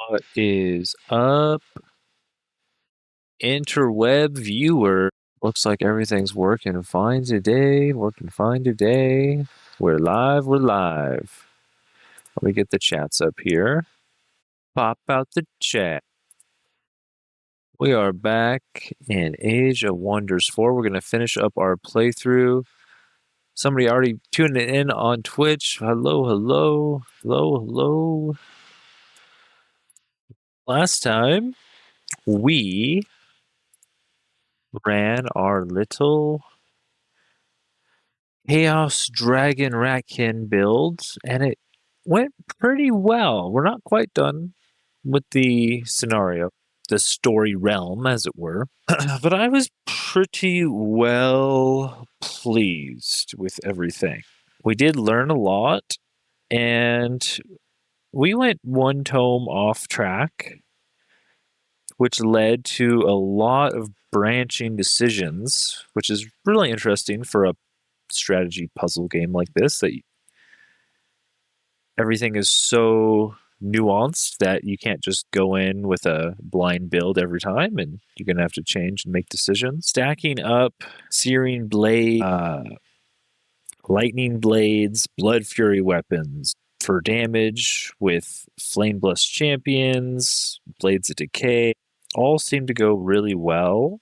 What is up, interweb viewer? Looks like everything's working fine today. We're live. Let me get the chats up here. Pop out the chat. We are back in Age of Wonders 4. We're going to finish up our playthrough. Somebody already tuned in on Twitch. Hello. Last time, we ran our little Chaos Dragon Ratkin build, and it went pretty well. We're not quite done with the scenario, the story realm, as it were, but I was pretty well pleased with everything. We did learn a lot, and we went one tome off track, which led to a lot of branching decisions, which is really interesting for a strategy puzzle game like this, that everything is so nuanced that you can't just go in with a blind build every time, and you're going to have to change and make decisions. Stacking up searing blade, lightning blades, blood fury weapons for damage with flame blessed champions, blades of decay, all seem to go really well.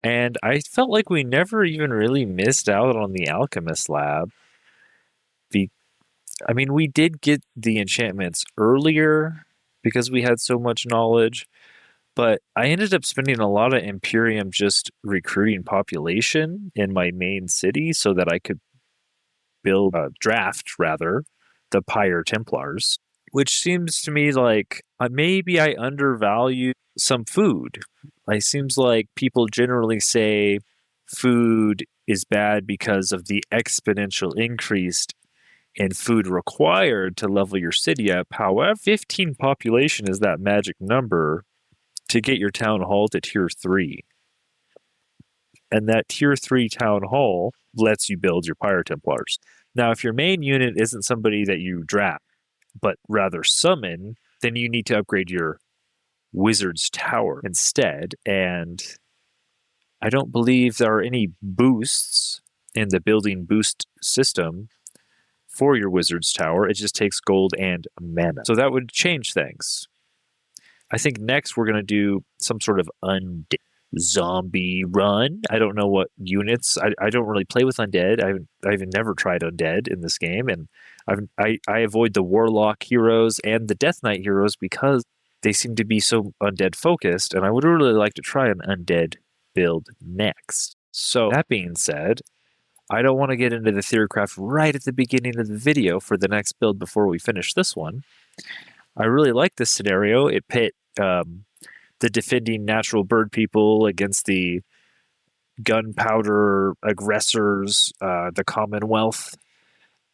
And I felt like we never even really missed out on the alchemist lab. I mean, we did get the enchantments earlier because we had so much knowledge, but I ended up spending a lot of Imperium just recruiting population in my main city so that I could draft the Pyre Templars, which seems to me like maybe I undervalue some food. It seems like people generally say food is bad because of the exponential increase in food required to level your city up. However, 15 population is that magic number to get your town hall to tier 3. And that tier 3 town hall lets you build your Pyre Templars. Now, if your main unit isn't somebody that you draft, but rather summon, then you need to upgrade your Wizard's Tower instead. And I don't believe there are any boosts in the building boost system for your Wizard's Tower. It just takes gold and mana. So that would change things. I think next we're going to do some sort of undead zombie run. I don't know what units. I don't really play with undead. I've never tried undead in this game, and I avoid the warlock heroes and the death knight heroes because they seem to be so undead focused, and I would really like to try an undead build next. So that being said, I don't want to get into the Theorycraft right at the beginning of the video for the next build before we finish this one. I really like this scenario. It pit the defending natural bird people against the gunpowder aggressors, the Commonwealth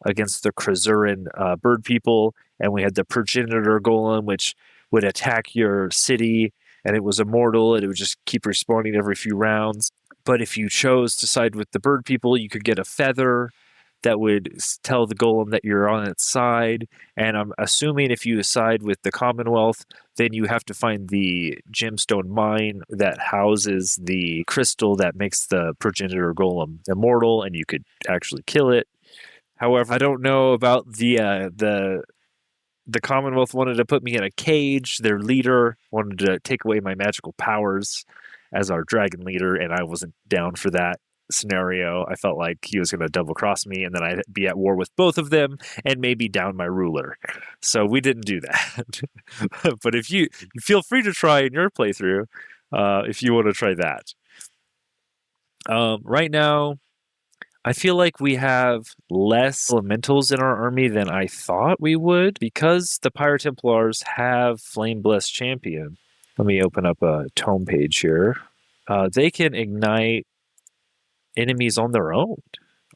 against the Krazuran bird people, and we had the progenitor golem, which would attack your city, and it was immortal, and it would just keep respawning every few rounds. But if you chose to side with the bird people, you could get a feather that would tell the golem that you're on its side. And I'm assuming if you side with the Commonwealth, then you have to find the gemstone mine that houses the crystal that makes the progenitor golem immortal, and you could actually kill it. However, I don't know about the Commonwealth wanted to put me in a cage. Their leader wanted to take away my magical powers as our dragon leader, and I wasn't down for that scenario. I felt like he was going to double cross me, and then I'd be at war with both of them and maybe down my ruler. So we didn't do that. But if you feel free to try in your playthrough, if you want to try that. Right now, I feel like we have less elementals in our army than I thought we would because the Pyre Templars have Flame Blessed Champion. Let me open up a tome page here. They can ignite enemies on their own,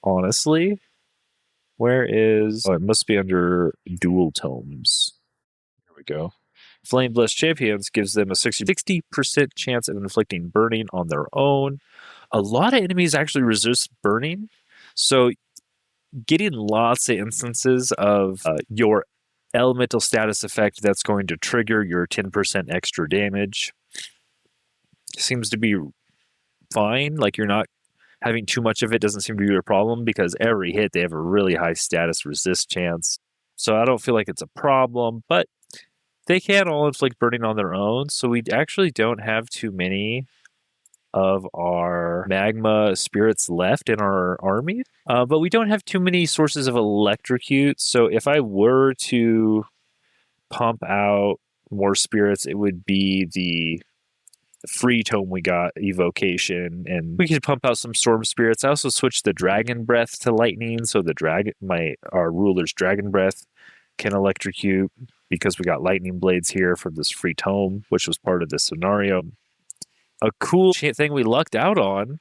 honestly. Where is... Oh, it must be under dual tomes. Here we go. Flame Blessed Champions gives them a 60% chance of inflicting burning on their own. A lot of enemies actually resist burning, so getting lots of instances of your elemental status effect that's going to trigger your 10% extra damage. Seems to be fine. Like, you're not having too much of it, doesn't seem to be a problem, because every hit they have a really high status resist chance. So I don't feel like it's a problem, but they can all inflict burning on their own. So we actually don't have too many of our magma spirits left in our army, but we don't have too many sources of electrocute. So if I were to pump out more spirits, it would be the free tome we got, Evocation, and we could pump out some storm spirits. I also switched the dragon breath to lightning, so the our ruler's dragon breath can electrocute, because we got lightning blades here from this free tome, which was part of this scenario. A cool thing we lucked out on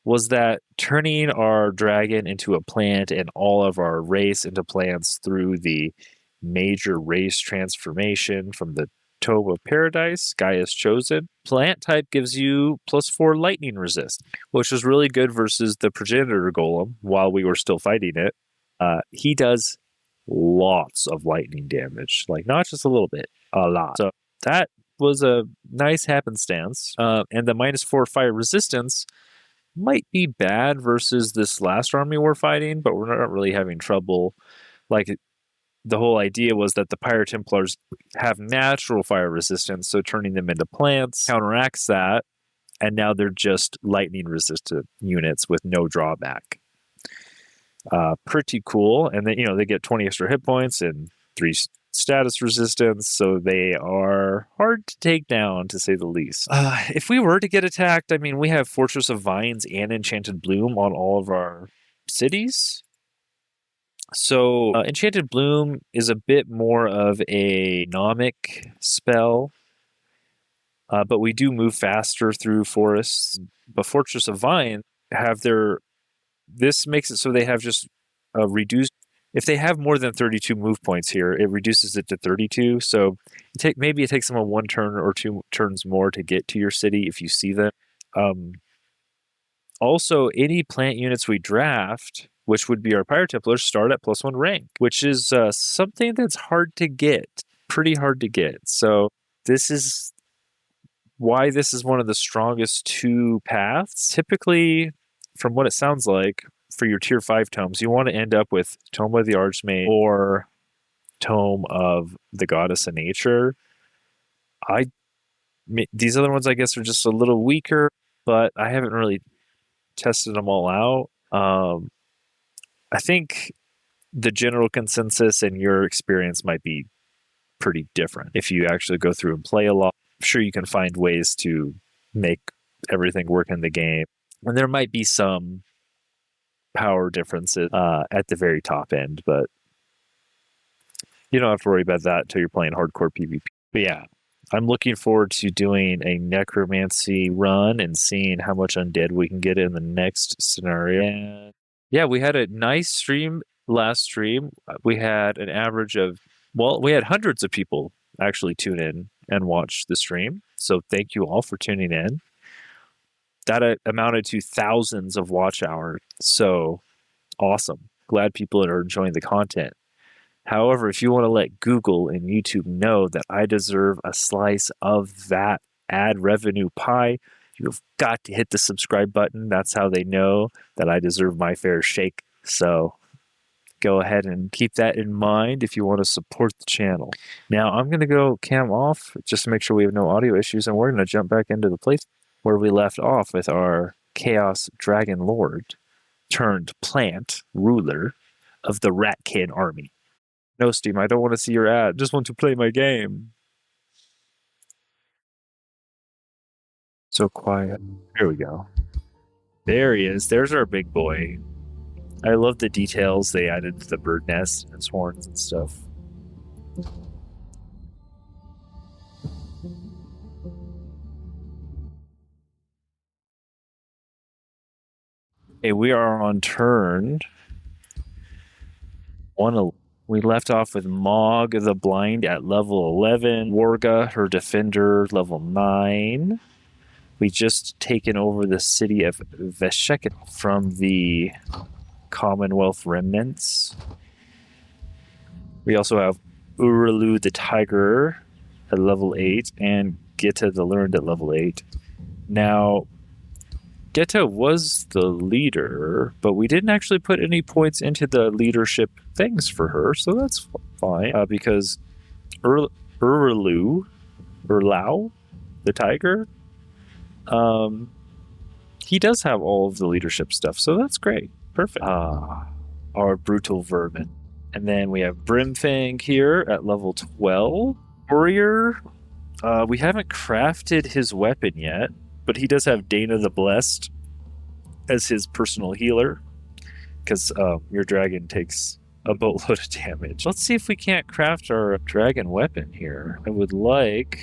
was that turning our dragon into a plant and all of our race into plants through the major race transformation from the Tome of Paradise, Gaia's Chosen. Plant type gives you +4 lightning resist, which was really good versus the Progenitor Golem while we were still fighting it. He does lots of lightning damage, like not just a little bit, a lot. So that was a nice happenstance. And the -4 fire resistance might be bad versus this last army we're fighting, but we're not really having trouble. Like, the whole idea was that the Pyro Templars have natural fire resistance, so turning them into plants counteracts that, and now they're just lightning resistant units with no drawback. Pretty cool. And then, they get 20 extra hit points and 3 status resistance, so they are hard to take down, to say the least. If we were to get attacked, I mean, we have Fortress of Vines and Enchanted Bloom on all of our cities. So Enchanted Bloom is a bit more of a nomic spell, but we do move faster through forests. But Fortress of Vine this makes it so they have just a reduced. If they have more than 32 move points here, it reduces it to 32. So maybe it takes them 1 turn or 2 turns more to get to your city if you see them. Also, any plant units we draft, which would be our Pyro Templars, start at +1 rank, which is something that's hard to get, pretty hard to get. So this is why this is one of the strongest 2 paths. Typically, from what it sounds like, for your tier 5 tomes, you want to end up with Tome of the Archmage or Tome of the Goddess of Nature. These other ones, I guess, are just a little weaker, but I haven't really tested them all out. I think the general consensus and your experience might be pretty different. If you actually go through and play a lot, I'm sure you can find ways to make everything work in the game. And there might be some power differences at the very top end, but you don't have to worry about that until you're playing hardcore PvP. But yeah, I'm looking forward to doing a necromancy run and seeing how much undead we can get in the next scenario. And yeah, we had a nice stream last stream. We had an average of, we had hundreds of people actually tune in and watch the stream. So thank you all for tuning in. That amounted to thousands of watch hours. So awesome. Glad people are enjoying the content. However, if you want to let Google and YouTube know that I deserve a slice of that ad revenue pie, you've got to hit the subscribe button. That's how they know that I deserve my fair shake. So go ahead and keep that in mind if you want to support the channel. Now, I'm going to go cam off just to make sure we have no audio issues, and we're going to jump back into the place where we left off with our Chaos Dragon Lord turned plant ruler of the Ratkin army. No, Steam, I don't want to see your ad. Just want to play my game. So quiet. Here we go. There he is. There's our big boy. I love the details they added to the bird nest and his horns and stuff. Okay, we are on turn 1. We left off with Mog the Blind at level 11. Warga, her defender, level 9. We just taken over the city of Veshek from the Commonwealth remnants. We also have Uralu the Tiger at level 8, and Gita the Learned at level 8. Now, Geta was the leader, but we didn't actually put any points into the leadership things for her, so that's fine, because Urlau, the tiger, he does have all of the leadership stuff, so that's great. Perfect. Our brutal vermin. And then we have Brimfang here at level 12. Warrior, we haven't crafted his weapon yet, but he does have Dana the Blessed as his personal healer, because your dragon takes a boatload of damage. Let's see if we can't craft our dragon weapon here. I would like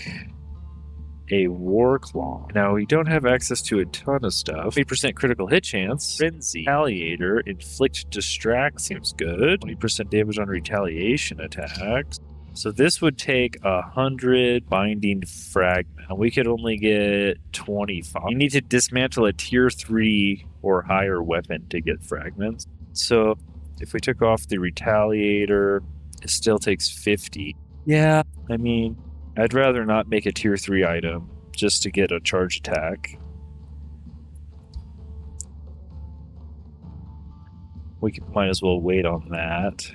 a War Claw. Now, we don't have access to a ton of stuff. 8% critical hit chance. Frenzy. Retaliator. Inflict Distract seems good. 20% damage on retaliation attacks. So this would take 100 binding fragment. And we could only get 25. You need to dismantle a tier 3 or higher weapon to get fragments. So if we took off the retaliator, it still takes 50. Yeah, I mean, I'd rather not make a tier 3 item just to get a charge attack. Might as well wait on that.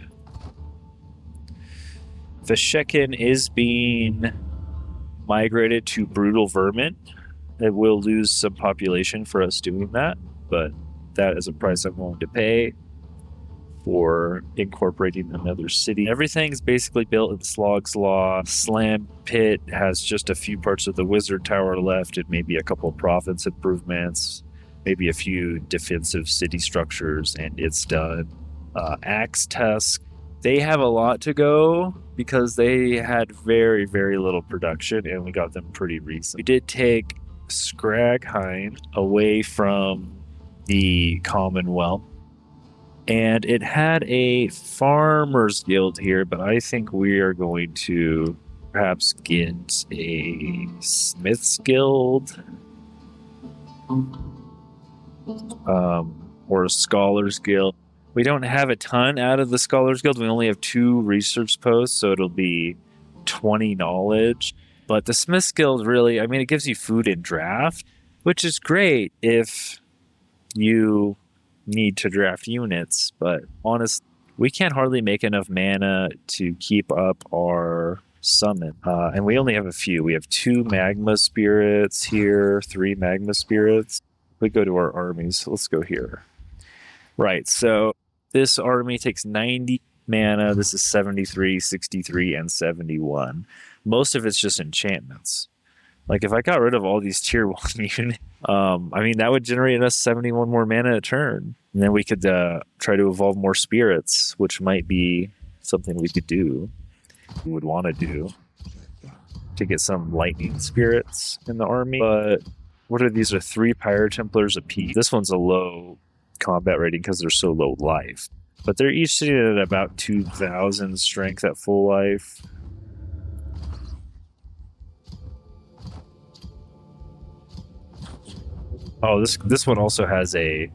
Veshekin is being migrated to Brutal Vermin. It will lose some population for us doing that, but that is a price I'm willing to pay for incorporating another city. Everything's basically built in Slog's Law. Slam Pit has just a few parts of the Wizard Tower left and maybe a couple of province improvements, maybe a few defensive city structures, and it's done. Axe Tusk, they have a lot to go because they had very, very little production, and we got them pretty recent. We did take Scragheim away from the Commonwealth, and it had a Farmers Guild here, but I think we are going to perhaps get a Smith's Guild, or a Scholars Guild. We don't have a ton out of the Scholars Guild. We only have 2 research posts, so it'll be 20 knowledge. But the Smith's Guild really, I mean, it gives you food and draft, which is great if you need to draft units. But honestly, we can't hardly make enough mana to keep up our summon. And we only have a few. We have 2 Magma Spirits here, 3 Magma Spirits. We go to our armies. Let's go here. Right, so this army takes 90 mana. This is 73, 63, and 71. Most of it's just enchantments. Like, if I got rid of all these tier 1 units, I mean, that would generate us 71 more mana a turn. And then we could try to evolve more spirits, which might be something we could do. We would want to do to get some lightning spirits in the army. But what are these? Are 3 Pyre Templars apiece. This one's a low combat rating because they're so low life, but they're each sitting at about 2,000 strength at full life. Oh, this one also has a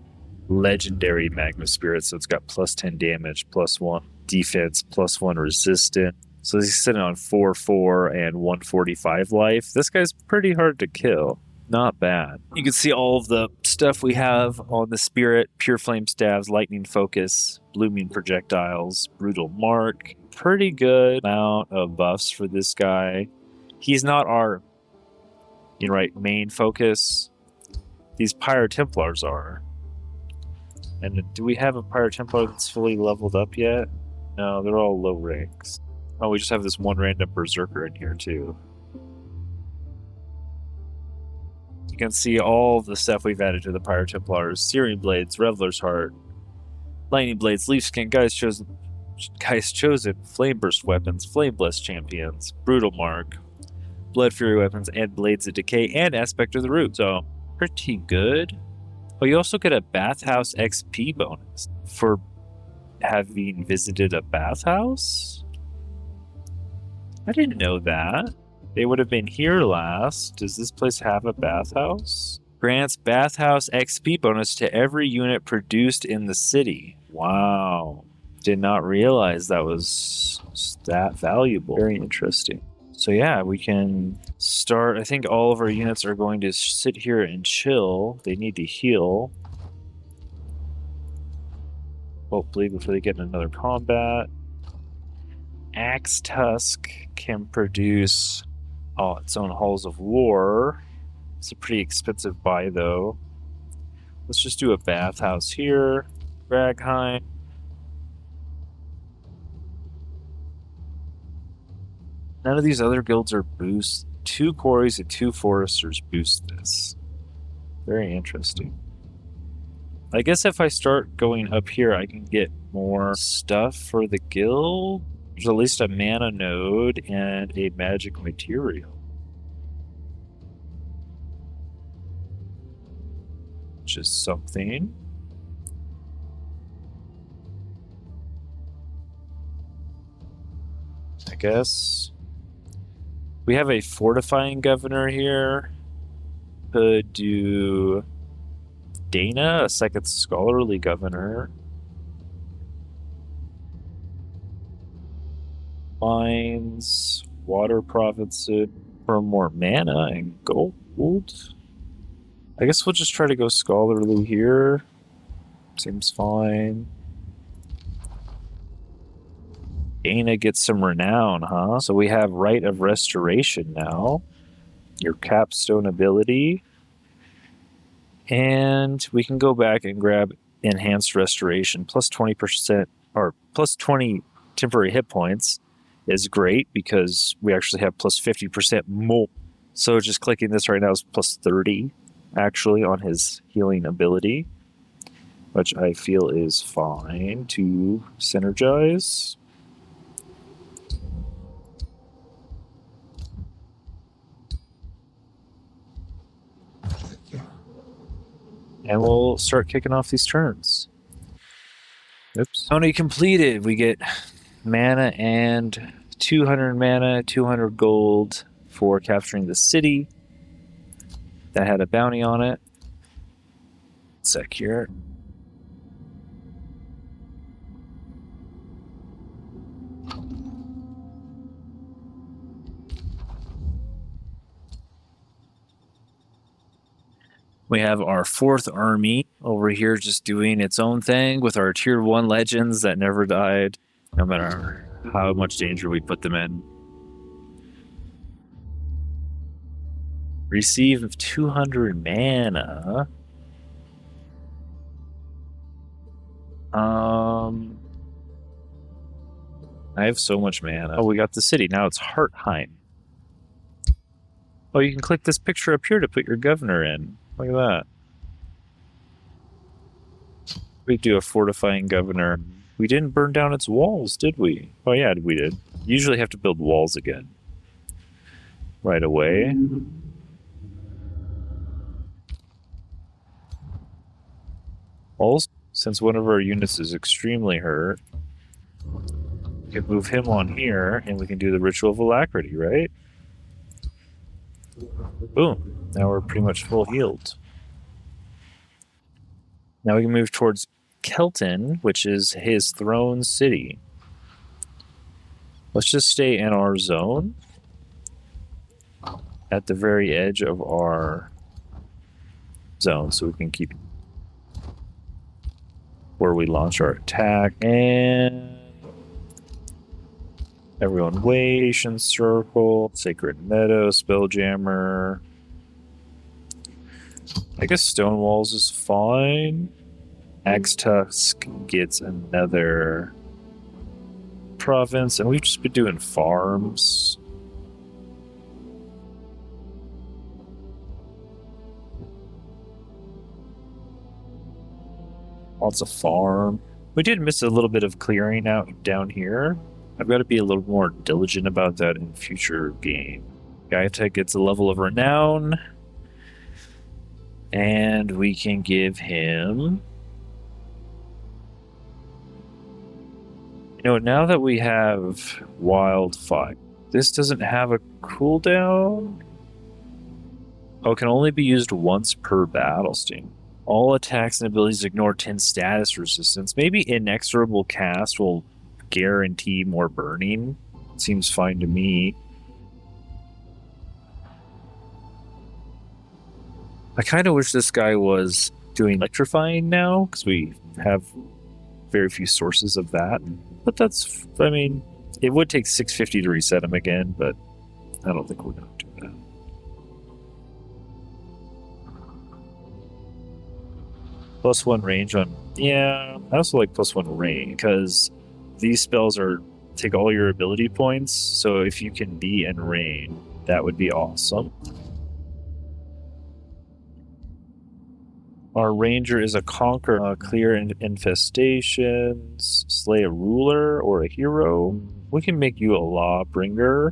legendary Magma Spirit, so it's got plus 10 damage, plus 1 defense, plus 1 resistant. So he's sitting on 4/4 and 145 life. This guy's pretty hard to kill. Not bad. You can see all of the stuff we have on the Spirit: Pure Flame Staves, Lightning Focus, Blooming Projectiles, Brutal Mark. Pretty good amount of buffs for this guy. He's not our main focus. These Pyre Templars are. And do we have a Pyre Templar that's fully leveled up yet? No, they're all low ranks. Oh, we just have this one random Berserker in here too. You can see all the stuff we've added to the Pyre Templars: Searing Blades, Reveler's Heart, Lightning Blades, Leaf Skin, Guy's Chosen, Flame Burst Weapons, Flame Blessed Champions, Brutal Mark, Blood Fury Weapons, and Blades of Decay, and Aspect of the Root. So, pretty good. Oh, you also get a Bathhouse XP bonus for having visited a bathhouse? I didn't know that. They would have been here last. Does this place have a bathhouse? Grants Bathhouse XP bonus to every unit produced in the city. Wow. Did not realize that was that valuable. Very interesting. So yeah, we can start. I think all of our units are going to sit here and chill. They need to heal. Hopefully before they get in another combat. Axe Tusk can produce its own Halls of War. It's a pretty expensive buy though. Let's just do a bathhouse here. Ragheim. None of these other guilds are boost. 2 quarries and 2 foresters boost this. Very interesting. I guess if I start going up here, I can get more stuff for the guild. There's at least a mana node and a magic material. Which is something. I guess. We have a fortifying governor here. Could do Dana, a second scholarly governor. Mines, water provinces for more mana and gold. I guess we'll just try to go scholarly here. Seems fine. Dana gets some renown, huh? So we have Rite of Restoration now. Your capstone ability. And we can go back and grab Enhanced Restoration. Plus 20%, or plus 20 temporary hit points is great because we actually have plus 50% more. So just clicking this right now is plus 30, actually, on his healing ability. Which I feel is fine to synergize. And we'll start kicking off these turns. Oops. Tony completed. We get mana and 200 mana, 200 gold for capturing the city. That had a bounty on it. Sec here. We have our 4th army over here just doing its own thing with our tier 1 legends that never died, no matter how much danger we put them in. Receive 200 mana. I have so much mana. Oh, we got the city. Now it's Hartheim. Oh, you can click this picture up here to put your governor in. Look at that. We do a fortifying governor. We didn't burn down its walls, did we? Oh yeah, we did. Usually have to build walls again. Right away. Also, since one of our units is extremely hurt, we can move him on here and we can do the Ritual of Alacrity, right? Boom. Now we're pretty much full healed. Now we can move towards Kelton, which is his throne city. Let's just stay in our zone at the very edge of our zone so we can keep where we launch our attack. And everyone wait, Patient Circle, Sacred Meadow, Spelljammer. I guess Stone Walls is fine. Axe Tusk gets another province, and we've just been doing farms. Lots of farm. We did miss a little bit of clearing out down here. I've got to be a little more diligent about that in future game. Gaeta gets a level of renown. And we can give him... You know, now that we have Wildfire, this doesn't have a cooldown? Oh, it can only be used once per battle steam. All attacks and abilities ignore 10 status resistance. Maybe inexorable cast will guarantee more burning. Seems fine to me. I kind of wish this guy was doing electrifying now, because we have very few sources of that. But that's, I mean, it would take 650 to reset him again, but I don't think we're going to do that. +1 range on... Yeah, I also like +1 range, because these spells take all your ability points, so if you can be in range, that would be awesome. Our ranger is a conqueror, clear infestations, slay a ruler or a hero. We can make you a lawbringer,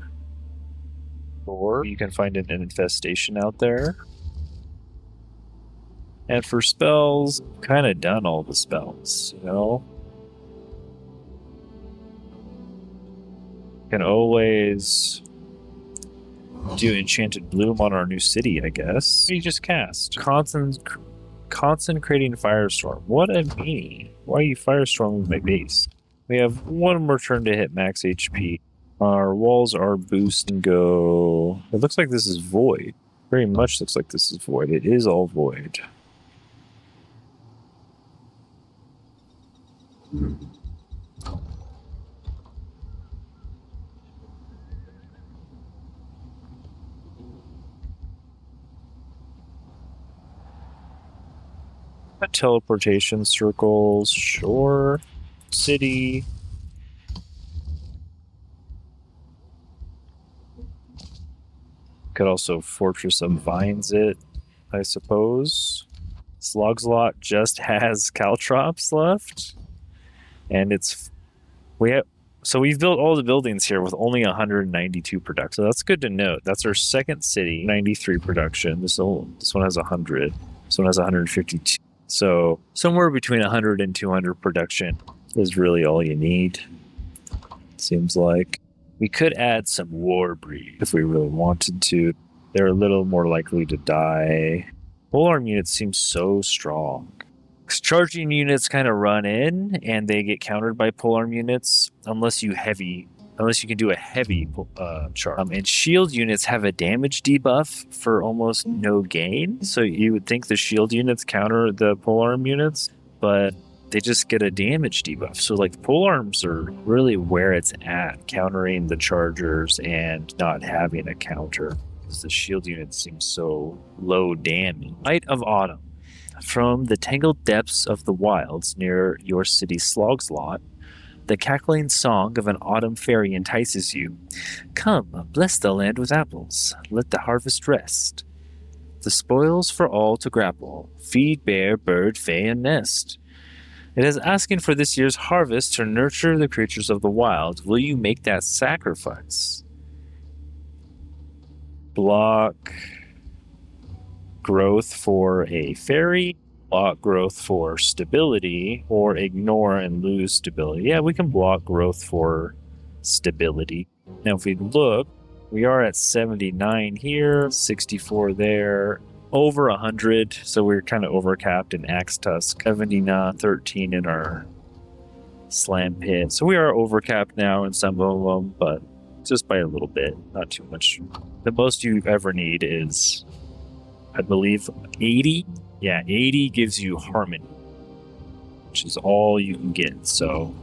or you can find an infestation out there. And for spells, kind of done all the spells, you know? Can always do Enchanted Bloom on our new city, I guess. We just cast. Concentrating Firestorm. What a meanie. Why are you Firestorming my base? We have one more turn to hit max HP. Our walls are boost and go. It looks like this is void. Very much looks like this is void. It is all void. Teleportation circles, sure. City. Could also Fortress of Vines it, I suppose. Slogslot just has caltrops left. And so we've built all the buildings here with only 192 production. So that's good to note. That's our second city, 93 production. This one has 100. This one has 152. So somewhere between 100 and 200 production is really all you need. Seems like. We could add some Warbreed if we really wanted to. They're a little more likely to die. Polearm units seem so strong. Charging units kind of run in and they get countered by polearm units unless you can do a heavy charge. And shield units have a damage debuff for almost no gain. So you would think the shield units counter the polearm units, but they just get a damage debuff. So like polearms are really where it's at, countering the chargers and not having a counter, because the shield units seem so low damage. Light of Autumn. From the tangled depths of the wilds near your city's Slogslot, the cackling song of an autumn fairy entices you. Come, bless the land with apples, let the harvest rest. The spoils for all to grapple, feed bear, bird, fay, and nest. It is asking for this year's harvest to nurture the creatures of the wild. Will you make that sacrifice? Block growth for a fairy, block growth for stability, or ignore and lose stability. Yeah, we can block growth for stability. Now if we look, we are at 79 here, 64 there, over 100, so we're kind of overcapped in Axe Tusk, 79, 13 in our Slam Pit. So we are overcapped now in some of them, but just by a little bit, not too much. The most you ever need is, I believe, 80. Yeah, 80 gives you Harmony, which is all you can get. So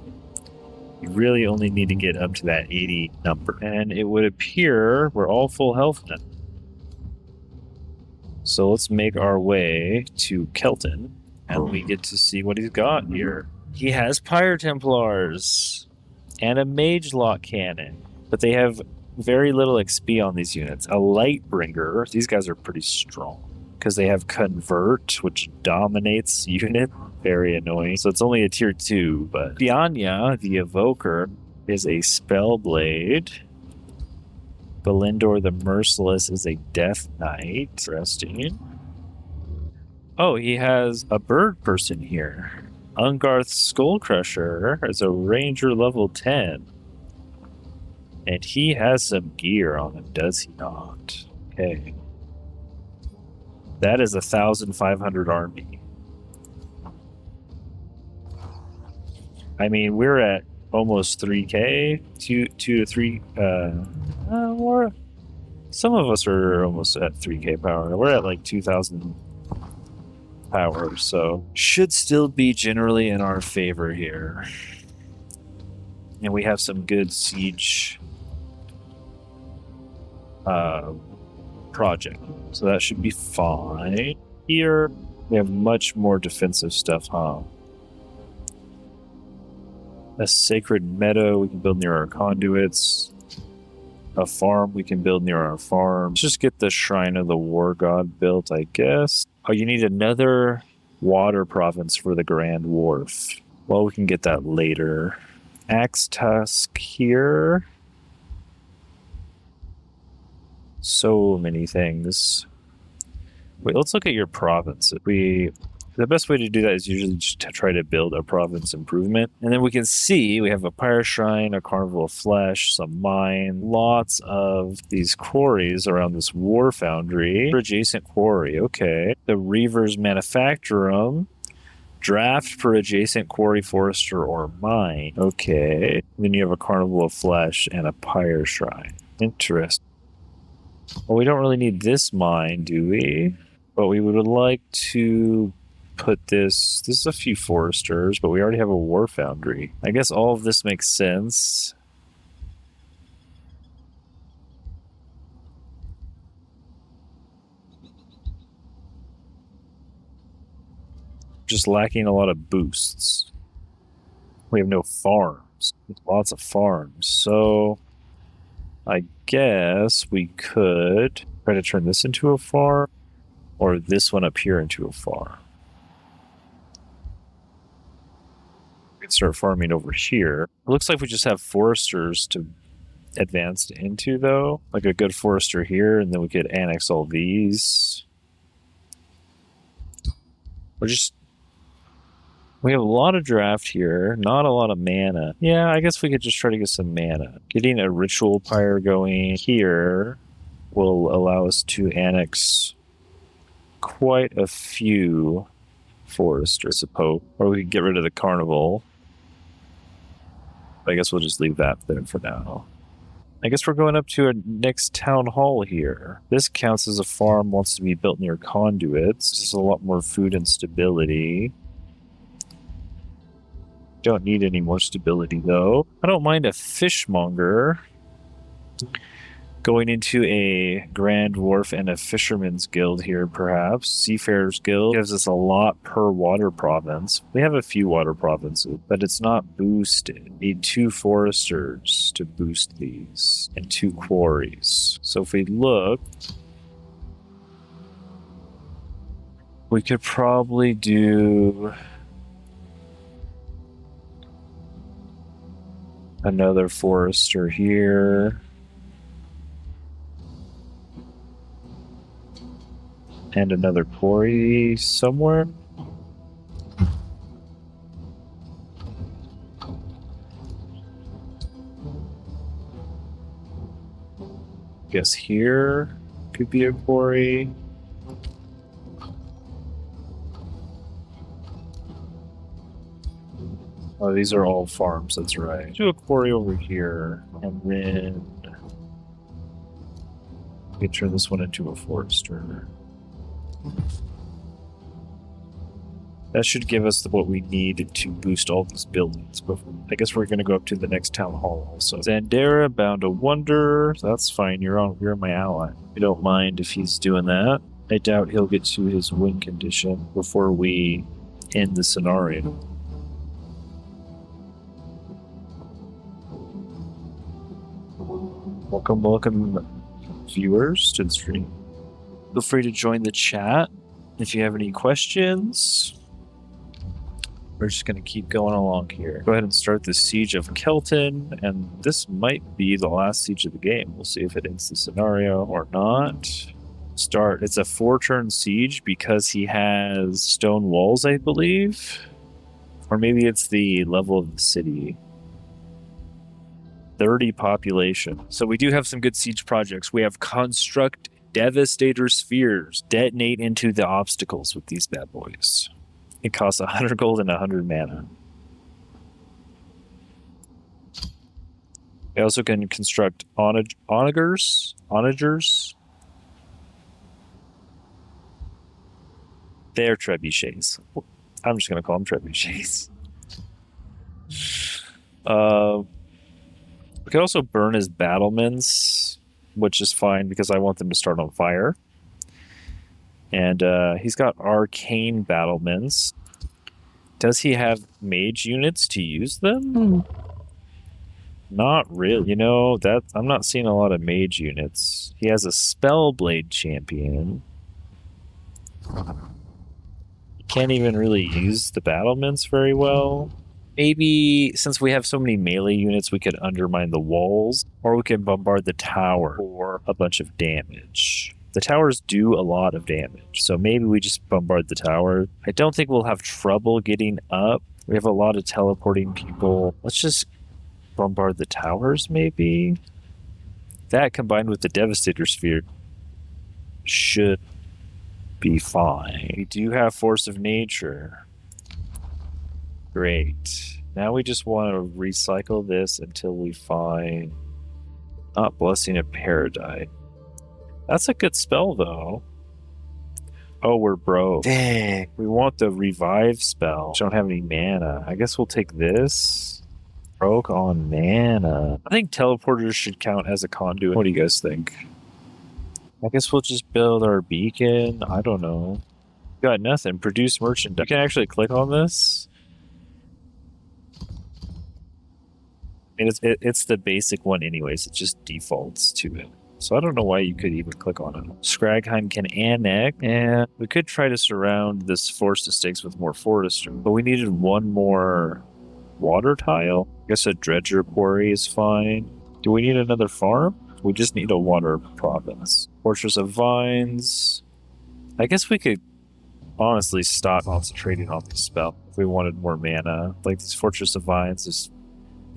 you really only need to get up to that 80 number. And it would appear we're all full health now. So let's make our way to Kelton, and we get to see what he's got here. He has Pyre Templars and a Mage Lock Cannon, but they have very little XP on these units. A Lightbringer, these guys are pretty strong because they have Convert, which dominates unit. Very annoying. So it's only a tier 2, but Bianya, the Evoker, is a Spellblade. Belindor the Merciless is a Death Knight. Interesting. Oh, he has a bird person here. Ungarth's Skullcrusher is a Ranger level 10. And he has some gear on him, does he not? Okay. That is 1,500 army. I mean, we're at almost 3K, 2 to 3. More. Some of us are almost at 3K power. We're at like 2,000 power, so should still be generally in our favor here. And we have some good siege project, so that should be fine. Here we have much more defensive stuff, huh? A sacred meadow we can build near our conduits. A farm we can build near our farm. Let's just get the Shrine of the War God built, I guess. Oh, you need another water province for the Grand Wharf. Well, we can get that later. Axe Tusk here. So many things. Wait, let's look at your province. The best way to do that is usually just to try to build a province improvement. And then we can see we have a Pyre Shrine, a Carnival of Flesh, some mine, lots of these quarries around this war foundry. Adjacent quarry, okay. The Reavers Manufactorum. Draft per adjacent quarry, forester, or mine. Okay. And then you have a Carnival of Flesh and a Pyre Shrine. Interesting. Well, we don't really need this mine, do we? But we would like to put this is a few foresters, but we already have a war foundry. I guess all of this makes sense. Just lacking a lot of boosts. We have no farms. Lots of farms. So I guess we could try to turn this into a farm, or this one up here into a farm. We can start farming over here. It looks like we just have foresters to advance into, though. Like a good forester here, and then we could annex all these. We have a lot of draft here, not a lot of mana. Yeah, I guess we could just try to get some mana. Getting a ritual pyre going here will allow us to annex quite a few foresters, I suppose. Or we could get rid of the carnival. But I guess we'll just leave that there for now. I guess we're going up to our next town hall here. This counts as a farm, wants to be built near conduits. This is a lot more food and stability. Don't need any more stability, though. I don't mind a fishmonger going into a Grand Wharf and a Fisherman's Guild here, perhaps. Seafarers Guild gives us a lot per water province. We have a few water provinces, but it's not boosted. Need 2 foresters to boost these, and 2 quarries. So if we look, we could probably do another forester here. And another quarry somewhere. Guess here could be a quarry. Oh, these are all farms, that's right. Do a quarry over here, and then we turn this one into a forester. That should give us what we need to boost all these buildings. But I guess we're going to go up to the next town hall also. Zandera, Bound to Wonder. That's fine. You're my ally. We don't mind if he's doing that. I doubt he'll get to his win condition before we end the scenario. Welcome, viewers, to the stream. Feel free to join the chat if you have any questions. We're just going to keep going along here. Go ahead and start the Siege of Kelton, and this might be the last siege of the game. We'll see if it ends the scenario or not. Start. It's a 4-turn siege because he has stone walls, I believe. Or maybe it's the level of the city. 30 population. So we do have some good siege projects. We have Construct Devastator Spheres. Detonate into the obstacles with these bad boys. It costs 100 gold and 100 mana. We also can construct onagers. They're trebuchets. I'm just going to call them trebuchets. We could also burn his battlements, which is fine because I want them to start on fire. And he's got arcane battlements. Does he have mage units to use them? Not really. You know, that I'm not seeing a lot of mage units. He has a Spellblade champion. He can't even really use the battlements very well. Maybe since we have so many melee units, we could undermine the walls, or we can bombard the tower for a bunch of damage. The towers do a lot of damage, so maybe we just bombard the tower. I don't think we'll have trouble getting up. We have a lot of teleporting people. Let's just bombard the towers, maybe? That combined with the Devastator Sphere should be fine. We do have Force of Nature. Great. Now we just want to recycle this until we find Blessing of Paradise. That's a good spell, though. Oh, we're broke. Dang. We want the revive spell. Don't have any mana. I guess we'll take this. Broke on mana. I think teleporters should count as a conduit. What do you guys think? I guess we'll just build our beacon. I don't know. Got nothing. Produce merchandise. You can actually click on this. And it's the basic one anyways. It just defaults to it. So I don't know why you could even click on it. Scragheim can annex, and we could try to surround this forest of stakes with more forestry. But we needed one more water tile. I guess a dredger quarry is fine. Do we need another farm? We just need a water province. Fortress of Vines. I guess we could honestly stop concentrating on these spells if we wanted more mana. Like this Fortress of Vines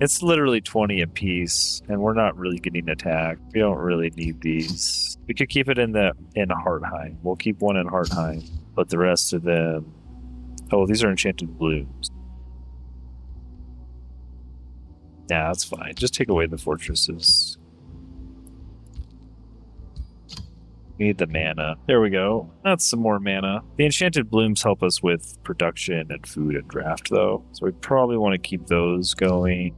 it's literally 20 apiece, and we're not really getting attacked. We don't really need these. We could keep it in Hartheim. We'll keep one in Hartheim, but the rest of them... Oh, these are enchanted blooms. Yeah, that's fine. Just take away the fortresses. We need the mana. There we go. That's some more mana. The enchanted blooms help us with production and food and draft, though. So we probably want to keep those going.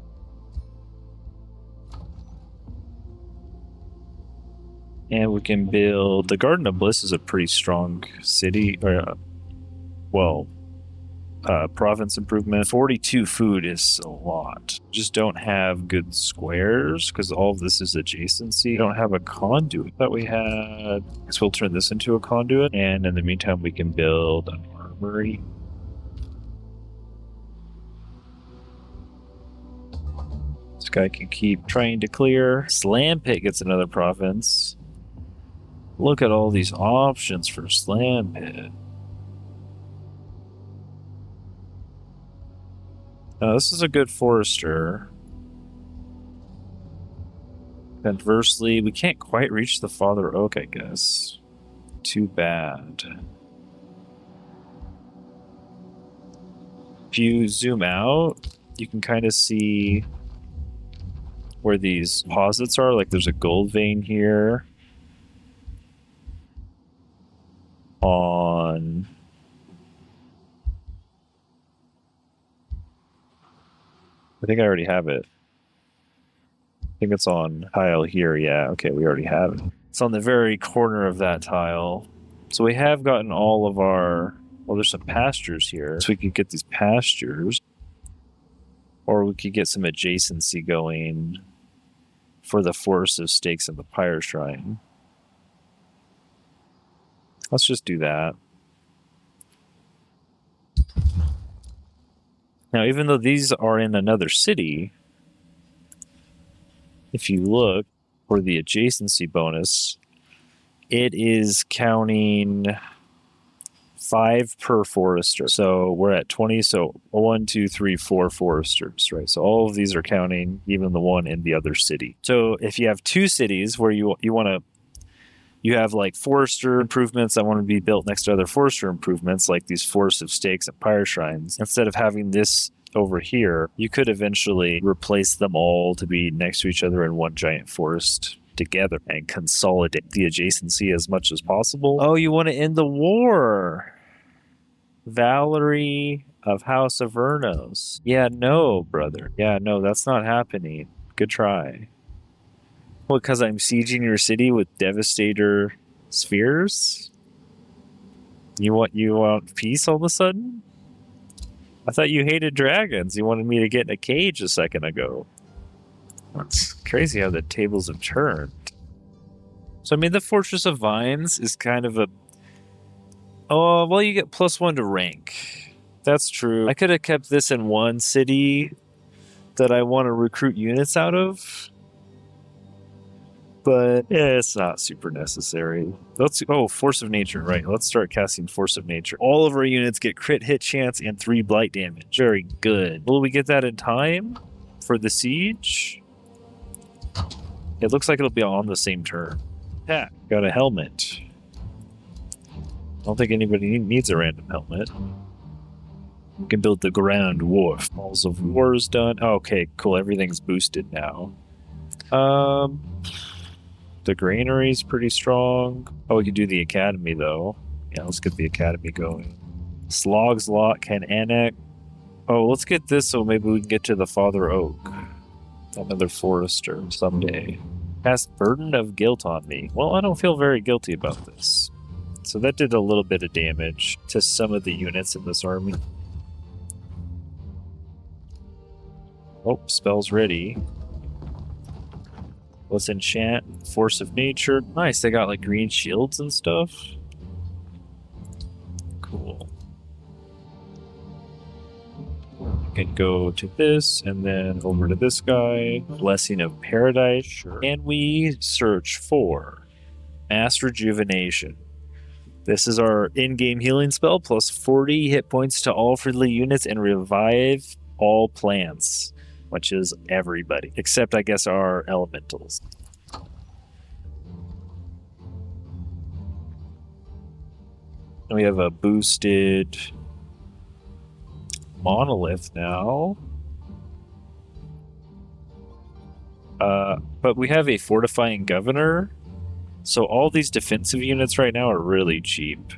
And we can build... The Garden of Bliss is a pretty strong city. Province improvement. 42 food is a lot. Just don't have good squares because all of this is adjacency. We don't have a conduit that we had. So we'll turn this into a conduit. And in the meantime, we can build an armory. This guy can keep trying to clear. Slam Pit gets another province. Look at all these options for Slam Pit. This is a good forester. Conversely, we can't quite reach the Father Oak, I guess. Too bad. If you zoom out, you can kind of see where these deposits are. Like there's a gold vein here. On... I think I already have it. I think it's on tile here. Yeah, okay, we already have it. It's on the very corner of that tile. So we have gotten all of our... Well, there's some pastures here. So we could get these pastures. Or we could get some adjacency going for the Forest of Stakes and the Pyre Shrine. Let's just do that. Now, even though these are in another city, if you look for the adjacency bonus, it is counting 5 per forester. So we're at 20, so 1, 2, 3, 4 foresters, right? So all of these are counting, even the one in the other city. So if you have 2 cities where you want to... You have like forester improvements that want to be built next to other forester improvements, like these Forest of Stakes and Pyre Shrines. Instead of having this over here, you could eventually replace them all to be next to each other in one giant forest together and consolidate the adjacency as much as possible. Oh, you want to end the war? Valerie of House of Vernos. Yeah, no, brother. Yeah, no, that's not happening. Good try. What, because I'm sieging your city with Devastator spheres? You want peace all of a sudden? I thought you hated dragons. You wanted me to get in a cage a second ago. It's crazy how the tables have turned. So, I mean, the Fortress of Vines is kind of a... Oh, well, you get +1 to rank. That's true. I could have kept this in one city that I want to recruit units out of. But it's not super necessary. Force of Nature, right. Let's start casting Force of Nature. All of our units get crit hit chance and 3 blight damage. Very good. Will we get that in time for the siege? It looks like it'll be on the same turn. Yeah, got a helmet. I don't think anybody needs a random helmet. We can build the Grand Wharf. Halls of War is done. Oh, okay, cool. Everything's boosted now. The granary is pretty strong. Oh, we can do the academy, though. Yeah, let's get the academy going. Slog's Lot can annex. Oh, let's get this so maybe we can get to the Father Oak. Another forester someday. Cast Burden of Guilt on me. Well, I don't feel very guilty about this. So that did a little bit of damage to some of the units in this army. Oh, spell's ready. Let's enchant Force of Nature. Nice, they got like green shields and stuff. Cool. We can go to this and then over to this guy. Blessing of Paradise. Sure. And we search for Mass Rejuvenation. This is our in-game healing spell, plus 40 hit points to all friendly units and revive all plants. Which is everybody, except I guess our elementals. And we have a boosted monolith now. But we have a fortifying governor. So all these defensive units right now are really cheap.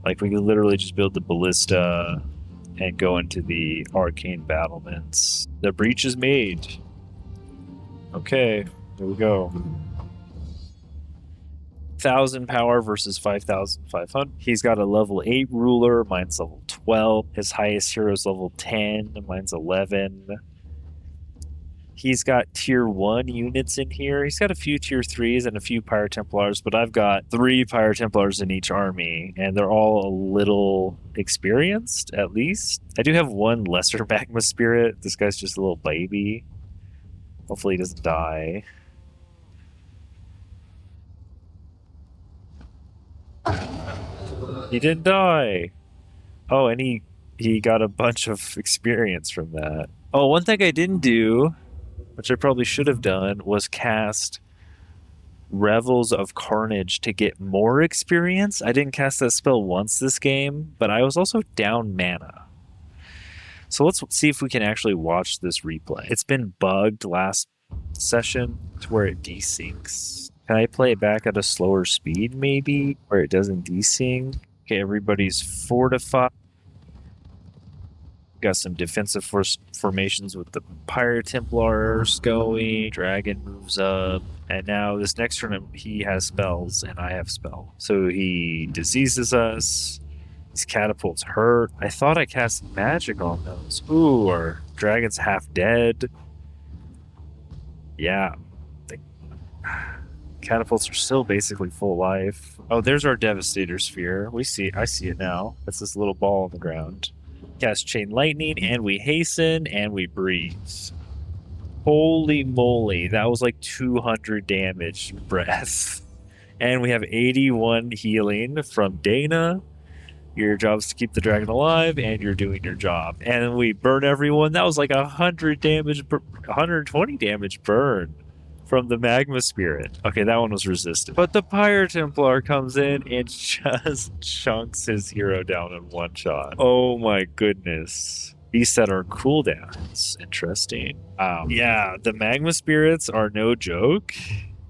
Like we can literally just build the ballista and go into the arcane battlements. The breach is made. Okay, here we go. 1,000 power versus 5,500. He's got a level 8 ruler. Mine's level 12. His highest hero is level 10. Mine's 11. He's got tier 1 units in here. He's got a few tier 3s and a few Pyre Templars, but I've got 3 Pyre Templars in each army, and they're all a little experienced, at least. I do have 1 lesser Magma Spirit. This guy's just a little baby. Hopefully he doesn't die. He didn't die! Oh, and he got a bunch of experience from that. Oh, one thing I didn't do, which I probably should have done, was cast Revels of Carnage to get more experience. I didn't cast that spell once this game, but I was also down mana. So let's see if we can actually watch this replay. It's been bugged last session to where it desyncs. Can I play it back at a slower speed, maybe, where it doesn't desync? Okay, everybody's fortified. Got some defensive formations with the Pyre Templars going. Dragon moves up. And now this next turn, he has spells and I have spell. So he diseases us. These catapults hurt. I thought I cast magic on those. Ooh, our dragon's half dead. Yeah. The catapults are still basically full life. Oh, there's our Devastator Sphere. I see it now. It's this little ball on the ground. Cast Chain Lightning, and we hasten, and we breathe. Holy moly, that was like 200 damage breath. And we have 81 healing from Dana. Your job is to keep the dragon alive, and you're doing your job. And we burn everyone. That was like 120 damage burn from the Magma Spirit. Okay, that one was resistant. But the Pyre Templar comes in and just chunks his hero down in one shot. Oh my goodness. These set our cooldowns. Interesting. Yeah, the magma spirits are no joke,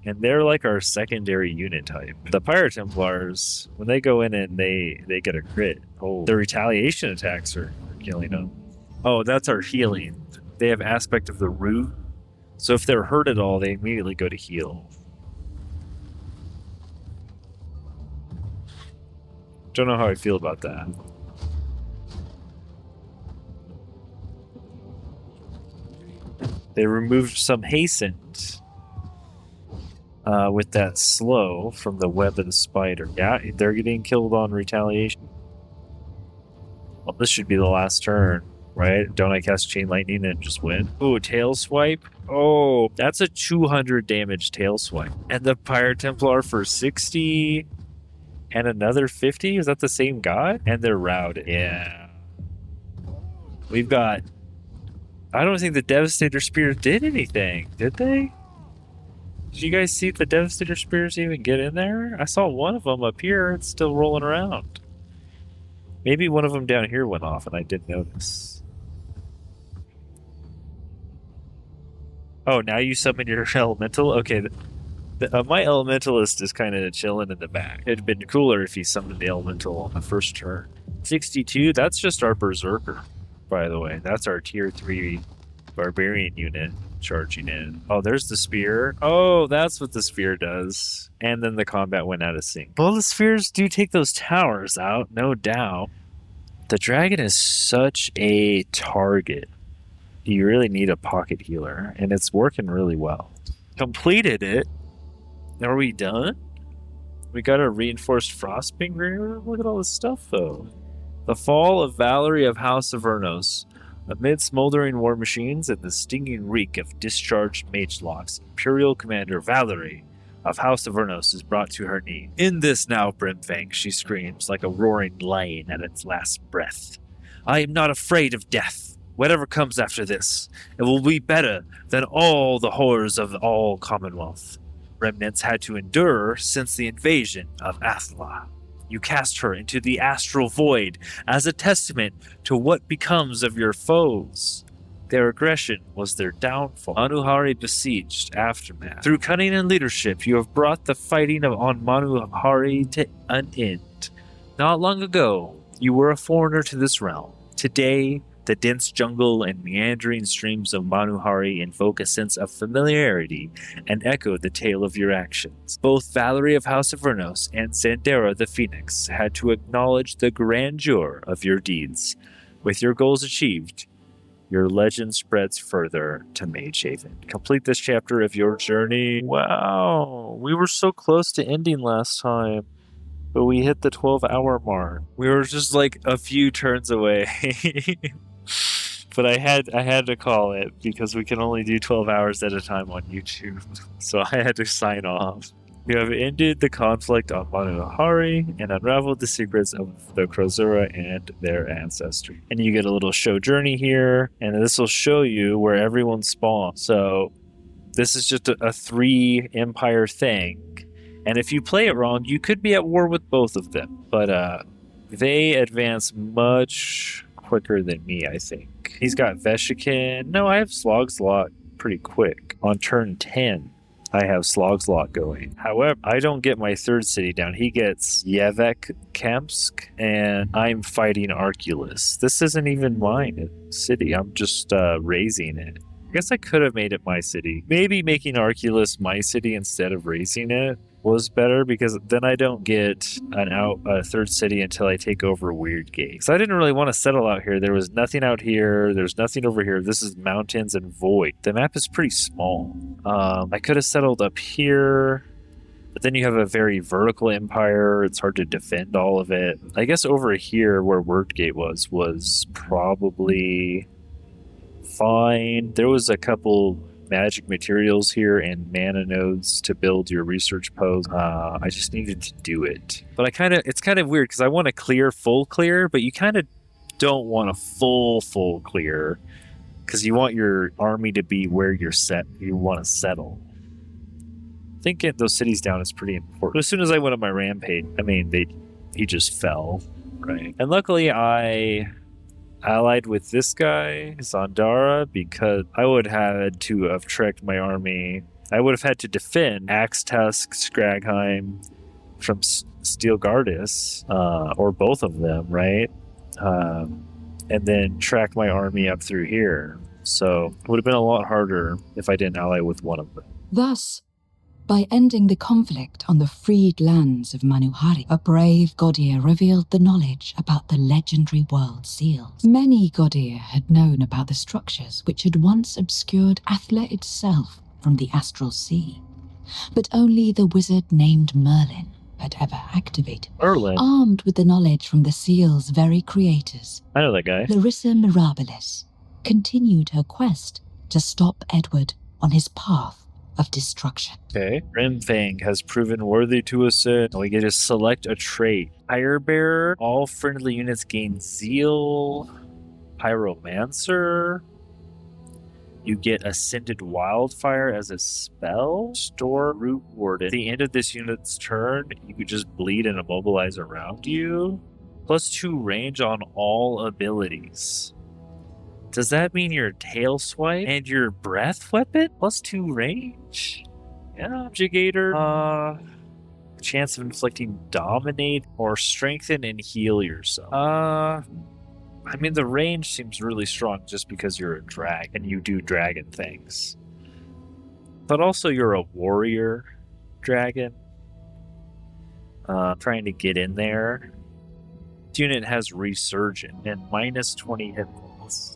and they're like our secondary unit type. The Pyro Templars, when they go in and they get a crit, the retaliation attacks are killing them. Oh, that's our healing. They have aspect of the root, so if they're hurt at all, they immediately go to heal. Don't know how I feel about that. They removed some hastened with that slow from the web of the spider. Yeah, they're getting killed on retaliation. Well, this should be the last turn, right? Don't I cast Chain Lightning and just win? Ooh, Tail Swipe. Oh, that's a 200 damage Tail Swipe. And the Pyro Templar for 60 and another 50? Is that the same god? And they're routed. Yeah. We've got... I don't think the Devastator Spears did anything, did they? Did you guys see the Devastator Spears even get in there? I saw one of them up here. It's still rolling around. Maybe one of them down here went off and I didn't notice. Oh, now you summon your elemental? Okay, my elementalist is kind of chilling in the back. It'd been cooler if he summoned the elemental on the first turn. 62, that's just our Berserker, by the way. That's our tier 3 barbarian unit charging in. Oh, there's the spear. Oh, that's what the spear does. And then the combat went out of sync. Well, the spears do take those towers out, no doubt. The dragon is such a target. You really need a pocket healer, and it's working really well. Completed it. Are we done? We got a reinforced Frostbringer. Look at all this stuff, though. The fall of Valerie of House of Vernos. Amid smoldering war machines and the stinging reek of discharged magelocks, Imperial Commander Valerie of House of Vernos is brought to her knee. In this now, Brimfang, she screams like a roaring lion at its last breath. I am not afraid of death. Whatever comes after this, it will be better than all the horrors of all Commonwealth. Remnants had to endure since the invasion of Athla. You cast her into the astral void as a testament to what becomes of your foes. Their aggression was their downfall. Manuhari besieged aftermath. Through cunning and leadership, you have brought the fighting on Manuhari to an end. Not long ago, you were a foreigner to this realm. Today, the dense jungle and meandering streams of Manuhari invoke a sense of familiarity and echo the tale of your actions. Both Valerie of House of Vernos and Sandera the Phoenix had to acknowledge the grandeur of your deeds. With your goals achieved, your legend spreads further to Magehaven. Complete this chapter of your journey. Wow, we were so close to ending last time, but we hit the 12-hour mark. We were just like a few turns away. But I had to call it because we can only do 12 hours at a time on YouTube. So I had to sign off. You have ended the conflict on Manuhari and unraveled the secrets of the Krozura and their ancestry. And you get a little show journey here, and this will show you where everyone spawns. So this is just a 3-empire thing. And if you play it wrong, you could be at war with both of them. But they advance much quicker than me, I think. He's got Veshikin. No, I have Slogslot pretty quick. On turn 10, I have Slogslot going. However, I don't get my third city down. He gets Yevek Kamsk, and I'm fighting Arculus. This isn't even mine city. I'm just raising it. I guess I could have made it my city. Maybe making Arculus my city instead of raising it was better, because then I don't get a third city until I take over Weirdgate. So I didn't really want to settle out here. There was nothing out here. There's nothing over here. This is mountains and void. The map is pretty small. I could have settled up here, but then you have a very vertical empire. It's hard to defend all of it. I guess over here where Weirdgate was probably fine. There was a couple magic materials here and mana nodes to build your research post. I just needed to do it. But it's kind of weird because I want to full clear, but you kind of don't want a full clear because you want your army to be where you want to settle. I think getting those cities down is pretty important. As soon as I went on my rampage, he just fell, right? And luckily I allied with this guy, Zandara, because I would have had to have trekked my army. I would have had to defend Axe Tusk, Skragheim from Steelgardus, or both of them, right? And then track my army up through here. So it would have been a lot harder if I didn't ally with one of them. Thus, by ending the conflict on the freed lands of Manuhari, a brave Godir revealed the knowledge about the legendary world seals. Many Godir had known about the structures which had once obscured Athla itself from the astral sea, but only the wizard named Merlin had ever activated. Merlin? Armed with the knowledge from the seal's very creators, I know that guy. Larissa Mirabilis continued her quest to stop Edward on his path of destruction. Okay. Brimfang has proven worthy to ascend. We get to select a trait. Firebearer. All friendly units gain Zeal. Pyromancer. You get Ascended Wildfire as a spell. Store Root Warden. At the end of this unit's turn, you could just bleed and immobilize around you. +2 range on all abilities. Does that mean your tail swipe and your breath weapon +2 range? Yeah, Objagator. Chance of inflicting dominate or strengthen and heal yourself. I mean, the range seems really strong just because you're a drag and you do dragon things. But also you're a warrior dragon. Trying to get in there. This unit has Resurgent and -20 hit points.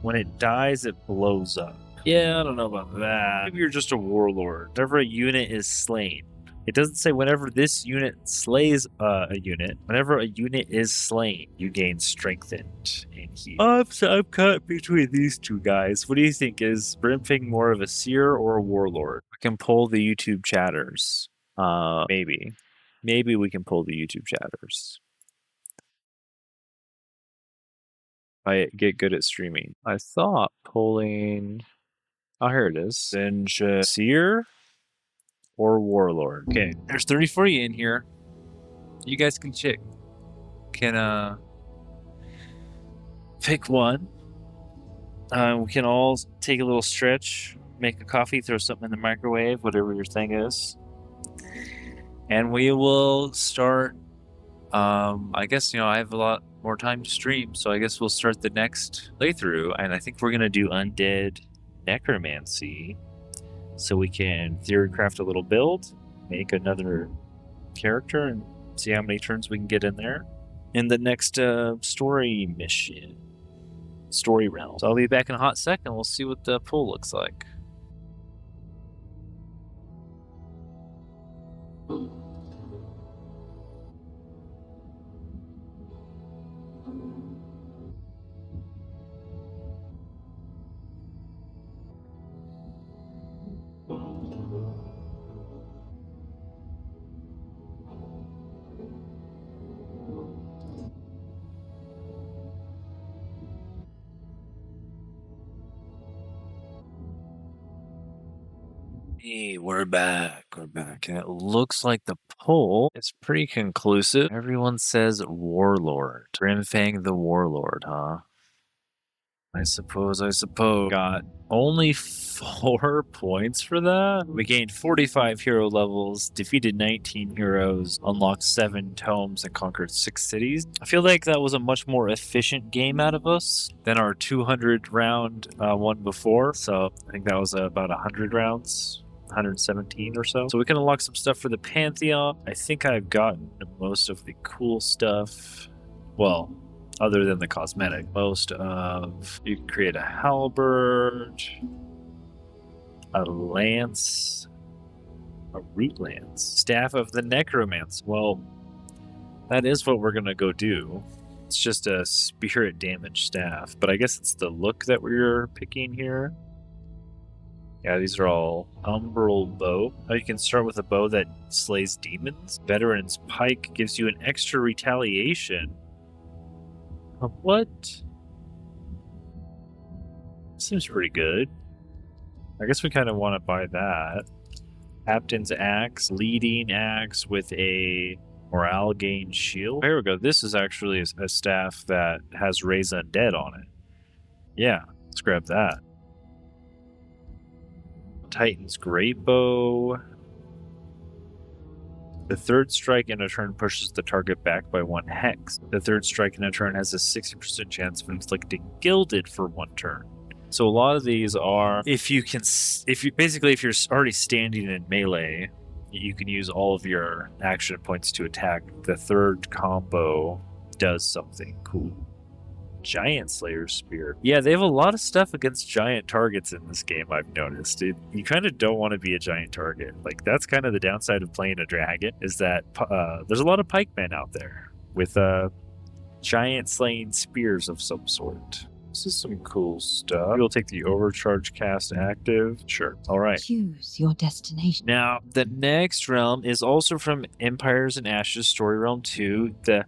When it dies, it blows up. Yeah, I don't know about that. Maybe you're just a warlord. Whenever a unit is slain. It doesn't say whenever this unit slays a unit. Whenever a unit is slain, you gain strengthened and heal. I'm caught between these two guys. What do you think? Is Brimfang more of a seer or a warlord? I can pull the YouTube chatters. Maybe. Maybe we can pull the YouTube chatters. I get good at streaming. I thought pulling... Oh, here it is. Sinja Seer or Warlord. Okay, there's 34 of you in here. You guys can pick one. We can all take a little stretch, make a coffee, throw something in the microwave, whatever your thing is. And we will start. I guess, I have a lot more time to stream, so I guess we'll start the next playthrough. And I think we're going to do Undead Necromancy, so we can theorycraft a little build, make another character, and see how many turns we can get in there in the next story mission, story realm. So I'll be back in a hot second. We'll see what the pool looks like. Hey, we're back. And it looks like the poll is pretty conclusive. Everyone says Warlord. Brimfang the Warlord, huh? I suppose. Got only 4 points for that. We gained 45 hero levels, defeated 19 heroes, unlocked 7 tomes, and conquered 6 cities. I feel like that was a much more efficient game out of us than our 200 round one before. So I think that was about 100 rounds. 117 or so. So we can unlock some stuff for the Pantheon. I think I've gotten most of the cool stuff. Well, other than the cosmetic. You can create a halberd, a lance, a root lance, staff of the Necromancer. Well, that is what we're gonna go do. It's just a spirit damage staff, but I guess it's the look that we're picking here. Yeah, these are all umbral bow. Oh, you can start with a bow that slays demons. Veteran's pike gives you an extra retaliation. What? Seems pretty good. I guess we kind of want to buy that. Captain's axe, leading axe with a Morale gain shield. Here we go. This is actually a staff that has Raise Undead on it. Yeah, let's grab that. Titan's Great Bow. The third strike in a turn pushes the target back by 1 hex. The third strike in a turn has a 60% chance of inflicting Gilded for 1 turn. So a lot of these are, if you're already standing in melee, you can use all of your action points to attack. The third combo does something cool. Giant Slayer Spear. Yeah, they have a lot of stuff against giant targets in this game, I've noticed. You kind of don't want to be a giant target. Like, that's kind of the downside of playing a dragon, is that there's a lot of pikemen out there with giant slaying spears of some sort. This is some cool stuff. We'll take the Overcharge cast active. Sure. All right. Choose your destination. Now, the next realm is also from Empires and Ashes Story Realm 2, the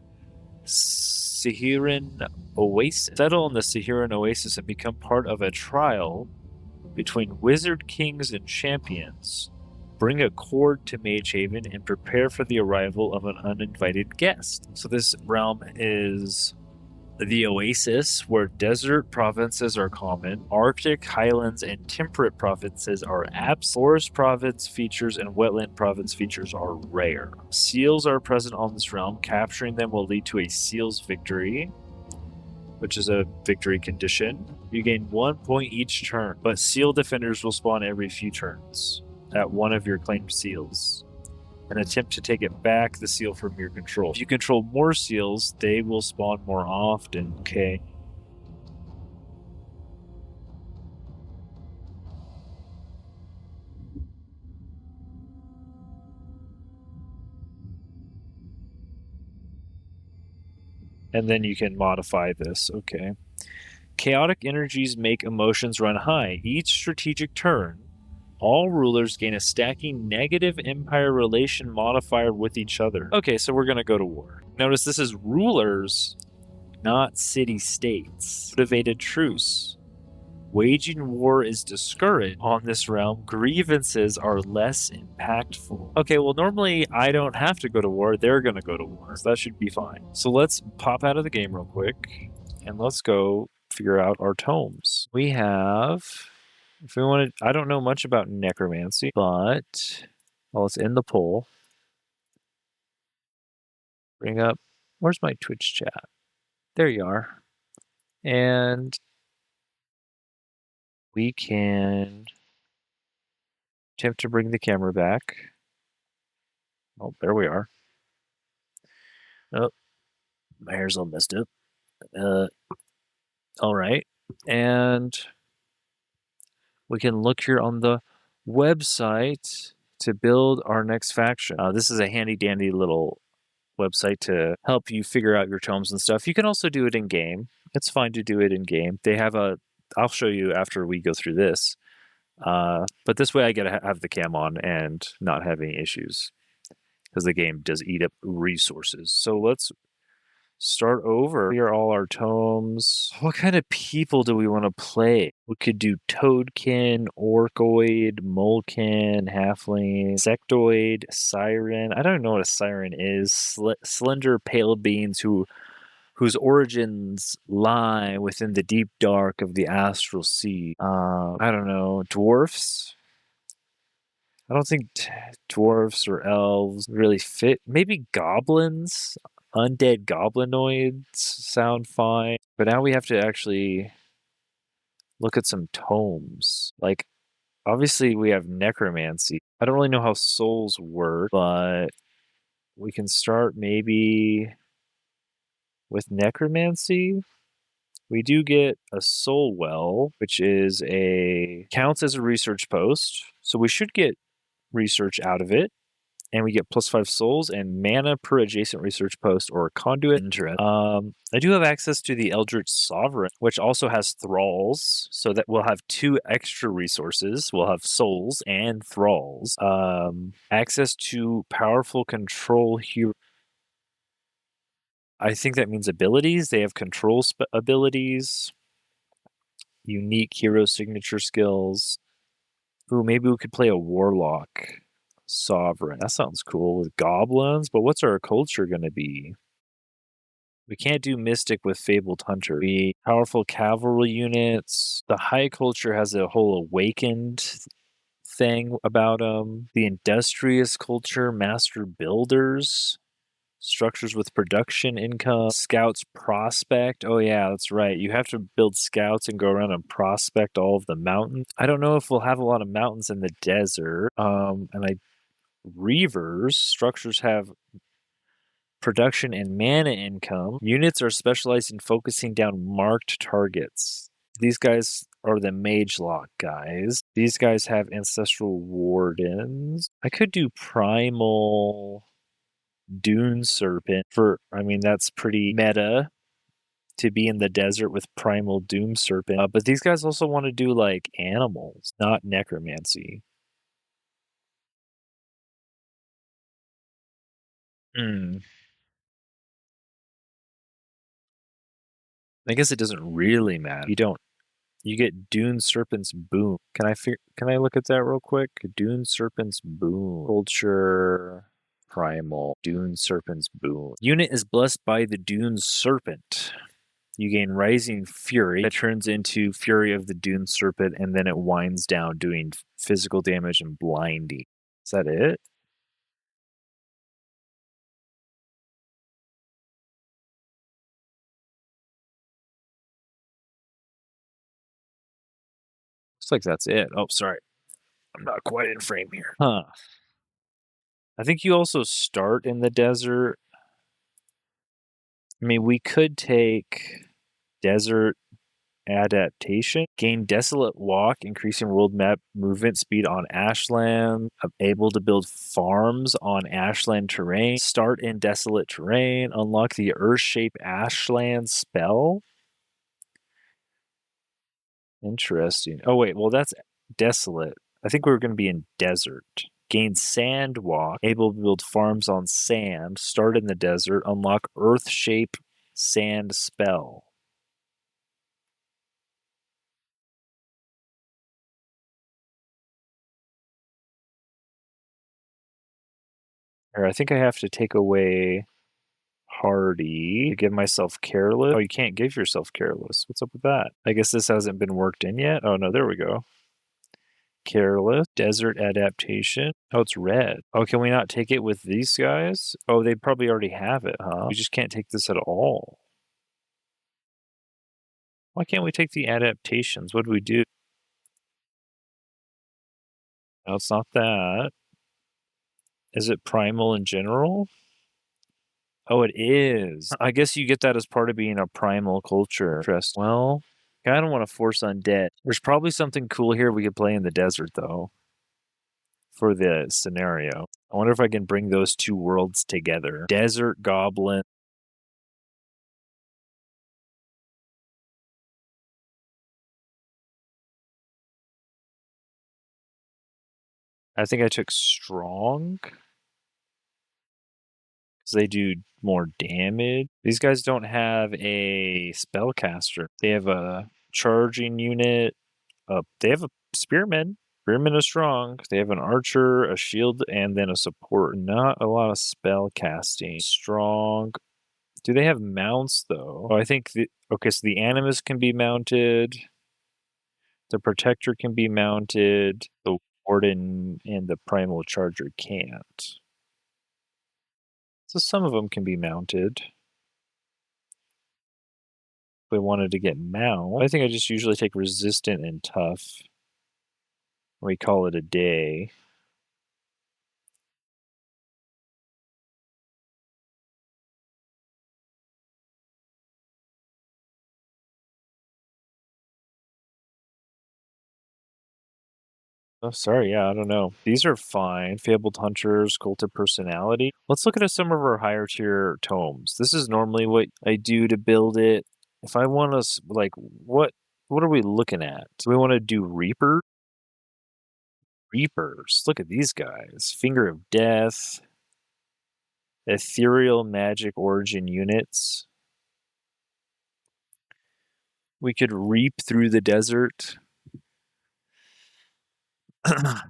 Sehiran Oasis. Settle in the Sehiran Oasis and become part of a trial between wizard kings and champions. Bring a cord to Mage Haven and prepare for the arrival of an uninvited guest. So this realm is the Oasis, where desert provinces are common, Arctic, Highlands, and temperate provinces are absent. Forest province features and wetland province features are rare. Seals are present on this realm. Capturing them will lead to a Seals victory, which is a victory condition. You gain 1 point each turn, but Seal defenders will spawn every few turns at one of your claimed seals and attempt to take it back, the seal, from your control. If you control more seals, they will spawn more often. Okay. And then you can modify this. Okay. Chaotic energies make emotions run high. Each strategic turn, all rulers gain a stacking negative empire relation modifier with each other. Okay, so we're going to go to war. Notice this is rulers, not city-states. Motivated truce. Waging war is discouraged on this realm. Grievances are less impactful. Okay, well, normally I don't have to go to war. They're going to go to war. So that should be fine. So let's pop out of the game real quick, and let's go figure out our tomes. We have... If we want to, I don't know much about necromancy, but let's end the poll. Bring up, where's my Twitch chat? There you are. And we can attempt to bring the camera back. Oh, there we are. Oh, my hair's all messed up. All right. And we can look here on the website to build our next faction. This is a handy dandy little website to help you figure out your tomes and stuff. You can also do it in game. It's fine to do it in game. They have I'll show you after we go through this. But this way I get to have the cam on and not have any issues, because the game does eat up resources. So let's start over. Here are all our tomes. What kind of people do we want to play? We could do Toadkin, Orcoid, Molkin, Halfling, Sectoid, Siren. I don't know what a Siren is. Slender pale beings whose origins lie within the deep dark of the astral sea. I don't know. Dwarfs? I don't think dwarfs or elves really fit. Maybe goblins? Undead Goblinoids sound fine. But now we have to actually look at some tomes. Like, obviously we have necromancy. I don't really know how souls work, but we can start maybe with necromancy. We do get a soul well, which is counts as a research post. So we should get research out of it. And we get +5 souls and mana per adjacent research post or conduit. I do have access to the Eldritch Sovereign, which also has thralls, so that we'll have 2 extra resources. We'll have souls and thralls. Access to powerful control hero. I think that means abilities. They have control abilities, unique hero signature skills. Ooh, maybe we could play a warlock. Sovereign. That sounds cool with goblins, but what's our culture going to be? We can't do Mystic with Fabled Hunter. We powerful cavalry units. The High Culture has a whole Awakened thing about them. The Industrious Culture, Master Builders. Structures with production income. Scouts Prospect. Oh yeah, that's right. You have to build scouts and go around and prospect all of the mountains. I don't know if we'll have a lot of mountains in the desert. Reavers. Structures have production and mana income. Units are specialized in focusing down marked targets. These guys are the Mage Lock guys. These guys have Ancestral Wardens. I could do Primal Dune Serpent that's pretty meta to be in the desert with Primal Doom Serpent. But these guys also want to do like animals, not necromancy. I guess it doesn't really matter. You get Dune Serpent's Boom. Can I look at that real quick? Dune Serpent's Boom. Culture Primal. Dune Serpent's Boom. Unit is blessed by the Dune Serpent. You gain Rising Fury. That turns into Fury of the Dune Serpent, and then it winds down doing physical damage and blinding. Is that it? Looks like that's it. Oh, sorry. I'm not quite in frame here. Huh. I think you also start in the desert. I mean, we could take Desert Adaptation. Gain Desolate Walk, increasing world map movement speed on Ashland. Able to build farms on Ashland terrain. Start in Desolate terrain. Unlock the Earth-Shape Ashland spell. Interesting. Oh, wait. Well, that's Desolate. I think we were going to be in Desert. Gain Sand Walk. Able to build farms on sand. Start in the desert. Unlock Earth-Shape Sand spell. Or I think I have to take away Hardy to give myself Careless. Oh, you can't give yourself Careless. What's up with that? I guess this hasn't been worked in yet. Oh, no, there we go. Careless. Desert Adaptation. Oh, it's red. Oh, can we not take it with these guys? Oh, they probably already have it, huh? We just can't take this at all. Why can't we take the adaptations? What do we do? No, it's not that. Is it primal in general? Oh, it is. I guess you get that as part of being a primal culture. Interesting. Well, I don't want to force undead. There's probably something cool here we could play in the desert, though, for the scenario. I wonder if I can bring those two worlds together. Desert Goblin. I think I took Strong because they do more damage. These guys don't have a spellcaster. They have a charging unit. They have a spearman. Spearmen are strong. They have an archer, a shield, and then a support. Not a lot of spell casting. Strong. Do they have mounts though? Oh, I think okay, so the animus can be mounted. The protector can be mounted. The warden and the primal charger can't. So some of them can be mounted. If I wanted to get mount, I think I just usually take resistant and tough. We call it a day. Oh, sorry. Yeah, I don't know. These are fine. Fabled Hunters, Cult of Personality. Let's look at some of our higher tier tomes. This is normally what I do to build it. If I want to, what are we looking at? Do we want to do Reaper? Reapers. Look at these guys. Finger of Death. Ethereal Magic Origin units. We could reap through the desert.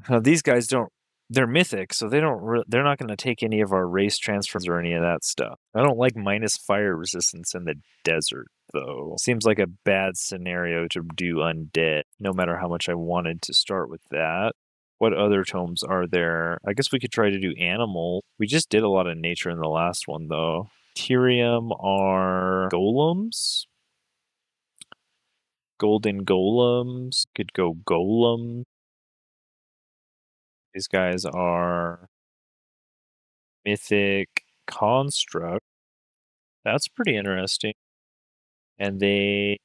Now, these guys don't they're mythic, so they're not going to take any of our race transfers or any of that stuff. I don't like minus fire resistance in the desert, though. Seems like a bad scenario to do undead, no matter how much I wanted to start with that. What other tomes are there? I guess we could try to do animal. We just did a lot of nature in the last one, though. Tyrium are golems. Golden golems. Could go golem. These guys are mythic construct. That's pretty interesting. And they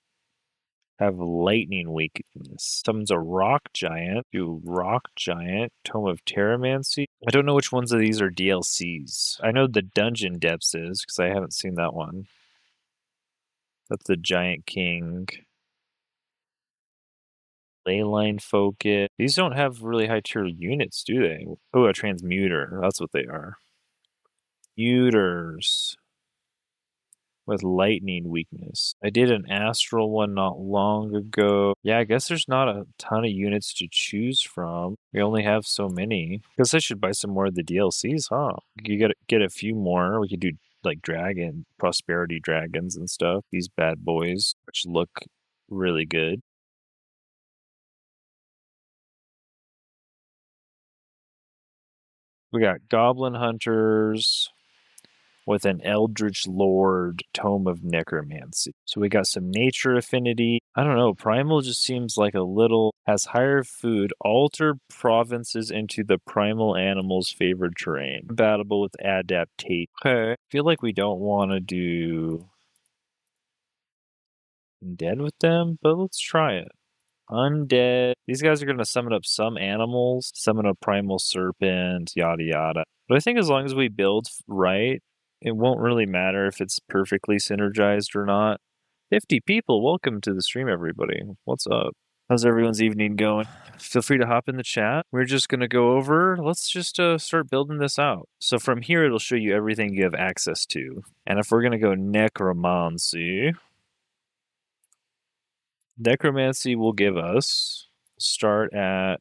have lightning weakness. Someone's a rock giant. Do rock giant. Tome of Necromancy. I don't know which ones of these are DLCs. I know the Dungeon Depths is, because I haven't seen that one. That's the Giant King. Leyline Focus. These don't have really high tier units, do they? Oh, a Transmuter. That's what they are. Muters with lightning weakness. I did an astral one not long ago. Yeah, I guess there's not a ton of units to choose from. We only have so many. Guess I should buy some more of the DLCs, huh? You get a few more. We could do like dragon, prosperity dragons and stuff. These bad boys, which look really good. We got Goblin Hunters with an Eldritch Lord Tome of Necromancy. So we got some nature affinity. I don't know, Primal just seems like a little, has higher food, alter provinces into the primal animal's favored terrain. Compatible with adaptate. Okay. I feel like we don't want to do Undead with them, but let's try it. Undead. These guys are going to summon up some animals, summon a primal serpent, yada yada. But I think as long as we build right, it won't really matter if it's perfectly synergized or not. 50 people. Welcome to the stream, everybody. What's up? How's everyone's evening going? Feel free to hop in the chat. We're just going to go over, let's just start building this out. So from here, it'll show you everything you have access to. And if we're going to go Necromancy, Necromancy will give us, start at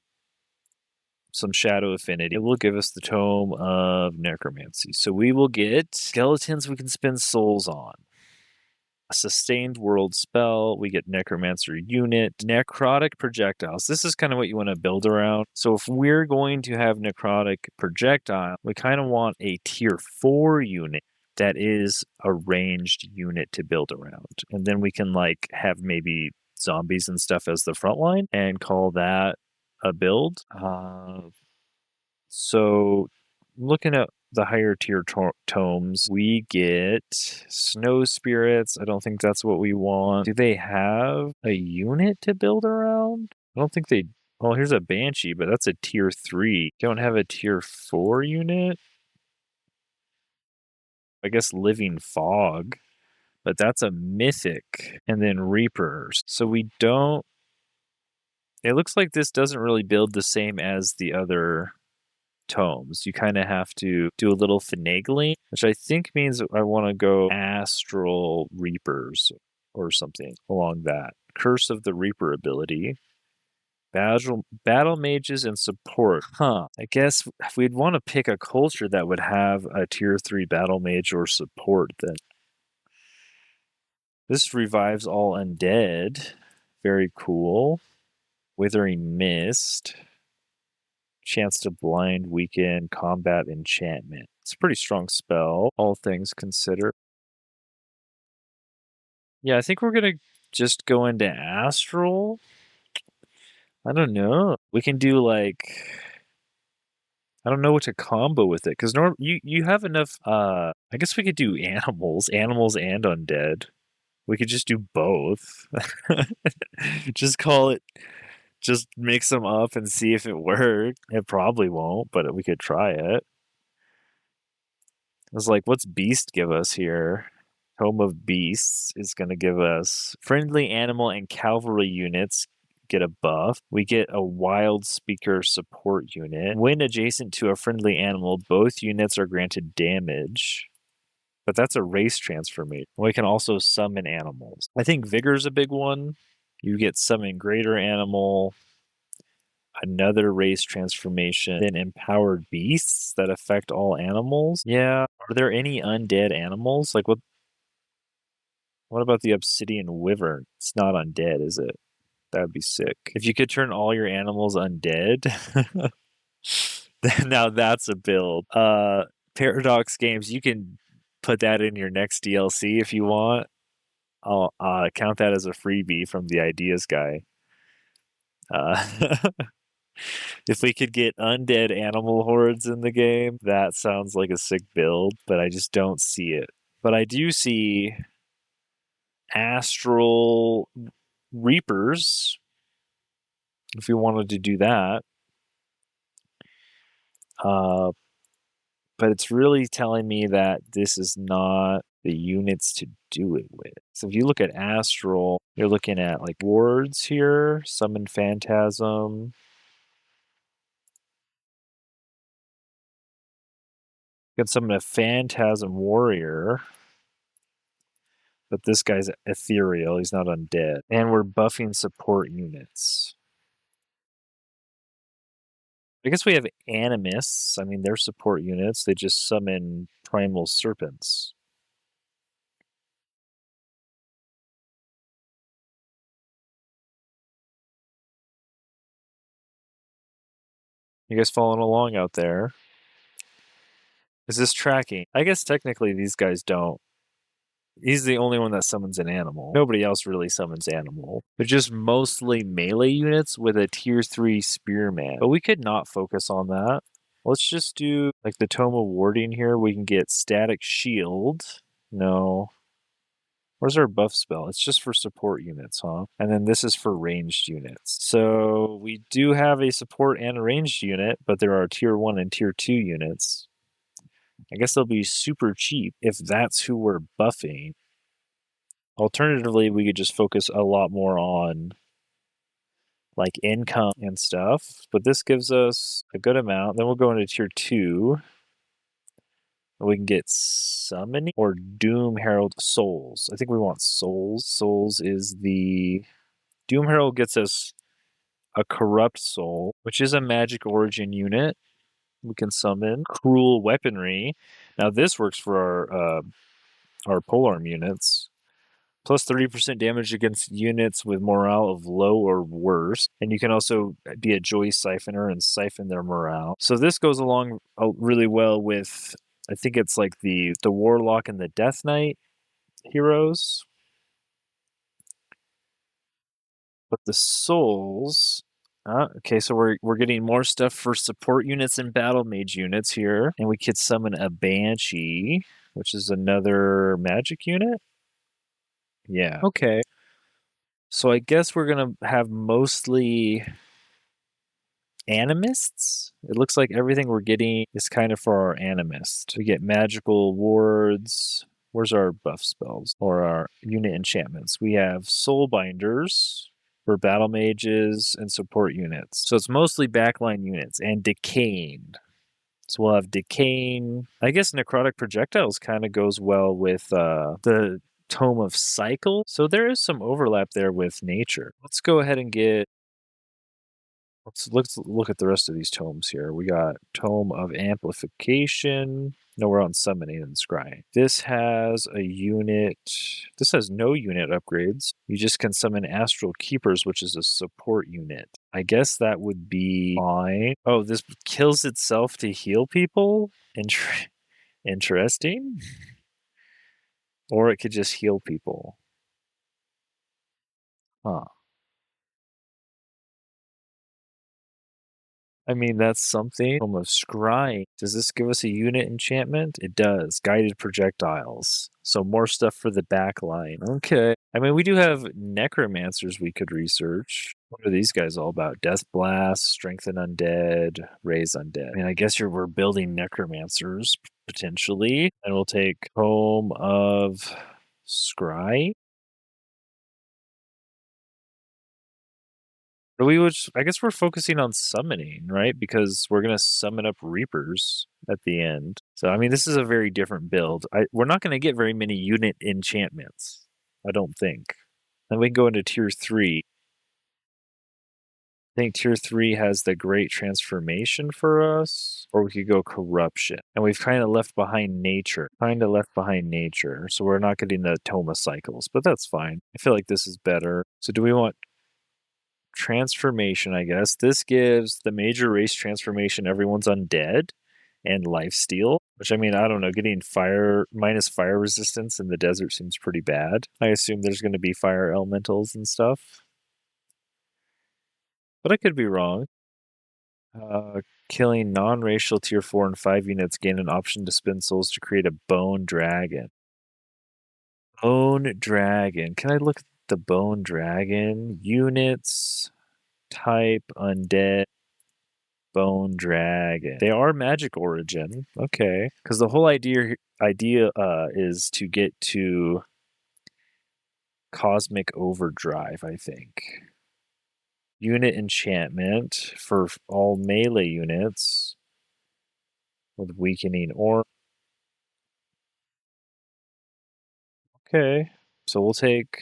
some shadow affinity. It will give us the Tome of Necromancy. So we will get skeletons we can spend souls on. A sustained world spell. We get Necromancer unit. Necrotic projectiles. This is kind of what you want to build around. So if we're going to have necrotic projectile, we kind of want a tier 4 unit that is a ranged unit to build around. And then we can like have maybe zombies and stuff as the front line and call that a build. So looking at the higher tier tomes, we get snow spirits. I don't think that's what we want. Do they have a unit to build around? I don't think they. Oh, here's a banshee, but that's a tier 3. Don't have a tier 4 unit. I guess living fog, but that's a mythic. And then reapers. So we don't. It looks like this doesn't really build the same as the other tomes. You kind of have to do a little finagling, which I think means I want to go astral reapers or something along that. Curse of the Reaper ability. Battle mages and support. I guess if we'd want to pick a culture that would have a tier 3 battle mage or support, then this revives all undead. Very cool. Withering Mist. Chance to blind, weaken, combat, enchantment. It's a pretty strong spell, all things considered. Yeah, I think we're going to just go into Astral. I don't know. We can do like... I don't know what to combo with it, because you have enough... I guess we could do animals and undead. We could just do both. Just call it... Just mix them up and see if it works. It probably won't, but we could try it. I was like, what's Beast give us here? Tome of Beasts is going to give us friendly animal and cavalry units get a buff. We get a wild speaker support unit. When adjacent to a friendly animal, both units are granted damage. But that's a race transformation. We can also summon animals. I think Vigor's a big one. You get summon greater animal. another race transformation, then empowered beasts that affect all animals. Yeah. Are there any undead animals? Like what about the obsidian wyvern? It's not undead, is it? That would be sick. If you could turn all your animals undead, then now that's a build. Paradox Games, you can put that in your next DLC if you want. I'll count that as a freebie from the ideas guy. If we could get undead animal hordes in the game, that sounds like a sick build, but I just don't see it. But I do see astral reapers if we wanted to do that. But it's really telling me that this is not the units to do it with. So if you look at astral, you're looking at like wards here, summon phantasm. You can summon a phantasm warrior. But this guy's ethereal, he's not undead. And we're buffing support units. I guess we have animists. I mean, they're support units. They just summon primal serpents. You guys following along out there? Is this tracking? I guess technically these guys don't. He's the only one that summons an animal. Nobody else really summons animal. They're just mostly melee units with a tier 3 spearman. But we could not focus on that. Let's just do like the Tome of Warding here. We can get static shield. No. Where's our buff spell? It's just for support units, huh? And then this is for ranged units. So we do have a support and a ranged unit, but there are tier 1 and tier 2 units. I guess they'll be super cheap if that's who we're buffing. Alternatively, we could just focus a lot more on like income and stuff, but this gives us a good amount. Then we'll go into tier 2. We can get summoning or Doom Herald souls. I think we want souls. Souls is the Doom Herald gets us a corrupt soul, which is a magic origin unit. We can summon cruel weaponry. Now this works for our polearm units. Plus 30% damage against units with morale of low or worse. And you can also be a joy siphoner and siphon their morale. So this goes along really well with, I think it's like the Warlock and the Death Knight heroes. But the souls... okay, so we're getting more stuff for support units and battle mage units here. And we could summon a Banshee, which is another magic unit. Yeah. Okay. So I guess we're going to have mostly animists. It looks like everything we're getting is kind of for our animist. We get magical wards. Where's our buff spells or our unit enchantments? We have soul binders for battle mages and support units. So it's mostly backline units and decaying. So we'll have decaying. I guess necrotic projectiles kind of goes well with the Tome of Cycle. So there is some overlap there with nature. Let's go ahead and get... Let's look at the rest of these tomes here. We got Tome of Amplification. No, we're on Summoning and Scrying. This has a unit. This has no unit upgrades. You just can summon Astral Keepers, which is a support unit. I guess that would be fine. Oh, this kills itself to heal people? Interesting. Or it could just heal people. Huh. I mean, that's something. Tome of Scrying. Does this give us a unit enchantment? It does. Guided projectiles. So more stuff for the back line. Okay. I mean, we do have necromancers we could research. What are these guys all about? Death Blast, Strengthen Undead, Raise Undead. I mean, I guess we're building necromancers, potentially. And we'll take Tome of Scry. I guess we're focusing on summoning, right? Because we're going to summon up Reapers at the end. So, I mean, this is a very different build. We're not going to get very many unit enchantments, I don't think. Then we can go into tier 3. I think tier 3 has the Great Transformation for us, or we could go Corruption. And we've kind of left behind Nature. So we're not getting the Tome of Cycles, but that's fine. I feel like this is better. So do we want Transformation, I guess? This gives the major race transformation, everyone's undead, and lifesteal, which, I mean, I don't know, getting minus fire resistance in the desert seems pretty bad. I assume there's going to be fire elementals and stuff, but I could be wrong. Killing non-racial tier 4 and 5 units gain an option to spend souls to create a Bone Dragon. Bone Dragon. Can I look at the Bone Dragon? Units, type, undead, Bone Dragon. They are magic origin. Okay. Because the whole idea is to get to Cosmic Overdrive, I think. Unit enchantment for all melee units with weakening or. Okay, so we'll take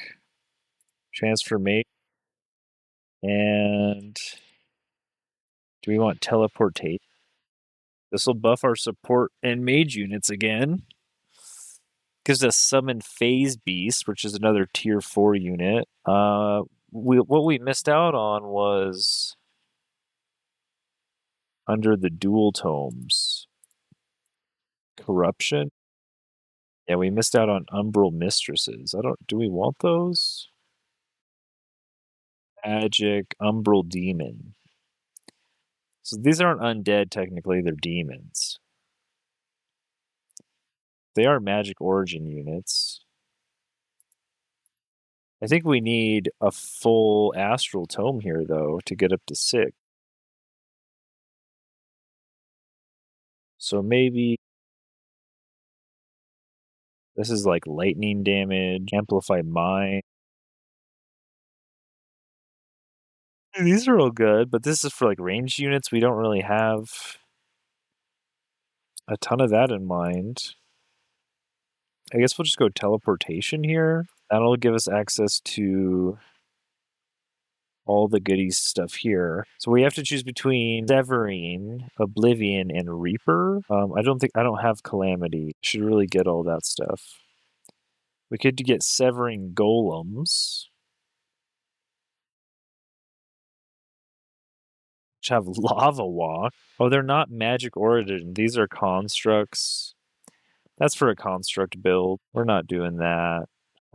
transformation. And do we want teleportation? This will buff our support and mage units again. Gives us summon phase beast, which is another tier 4 unit. What we missed out on was under the dual tomes. Corruption. Yeah, we missed out on Umbral Mistresses. Do we want those? Magic, Umbral Demon. So these aren't undead technically, they're demons. They are magic origin units. I think we need a full astral tome here though to get up to 6. So maybe this is like lightning damage, amplify mind. These are all good, but this is for like ranged units. We don't really have a ton of that in mind. I guess we'll just go teleportation here. That'll give us access to all the goodies stuff here. So we have to choose between Sehiran, Oblivion, and Reaper. I don't have Calamity. Should really get all that stuff. We could get Sehiran Golems, which have Lava Walk. Oh, they're not magic origin. These are constructs. That's for a construct build. We're not doing that.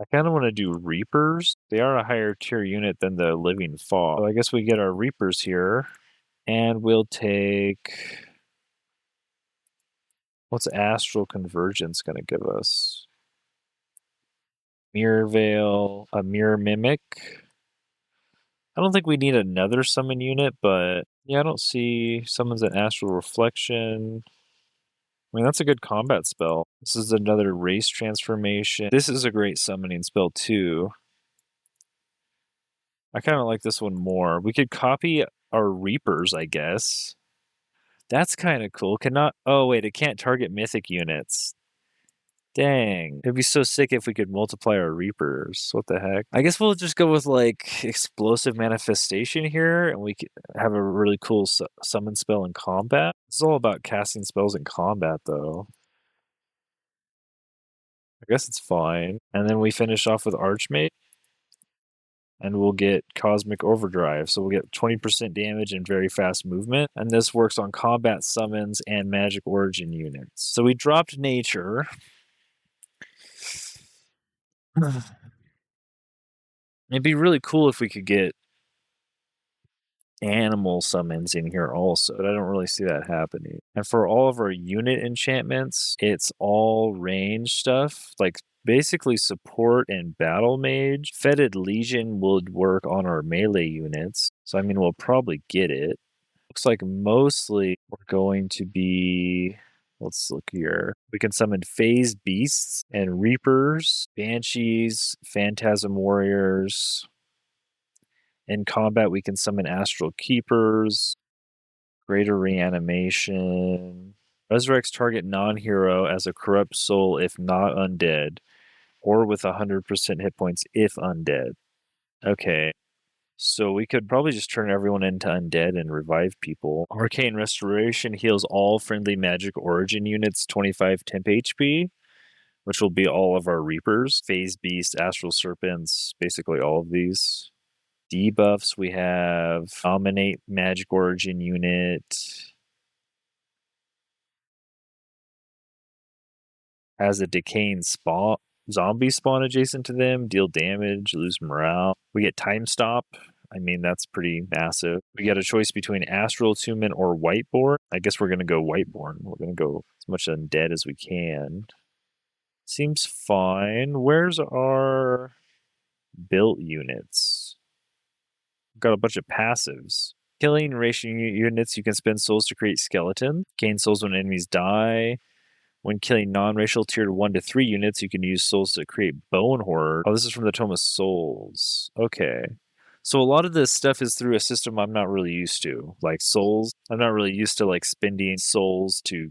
I kind of want to do Reapers. They are a higher tier unit than the Living Fog. So I guess we get our Reapers here. And we'll take. What's Astral Convergence going to give us? Mirror Veil, a Mirror Mimic. I don't think we need another summon unit, but yeah, I don't see summons an Astral Reflection. I mean, that's a good combat spell. This is another race transformation. This is a great summoning spell too. I kind of like this one more. We could copy our Reapers, I guess. That's kind of cool. Oh wait, it can't target mythic units. Dang. It'd be so sick if we could multiply our Reapers. What the heck? I guess we'll just go with like Explosive Manifestation here, and we could have a really cool summon spell in combat. It's all about casting spells in combat, though. I guess it's fine. And then we finish off with Archmage, and we'll get Cosmic Overdrive. So we'll get 20% damage and very fast movement. And this works on combat summons and magic origin units. So we dropped Nature. It'd be really cool if we could get animal summons in here also, but I don't really see that happening. And for all of our unit enchantments, it's all range stuff, like basically support and battle mage. Fetid Legion would work on our melee units, so I mean, we'll probably get it. Looks like mostly we're going to be. Let's look here. We can summon phase beasts and reapers, banshees, phantasm warriors. In combat, we can summon astral keepers, greater reanimation, resurrects target non-hero as a corrupt soul if not undead, or with 100% hit points if undead. Okay. So we could probably just turn everyone into undead and revive people. Arcane Restoration heals all friendly magic origin units 25 temp HP, which will be all of our Reapers, Phase Beast, Astral Serpents, basically all of these. Debuffs, we have Dominate Magic Origin unit. Has a decaying zombie spawn adjacent to them, deal damage, lose morale. We get Time Stop. I mean, that's pretty massive. We get a choice between Astral Attunement or Whiteborn. I guess we're going to go Whiteborn. We're going to go as much undead as we can. Seems fine. Where's our built units? We've got a bunch of passives. Killing ration units, you can spend souls to create skeleton. Gain souls when enemies die. When killing non-racial tiered 1 to 3 units, you can use souls to create Bone Horde. Oh, this is from the Tome of Souls. Okay. So a lot of this stuff is through a system I'm not really used to. Like souls. I'm not really used to like spending souls to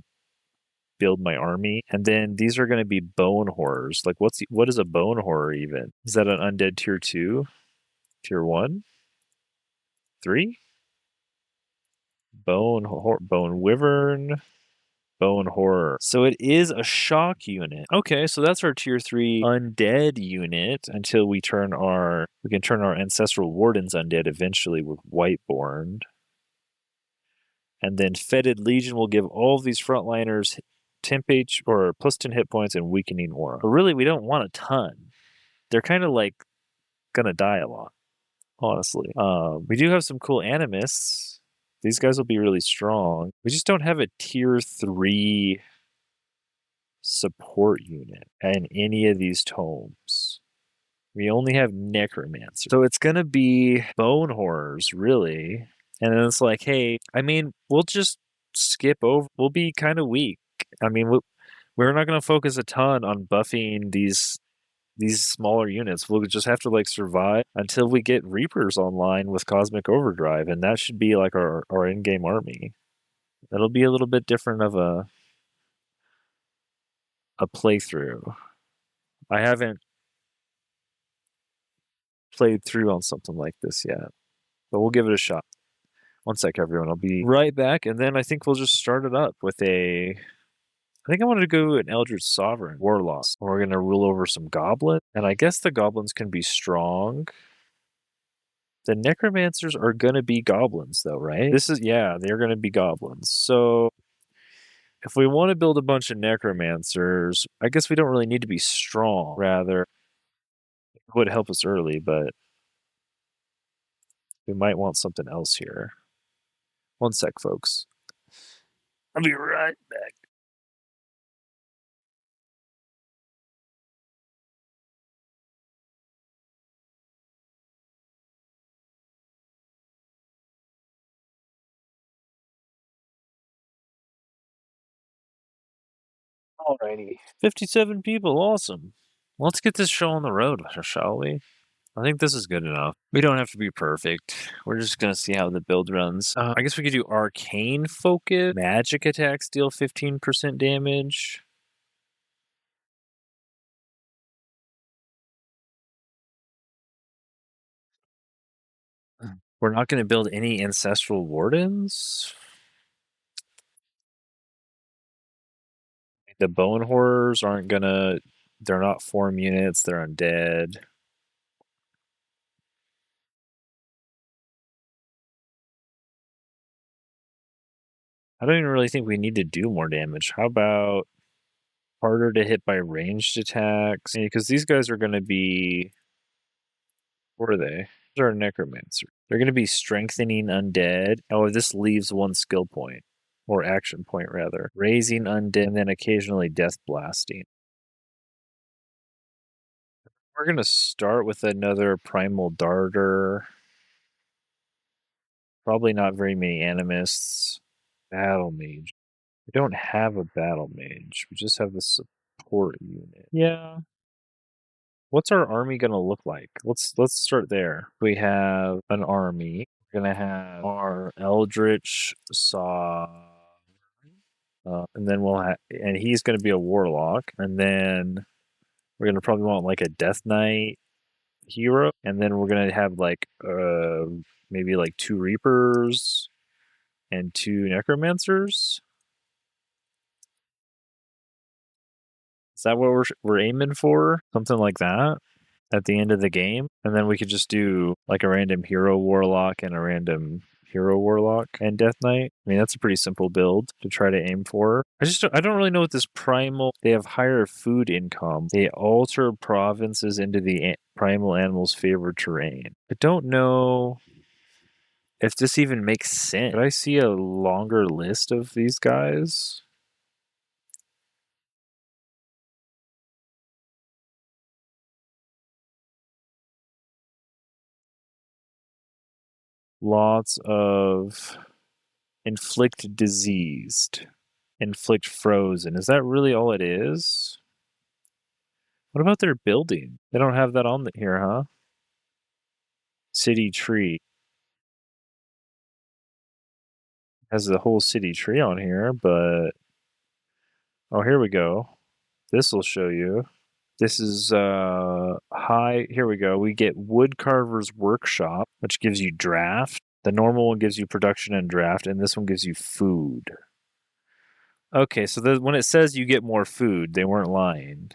build my army. And then these are going to be Bone Horrors. Like what is a Bone Horror even? Is that an undead tier 2? Tier 1? 3? Bone Wyvern. Bone Horror. So it is a shock unit. Okay, so that's our tier 3 undead unit until we can turn our ancestral wardens undead eventually with Whiteborn. And then Fetid Legion will give all of these frontliners temp H or plus 10 hit points and weakening aura. But really we don't want a ton. They're kind of like gonna die a lot, honestly. We do have some cool animists. These guys will be really strong. We just don't have a tier 3 support unit in any of these tomes. We only have Necromancer. So it's going to be Bone Horrors, really. And then it's like, hey, I mean, we'll just skip over. We'll be kind of weak. I mean, we're not going to focus a ton on buffing these smaller units. We'll just have to like survive until we get Reapers online with Cosmic Overdrive, and that should be like our in-game army. That'll be a little bit different of a playthrough. I haven't played through on something like this yet, but we'll give it a shot. One sec, everyone. I'll be right back, and then I think we'll just start it up with I think I wanted to go an Eldritch Sovereign Warlock. We're going to rule over some goblins, and I guess the goblins can be strong. The Necromancers are going to be goblins, though, right? They're going to be goblins. So if we want to build a bunch of Necromancers, I guess we don't really need to be strong. Rather, it would help us early, but we might want something else here. One sec, folks. I'll be right back. Alrighty. 57 people, awesome. Let's get this show on the road, shall we? I think this is good enough. We don't have to be perfect. We're just going to see how the build runs. I guess we could do Arcane Focus. Magic attacks deal 15% damage. We're not going to build any Ancestral Wardens. The Bone Horrors aren't going to... They're not form units. They're undead. I don't even really think we need to do more damage. How about harder to hit by ranged attacks? Because these guys are going to be... What are they? These are Necromancer. They're going to be strengthening undead. Oh, this leaves one skill point. Or action point, rather. Raising undead, and then occasionally death blasting. We're going to start with another Primal Darter. Probably not very many animists. Battle Mage. We don't have a Battle Mage. We just have the support unit. Yeah. What's our army going to look like? Let's start there. We have an army. We're going to have our Eldritch Sovereign. And then and he's going to be a warlock. And then we're going to probably want like a Death Knight hero, and then we're gonna have like maybe like 2 Reapers and 2 Necromancers. Is that what we're aiming for? Something like that at the end of the game, and then we could just do like a random hero warlock and a random hero warlock and death knight. I mean, that's a pretty simple build to try to aim for. I don't really know what this primal. They have higher food income. They alter provinces into the primal animal's favored terrain. I don't know if this even makes sense. Could I see a longer list of these guys? Lots of inflict diseased, inflict frozen. Is that really all it is? What about their building? They don't have that on here, huh? City tree. Has the whole city tree on here, but oh, here we go. This will show you. This is high. Here we go. We get Woodcarver's Workshop, which gives you draft. The normal one gives you production and draft, and this one gives you food. Okay, so when it says you get more food, they weren't lying.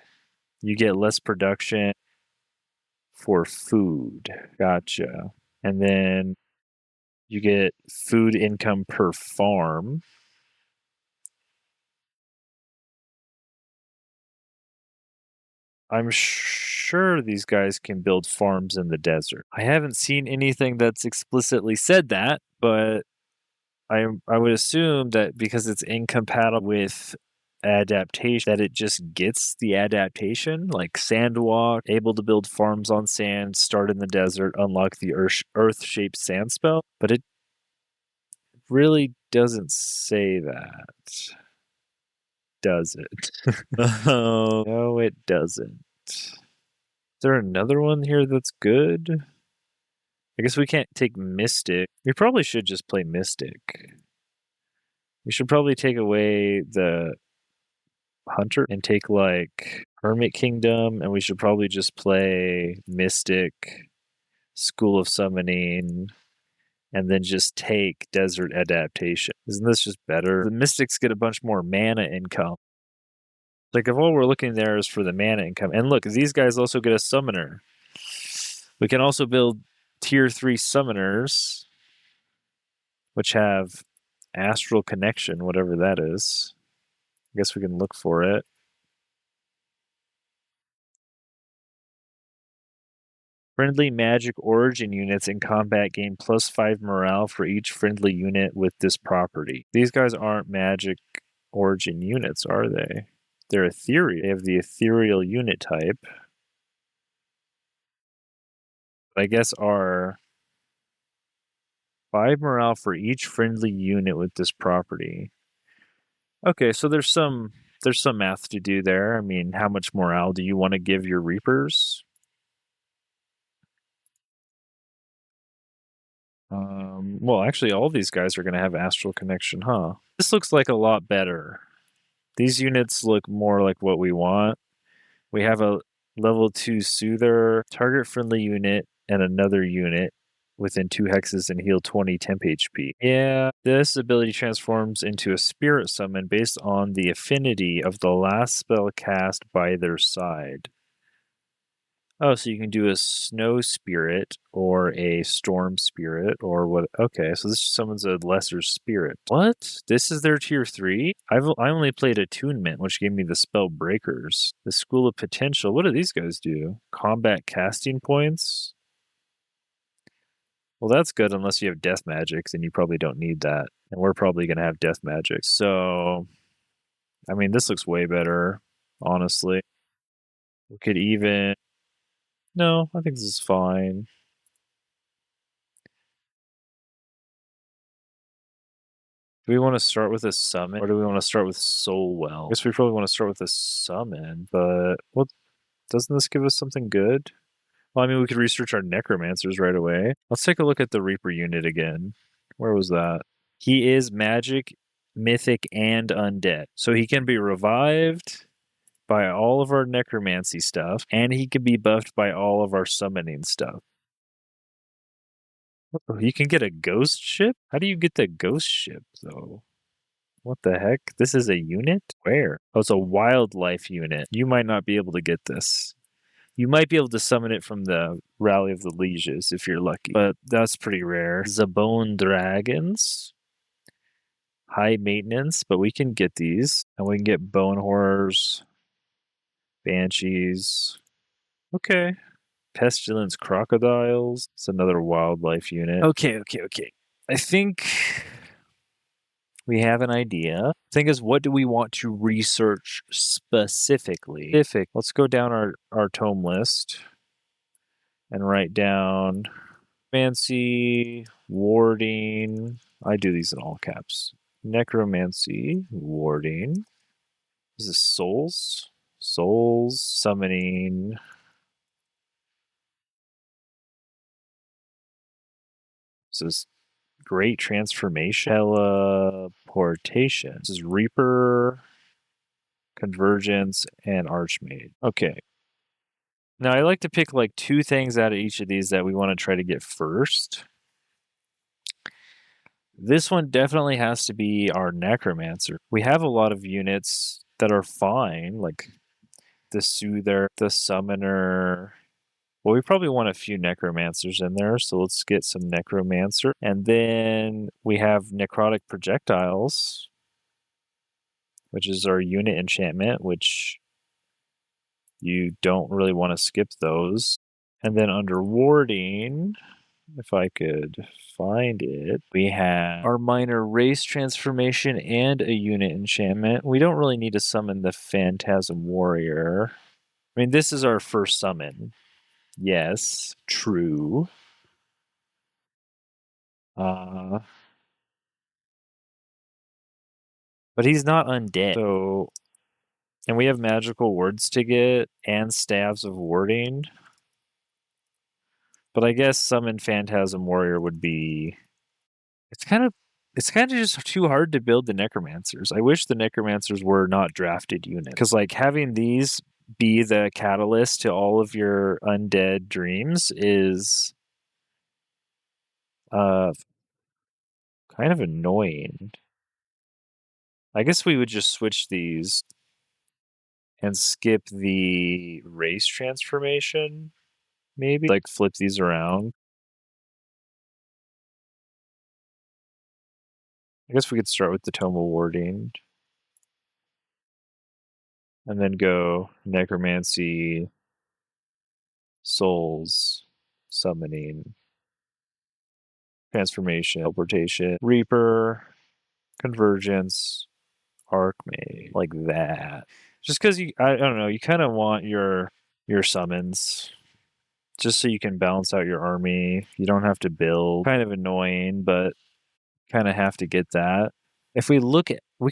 You get less production for food. Gotcha. And then you get food income per farm. I'm sure these guys can build farms in the desert. I haven't seen anything that's explicitly said that, but I would assume that because it's incompatible with adaptation, that it just gets the adaptation, like Sandwalk, able to build farms on sand, start in the desert, unlock the earth-shaped sand spell, but it really doesn't say that, does it? No, it doesn't. Is there another one here that's good? I guess we can't take Mystic. We probably should just play Mystic. We should probably take away the Hunter and take like Hermit Kingdom, and we should probably just play Mystic, School of Summoning, and then just take Desert Adaptation. Isn't this just better? The Mystics get a bunch more mana income. Like, if all we're looking there is for the mana income. And look, these guys also get a Summoner. We can also build Tier 3 Summoners, which have Astral Connection, whatever that is. I guess we can look for it. Friendly magic origin units in combat gain +5 morale for each friendly unit with this property. These guys aren't magic origin units, are they? They're ethereal. They have the ethereal unit type. I guess our 5 morale for each friendly unit with this property. Okay, so there's some math to do there. I mean, how much morale do you want to give your Reapers? Well, actually, all these guys are going to have Astral Connection, huh? This looks like a lot better. These units look more like what we want. We have a level 2 Soother, target friendly unit, and another unit within 2 hexes and heal 20 temp HP. Yeah, this ability transforms into a spirit summon based on the affinity of the last spell cast by their side. Oh, so you can do a snow spirit or a storm spirit or what? Okay, so this summons a lesser spirit. What? This is their tier 3? I only played Attunement, which gave me the spell breakers. The School of Potential. What do these guys do? Combat casting points? Well, that's good unless you have death magic, then you probably don't need that. And we're probably going to have death magic. So, I mean, this looks way better, honestly. We could even... No, I think this is fine. Do we want to start with a summon, or do we want to start with Soulwell? I guess we probably want to start with a summon, but what doesn't this give us something good? Well, I mean, we could research our Necromancers right away. Let's take a look at the Reaper unit again. Where was that? He is magic, mythic, and undead. So he can be revived by all of our necromancy stuff, and he can be buffed by all of our summoning stuff. Oh, you can get a ghost ship? How do you get the ghost ship, though? What the heck? This is a unit? Where? Oh, it's a wildlife unit. You might not be able to get this. You might be able to summon it from the Rally of the Lieges if you're lucky, but that's pretty rare. Zabone dragons. High maintenance, but we can get these. And we can get bone horrors, banshees. Okay. Pestilence crocodiles. It's another wildlife unit. Okay. I think we have an idea. Thing is, what do we want to research specifically? Let's go down our tome list and write down Necromancy, Warding. I do these in all caps. Necromancy, Warding. Is this Souls? Souls, Summoning. This is Great Transformation. Teleportation. This is Reaper, Convergence, and Archmage. Okay. Now, I like to pick like 2 things out of each of these that we want to try to get first. This one definitely has to be our Necromancer. We have a lot of units that are fine, like the Soother, the Summoner. Well, we probably want a few Necromancers in there, so let's get some Necromancer. And then we have Necrotic Projectiles, which is our unit enchantment, which you don't really want to skip those. And then under Warding, if I could find it, we have our minor race transformation and a unit enchantment. We don't really need to summon the Phantasm Warrior. I mean, this is our first summon. Yes, true. But he's not undead. So, and we have magical words to get and staves of warding. But I guess summon Phantasm Warrior would be. It's kind of just too hard to build the Necromancers. I wish the Necromancers were not drafted units, because like having these be the catalyst to all of your undead dreams is kind of annoying. I guess we would just switch these and skip the race transformation, maybe? Like flip these around. I guess we could start with the Tome of Warding. And then go Necromancy, Souls, Summoning, Transformation, Teleportation, Reaper, Convergence, Archmage, like that. Just because I don't know, you kind of want your summons just so you can balance out your army. You don't have to build. Kind of annoying, but kind of have to get that. If we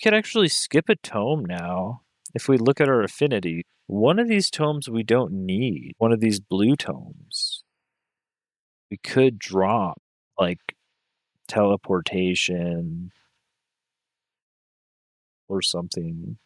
could actually skip a tome now. If we look at our affinity, one of these tomes we don't need. One of these blue tomes. We could drop like teleportation or something.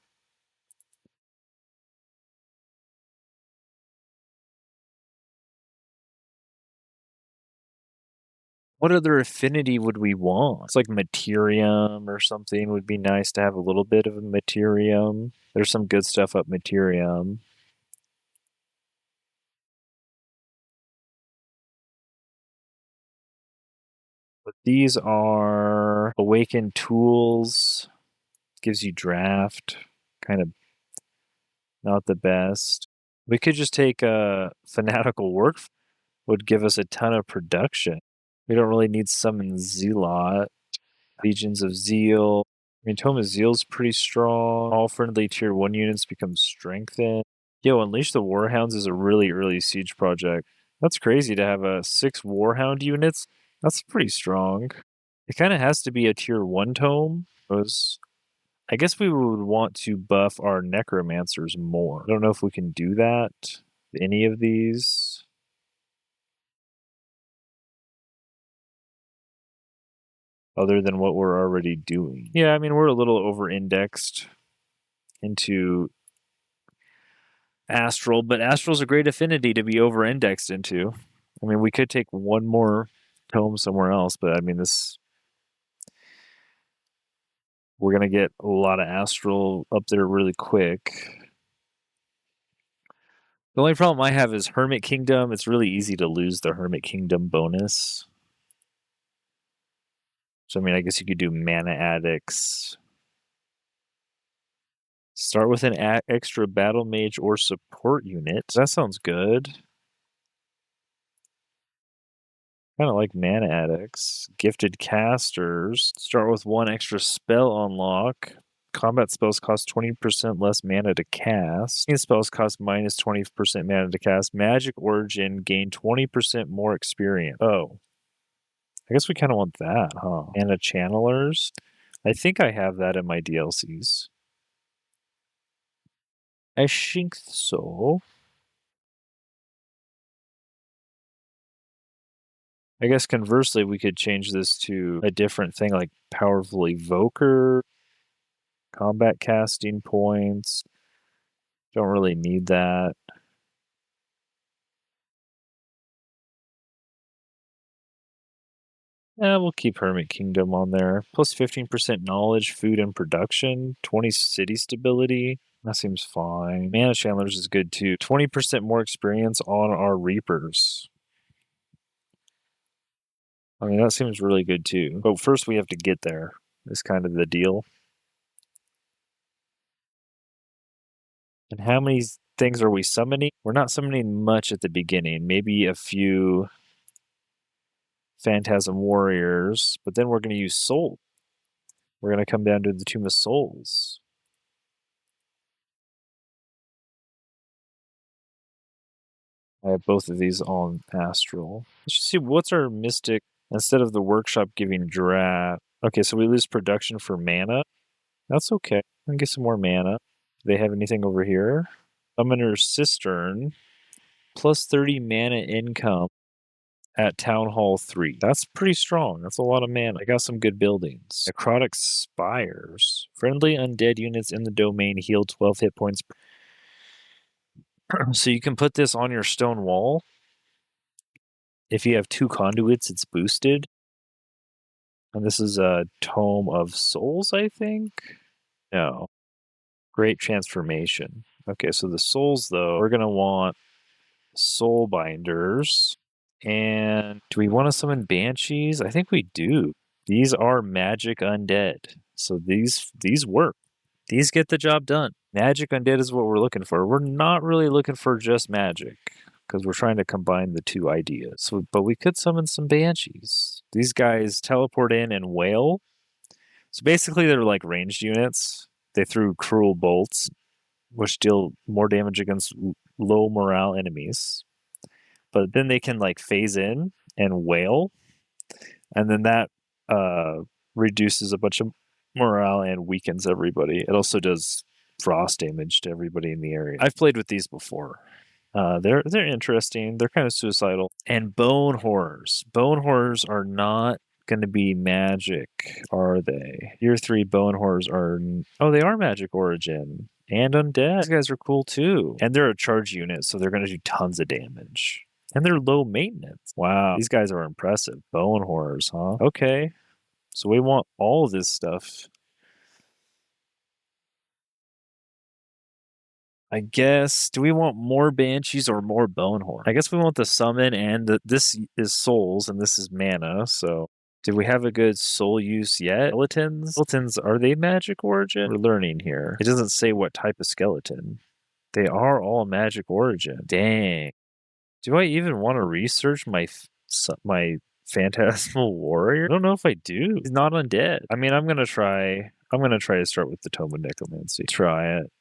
What other affinity would we want? It's like Materium or something would be nice to have a little bit of a Materium. There's some good stuff up Materium. But these are Awakened Tools. Gives you draft. Kind of not the best. We could just take a Fanatical Work. Would give us a ton of production. We don't really need Summon Zealot. Legions of Zeal. I mean, Tome of Zeal's pretty strong. All friendly tier 1 units become strengthened. Yo, Unleash the Warhounds is a really early siege project. That's crazy to have 6 Warhound units. That's pretty strong. It kind of has to be a tier 1 tome. I guess we would want to buff our Necromancers more. I don't know if we can do that. Any of these. Other than what we're already doing. Yeah, I mean, we're a little over-indexed into Astral, but Astral's a great affinity to be over-indexed into. I mean, we could take one more tome somewhere else, but I mean, we're gonna get a lot of Astral up there really quick. The only problem I have is Hermit Kingdom. It's really easy to lose the Hermit Kingdom bonus. So, I mean, I guess you could do Mana Addicts. Start with an extra Battle Mage or support unit. That sounds good. Kind of like Mana Addicts. Gifted Casters. Start with one extra spell unlock. Combat spells cost 20% less mana to cast. These spells cost minus 20% mana to cast. Magic Origin, gain 20% more experience. Oh. I guess we kind of want that, huh? Mana Channelers. I think I have that in my DLCs. I think so. I guess conversely, we could change this to a different thing like Powerful Evoker, combat casting points. Don't really need that. Yeah, we'll keep Hermit Kingdom on there. Plus 15% knowledge, food, and production. 20 city stability. That seems fine. Mana Chandlers is good too. 20% more experience on our Reapers. I mean, that seems really good too. But first we have to get there. Is kind of the deal. And how many things are we summoning? We're not summoning much at the beginning. Maybe a few Phantasm Warriors. But then we're going to use Soul. We're going to come down to the Tomb of Souls. I have both of these on Astral. Let's see, what's our Mystic instead of the Workshop giving Drat? Okay, so we lose production for mana. That's okay. I can get some more mana. Do they have anything over here? Summoner's Cistern. Plus 30 mana income at Town Hall 3. That's pretty strong. That's a lot of mana. I got some good buildings. Necrotic Spires. Friendly undead units in the domain heal 12 hit points. So you can put this on your stone wall. If you have 2 conduits, it's boosted. And this is a Tome of Souls, I think? No. Great Transformation. Okay, so the souls, though, we're going to want Soul Binders. And do we want to summon Banshees? I think we do. These are magic undead. So these work. These get the job done. Magic undead is what we're looking for. We're not really looking for just magic because we're trying to combine the two ideas. So, but we could summon some Banshees. These guys teleport in and wail. So basically they're like ranged units. They threw cruel bolts, which deal more damage against low morale enemies. But then they can like phase in and wail. And then that reduces a bunch of morale and weakens everybody. It also does frost damage to everybody in the area. I've played with these before. They're interesting. They're kind of suicidal. And bone horrors. Bone horrors are not going to be magic, are they? Year 3 bone horrors are... Oh, they are magic origin. And undead. These guys are cool too. And they're a charge unit, so they're going to do tons of damage. And they're low maintenance. Wow. These guys are impressive. Bone horrors, huh? Okay. So we want all of this stuff. I guess, do we want more Banshees or more Bone Horror? I guess we want the summon, and this is souls, and this is mana, so... Did we have a good soul use yet? Skeletons? Skeletons, are they magic origin? We're learning here. It doesn't say what type of skeleton. They are all magic origin. Dang. Do I even want to research my Phantasmal Warrior? I don't know if I do. He's not undead. I mean, I'm gonna try to start with the Tome of Necromancy. Try it.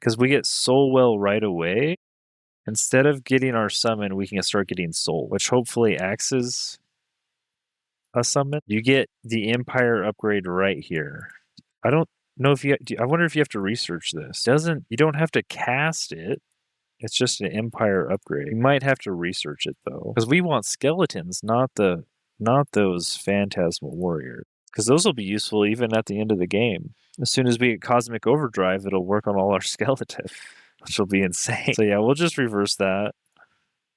Because we get Soulwell right away. Instead of getting our summon, we can start getting Soul, which hopefully axes a summon. You get the Empire upgrade right here. I don't know if you... I wonder if you have to research this. You don't have to cast it. It's just an Empire upgrade. You might have to research it though, because we want skeletons, not those Phantasmal Warriors, because those will be useful even at the end of the game. As soon as we get Cosmic Overdrive, it'll work on all our skeletons. which will be insane. So yeah, we'll just reverse that.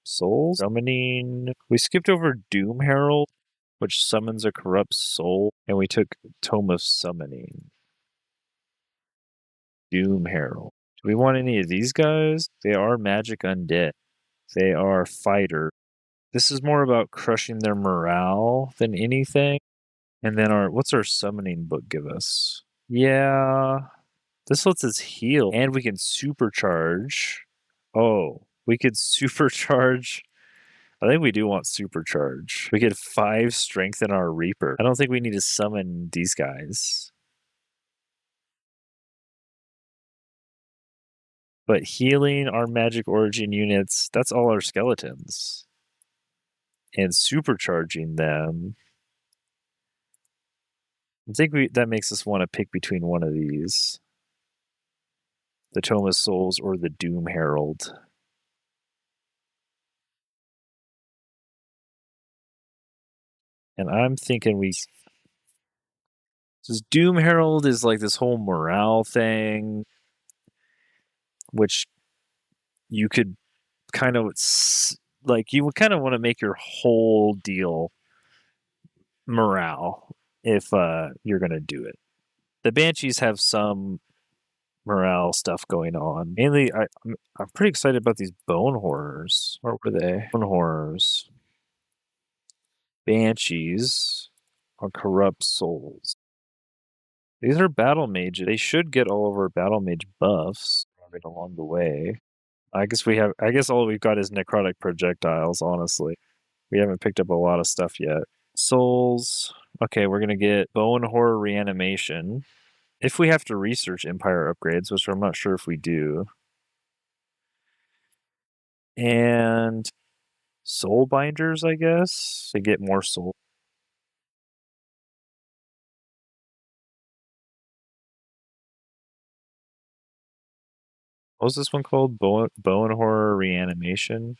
Souls summoning. We skipped over Doom Herald, which summons a corrupt soul, and we took Tome of Summoning. Doom Herald. Do we want any of these guys? They are magic undead. They are fighter. This is more about crushing their morale than anything. And then what's our summoning book give us? Yeah, this lets us heal, and we can supercharge. Oh, we could supercharge. I think we do want supercharge. We get 5 strength in our Reaper. I don't think we need to summon these guys. But healing our magic origin units, that's all our skeletons. And supercharging them, I think that makes us want to pick between one of these. The Tome of Souls or the Doom Herald. And I'm thinking this Doom Herald is like this whole morale thing, which you could kind of you would kind of want to make your whole deal morale if you're going to do it. The Banshees have some morale stuff going on. Mainly, I'm pretty excited about these Bone Horrors. What were they? Bone Horrors. Banshees on Corrupt Souls. These are battle mages. They should get all of our battle mage buffs along the way. I guess all we've got is necrotic projectiles, honestly. We haven't picked up a lot of stuff yet. Souls. Okay, we're gonna get Bone Horror Reanimation. If we have to research Empire upgrades, which I'm not sure if we do. And Soul Binders, I guess, to get more soul. What was this one called? Bone Horror Reanimation?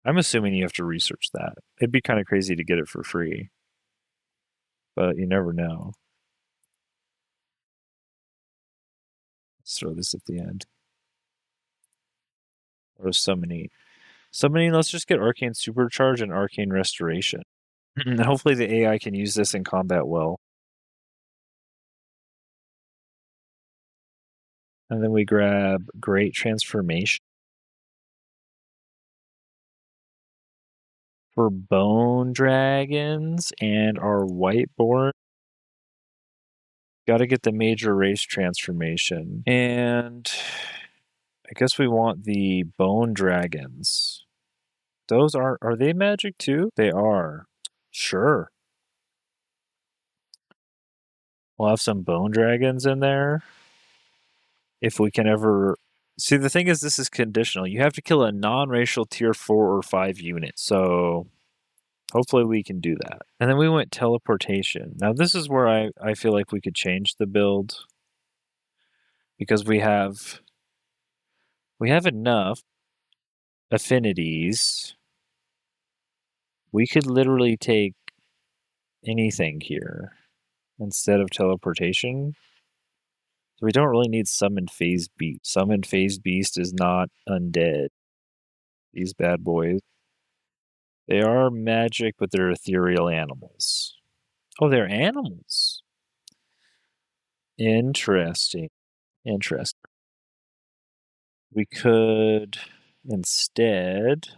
I'm assuming you have to research that. It'd be kind of crazy to get it for free. But you never know. Let's throw this at the end. Or summoning. Summoning, let's just get Arcane Supercharge and Arcane Restoration. Hopefully the AI can use this in combat well. And then we grab Great Transformation. For Bone Dragons and our Whiteborn. Got to get the Major Race Transformation. And I guess we want the Bone Dragons. Those are they magic too? They are. Sure. We'll have some Bone Dragons in there. If we can ever... See, the thing is, this is conditional. You have to kill a non-racial tier 4 or 5 unit. So hopefully we can do that. And then we went teleportation. Now this is where I feel like we could change the build. Because we have enough affinities. We could literally take anything here instead of teleportation. So we don't really need Summoned Phased Beast. Summoned Phased Beast is not undead. These bad boys. They are magic, but they're ethereal animals. Oh, they're animals. Interesting. Interesting. We could instead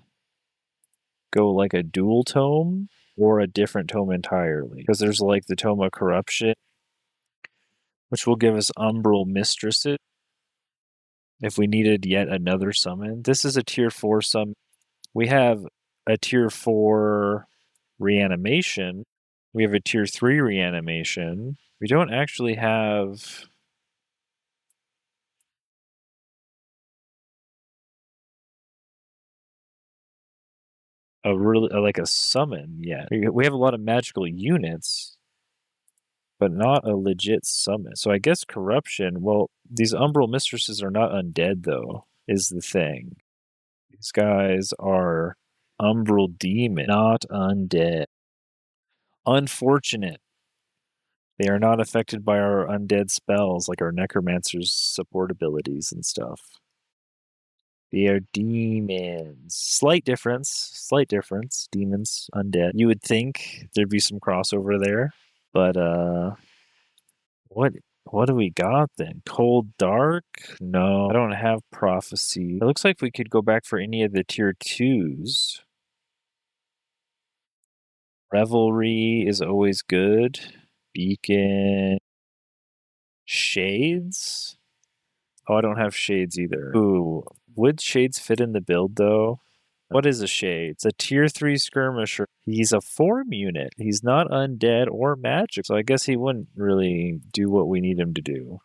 go like a dual tome or a different tome entirely. Because there's like the Tome of Corruption, which will give us Umbral Mistresses if we needed yet another summon. This is a tier 4 summon. We have a tier 4 reanimation. We have a tier 3 reanimation. We don't actually have a summon yet. We have a lot of magical units, but not a legit summon. So I guess corruption, well, these Umbral Mistresses are not undead though, is the thing. These guys are Umbral Demon, not undead. Unfortunate. They are not affected by our undead spells, like our Necromancer's support abilities and stuff. They are demons. Slight difference. Demons, undead. You would think there'd be some crossover there, but what do we got then? Cold Dark? No, I don't have Prophecy. It looks like we could go back for any of the tier 2s. Revelry is always good. Beacon. Shades? Oh, I don't have Shades either. Ooh, would Shades fit in the build though? What is a Shade? It's a tier 3 skirmisher. He's a form unit. He's not undead or magic, so I guess he wouldn't really do what we need him to do.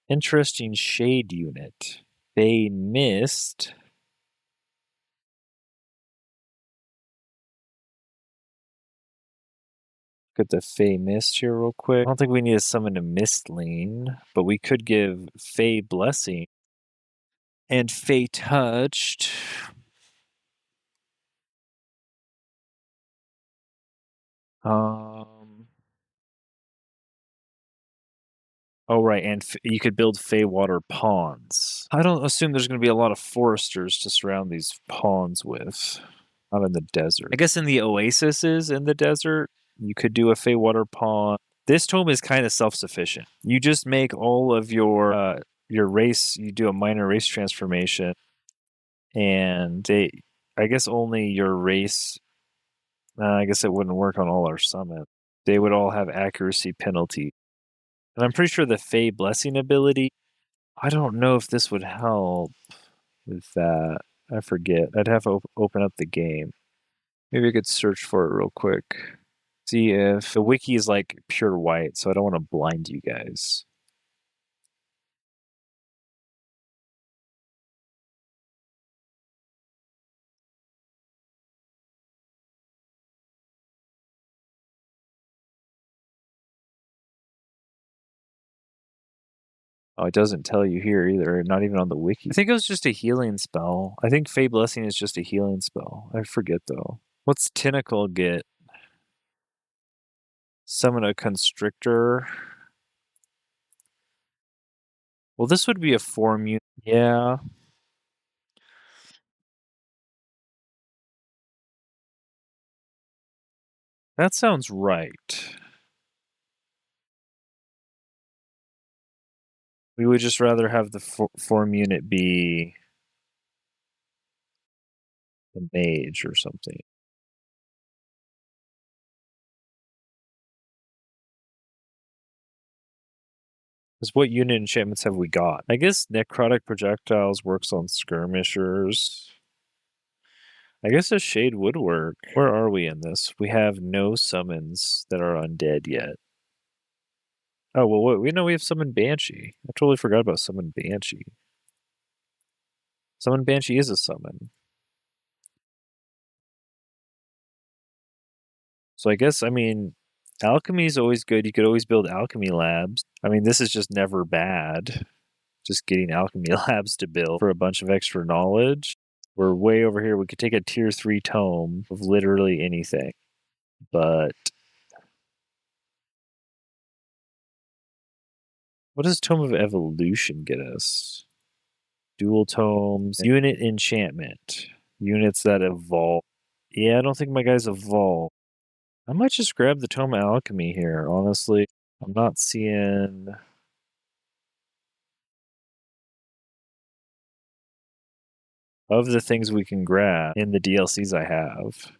Interesting Shade unit. They missed. Look at the Fey Mist here real quick. I don't think we need to summon a Mistling, but we could give Fey Blessing and Fey Touched. Oh, right, and you could build Feywater ponds. I don't assume there's going to be a lot of foresters to surround these ponds with. Not in the desert. I guess in the oases in the desert, you could do a Feywater pond. This tome is kind of self-sufficient. You just make all of your race, you do a minor race transformation, and I guess only your race, I guess it wouldn't work on all our summits. They would all have accuracy penalty. And I'm pretty sure the Fey Blessing ability, I don't know if this would help with that. I forget. I'd have to open up the game. Maybe I could search for it real quick. See if the wiki is like pure white, so I don't want to blind you guys. Oh, it doesn't tell you here either, not even on the wiki. I think it was just a healing spell. I think Fey Blessing is just a healing spell. I forget though. What's Tentacle get? Summon a Constrictor. Well, this would be a form unit. Yeah. That sounds right. We would just rather have the form unit be the mage or something. Because what unit enchantments have we got? I guess Necrotic Projectiles works on skirmishers. I guess a Shade would work. Where are we in this? We have no summons that are undead yet. Oh, well, we know we have Summon Banshee. I totally forgot about Summon Banshee. Summon Banshee is a summon. So I guess, alchemy is always good. You could always build alchemy labs. This is just never bad. Just getting alchemy labs to build for a bunch of extra knowledge. We're way over here. We could take a tier 3 tome of literally anything. But what does Tome of Evolution get us? Dual tomes, unit enchantment, units that evolve. Yeah, I don't think my guys evolve. I might just grab the Tome of Alchemy here, honestly. I'm not seeing... Of the things we can grab in the DLCs I have,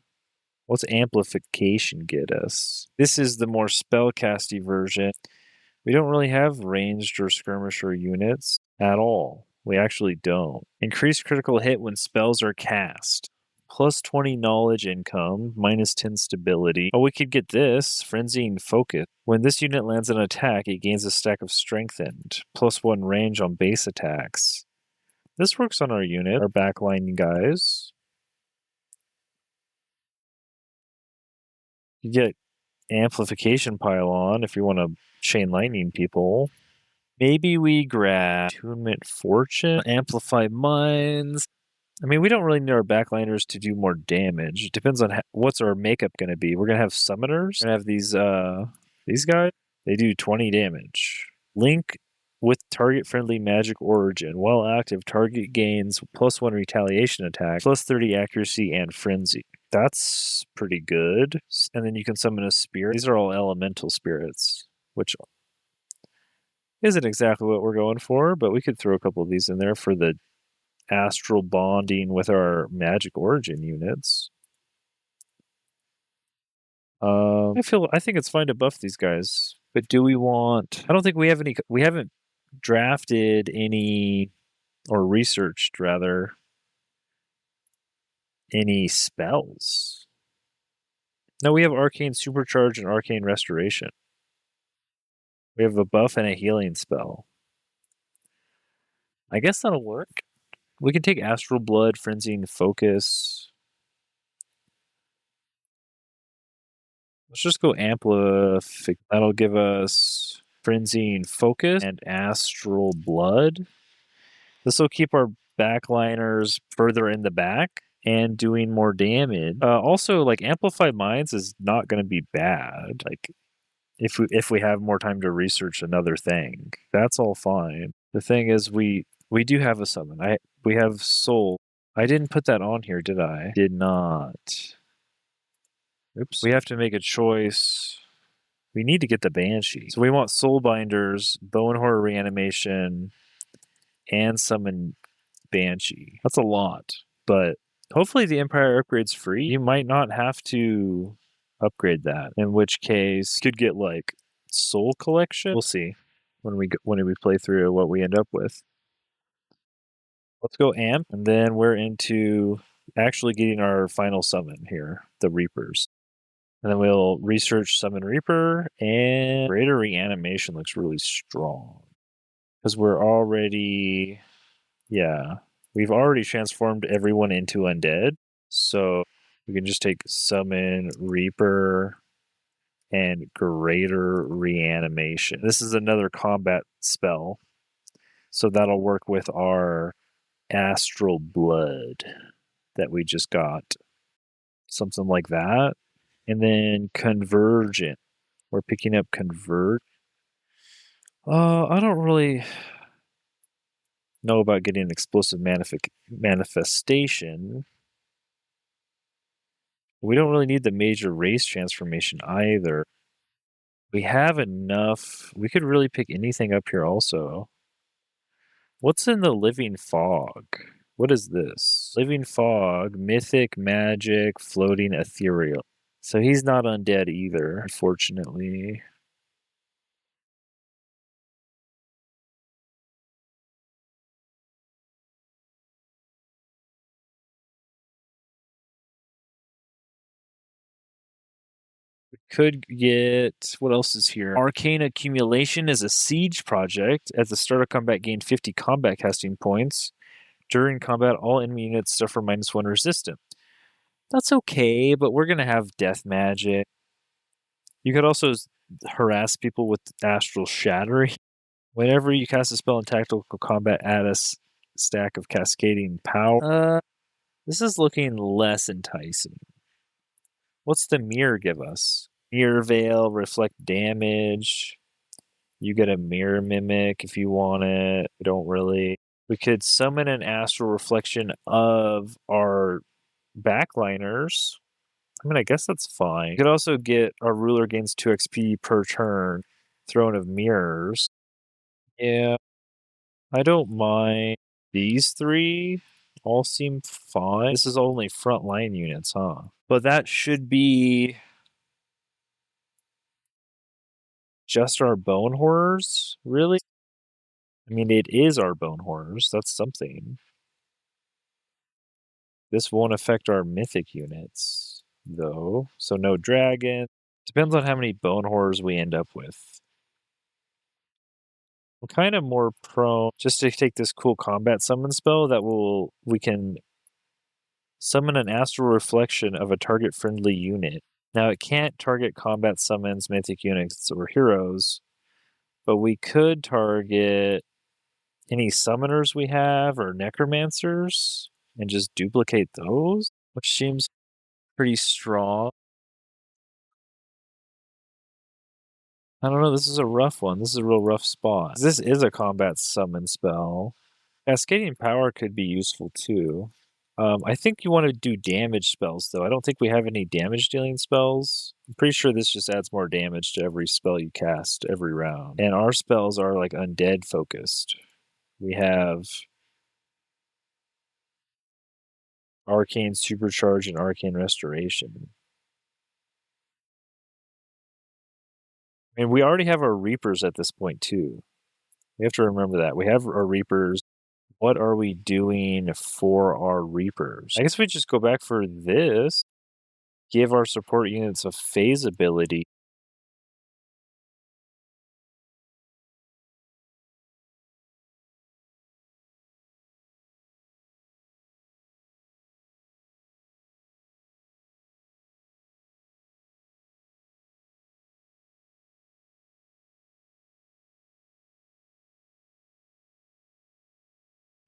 what's Amplification get us? This is the more spellcasty version. We don't really have ranged or skirmisher units at all. We actually don't. Increased critical hit when spells are cast. Plus 20 knowledge income, minus 10 stability. Oh, we could get this, Frenzying Focus. When this unit lands an attack, it gains a stack of Strengthened, plus 1 range on base attacks. This works on our unit, our backline guys. You get Amplification Pylon if you want to chain lightning people. Maybe we grab Attunement Fortune, Amplify Minds. We don't really need our backliners to do more damage. It depends on what's our makeup going to be. We're going to have summoners. We're going to have these guys. They do 20 damage. Link with target-friendly magic origin. While active, target gains +1 retaliation attack, +30 accuracy, and frenzy. That's pretty good. And then you can summon a spirit. These are all elemental spirits, which isn't exactly what we're going for, but we could throw a couple of these in there for the astral bonding with our magic origin units. I think it's fine to buff these guys, but do we want? I don't think we have any. We haven't drafted any or researched rather any spells. No, we have Arcane Supercharge and Arcane Restoration. We have a buff and a healing spell. I guess that'll work. We can take Astral Blood, Frenzy, and Focus. Let's just go Amplify. That'll give us Frenzy and Focus and Astral Blood. This will keep our backliners further in the back and doing more damage. Also, like Amplified Minds is not going to be bad. Like if we have more time to research another thing, that's all fine. The thing is, we do have a summon. We have Soul. I didn't put that on here, did I? Did not. Oops. We have to make a choice. We need to get the Banshee. So we want Soul Binders, Bone Horror Reanimation, and summon Banshee. That's a lot, but hopefully the Empire upgrade's free. You might not have to upgrade that, in which case you could get like Soul Collection. We'll see when we play through what we end up with. Let's go Amp, and then we're into actually getting our final summon here, the Reapers. And then we'll research Summon Reaper, and Greater Reanimation looks really strong. Because we're already... Yeah. We've already transformed everyone into undead. So we can just take Summon Reaper and Greater Reanimation. This is another combat spell. So that'll work with our Astral Blood that we just got. Something like that. And then Convergent. We're picking up Convert. I don't really know about getting Explosive Manifestation. We don't really need the major race transformation either. We have enough. We could really pick anything up here also. What's in the Living Fog? What is this? Living Fog, Mythic, Magic, Floating, Ethereal. So he's not undead either, unfortunately. We could get... What else is here? Arcane Accumulation is a siege project. At the start of combat, gain 50 combat casting points. During combat, all enemy units suffer -1 resistance. That's okay, but we're going to have death magic. You could also harass people with Astral Shattering. Whenever you cast a spell in tactical combat, add a stack of cascading power. This is looking less enticing. What's the mirror give us? Mirror Veil, reflect damage. You get a mirror mimic if you want it. We don't really. We could summon an astral reflection of our backliners. I mean, I guess that's fine. You could also get our ruler gains 2 XP per turn. Throne of Mirrors. Yeah, I don't mind. These three all seem fine. This is only frontline units, huh? But that should be just our Bone Horrors, really? I mean, it is our Bone Horrors. That's something. This won't affect our Mythic units, though. So no dragon. Depends on how many Bone Horrors we end up with. I'm kind of more prone just to take this cool combat summon spell that we can summon an astral reflection of a target friendly unit. Now it can't target combat summons, mythic units, or heroes, but we could target any summoners we have or necromancers and just duplicate those, which seems pretty strong. I don't know, this is a rough one. This is a real rough spot. This is a combat summon spell. Cascading Power could be useful too. I think you want to do damage spells, though. I don't think we have any damage dealing spells. I'm pretty sure this just adds more damage to every spell you cast every round. And our spells are like undead focused. We have Arcane Supercharge and Arcane Restoration. I mean, we already have our Reapers at this point, too. We have to remember that. We have our Reapers. What are we doing for our Reapers? I guess we just go back for this. Give our support units a phase ability.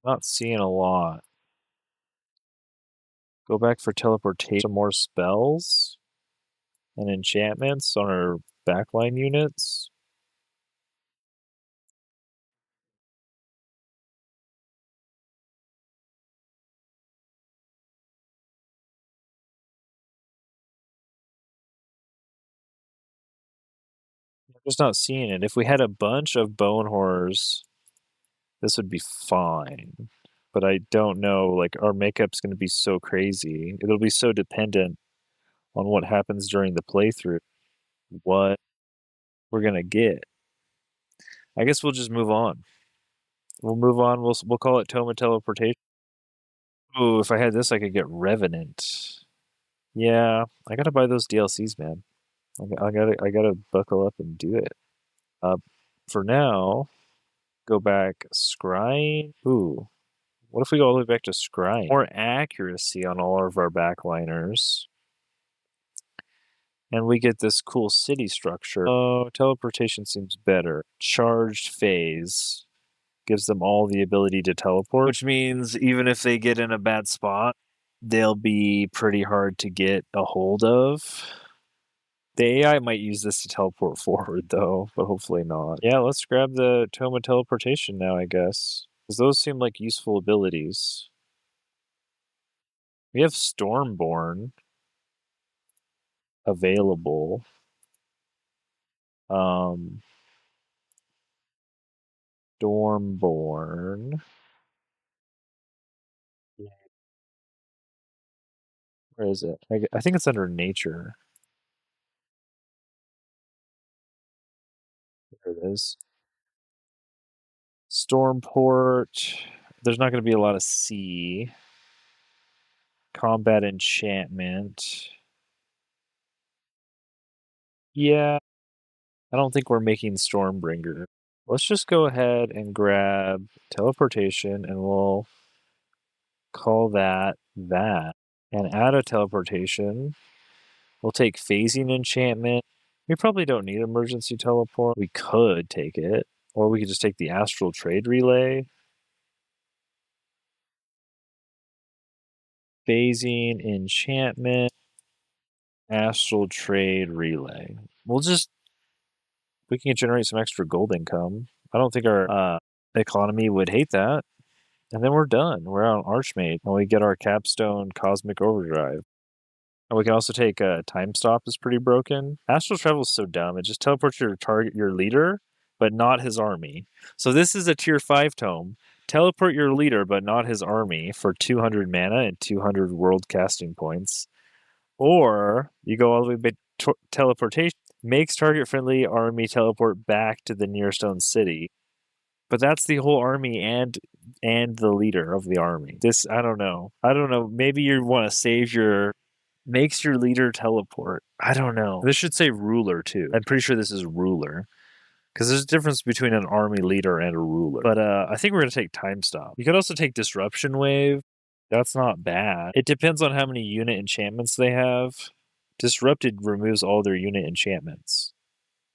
Not seeing a lot. Go back for teleportation. Some more spells and enchantments on our backline units. I'm just not seeing it. If we had a bunch of bone horrors, this would be fine. But I don't know, like, our makeup's going to be so crazy. It'll be so dependent on what happens during the playthrough, what we're going to get. I guess we'll just move on. We'll move on. We'll call it Tome of Teleportation. Oh, if I had this, I could get Revenant. Yeah, I gotta buy those DLCs, man. I gotta buckle up and do it. Uh, for now, go back scrying. Ooh, what if we go all the way back to scrying? More accuracy on all of our backliners. And we get this cool city structure. Oh, teleportation seems better. Charged phase gives them all the ability to teleport, which means even if they get in a bad spot, they'll be pretty hard to get a hold of. The AI might use this to teleport forward, though, but hopefully not. Yeah, let's grab the Tome of Teleportation now, I guess. Because those seem like useful abilities. We have Stormborn available. Stormborn. Where is it? I think it's under nature. There it is. Stormport. There's not going to be a lot of sea. Combat enchantment. Yeah. I don't think we're making Stormbringer. Let's just go ahead and grab teleportation and we'll call that. And add a teleportation. We'll take phasing enchantment. We probably don't need emergency teleport. We could take it. Or we could just take the astral trade relay. Phasing enchantment. Astral trade relay. We can generate some extra gold income. I don't think our economy would hate that. And then we're done. We're on Archmage, and we get our capstone Cosmic Overdrive. And we can also take Time Stop is pretty broken. Astral Travel is so dumb. It just teleports your leader, but not his army. So this is a tier 5 tome. Teleport your leader, but not his army for 200 mana and 200 world casting points. Or you go all the way back to teleportation. Makes target friendly army teleport back to the nearest own city. But that's the whole army and the leader of the army. This I don't know. Maybe you want to save your makes your leader teleport. I don't know. This should say ruler too. I'm pretty sure this is ruler. Because there's a difference between an army leader and a ruler. But I think we're going to take Time Stop. You could also take Disruption Wave. That's not bad. It depends on how many unit enchantments they have. Disrupted removes all their unit enchantments.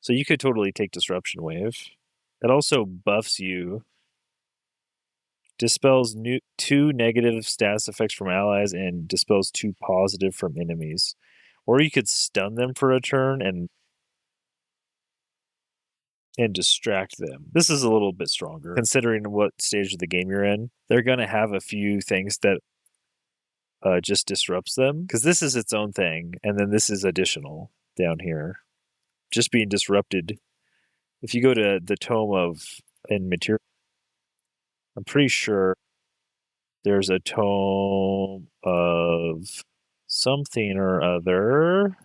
So you could totally take Disruption Wave. It also buffs you. Dispels 2 negative status effects from allies and dispels 2 positive from enemies. Or you could stun them for a turn and and distract them. This is a little bit stronger, considering what stage of the game you're in. They're going to have a few things that just disrupts them, because this is its own thing, and then this is additional down here. Just being disrupted. If you go to the Tome of Material, I'm pretty sure there's a Tome of something or other.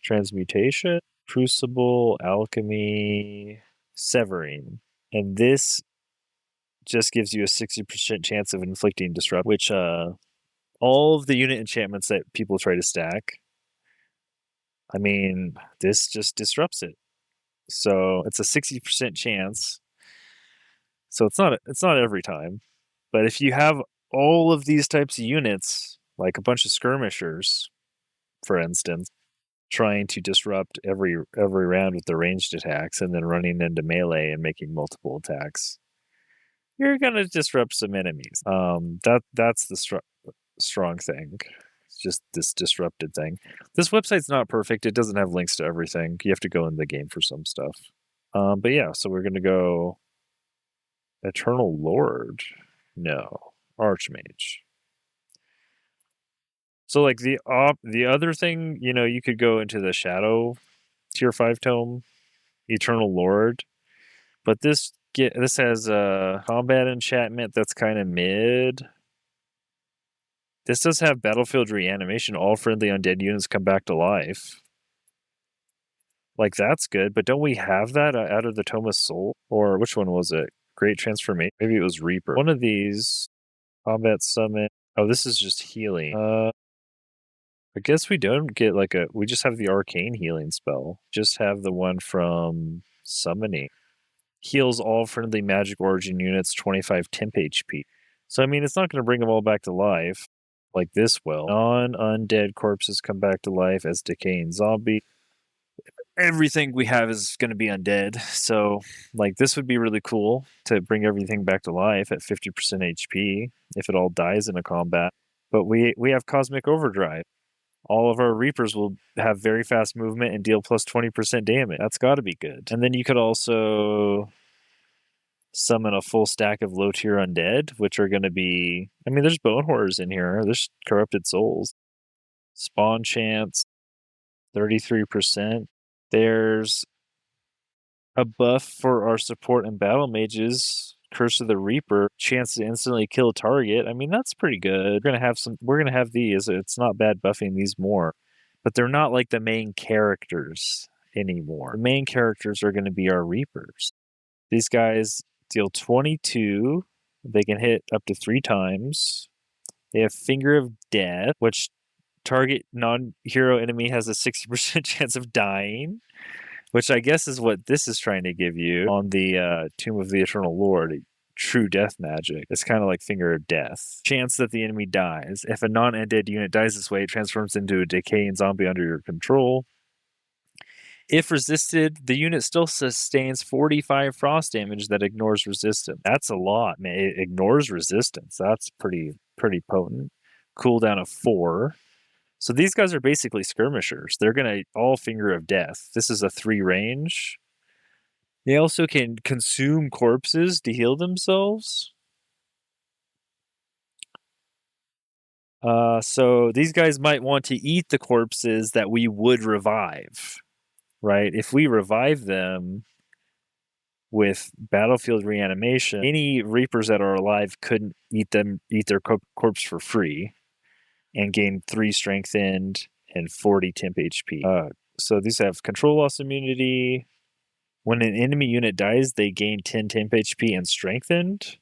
Transmutation, Crucible, Alchemy, Severing. And this just gives you a 60% chance of inflicting disrupt, which all of the unit enchantments that people try to stack, I mean, this just disrupts it. So it's a 60% chance. So it's not every time. But if you have all of these types of units, like a bunch of skirmishers, for instance, trying to disrupt every round with the ranged attacks and then running into melee and making multiple attacks, you're gonna disrupt some enemies. That's the strong thing. It's just this disrupted thing. This website's not perfect. It doesn't have links to everything. You have to go in the game for some stuff. But yeah, so we're gonna go Eternal Lord. No, Archmage. So like the other thing, you could go into the Shadow tier 5 tome, Eternal Lord, but this has a combat enchantment that's kind of mid. This does have battlefield reanimation. All friendly undead units come back to life. Like, that's good, but don't we have that out of the Tome of Soul? Or which one was it? Great Transformation? Maybe it was Reaper. One of these, Combat Summon. Oh, this is just healing. I guess we don't get we just have the Arcane Healing spell. Just have the one from Summoning. Heals all friendly magic origin units 25 temp HP. So, I mean, it's not going to bring them all back to life like this will. Non-undead corpses come back to life as decaying zombie. Everything we have is going to be undead. So, this would be really cool to bring everything back to life at 50% HP if it all dies in a combat. But we have Cosmic Overdrive. All of our Reapers will have very fast movement and deal plus 20% damage. That's got to be good. And then you could also summon a full stack of low tier undead, which are going to be... I mean, there's Bone Horrors in here. There's Corrupted Souls. Spawn chance, 33%. There's a buff for our support and battle mages. Curse of the Reaper, chance to instantly kill a target. I mean, that's pretty good. We're gonna have these. It's not bad buffing these more, but they're not like the main characters anymore. The main characters are gonna be our Reapers. These guys deal 22. They can hit up to 3 times. They have Finger of Death, which target non-hero enemy has a 60% chance of dying, which I guess is what this is trying to give you on the Tomb of the Eternal Lord. True death magic. It's kind of like Finger of Death. Chance that the enemy dies. If a non-undead unit dies this way, it transforms into a decaying zombie under your control. If resisted, the unit still sustains 45 frost damage that ignores resistance. That's a lot, man. It ignores resistance. That's pretty potent. Cooldown of 4. So these guys are basically skirmishers. They're going to all Finger of Death. This is a 3 range. They also can consume corpses to heal themselves. So these guys might want to eat the corpses that we would revive, right? If we revive them with battlefield reanimation, any Reapers that are alive couldn't eat their corpse for free and gain 3 strengthened and 40 temp HP. So these have control loss immunity. When an enemy unit dies, they gain 10 temp HP and strengthened.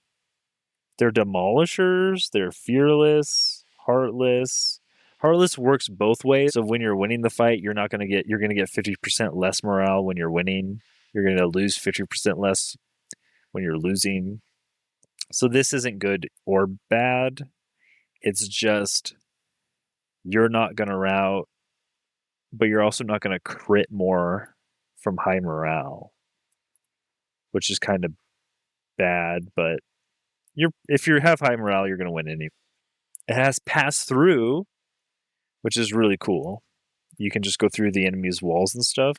They're demolishers. They're fearless, heartless. Heartless works both ways. So when you're winning the fight, you're going to get 50% less morale when you're winning. You're going to lose 50% less when you're losing. So this isn't good or bad. It's just you're not going to rout, but you're also not going to crit more from high morale, which is kind of bad, but if you have high morale, you're going to win anyway. It has pass through, which is really cool. You can just go through the enemy's walls and stuff.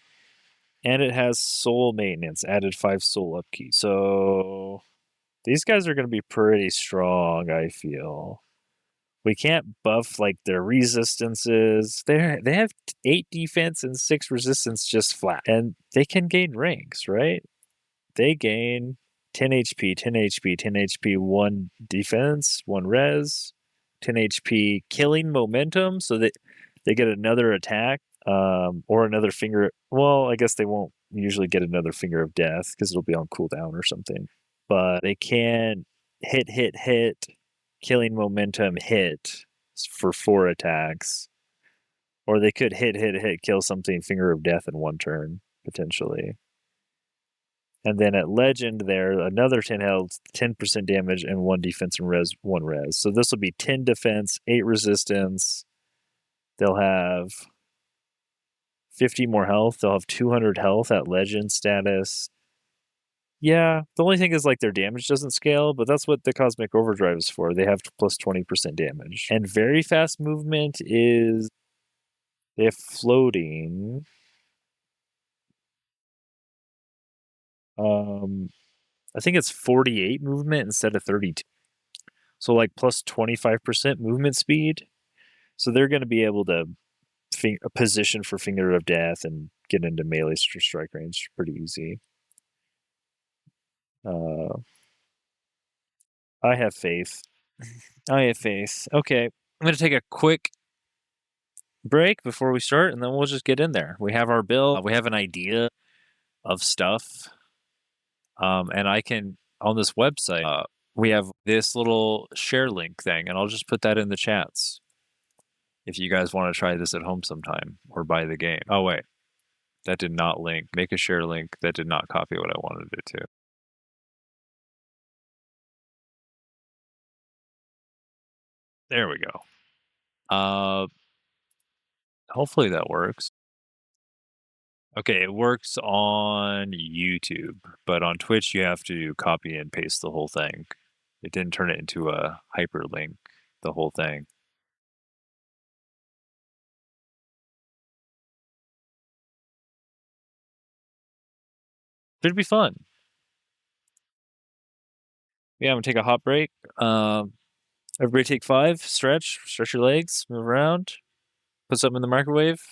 And it has soul maintenance, added 5 soul upkeep. So these guys are going to be pretty strong, I feel. We can't buff like their resistances. They have 8 defense and 6 resistance just flat. And they can gain ranks, right? They gain 10 HP, 10 HP, 10 HP, 1 defense, 1 res, 10 HP killing momentum, so that they get another attack, or another finger. Well, I guess they won't usually get another finger of death because it'll be on cooldown or something. But they can hit, killing momentum hit for 4 attacks. Or they could hit, kill something, finger of death in 1 turn, potentially. And then at legend there, another 10 health, 10% damage, and 1 defense and res, 1 res. So this will be 10 defense, 8 resistance. They'll have 50 more health. They'll have 200 health at legend status. Yeah, the only thing is like their damage doesn't scale, but that's what the Cosmic Overdrive is for. They have plus 20% damage. And very fast movement is they have floating. I think it's 48 movement instead of 32. So like plus 25% movement speed. So they're going to be able to position for Finger of Death and get into melee strike range pretty easy. I have faith. I have faith. Okay, I'm going to take a quick break before we start, and then we'll just get in there. We have our build. We have an idea of stuff. And I can, on this website, we have this little share link thing, and I'll just put that in the chats if you guys want to try this at home sometime or buy the game. Oh, wait. That did not link. Make a share link. That did not copy what I wanted it to. There we go. Hopefully that works. Okay, it works on YouTube, but on Twitch you have to copy and paste the whole thing. It didn't turn it into a hyperlink, the whole thing. Should be fun. Yeah, I'm gonna take a hot break. Everybody take 5, stretch your legs, move around, put something in the microwave,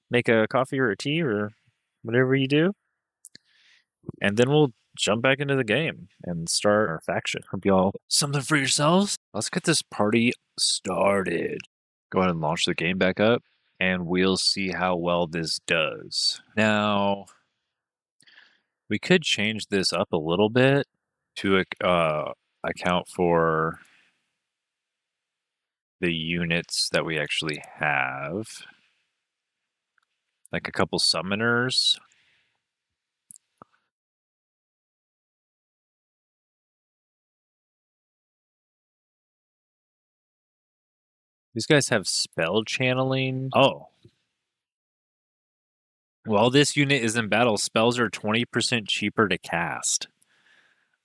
make a coffee or a tea or whatever you do, and then we'll jump back into the game and start our faction. Hope y'all something for yourselves. Let's get this party started. Go ahead and launch the game back up, and we'll see how well this does. Now, we could change this up a little bit to account for the units that we actually have. Like a couple summoners. These guys have spell channeling. Oh. While this unit is in battle, spells are 20% cheaper to cast.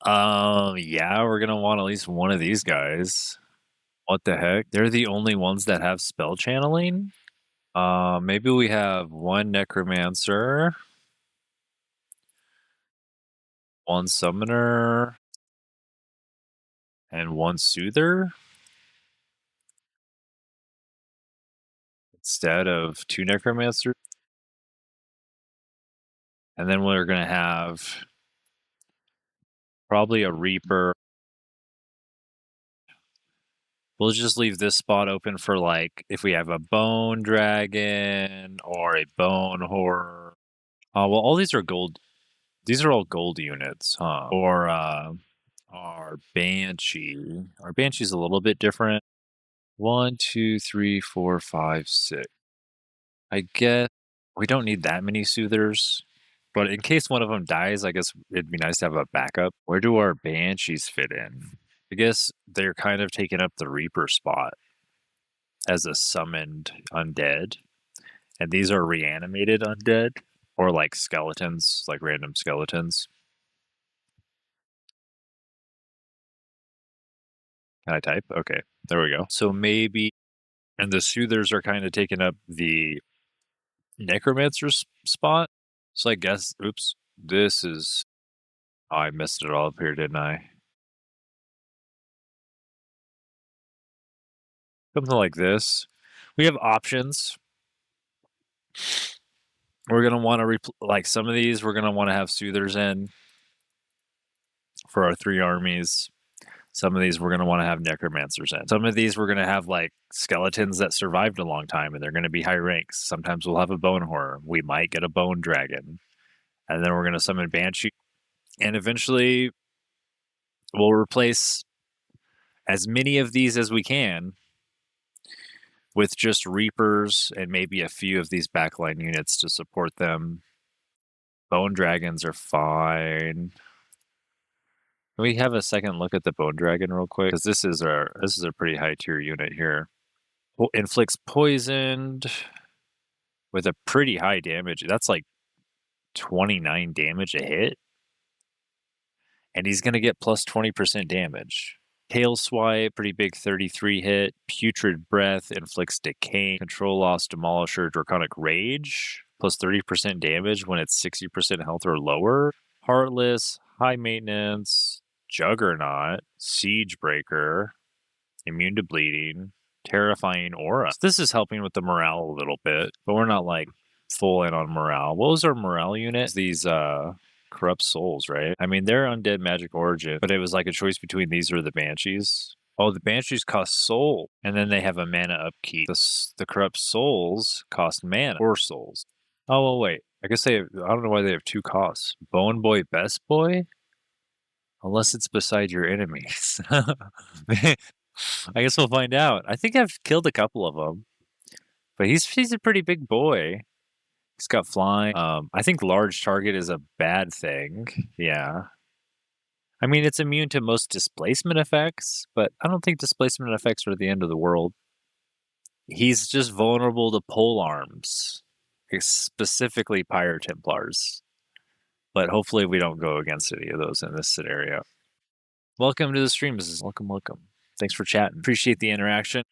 Yeah, we're gonna want at least one of these guys. What the heck? They're the only ones that have spell channeling? Maybe we have 1 Necromancer, 1 Summoner, and 1 Soother? Instead of 2 Necromancers? And then we're gonna have probably a Reaper. We'll just leave this spot open for like if we have a Bone Dragon or a Bone Horror. Well, all these are gold. These are all gold units, huh? Or our Banshee. Our Banshee's a little bit different. 1, 2, 3, 4, 5, 6. I guess we don't need that many Soothers. But in case one of them dies, I guess it'd be nice to have a backup. Where do our Banshees fit in? I guess they're kind of taking up the Reaper spot as a summoned undead. And these are reanimated undead, or like skeletons, like random skeletons. Can I type? Okay, there we go. So maybe, and the Soothers are kind of taking up the Necromancer's spot. So I guess, oops, this is, oh, I messed it all up here, didn't I? Something like this. We have options. We're going to want to, like some of these, we're going to want to have Soothers in for our 3 armies. Some of these we're going to want to have Necromancers in. Some of these we're going to have like skeletons that survived a long time and they're going to be high ranks. Sometimes we'll have a Bone Horror. We might get a Bone Dragon. And then we're going to summon Banshee. And eventually we'll replace as many of these as we can with just Reapers and maybe a few of these backline units to support them. Bone Dragons are fine. Can we have a second look at the Bone Dragon real quick? Because this is a pretty high tier unit here. Inflicts poisoned with a pretty high damage. That's like 29 damage a hit. And he's going to get plus 20% damage. Tail Swipe, pretty big 33 hit. Putrid Breath, inflicts decay. Control Loss, Demolisher, Draconic Rage, plus 30% damage when it's 60% health or lower. Heartless, high maintenance. Juggernaut, Siege Breaker, Immune to Bleeding, Terrifying Aura. So this is helping with the morale a little bit, but we're not like full in on morale. What was our morale unit? These Corrupt Souls, right? I mean, they're Undead Magic Origin, but it was like a choice between these or the Banshees. Oh, the Banshees cost soul, and then they have a mana upkeep. The Corrupt Souls cost mana or souls. Oh, well, wait. I guess I don't know why they have 2 costs. Bone Boy, Best Boy? Unless it's beside your enemies. I guess we'll find out. I think I've killed a couple of them. But he's a pretty big boy. He's got flying. I think large target is a bad thing. Yeah. I mean, it's immune to most displacement effects, but I don't think displacement effects are the end of the world. He's just vulnerable to pole arms, specifically Pyre Templars. But hopefully we don't go against any of those in this scenario. Welcome to the stream. Welcome. Thanks for chatting. Appreciate the interaction.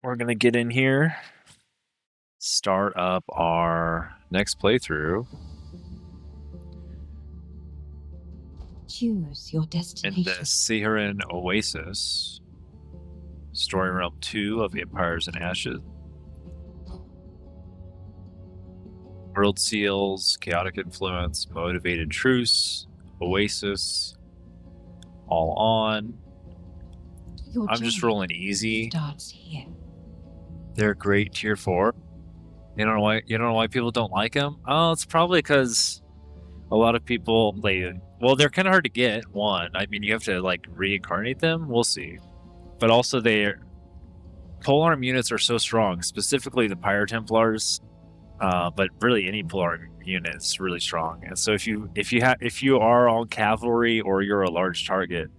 We're going to get in here, start up our next playthrough. Choose your destination. In the Sehiran Oasis, Story Realm 2 of Empires and Ashes. World Seals, Chaotic Influence, Motivated Truce, Oasis, all on. I'm just rolling easy. Starts here. They're great tier 4. You don't know why people don't like them? Oh, it's probably because a lot of people play. Well, they're kind of hard to get. One, I mean, you have to like reincarnate them. We'll see. But also, polearm units are so strong, specifically the Pyre Templars. But really, any polearm unit is really strong. And so, if you are on cavalry or you're a large target,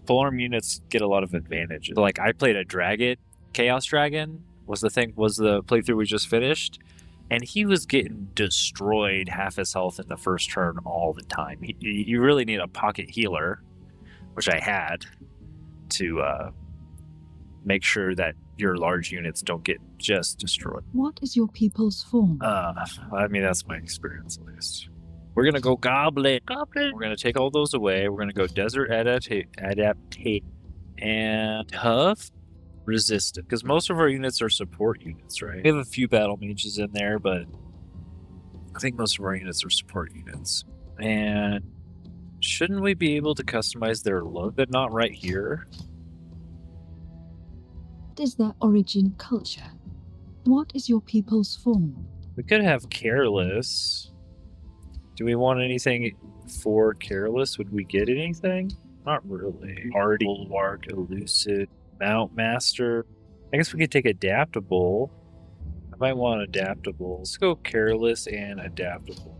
polearm units get a lot of advantage. Like I played a dragon, Chaos Dragon was the playthrough we just finished, and he was getting destroyed half his health in the first turn all the time. You really need a pocket healer, which I had, to make sure that your large units don't get just destroyed. What is your people's form? I mean, that's my experience at least. We're gonna go Goblin. We're gonna take all those away. We're gonna go Desert Adaptate and Tough Resistant, because most of our units are support units, right? We have a few battle mages in there, but I think most of our units are support units. And shouldn't we be able to customize their look, but not right here? What is their origin culture? What is your people's form? We could have Careless. Do we want anything for Careless? Would we get anything? Not really. Hardy, Bulwark, Elusive, Mount Master. I guess we could take Adaptable. I might want Adaptable. Let's go Careless and Adaptable.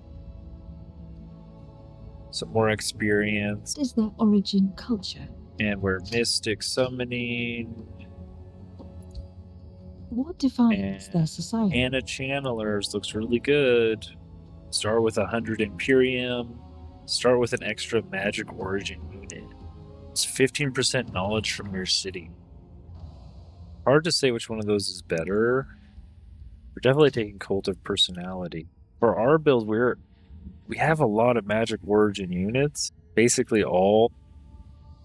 Some more experience. What is their origin culture? And we're Mystic Summoning. What defines their society? Anna Channelers looks really good. Start with 100 Imperium. Start with an extra Magic Origin unit. It's 15% knowledge from your city. Hard to say which one of those is better. We're definitely taking Cult of Personality. For our build, we have a lot of Magic Origin units. Basically, all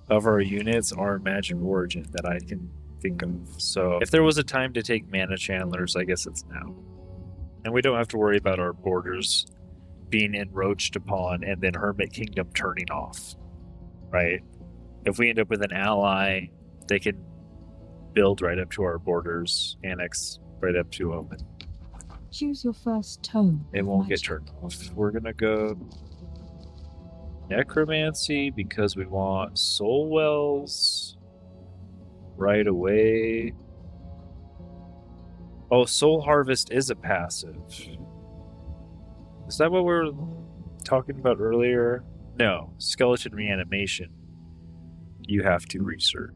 of our units are Magic Origin that I can think of. So if there was a time to take Mana Channelers, I guess it's now. And we don't have to worry about our borders being encroached upon and then Hermit Kingdom turning off, right? If we end up with an ally, they can build right up to our borders, annex right up to them. Choose your first tome. It won't get turned off. We're gonna go Necromancy because we want Soul Wells right away. Oh, Soul Harvest is a passive. Is that what we were talking about earlier? No, Skeleton Reanimation. You have to research.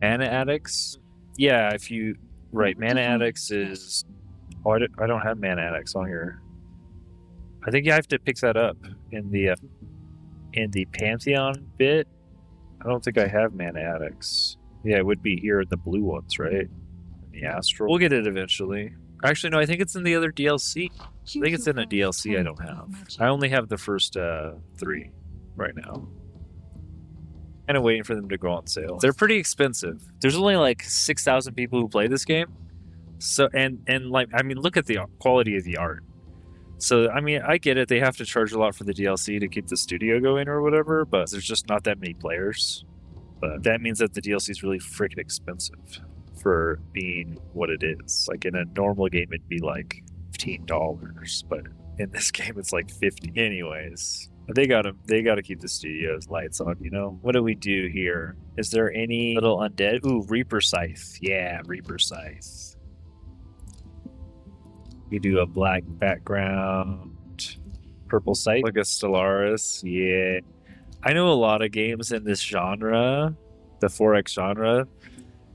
Mana Addicts? Yeah, if you... Right, Mana Addicts is... Oh, I don't have Mana Addicts on here. I think you have to pick that up in the Pantheon bit. I don't think I have Mana Addicts. Yeah, it would be here, the blue ones, right? The Astral. We'll get it eventually. Actually, no, I think it's in the other DLC. I think it's in a DLC I don't have. I only have the first 3 right now. Kind of waiting for them to go on sale. They're pretty expensive. There's only like 6,000 people who play this game. So, and like, I mean, look at the quality of the art. So, I mean, I get it. They have to charge a lot for the DLC to keep the studio going or whatever, but there's just not that many players. But that means that the DLC is really freaking expensive for being what it is. Like in a normal game, it'd be like $15, but in this game, it's like 50. Anyways, they gotta keep the studio's lights on, you know? What do we do here? Is there any little undead? Ooh, Reaper Scythe. Yeah, Reaper Scythe. We do a black background, purple scythe, like a Stellaris. Yeah. I know a lot of games in this genre, the 4X genre,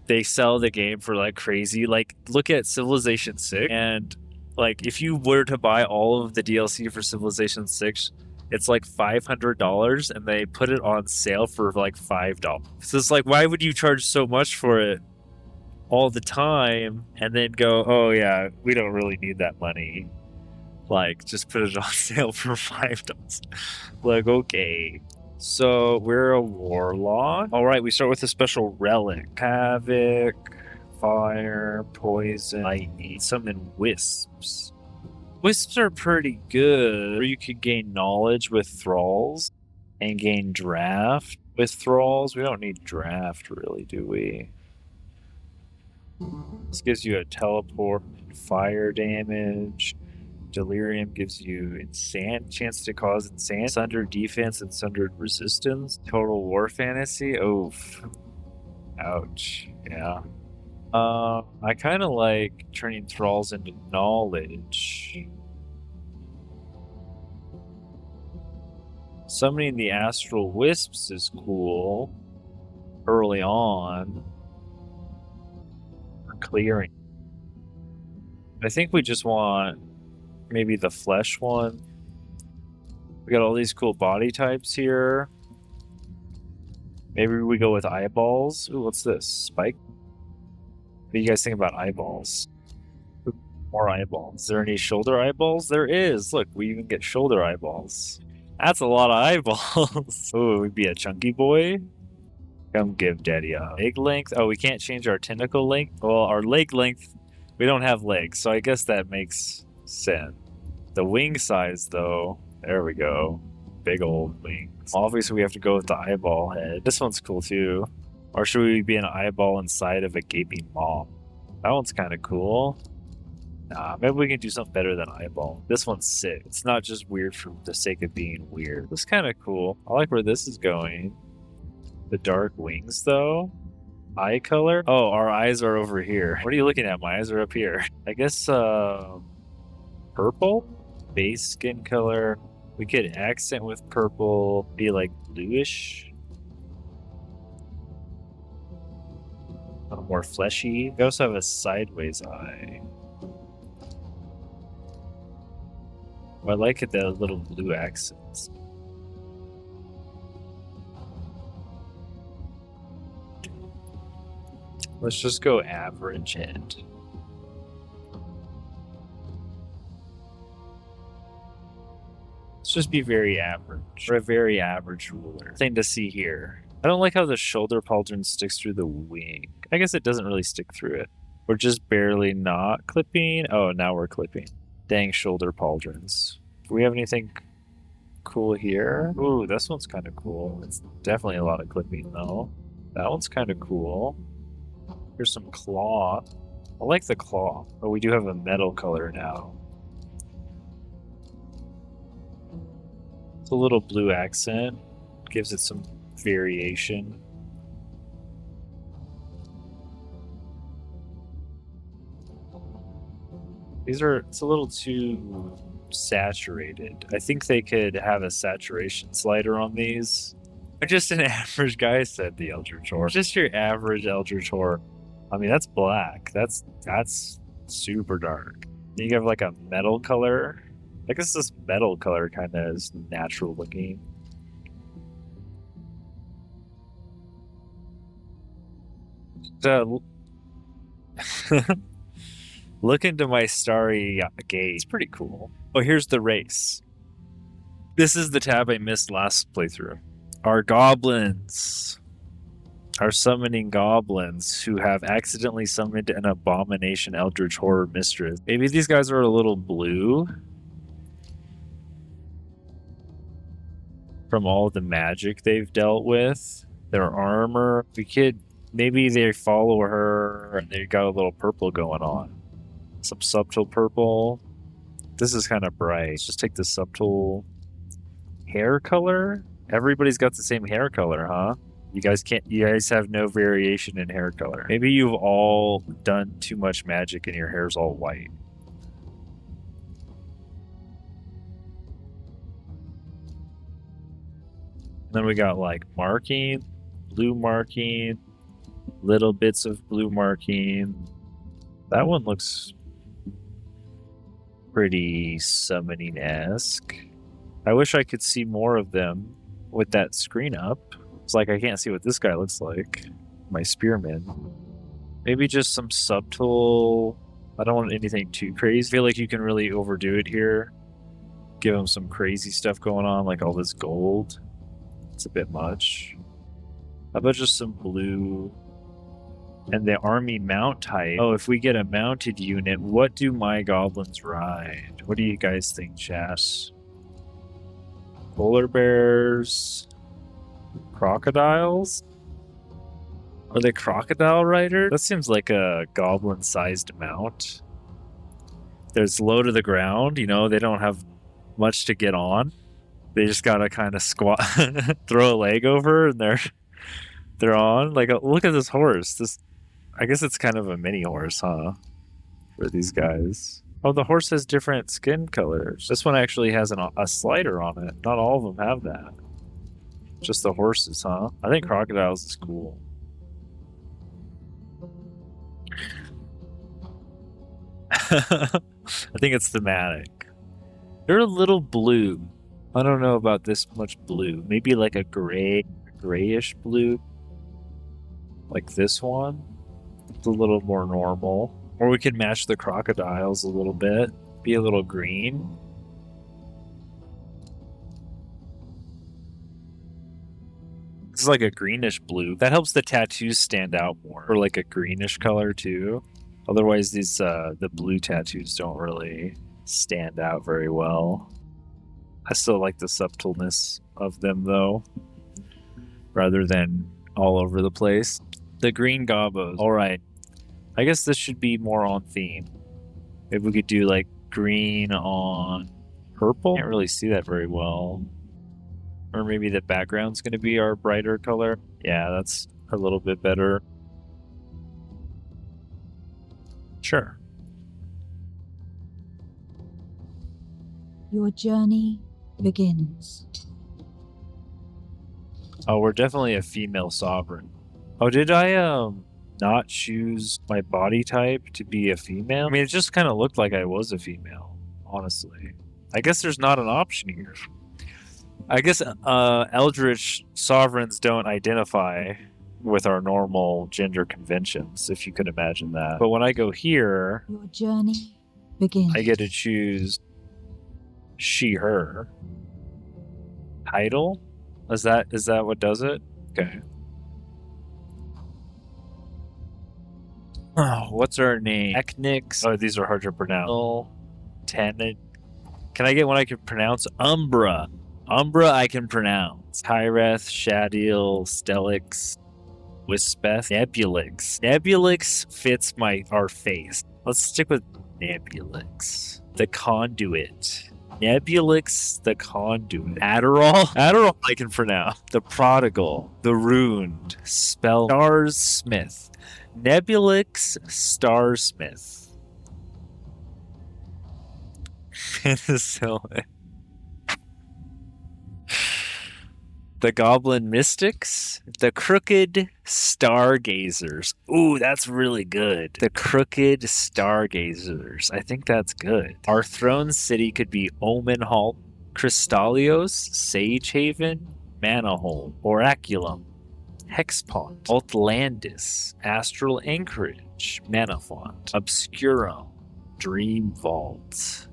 they sell the game for like crazy. Like, look at Civilization 6. And like, if you were to buy all of the DLC for Civilization 6, it's like $500 and they put it on sale for like $5. So it's like, why would you charge so much for it all the time and then go, oh yeah, we don't really need that money, like just put it on sale for $5? Like, okay, so we're a warlock. All right, we start with a special relic: havoc, fire, poison, lightning, summon wisps. Wisps are pretty good. Or you could gain knowledge with thralls and gain draft with thralls. We don't need draft really, do we? This gives you a teleport, fire damage. Delirium gives you chance to cause insane, sundered defense and sundered resistance. Total war fantasy. Oof. Ouch. Yeah. I kind of like turning thralls into knowledge. Summoning the astral wisps is cool early on. Clearing. I think we just want maybe the flesh one. We got all these cool body types here. Maybe we go with eyeballs. Ooh, what's this? Spike? What do you guys think about eyeballs? Ooh, more eyeballs. Is there any shoulder eyeballs? There is. Look, we even get shoulder eyeballs. That's a lot of eyeballs. Ooh, we'd be a chunky boy. Come give daddy a leg length. Oh, we can't change our tentacle length. Well, our leg length, we don't have legs, so I guess that makes sense. The wing size, though, there we go. Big old wings. Obviously, we have to go with the eyeball head. This one's cool, too. Or should we be an eyeball inside of a gaping maw? That one's kind of cool. Nah, maybe we can do something better than eyeball. This one's sick. It's not just weird for the sake of being weird. It's kind of cool. I like where this is going. The dark wings, though. Eye color? Oh, our eyes are over here. What are you looking at? My eyes are up here. I guess, purple? Base skin color. We could accent with purple. Be like bluish. A little more fleshy. We also have a sideways eye. I like it, the little blue accents. Let's just go average head. just be very average. Or a very average ruler. Thing to see here. I don't like how the shoulder pauldron sticks through the wing. I guess it doesn't really stick through it. We're just barely not clipping. Oh, now we're clipping. Dang shoulder pauldrons. Do we have anything cool here? Ooh, this one's kind of cool. It's definitely a lot of clipping though. That one's kind of cool. Here's some claw. I like the claw. Oh, we do have a metal color now. It's a little blue accent. Gives it some variation. It's a little too saturated. I think they could have a saturation slider on these. Or just an average guy, said the Eldritch Horde. Just your average Eldritch Horde. I mean, that's black. That's super dark. You have like a metal color. I guess this metal color kind of is natural looking. So, look into my starry gate. It's pretty cool. Oh, here's the race. This is the tab I missed last playthrough. Our goblins. Our summoning goblins who have accidentally summoned an abomination Eldritch Horror Mistress. Maybe these guys are a little blue from all the magic they've dealt with. Their armor. Maybe they follow her and they got a little purple going on. Some subtle purple. This is kind of bright. Let's just take the subtle hair color. Everybody's got the same hair color, huh? You guys have no variation in hair color. Maybe you've all done too much magic and your hair's all white. And then we got like marking, blue marking, little bits of blue marking. That one looks pretty summoning-esque. I wish I could see more of them with that screen up. It's like I can't see what this guy looks like. My spearman. Maybe just some subtle... I don't want anything too crazy. I feel like you can really overdo it here. Give him some crazy stuff going on, like all this gold. It's a bit much. How about just some blue... And the army mount type. Oh, if we get a mounted unit, what do my goblins ride? What do you guys think, chat? Polar bears? Crocodiles? Are they crocodile riders? That seems like a goblin-sized mount. There's low to the ground, you know, they don't have much to get on. They just gotta kind of squat, throw a leg over, and they're on. Like, look at this horse. I guess it's kind of a mini horse, huh? For these guys. Oh, the horse has different skin colors. This one actually has a slider on it. Not all of them have that. Just the horses, huh? I think crocodiles is cool. I think it's thematic. They're a little blue. I don't know about this much blue. Maybe like a grayish blue. Like this one. It's a little more normal. Or we could match the crocodiles a little bit. Be a little green. This is like a greenish blue. That helps the tattoos stand out more. Or like a greenish color too. Otherwise these the blue tattoos don't really stand out very well. I still like the subtleness of them though. Rather than all over the place. The green gobos. Alright. I guess this should be more on theme. Maybe we could do like green on purple. Can't really see that very well. Or maybe the background's going to be our brighter color. Yeah, that's a little bit better. Sure. Your journey begins. Oh, we're definitely a female sovereign. Oh, did I not choose my body type to be a female? I mean, it just kind of looked like I was a female, honestly. I guess there's not an option here. I guess Eldritch Sovereigns don't identify with our normal gender conventions, if you could imagine that. But when I go here, your journey begins. I get to choose she, her. Title? Is that what does it? Okay. Oh, what's our name? Eknix. Oh, these are hard to pronounce. Tanit. Can I get one I can pronounce? Umbra. Umbra I can pronounce. Tyreth, Shadil, Stellix, Wispeth, Nebulyx. Nebulyx fits our face. Let's stick with Nebulyx. The Conduit. Nebulyx, the Conduit. Adderall? Adderall I can pronounce. The Prodigal. The Ruined. Spell. Stars Smith. Nebulyx, Starsmith. Penicillin. The Goblin Mystics, the Crooked Stargazers. Ooh, that's really good. The Crooked Stargazers. I think that's good. Our throne city could be Omen Hall, Crystallios, Sage Haven, Manahold, Oraculum, Hexpont, Altlandis, Astral Anchorage, Manafont, Obscurum, Dream Vault.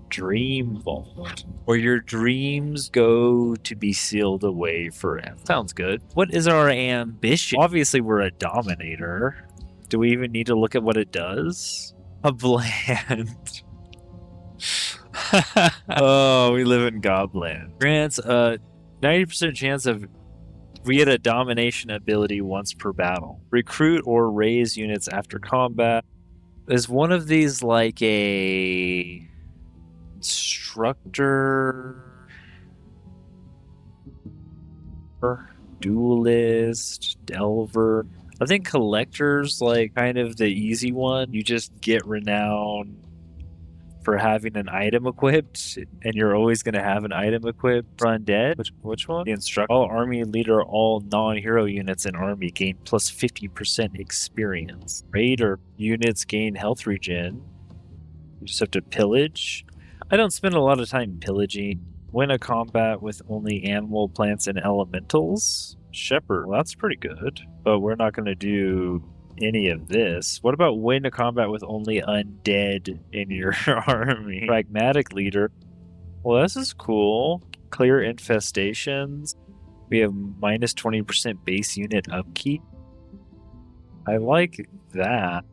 Dream Vault, where your dreams go to be sealed away forever. Sounds good. What is our ambition? Obviously, we're a dominator. Do we even need to look at what it does? A bland. Oh, we live in Gobland. Grants a 90% chance of we get a domination ability once per battle. Recruit or raise units after combat. Is one of these like a instructor, duelist, delver? I think collector's like kind of the easy one. You just get renown for having an item equipped, and you're always going to have an item equipped. For undead, which one? The instructor. All army leader, all non-hero units in army gain plus 50% experience. Raider units gain health regen. You just have to pillage. I don't spend a lot of time pillaging. Win a combat with only animal, plants, and elementals. Shepherd. Well, that's pretty good, but we're not going to do any of this. What about win a combat with only undead in your army? Pragmatic leader. Well, this is cool. Clear infestations. We have minus 20% base unit upkeep. I like that,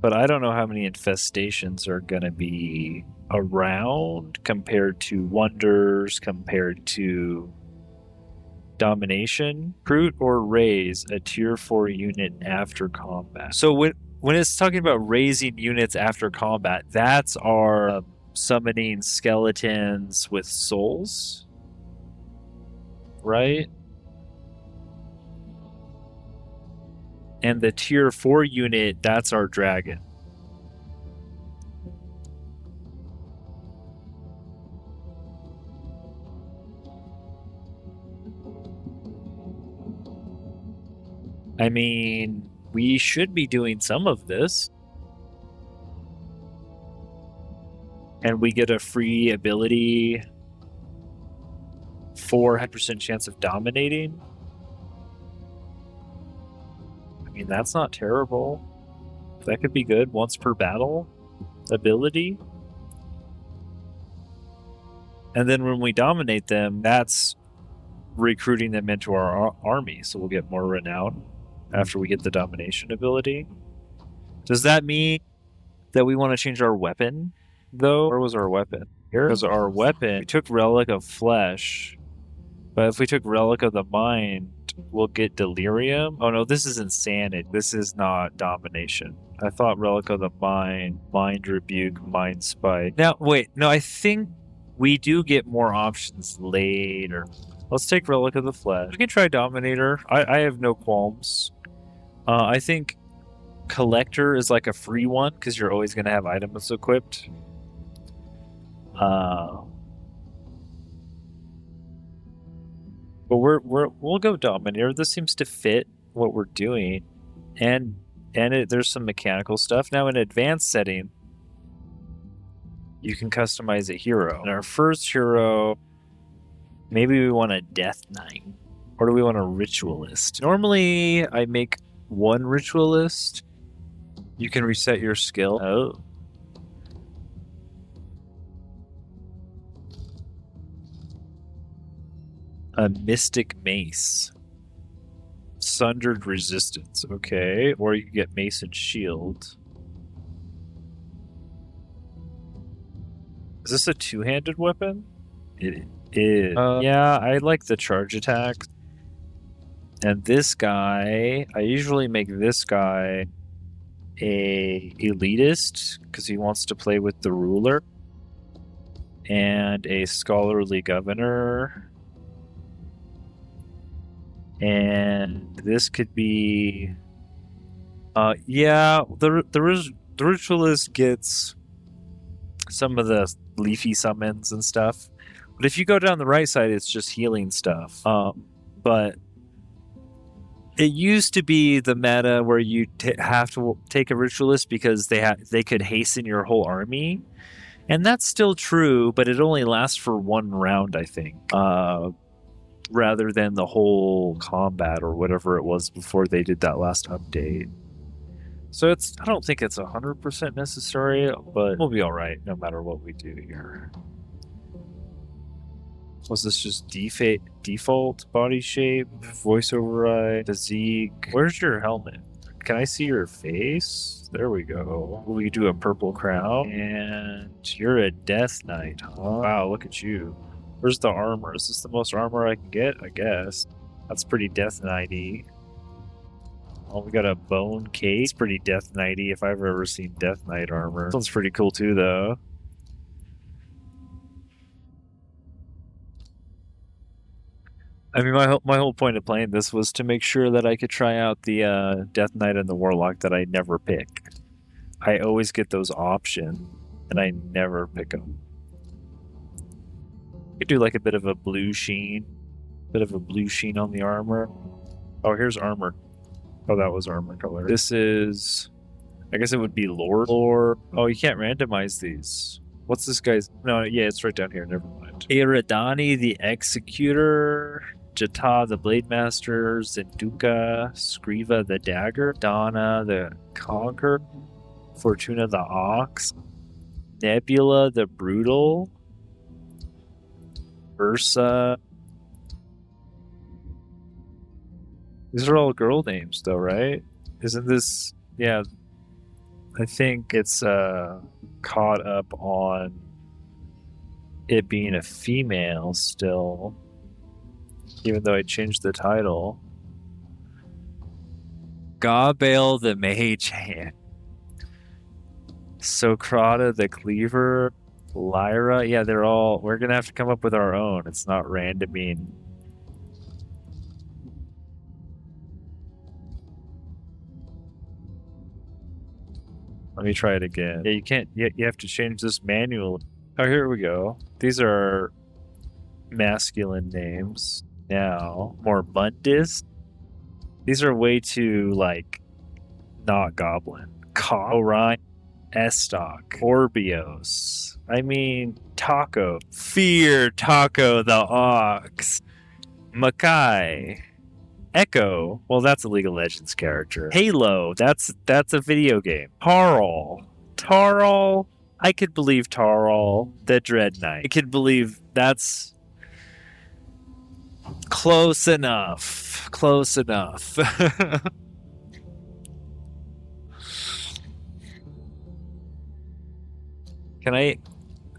but I don't know how many infestations are going to be around compared to wonders, compared to domination. Recruit or raise a tier 4 unit after combat. So when it's talking about raising units after combat, that's our summoning skeletons with souls, right? And the tier 4 unit, that's our dragon. I mean, we should be doing some of this. And we get a free ability, 400% chance of dominating. I mean, that's not terrible. That could be good. Once per battle ability. And then when we dominate them, that's recruiting them into our army. So we'll get more renown after we get the domination ability. Does that mean that we want to change our weapon, though? Where was our weapon? Here? Because our weapon, we took Relic of Flesh, but if we took Relic of the Mind, we'll get Delirium. Oh no, this is Insanity. This is not Domination. I thought Relic of the Mind, Mind Rebuke, Mind Spike. Now, wait, no, I think we do get more options later. Let's take Relic of the Flesh. We can try Dominator. I have no qualms. I think Collector is like a free one because you're always going to have items equipped. But we'll go Dominator. This seems to fit what we're doing, and there's some mechanical stuff. Now in advanced setting, you can customize a hero. And our first hero, maybe we want a Death Knight, or do we want a Ritualist? Normally, I make one Ritualist. You can reset your skill. Oh. A mystic mace. Sundered resistance. Okay. Or you can get mace and shield. Is this a two-handed weapon? It is. Yeah, I like the charge attack. And this guy, I usually make this guy a elitist because he wants to play with the ruler, and a scholarly governor. And this could be, yeah, the ritualist gets some of the leafy summons and stuff. But if you go down the right side, it's just healing stuff. But it used to be the meta where you have to take a ritualist because they could hasten your whole army. And that's still true, but it only lasts for one round, I think. Rather than the whole combat or whatever it was before they did that last update. So I don't think it's 100% necessary, but we'll be all right no matter what we do here. Was this just default body shape, voice override, physique? Where's your helmet? Can I see your face? There we go. We do a purple crown, and you're a death knight, huh? Wow, look at you. Where's the armor? Is this the most armor I can get? I guess. That's pretty Death Knight-y. Oh, we got a bone case. It's pretty Death Knight-y if I've ever seen Death Knight armor. This one's pretty cool too, though. I mean, my whole point of playing this was to make sure that I could try out the Death Knight and the Warlock that I never pick. I always get those options, and I never pick them. Could do like a bit of a blue sheen. On the armor. Oh, here's armor. Oh, that was armor color. This is, I guess it would be lore. Oh, you can't randomize these. What's this guy's? No, yeah, it's right down here. Never mind. Eridani the Executor, Jata the Blade Master, Zenduka, Skriva the Dagger, Donna the Conqueror, Fortuna the Ox, Nebula the Brutal, Ursa. These are all girl names, though, right? Isn't this? Yeah, I think it's caught up on it being a female still, even though I changed the title. Gabale the Mage Hand, Socrata the Cleaver, Lyra. Yeah, they're all. We're gonna have to come up with our own. It's not randoming. Let me try it again. Yeah, you can't. You have to change this manually. Oh, here we go. These are masculine names. Now, more Mundis. These are way too, like, not goblin. Orion, Estoc, Orbios. I mean, Taco. Fear, Taco the Ox. Makai. Echo, well, that's a League of Legends character. Halo, that's a video game. Tarl, I could believe Tarl, the Dread Knight. I could believe that's close enough.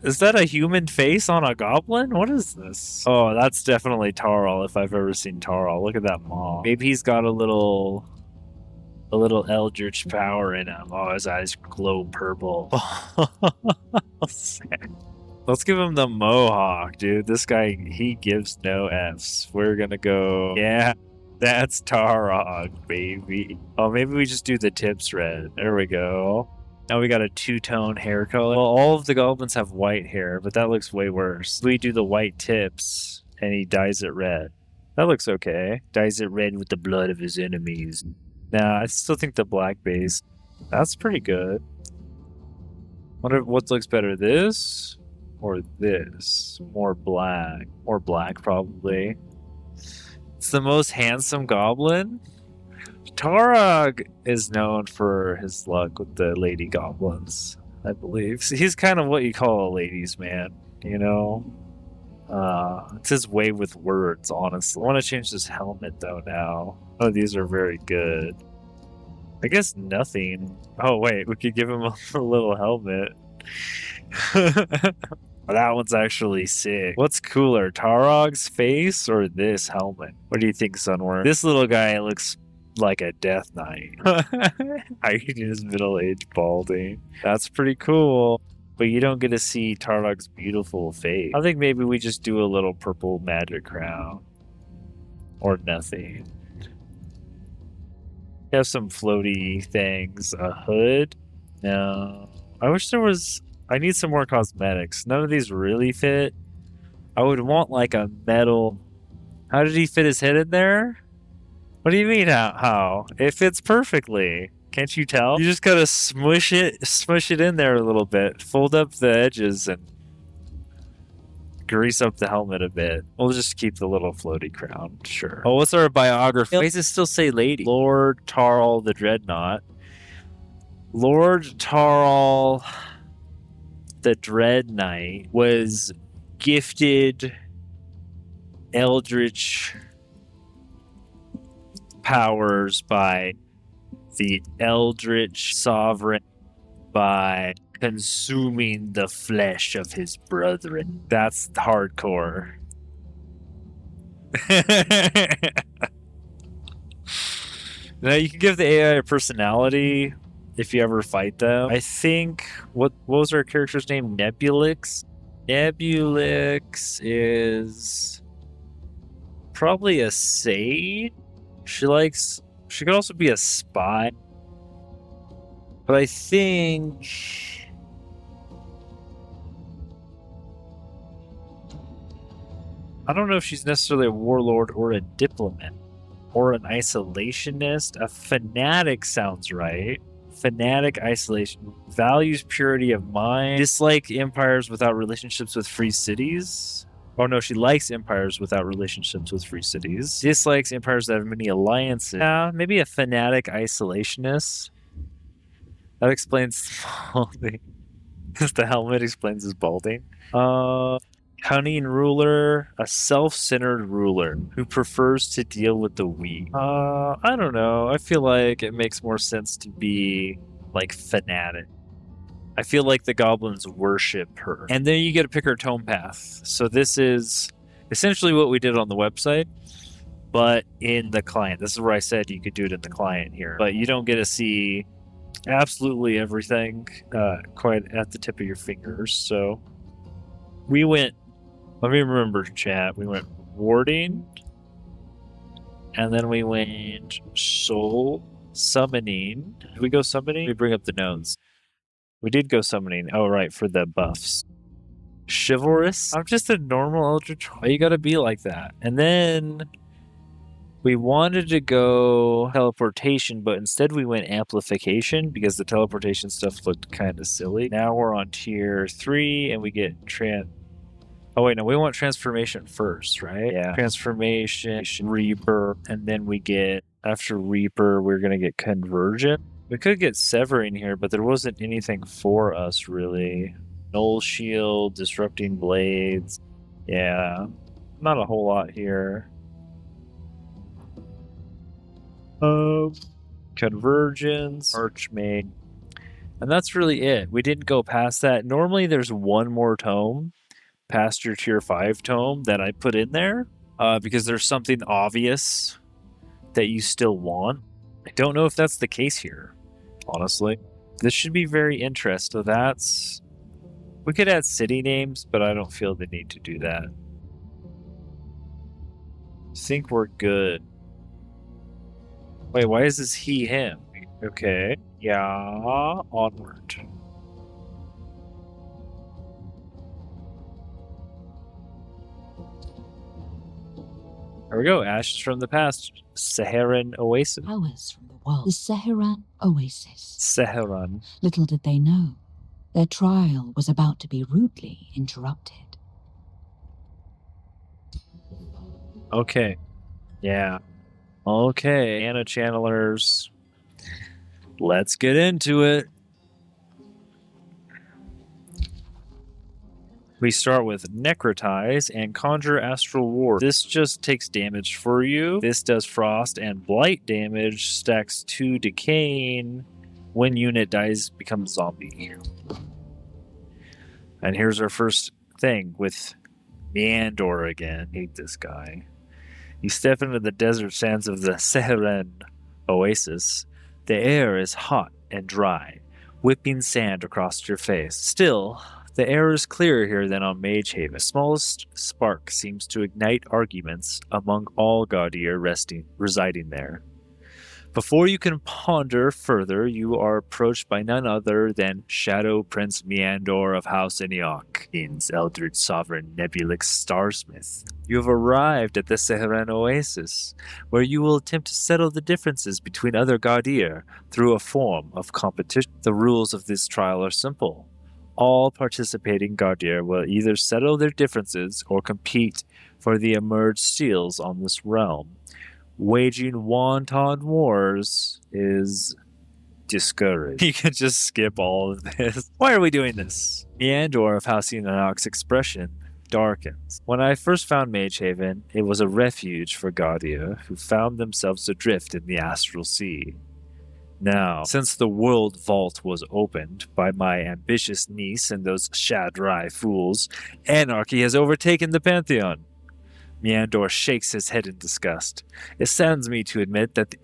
Is that a human face on a goblin? What is this? Oh, that's definitely Tarl if I've ever seen Tarl. Look at that maw. Maybe he's got a little eldritch power in him. Oh, his eyes glow purple. Let's give him the mohawk, dude. This guy, he gives no Fs. We're gonna go, yeah, that's Tarog, baby. Oh, maybe we just do the tips red. There we go. Now we got a two-tone hair color. Well, all of the goblins have white hair, but that looks way worse. We do the white tips, and he dyes it red. That looks okay. Dyes it red with the blood of his enemies. Nah, I still think the black base. That's pretty good. Wonder what looks better, this or this? More black. More black, probably. It's the most handsome goblin. Tarog is known for his luck with the lady goblins, I believe. So he's kind of what you call a ladies' man, you know? It's his way with words, honestly. I want to change this helmet, though, now. Oh, these are very good. I guess nothing. Oh, wait, we could give him a little helmet. That one's actually sick. What's cooler, Tarog's face or this helmet? What do you think, Sunworm? This little guy looks like a Death Knight. Hiding his middle-aged balding. That's pretty cool. But you don't get to see Tarog's beautiful face. I think maybe we just do a little purple magic crown. Or nothing. Have some floaty things. A hood? No. I wish there was... I need some more cosmetics. None of these really fit. I would want like a metal... How did he fit his head in there? What do you mean how? It fits perfectly. Can't you tell? You just gotta smush it in there a little bit. Fold up the edges and grease up the helmet a bit. We'll just keep the little floaty crown, sure. Oh, what's our biography? Why does it still say lady? Lord Tarl the Dreadnought. Lord Tarl the Dread Knight was gifted Eldritch powers by the Eldritch Sovereign by consuming the flesh of his brethren. That's hardcore. Now you can give the AI a personality if you ever fight them. I think what was our character's name? Nebulyx. Nebulyx is probably a sage. She could also be a spy. But I think I don't know if she's necessarily a warlord or a diplomat or an isolationist. A fanatic sounds right. Fanatic, isolation, values purity of mind, dislike empires without relationships with free cities. Oh no, she likes empires without relationships with free cities. Dislikes empires that have many alliances. Yeah, maybe a fanatic isolationist. That explains the balding. The helmet explains his balding. Cunning ruler, a self-centered ruler who prefers to deal with the weak. I don't know. I feel like it makes more sense to be like fanatic. I feel like the goblins worship her. And then you get to pick her tome path. So this is essentially what we did on the website, but in the client. This is where I said you could do it in the client here. But you don't get to see absolutely everything quite at the tip of your fingers. So we went... Let me remember, chat. We went warding, and then we went soul summoning. Did we go summoning? We bring up the notes. We did go summoning. Oh, right, for the buffs. Chivalrous. I'm just a normal Eldritch. Why you gotta be like that? And then we wanted to go teleportation, but instead we went amplification because the teleportation stuff looked kind of silly. Now we're on tier 3, and we get Oh wait, no, we want transformation first, right? Yeah. Transformation, Reaper, and then we get, after Reaper, we're gonna get Convergent. We could get Severing here, but there wasn't anything for us, really. Null Shield, Disrupting Blades. Yeah, not a whole lot here. Convergence, Archmage. And that's really it. We didn't go past that. Normally there's one more tome past your tier 5 tome that I put in there because there's something obvious that you still want. I don't know if that's the case here, honestly. This should be very interesting. So we could add city names, but I don't feel the need to do that. I think we're good. Wait, why is this he, him? Okay. Yeah, onward. There we go. Ashes from the past. Sehiran Oasis. Hours from the world. The Sehiran Oasis. Sehiran. Little did they know, their trial was about to be rudely interrupted. Okay. Yeah. Okay. Anna Channelers. Let's get into it. We start with Necrotize and Conjure Astral Ward. This just takes damage for you. This does Frost and Blight damage, stacks 2 Decaying. When unit dies, becomes zombie. And here's our first thing with Meandor again. Hate this guy. You step into the desert sands of the Sehiran Oasis. The air is hot and dry, whipping sand across your face. Still, the air is clearer here than on Mage Haven. The smallest spark seems to ignite arguments among all Gaudir residing there. Before you can ponder further, you are approached by none other than Shadow Prince Meandor of House Eniok, Eldritch Sovereign Nebulyx Starsmith. You have arrived at the Sehiran Oasis, where you will attempt to settle the differences between other Gaudir through a form of competition. The rules of this trial are simple. All participating Gaudir will either settle their differences or compete for the emerged seals on this realm. Waging wanton wars is discouraged. You can just skip all of this. Why are we doing this? Meandor of House Eniok's expression darkens. When I first found Mage Haven, it was a refuge for Gaudir who found themselves adrift in the astral sea. Now, since the world vault was opened by my ambitious niece and those Shadrai fools, anarchy has overtaken the Pantheon. Meandor shakes his head in disgust. It saddens me to admit that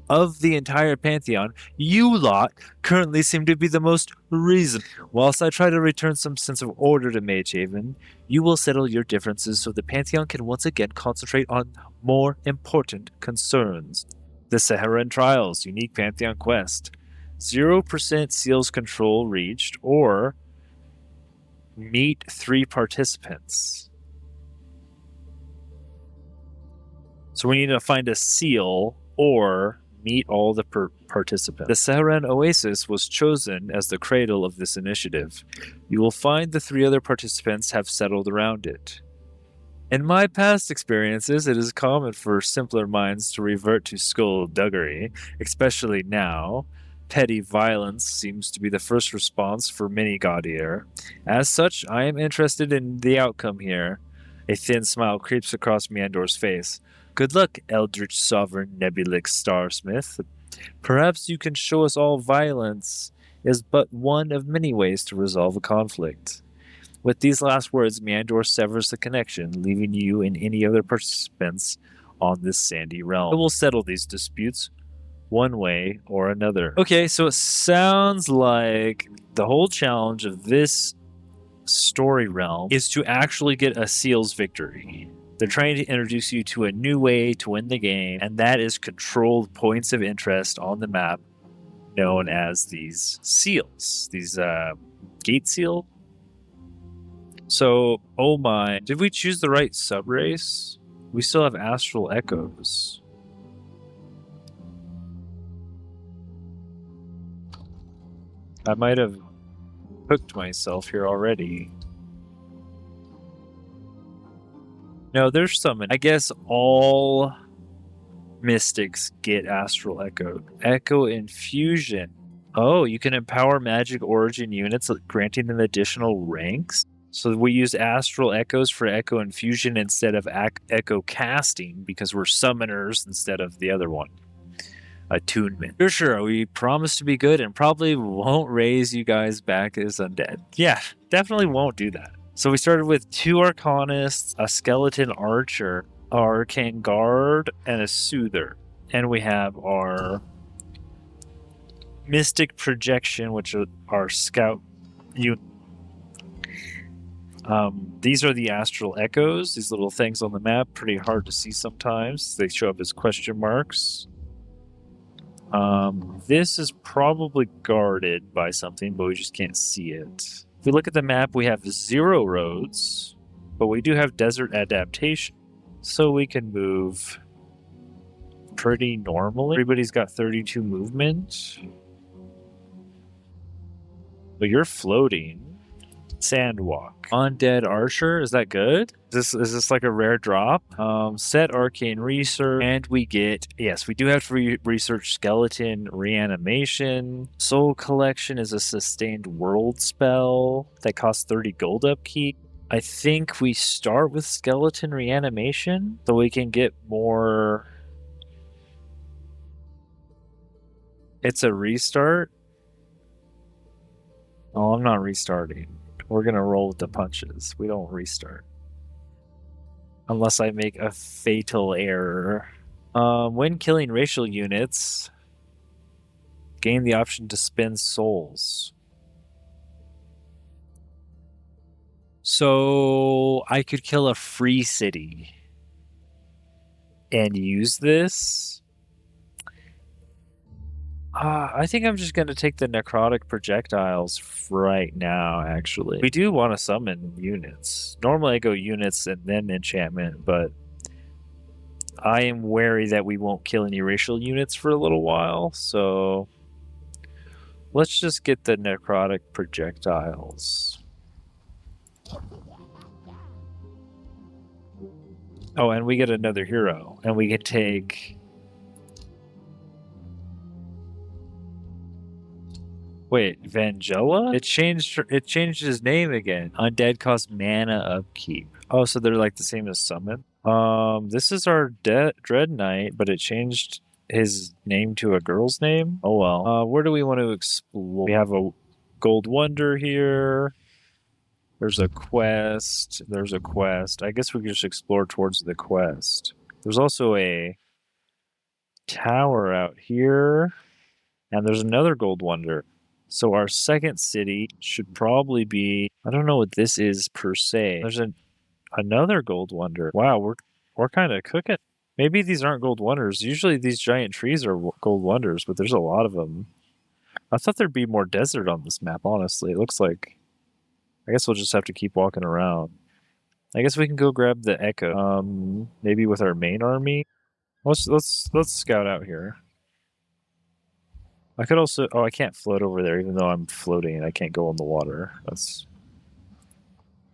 of the entire Pantheon, you lot currently seem to be the most reasonable. Whilst I try to return some sense of order to Mage Haven, you will settle your differences so the Pantheon can once again concentrate on more important concerns. The Sehiran Trials, unique Pantheon quest. 0% seals control reached, or meet 3 participants. So we need to find a seal or meet all the participants. The Sehiran Oasis was chosen as the cradle of this initiative. You will find the 3 other participants have settled around it. In my past experiences, it is common for simpler minds to revert to skullduggery, especially now. Petty violence seems to be the first response for many Gaudir. As such, I am interested in the outcome here. A thin smile creeps across Meandor's face. Good luck, Eldritch Sovereign Nebulyx Starsmith. Perhaps you can show us all violence is but one of many ways to resolve a conflict. With these last words, Meandor severs the connection, leaving you and any other participants on this sandy realm. We'll settle these disputes one way or another. Okay, so it sounds like the whole challenge of this story realm is to actually get a seal's victory. They're trying to introduce you to a new way to win the game, and that is controlled points of interest on the map known as these seals. These gate seal. So, oh my, did we choose the right subrace? We still have Astral Echoes. I might have hooked myself here already. No, there's some. I guess all mystics get Astral Echo. Echo Infusion. Oh, you can empower magic origin units, granting them additional ranks. So we use Astral Echoes for Echo Infusion instead of Echo Casting because we're summoners instead of the other one. Attunement. Sure, we promise to be good and probably won't raise you guys back as undead. Yeah, definitely won't do that. So we started with 2 Arcanists, a Skeleton Archer, our Arcane Guard, and a Soother. And we have our Mystic Projection, which are our Scout unit. These are the Astral Echoes, these little things on the map, pretty hard to see sometimes. They show up as question marks. This is probably guarded by something, but we just can't see it. If we look at the map, we have 0 roads, but we do have desert adaptation, so we can move pretty normally. Everybody's got 32 movement. But you're floating. Sandwalk. Undead Archer, is that good? Is this like a rare drop? Set arcane research, and we get, yes, we do have to research skeleton reanimation. Soul collection is a sustained world spell that costs 30 gold upkeep. I think we start with skeleton reanimation so we can get more. It's a restart. Oh, I'm not restarting. We're gonna roll with the punches. We don't restart. Unless I make a fatal error. When killing racial units, gain the option to spend souls. So I could kill a free city and use this. I think I'm just going to take the necrotic projectiles right now, actually. We do want to summon units. Normally I go units and then enchantment, but I am wary that we won't kill any racial units for a little while, so let's just get the necrotic projectiles. Oh, and we get another hero, and we can take... Wait, Vangela? It changed his name again. Undead cost mana upkeep. Oh, so they're like the same as summon? This is our Dread Knight, but it changed his name to a girl's name? Oh well. Where do we want to explore? We have a Gold Wonder here. There's a quest. There's a quest. I guess we could just explore towards the quest. There's also a tower out here. And there's another Gold Wonder. So our second city should probably be... I don't know what this is per se. There's another Gold Wonder. Wow, we're kind of cooking. Maybe these aren't Gold Wonders. Usually these giant trees are Gold Wonders, but there's a lot of them. I thought there'd be more desert on this map, honestly. It looks like... I guess we'll just have to keep walking around. I guess we can go grab the Echo. Maybe with our main army. Let's scout out here. I could also... Oh, I can't float over there, even though I'm floating and I can't go in the water. That's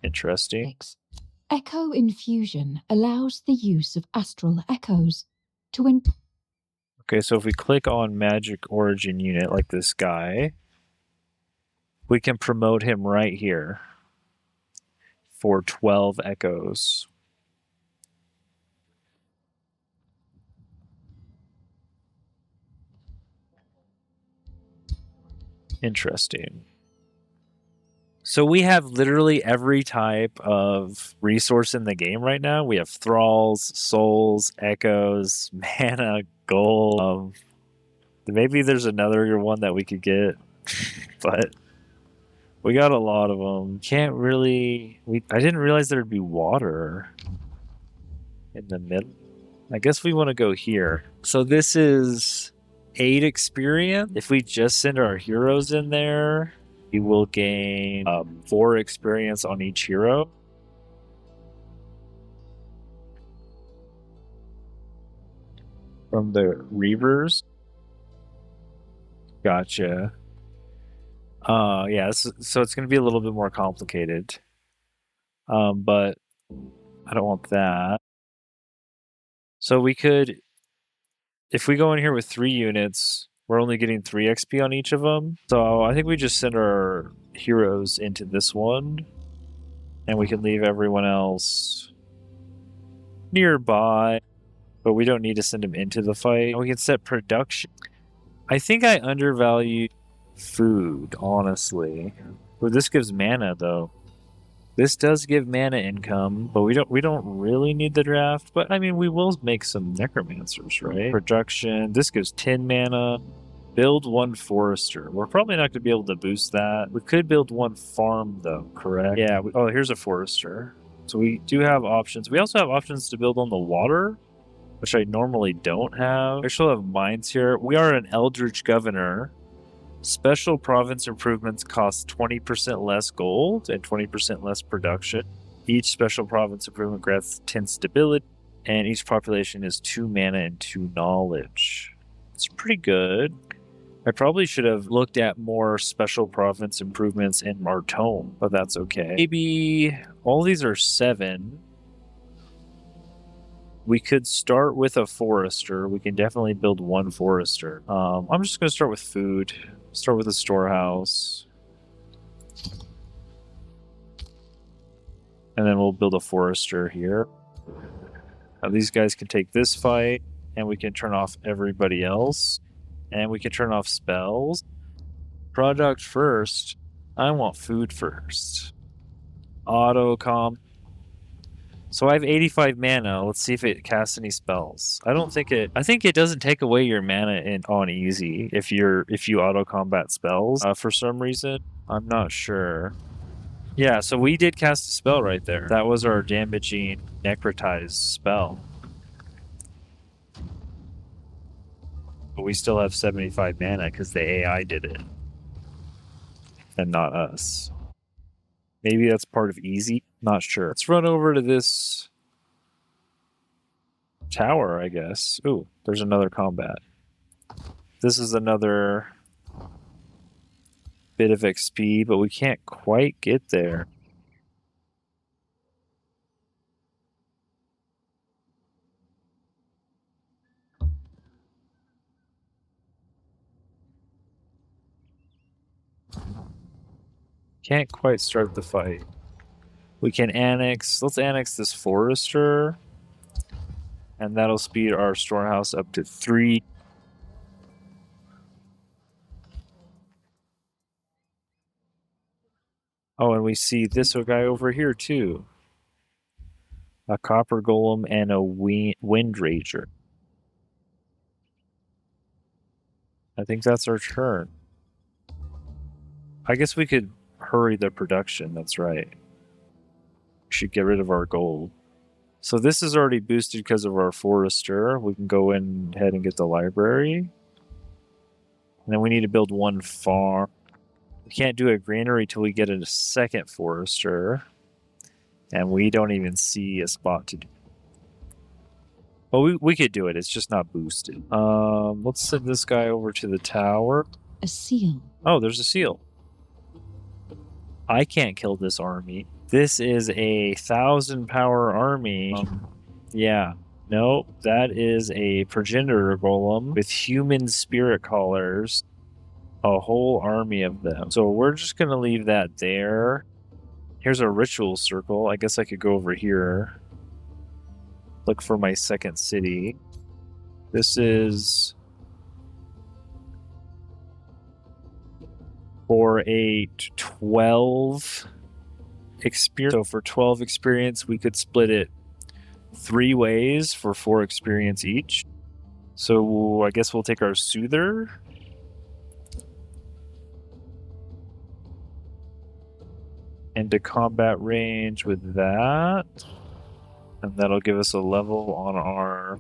interesting. Echo infusion allows the use of astral echoes to... Okay, so if we click on Magic Origin Unit, like this guy, we can promote him right here for 12 echoes. Interesting. So we have literally every type of resource in the game right now. We have thralls, souls, echoes, mana, gold. Maybe there's another one that we could get, but we got a lot of them. Can't really... I didn't realize there'd be water in the middle. I guess we want to go here. So this is 8 experience. If we just send our heroes in there, we will gain 4 experience on each hero. From the Reapers. Gotcha. Yeah, so it's going to be a little bit more complicated. But I don't want that. So we could, if we go in here with 3 units, we're only getting 3 XP on each of them. So I think we just send our heroes into this one, and we can leave everyone else nearby, but we don't need to send them into the fight. And we can set production. I think I undervalue food, honestly. Well, this gives mana, though. This does give mana income, but we don't really need the draft. But I mean, we will make some necromancers, right? Production. This gives 10 mana. Build 1 forester. We're probably not going to be able to boost that. We could build 1 farm, though. Correct? Yeah. Oh, here's a forester. So we do have options. We also have options to build on the water, which I normally don't have. I actually have mines here. We are an Eldritch Governor. Special province improvements cost 20% less gold and 20% less production. Each special province improvement grants 10 stability, and each population is 2 mana and 2 knowledge. It's pretty good. I probably should have looked at more special province improvements in our tome, but that's okay. Maybe all these are 7. We could start with a forester. We can definitely build one forester. I'm just going to start with food. Start with a storehouse. And then we'll build a forester here. Now these guys can take this fight, and we can turn off everybody else. And we can turn off spells. Product first. I want food first. Auto comp. So I have 85 mana. Let's see if it casts any spells. I don't think it. I think it doesn't take away your mana on easy if you auto combat spells for some reason. I'm not sure. Yeah, so we did cast a spell right there. That was our damaging necrotize spell. But we still have 75 mana because the AI did it. And not us. Maybe that's part of easy. Not sure. Let's run over to this tower, I guess. Ooh, there's another combat. This is another bit of XP, but we can't quite get there. Can't quite start the fight. We can annex. Let's annex this forester. And that'll speed our storehouse up to 3. Oh, and we see this guy over here too. A copper golem and a wind rager. I think that's our turn. I guess we could hurry the production. That's right. We should get rid of our gold. So this is already boosted because of our forester. We can go in ahead and get the library. And then we need to build one farm. We can't do a granary till we get a second forester. And we don't even see a spot to do. Well, we could do it. It's just not boosted. Let's send this guy over to the tower. A seal. Oh, there's a seal. I can't kill this army. This is a 1,000 power army. Yeah. Nope. That is a progenitor golem with human spirit callers. A whole army of them. So we're just going to leave that there. Here's a ritual circle. I guess I could go over here. Look for my second city. This is for a 12 experience. So for 12 experience, we could split it 3 ways for 4 experience each. So I guess we'll take our Soother. Into combat range with that. And that'll give us a level on our...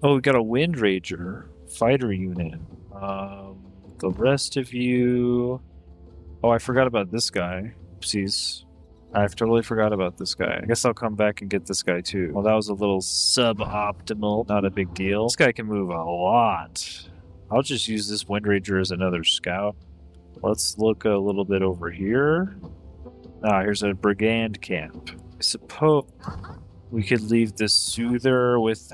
Oh, we got a Wind Rager fighter unit. The rest of you... Oh, I forgot about this guy. Oopsies. I've totally forgot about this guy. I guess I'll come back and get this guy too. Well, that was a little suboptimal. Not a big deal. This guy can move a lot. I'll just use this Wind Rager as another scout. Let's look a little bit over here. Ah, here's a brigand camp. I suppose we could leave this Soother with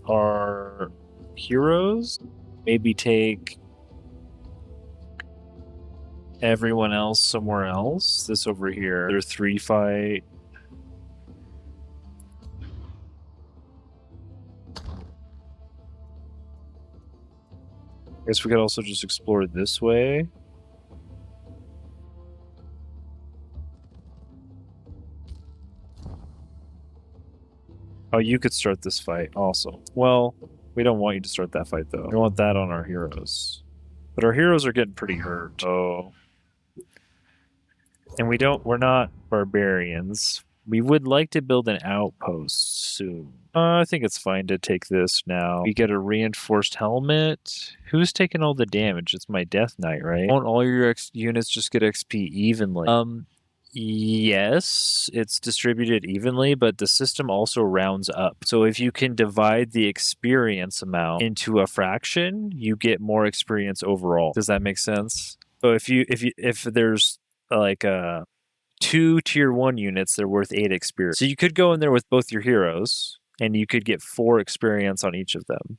our heroes. Maybe take everyone else somewhere else. This over here. They're 3 fight. I guess we could also just explore this way. Oh, you could start this fight also. Well, we don't want you to start that fight though. We want that on our heroes. But our heroes are getting pretty hurt. Oh. And we're not barbarians. We would like to build an outpost soon. I think it's fine to take this now. We get a reinforced helmet. Who's taking all the damage? It's my Death Knight, right? Won't all your units just get XP evenly? Yes, it's distributed evenly, but the system also rounds up. So if you can divide the experience amount into a fraction, you get more experience overall. Does that make sense? So if there's like 2 tier 1 units, they're worth 8 experience. So you could go in there with both your heroes and you could get 4 experience on each of them.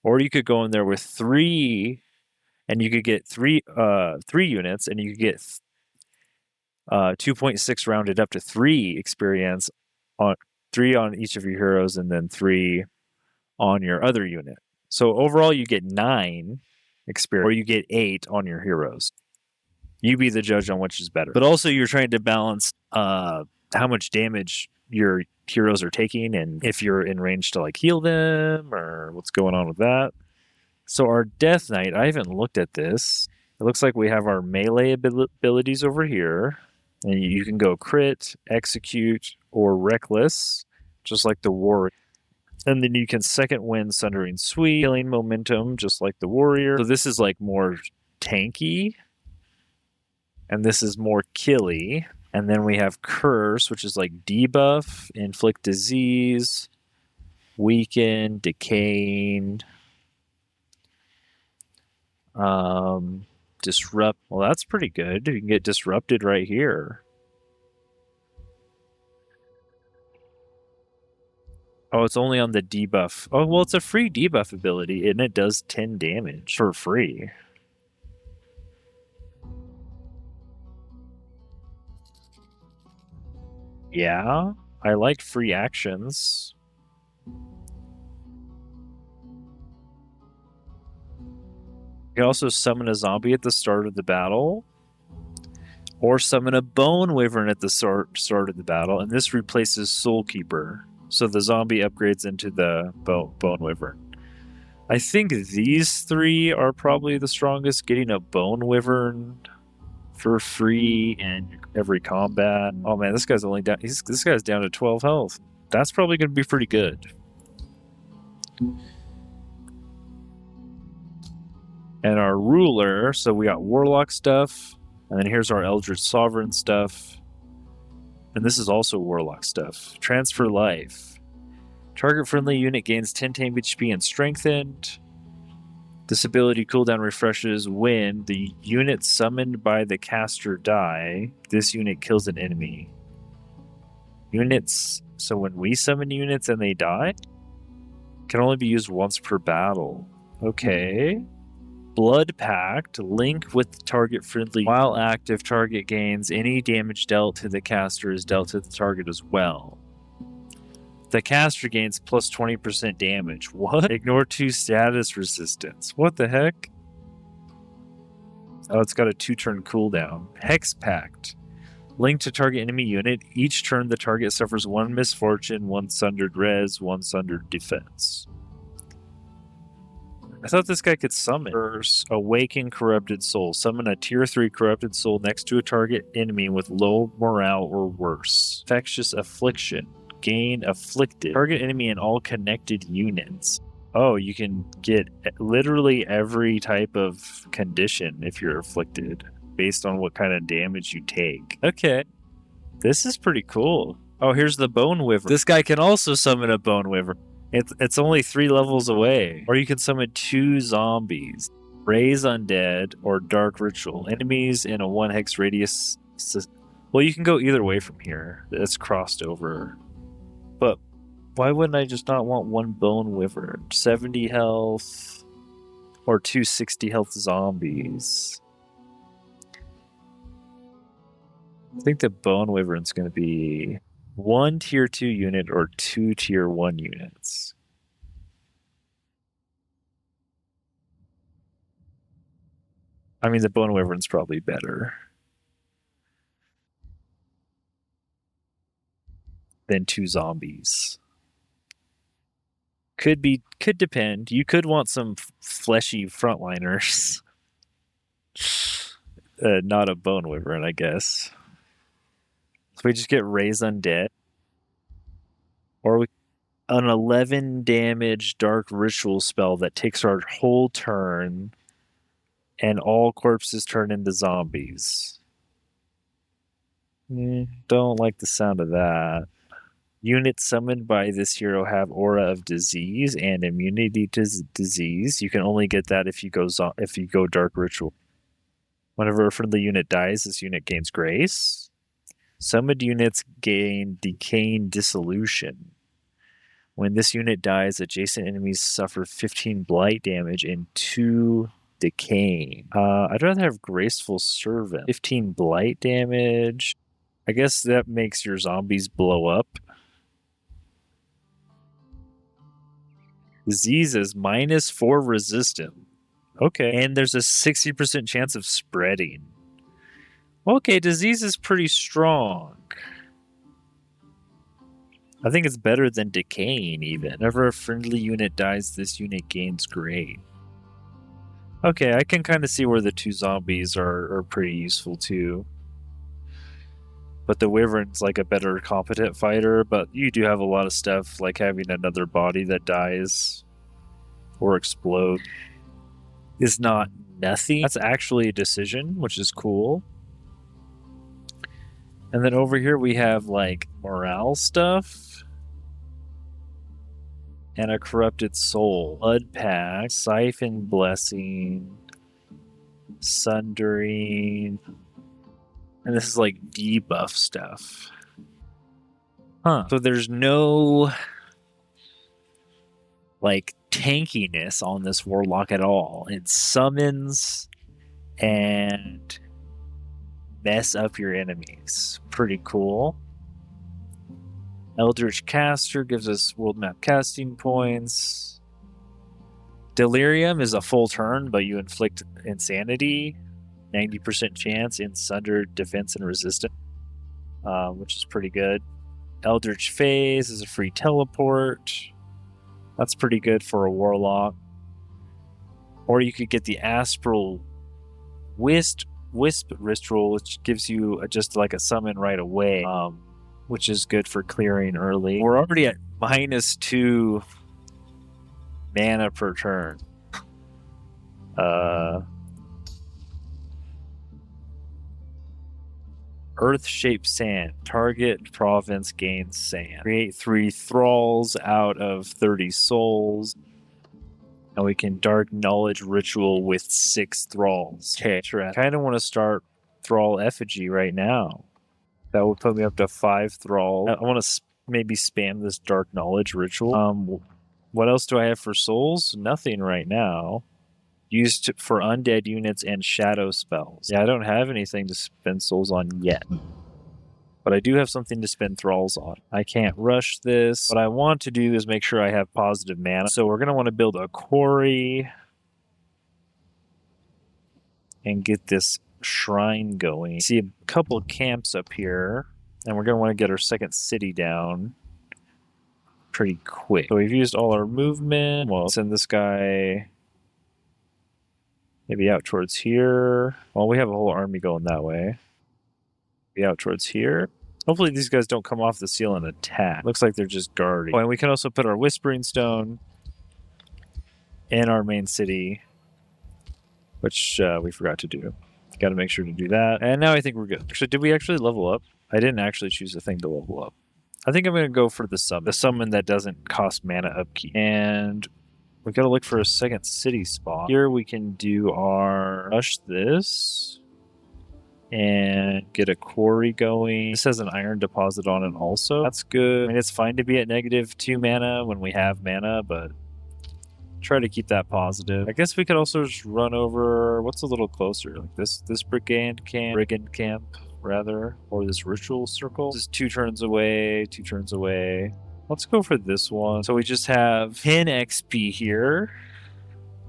Or you could go in there with 3, and you could get 3 units, and you could get 2.6 rounded up to 3 experience on 3 on each of your heroes, and then 3 on your other unit. So overall, you get 9 experience, or you get 8 on your heroes. You be the judge on which is better. But also, you're trying to balance how much damage your heroes are taking, and if you're in range to like heal them, or what's going on with that. So our Death Knight, I haven't looked at this. It looks like we have our melee abilities over here, and you can go crit, execute, or reckless, just like the warrior. And then you can second wind Sundering Sweep, healing momentum, just like the warrior. So this is like more tanky, and this is more killy. And then we have curse, which is like debuff, inflict disease, weaken, decaying, disrupt. Well, that's pretty good. You can get disrupted right here. Oh, it's only on the debuff. Oh, well, it's a free debuff ability, and it does 10 damage for free. Yeah, I like free actions. You can also summon a zombie at the start of the battle, or summon a bone wyvern at the start of the battle, and this replaces Soulkeeper. So the zombie upgrades into the bone wyvern. I think these 3 are probably the strongest. Getting a bone wyvern for free in every combat. Oh man, this guy's only down. This guy's down to 12 health. That's probably going to be pretty good. And our ruler. So we got Warlock stuff, and then here's our Eldritch Sovereign stuff. And this is also Warlock stuff. Transfer life. Target friendly unit gains 10 tame HP and strengthened. This ability cooldown refreshes when the unit summoned by the caster die. This unit kills an enemy. Units. So when we summon units and they die, can only be used once per battle. Okay. Blood Pact, link with target friendly. While active, target gains any damage dealt to the caster is dealt to the target as well. The caster gains plus 20% damage. What? Ignore 2 status resistance. What the heck? Oh, it's got a 2-turn cooldown. Hex Pact. Link to target enemy unit. Each turn the target suffers 1 misfortune, 1 sundered res, 1 sundered defense. I thought this guy could summon. Awaken Corrupted Soul. Summon a tier 3 Corrupted Soul next to a target enemy with low morale or worse. Infectious Affliction. Gain Afflicted. Target enemy and all connected units. Oh, you can get literally every type of condition if you're afflicted, based on what kind of damage you take. Okay. This is pretty cool. Oh, here's the Bone Wyvern. This guy can also summon a Bone Wyvern. It's only 3 levels away. Or you can summon 2 zombies. Raise Undead or Dark Ritual. Enemies in a 1 hex radius. Well, you can go either way from here. It's crossed over. But why wouldn't I just not want 1 Bone Wyvern? 70 health or 2 60 health zombies. I think the Bone Wyvern's going to be 1 tier 2 unit or 2 tier 1 units. I mean, the Bone Wyvern's probably better than 2 zombies. Could depend. You could want some fleshy frontliners. Not a Bone Wyvern, I guess. So we just get Raise Undead. Or an 11 damage Dark Ritual spell that takes our whole turn and all corpses turn into zombies. Don't like the sound of that. Units summoned by this hero have Aura of Disease and Immunity to Disease. You can only get that if you go Dark Ritual. Whenever a friendly unit dies, this unit gains Grace. Summoned units gain Decaying Dissolution. When this unit dies, adjacent enemies suffer 15 blight damage and 2 decay. I'd rather have Graceful Servant. 15 blight damage. I guess that makes your zombies blow up. Diseases -4 resistant. Okay. And there's a 60% chance of spreading. Okay, disease is pretty strong. I think it's better than decaying even. Whenever a friendly unit dies, this unit gains grade. Okay, I can kind of see where the 2 zombies are pretty useful too. But the Wyvern's like a better competent fighter, but you do have a lot of stuff like having another body that dies or explode is not nothing. That's actually a decision, which is cool. And then over here we have like morale stuff and a corrupted soul. Blood Pact, Siphon Blessing, Sundering. And this is like debuff stuff. Huh. So there's no like tankiness on this warlock at all. It summons and mess up your enemies. Pretty cool. Eldritch Caster gives us world map casting points. Delirium is a full turn, but you inflict insanity. 90% chance in Sunder, defense, and resistance, which is pretty good. Eldritch Phase is a free teleport. That's pretty good for a warlock. Or you could get the Astral Wisp Ritual, which gives you just like a summon right away, which is good for clearing early. We're already at -2 mana per turn. Earth-shaped sand. Target province gains sand. Create 3 thralls out of 30 souls. And we can Dark Knowledge Ritual with 6 thralls. Okay, sure. I kind of want to start Thrall Effigy right now. That would put me up to 5 thralls. I want to maybe spam this Dark Knowledge Ritual. What else do I have for souls? Nothing right now. Used for undead units and shadow spells. Yeah, I don't have anything to spend souls on yet. But I do have something to spend thralls on. I can't rush this. What I want to do is make sure I have positive mana. So we're going to want to build a quarry and get this shrine going. See a couple of camps up here. And we're going to want to get our second city down pretty quick. So we've used all our movement. We'll send this guy maybe out towards here. Well, we have a whole army going that way. Be out towards here. Hopefully these guys don't come off the seal and attack. Looks like they're just guarding. Oh, and we can also put our Whispering Stone in our main city, which we forgot to do. Got to make sure to do that. And now I think we're good. Actually, did we actually level up? I didn't actually choose a thing to level up. I think I'm going to go for the summon. The summon that doesn't cost mana upkeep. And we got to look for a second city spot. Here we can do our rush this and get a quarry going. This has an iron deposit on it also. That's good. I mean, it's fine to be at -2 mana when we have mana, but try to keep that positive. I guess we could also just run over what's a little closer, like this brigand camp rather, or this ritual circle. This is 2 turns away, 2 turns away. Let's go for this one. So we just have 10 XP here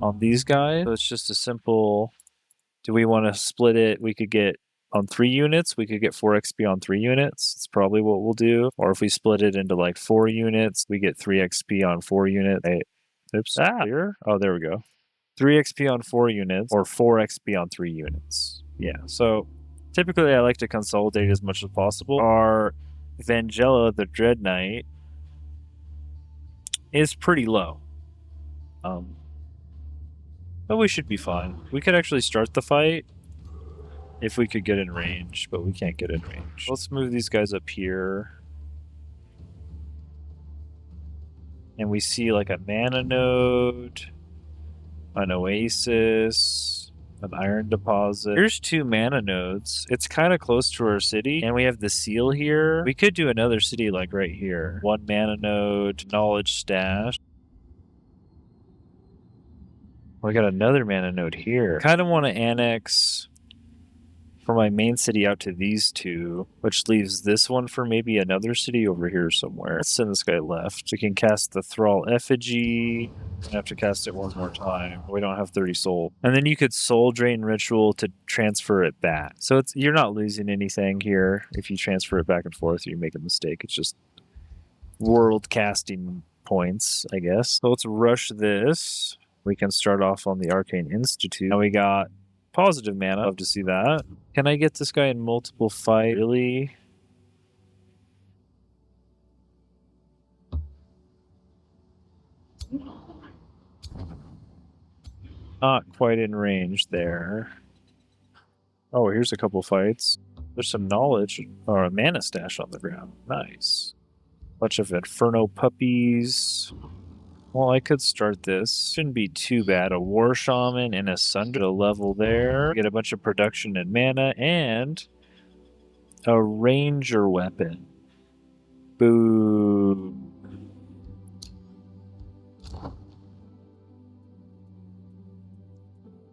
on these guys. So it's just a simple, do we want to split it? We could get on 3 units, we could get 4 XP on 3 units. It's probably what we'll do. Or if we split it into like 4 units, we get 3 XP on 4 units. Hey, oops. Here? Oh, there we go. 3 XP on 4 units or 4 XP on 3 units. Yeah, so typically I like to consolidate as much as possible. Our Vangela, the Dread Knight, is pretty low. But we should be fine. We could actually start the fight if we could get in range, but we can't get in range. Let's move these guys up here. And we see like a mana node, an oasis, An iron deposit. Here's 2 mana nodes. It's kind of close to our city, and we have the seal here. We could do another city like right here. 1 mana node, knowledge stash. We got another mana node here. Kind of want to annex from my main city out to these 2, which leaves this one for maybe another city over here somewhere. Let's send this guy left. We can cast the Thrall Effigy. I have to cast it one more time. We don't have 30 soul. And then you could soul drain ritual to transfer it back. So you're not losing anything here if you transfer it back and forth or you make a mistake. It's just world casting points, I guess. So let's rush this. We can start off on the Arcane Institute. Now we got positive mana. Love to see that. Can I get this guy in multiple fight? Really? Not quite in range there. Oh, here's a couple fights. There's some knowledge or a mana stash on the ground. Nice. Bunch of Inferno puppies. Well, I could start this. Shouldn't be too bad. A War Shaman and a Sunder to level there. Get a bunch of production and mana and a Ranger weapon. Boom.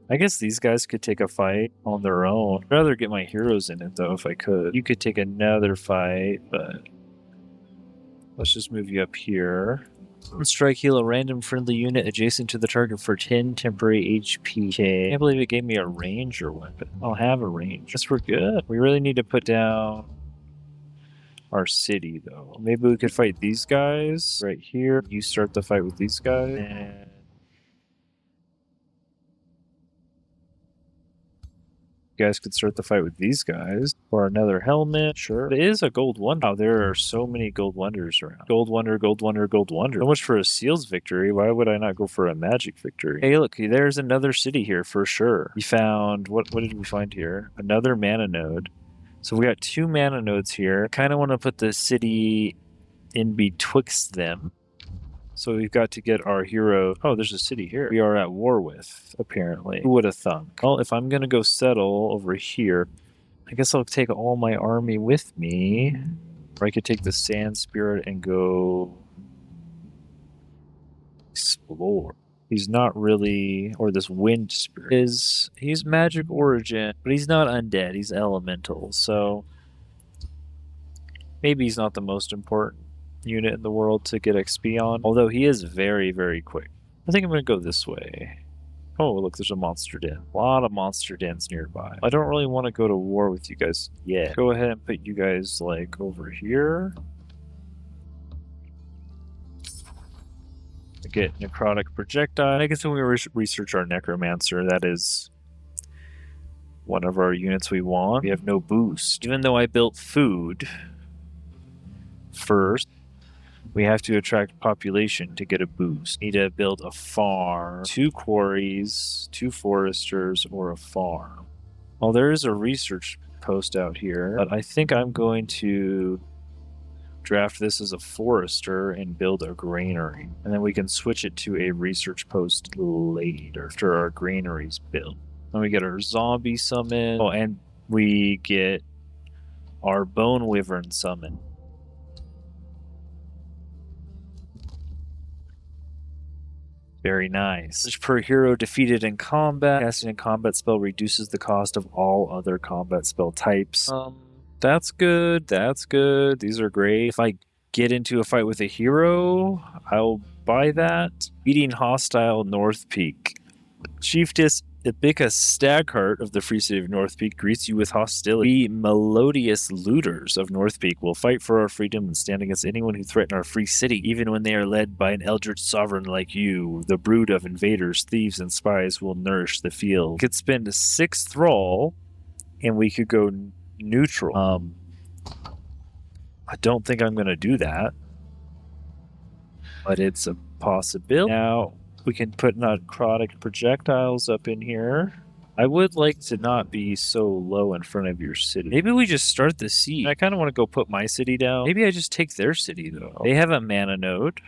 I guess these guys could take a fight on their own. I'd rather get my heroes in it, though, if I could. You could take another fight, but let's just move you up here. Strike, heal a random friendly unit adjacent to the target for 10 temporary HP. Okay. I can't believe it gave me a ranger weapon. I'll have a range. Guess we're good. We really need to put down our city, though. Maybe we could fight these guys right here. You start the fight with these guys. And you guys could start the fight with these guys. Or another helmet. Sure. It is a gold wonder. Wow, there are so many gold wonders around. Gold wonder, gold wonder, gold wonder. So much for a seals victory. Why would I not go for a magic victory? Hey, look, there's another city here for sure. We found, what did we find here? Another mana node. So we got 2 mana nodes here. Kind of want to put the city in betwixt them. So we've got to get our hero. Oh, there's a city here we are at war with, apparently. Who would have thunk? Well, if I'm going to go settle over here, I guess I'll take all my army with me. Or I could take the Sand Spirit and go explore. He's not really, or this Wind Spirit he's magic origin, but he's not undead. He's elemental, so maybe he's not the most important unit in the world to get XP on, although he is very, very quick. I think I'm going to go this way. Oh, look, there's a monster den. A lot of monster dens nearby. I don't really want to go to war with you guys yet. Go ahead and put you guys, like, over here. Get necrotic projectile. I guess when we research our necromancer, that is one of our units we want. We have no boost. Even though I built food first, we have to attract population to get a boost. Need to build a farm, 2 quarries, 2 foresters, or a farm. Well, there is a research post out here, but I think I'm going to draft this as a forester and build a granary. And then we can switch it to a research post later after our granary's built. Then we get our zombie summon. Oh, and we get our bone wyvern summon. Very nice. Per hero defeated in combat. Casting a combat spell reduces the cost of all other combat spell types. That's good. That's good. These are great. If I get into a fight with a hero, I'll buy that. Beating hostile North Peak. Chiefess Ibika Stagheart of the Free City of North Peak greets you with hostility. We melodious looters of North Peak will fight for our freedom and stand against anyone who threaten our free city, even when they are led by an Eldritch Sovereign like you. The brood of invaders, thieves, and spies will nourish the field. We could spend 6 thrall, and we could go neutral. I don't think I'm going to do that, but it's a possibility. Now, we can put necrotic projectiles up in here. I would like to not be so low in front of your city. Maybe we just start the siege. I kind of want to go put my city down. Maybe I just take their city, though. They have a mana node.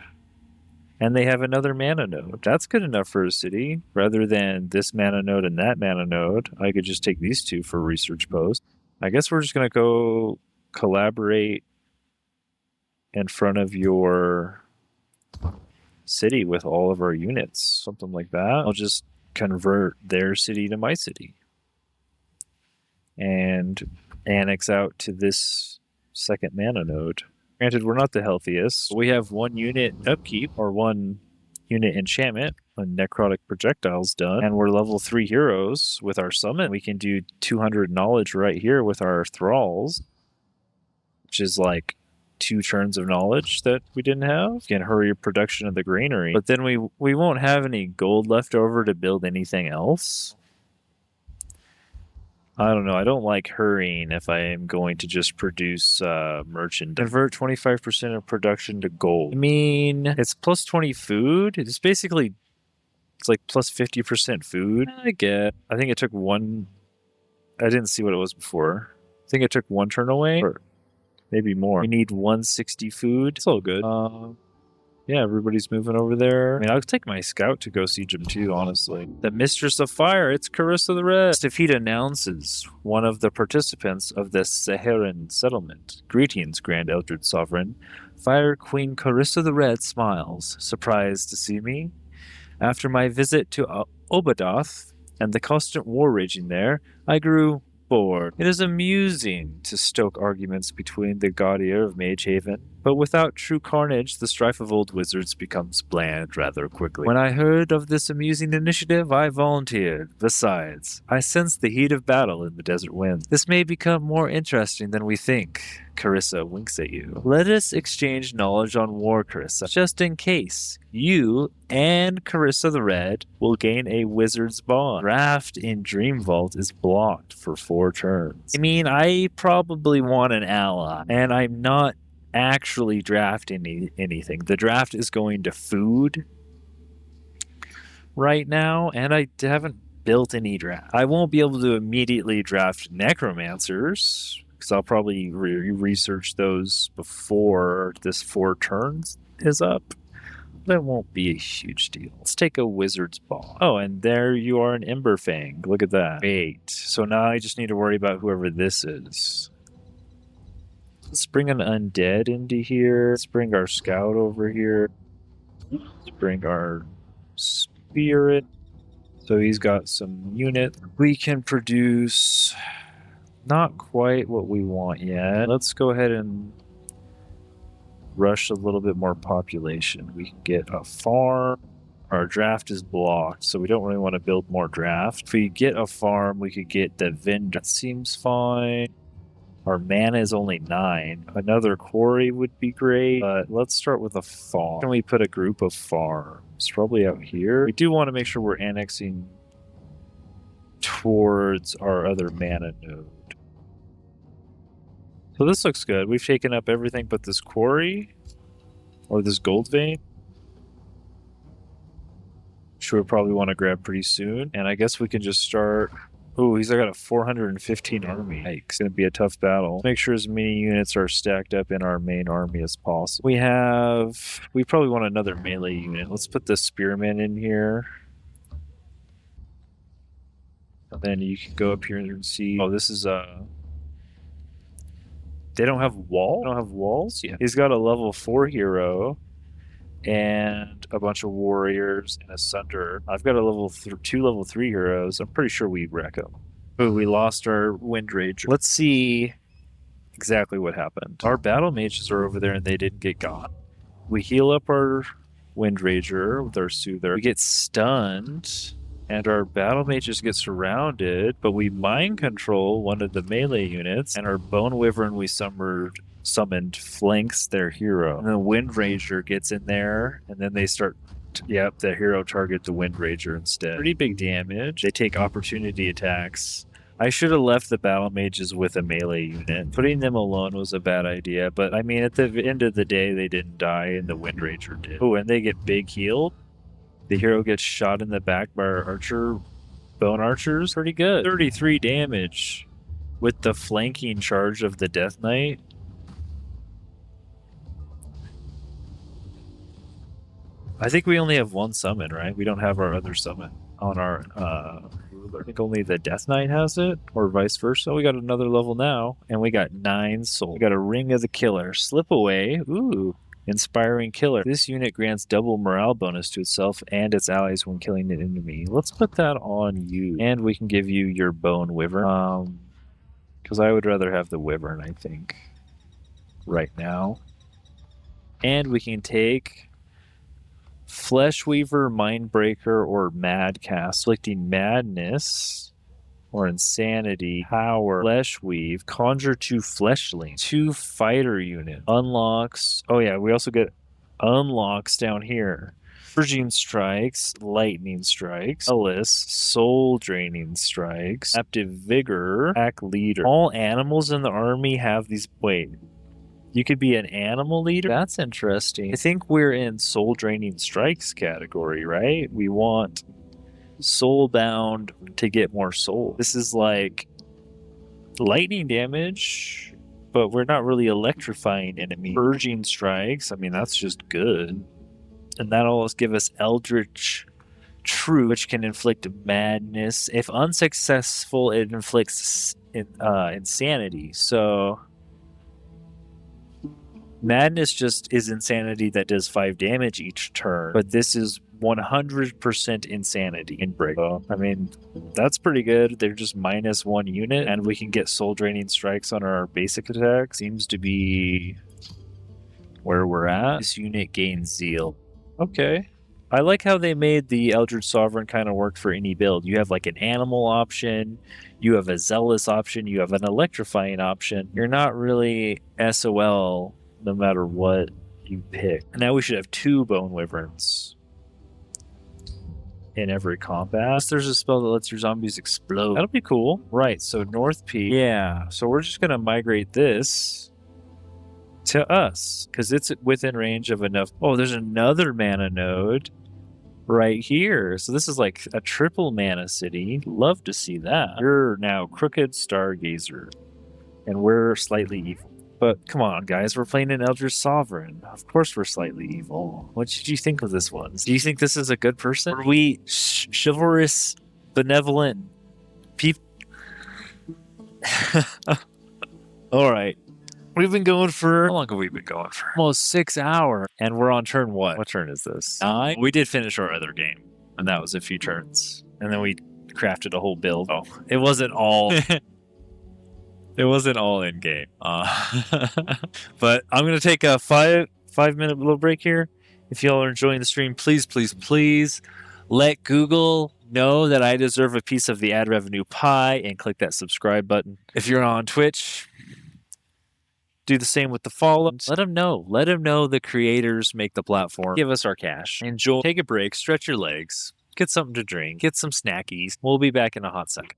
And they have another mana node. That's good enough for a city. Rather than this mana node and that mana node, I could just take these two for research posts. I guess we're just going to go collaborate in front of your city with all of our units. Something like that. I'll just convert their city to my city. And annex out to this second mana node. Granted, we're not the healthiest. We have 1 unit upkeep, or 1 unit enchantment, when necrotic projectiles done, and we're level 3 heroes with our summon. We can do 200 knowledge right here with our thralls, which is like 2 turns of knowledge that we didn't have. We can hurry production of the granary, but then we won't have any gold left over to build anything else. I don't know. I don't like hurrying if I am going to just produce merchant. Convert 25% of production to gold. I mean, it's plus 20 food. It's basically, it's like plus 50% food. I think it took 1. I didn't see what it was before. I think it took 1 turn away, or maybe more. We need 160 food. It's all good. Yeah, everybody's moving over there. I mean, I'll take my scout to go siege them too, honestly. The Mistress of Fire, it's Carissa the Red. If he announces one of the participants of the Sehiran settlement. Greetings, Grand Eldritch Sovereign. Fire Queen Carissa the Red smiles, surprised to see me. After my visit to Obadoth and the constant war raging there, I grew bored. It is amusing to stoke arguments between the Gaudier of Magehaven, but without true carnage, the strife of old wizards becomes bland rather quickly. When I heard of this amusing initiative, I volunteered. Besides, I sensed the heat of battle in the desert winds. This may become more interesting than we think. Carissa winks at you. Let us exchange knowledge on war, Carissa, just in case. You and Carissa the Red will gain a wizard's bond. Draft in Dream Vault is blocked for 4 turns. I mean, I probably want an ally, and I'm not actually drafting anything. The draft is going to food right now, and I haven't built any draft. I won't be able to immediately draft necromancers, because I'll probably research those before this 4 turns is up. That won't be a huge deal. Let's take a wizard's ball. Oh, and there you are, an Emberfang. Look at that. Great. So now I just need to worry about whoever this is. Let's bring an undead into here. Let's bring our scout over here. Let's bring our spirit. So he's got some unit. We can produce not quite what we want yet. Let's go ahead and rush a little bit more population. We can get a farm. Our draft is blocked, so we don't really want to build more draft. If we get a farm, we could get the vendor. That seems fine. Our mana is only 9. Another quarry would be great, but let's start with a farm. Can we put a group of farms? Probably out here. We do want to make sure we're annexing towards our other mana node. So this looks good. We've taken up everything but this quarry, or this gold vein, which we'll probably want to grab pretty soon. And I guess we can just start. Ooh, he's got a 415 army. It's going to be a tough battle. Make sure as many units are stacked up in our main army as possible. We probably want another melee unit. Let's put the spearman in here. And then you can go up here and see. Oh, this is they don't have walls? They don't have walls? Yeah. He's got a level 4 hero and a bunch of warriors and a sunder. I've got a level 2 level 3 heroes. I'm pretty sure we wreck them. Ooh, we lost our Wind Rager. Let's see exactly what happened. Our battle mages are over there and they didn't get got. We heal up our Wind Rager with our Soother. We get stunned, and our battle mages get surrounded, but we mind control one of the melee units, and our Bone Wyvern we summoned flanks their hero. And the Wind Rager gets in there, and then they start. Yep, the hero target the Wind Rager instead. Pretty big damage. They take opportunity attacks. I should have left the battle mages with a melee unit. Putting them alone was a bad idea, but I mean, at the end of the day, they didn't die, and the Wind Rager did. Oh, and they get big healed. The hero gets shot in the back by our bone archers. Pretty good. 33 damage with the flanking charge of the Death Knight. I think we only have one summon, right? We don't have our other summon on our ruler. I think only the Death Knight has it, or vice versa. We got another level now, and we got 9 souls. We got a Ring of the Killer. Slip away. Ooh. Inspiring Killer. This unit grants double morale bonus to itself and its allies when killing an enemy. Let's put that on you. And we can give you your Bone Wyvern. Because I would rather have the Wyvern, I think, right now. And we can take Fleshweaver, Mindbreaker, or Madcast. Inflicting Madness or Insanity, Power, Fleshweave, Conjure 2 Fleshling, 2 Fighter Unit, Unlocks. Oh yeah, we also get unlocks down here. Purging Strikes, Lightning Strikes, Ellis, Soul Draining Strikes, Active Vigor, Pack Leader. All animals in the army have these. Wait. You could be an animal leader? That's interesting. I think we're in Soul Draining Strikes category, right? We want Soulbound to get more soul. This is like lightning damage, but we're not really electrifying enemy. Purging Strikes, I mean, that's just good. And that'll always give us Eldritch True, which can inflict madness. If unsuccessful, it inflicts insanity. So madness just is insanity that does 5 damage each turn, but this is 100% insanity in break. So, I mean, that's pretty good. They're just minus 1 unit, and we can get soul draining strikes on our basic attack. Seems to be where we're at. This unit gains zeal. Okay. I like how they made the Eldritch Sovereign kind of work for any build. You have like an animal option, you have a zealous option, you have an electrifying option. You're not really SOL no matter what you pick. And now we should have 2 Bone Wyverns in every combat. Unless there's a spell that lets your zombies explode. That'll be cool. Right, so North Peak. Yeah, so we're just going to migrate this to us because it's within range of enough. Oh, there's another mana node right here. So this is like a triple mana city. Love to see that. You're now Crooked Stargazer, and we're slightly evil. But come on, guys, we're playing an Eldritch Sovereign. Of course we're slightly evil. What did you think of this one? Do you think this is a good person? Are we chivalrous, benevolent people? All right. We've been going for... How long have we been going for? Almost 6 hours. And we're on turn what? What turn is this? 9? We did finish our other game, and that was a few turns. And then we crafted a whole build. Oh, it wasn't all... It wasn't all in game. But I'm going to take a 5-minute little break here. If y'all are enjoying the stream, please, please, please let Google know that I deserve a piece of the ad revenue pie and click that subscribe button. If you're on Twitch, do the same with the follow. Let them know. Let them know the creators make the platform. Give us our cash. Enjoy. Take a break. Stretch your legs. Get something to drink. Get some snackies. We'll be back in a hot second.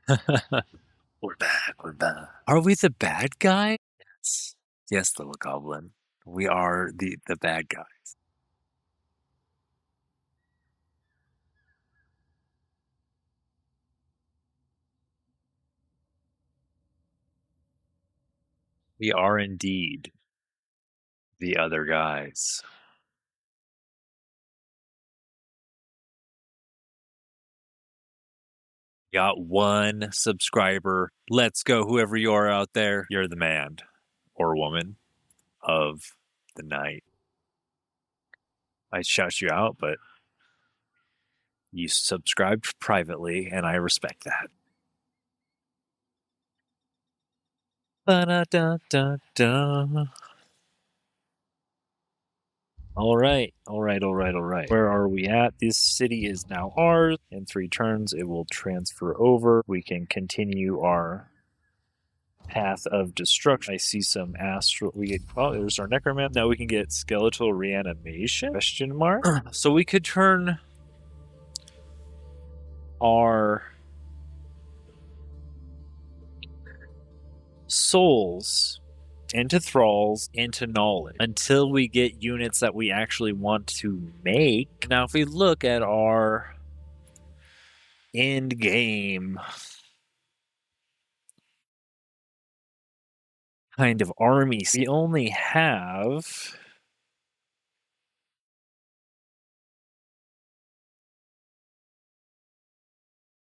We're back. We're back. Are we the bad guy? Yes. Yes, little goblin. We are the bad guys. We are indeed the other guys. Got one subscriber. Let's go, whoever you are out there. You're the man or woman of the night. I shout you out, but you subscribed privately, and I respect that. Ba-da-da-da-da. All right. Where are we at? This city is now ours. In 3 turns, it will transfer over. We can continue our path of destruction. I see some astral. There's our necromancer. Now we can get skeletal reanimation? Question mark. So we could turn our souls into thralls, into knowledge, until we get units that we actually want to make. Now, if we look at our end game kind of armies, we only have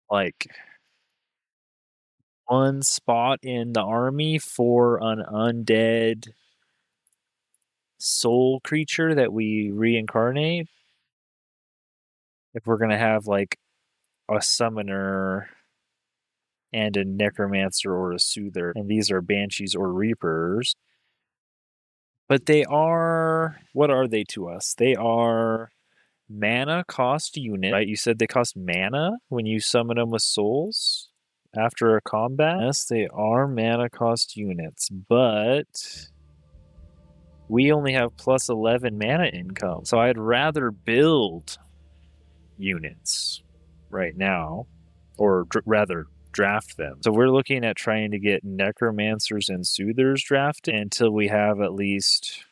like one spot in the army for an undead soul creature that we reincarnate. If we're gonna have like a summoner and a necromancer or a soother, and these are banshees or reapers. But they are, what are they to us? They are mana cost unit, right? You said they cost mana when you summon them with souls after a combat. Yes, they are mana cost units, but we only have plus 11 mana income. So I'd rather build units right now, or rather draft them. So we're looking at trying to get necromancers and soothers drafted until we have at least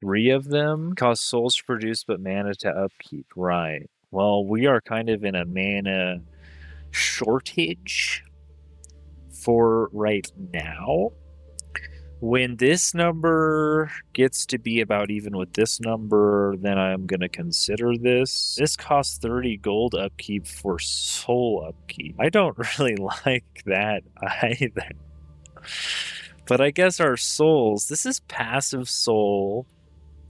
3 of them. Cost souls to produce but mana to upkeep. Right. Well, we are kind of in a mana shortage for right now. When this number gets to be about even with this number, then I'm going to consider this. This costs 30 gold upkeep for soul upkeep. I don't really like that either. But I guess our souls, this is passive soul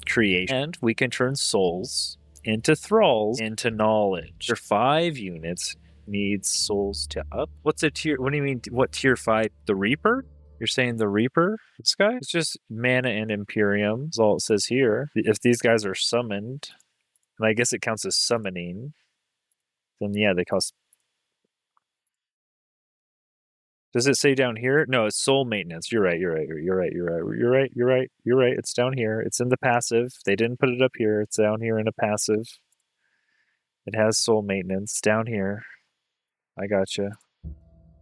creation. And we can turn souls into thralls, into knowledge. For 5 units needs souls to up. What's a tier? What do you mean? What tier 5? The Reaper? You're saying the Reaper? This guy? It's just mana and Imperium. That's all it says here. If these guys are summoned, and I guess it counts as summoning, then yeah, they cost. Does it say down here? No, it's soul maintenance. You're right. It's down here. It's in the passive. They didn't put it up here. It's down here in a passive. It has soul maintenance down here. I gotcha.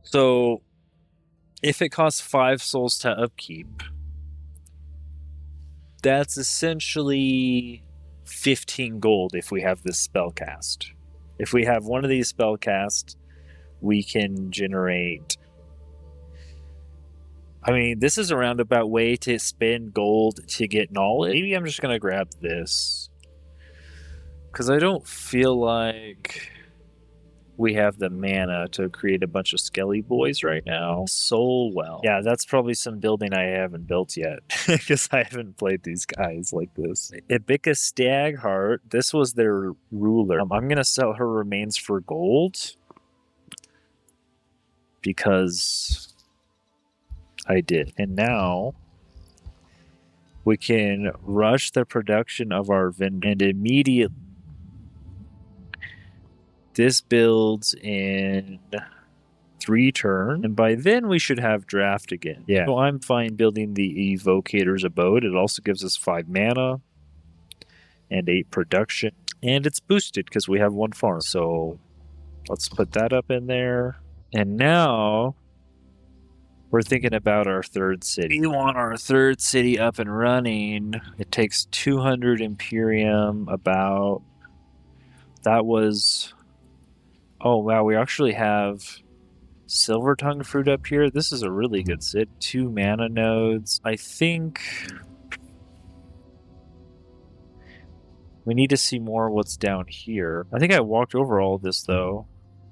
So if it costs 5 souls to upkeep, that's essentially 15 gold if we have this spell cast. If we have one of these spell cast, we can generate. I mean, this is a roundabout way to spend gold to get knowledge. Maybe I'm just going to grab this, because I don't feel like we have the mana to create a bunch of skelly boys right now. Soul well. Yeah, that's probably some building I haven't built yet, because I haven't played these guys like this. Ibika Stagheart, this was their ruler. I'm going to sell her remains for gold, because I did. And now we can rush the production of our vendor, and immediately this builds in 3 turns, and by then we should have draft again. Yeah, so I'm fine building the Evocator's Abode. It also gives us 5 mana and 8 production, and it's boosted because we have 1 farm. So Let's put that up in there. And now we're thinking about our third city. We want our third city up and running. It takes 200 Imperium about. That was... Oh, wow, we actually have Silver Tongue Fruit up here. This is a really good city. 2 mana nodes. I think we need to see more what's down here. I think I walked over all of this, though,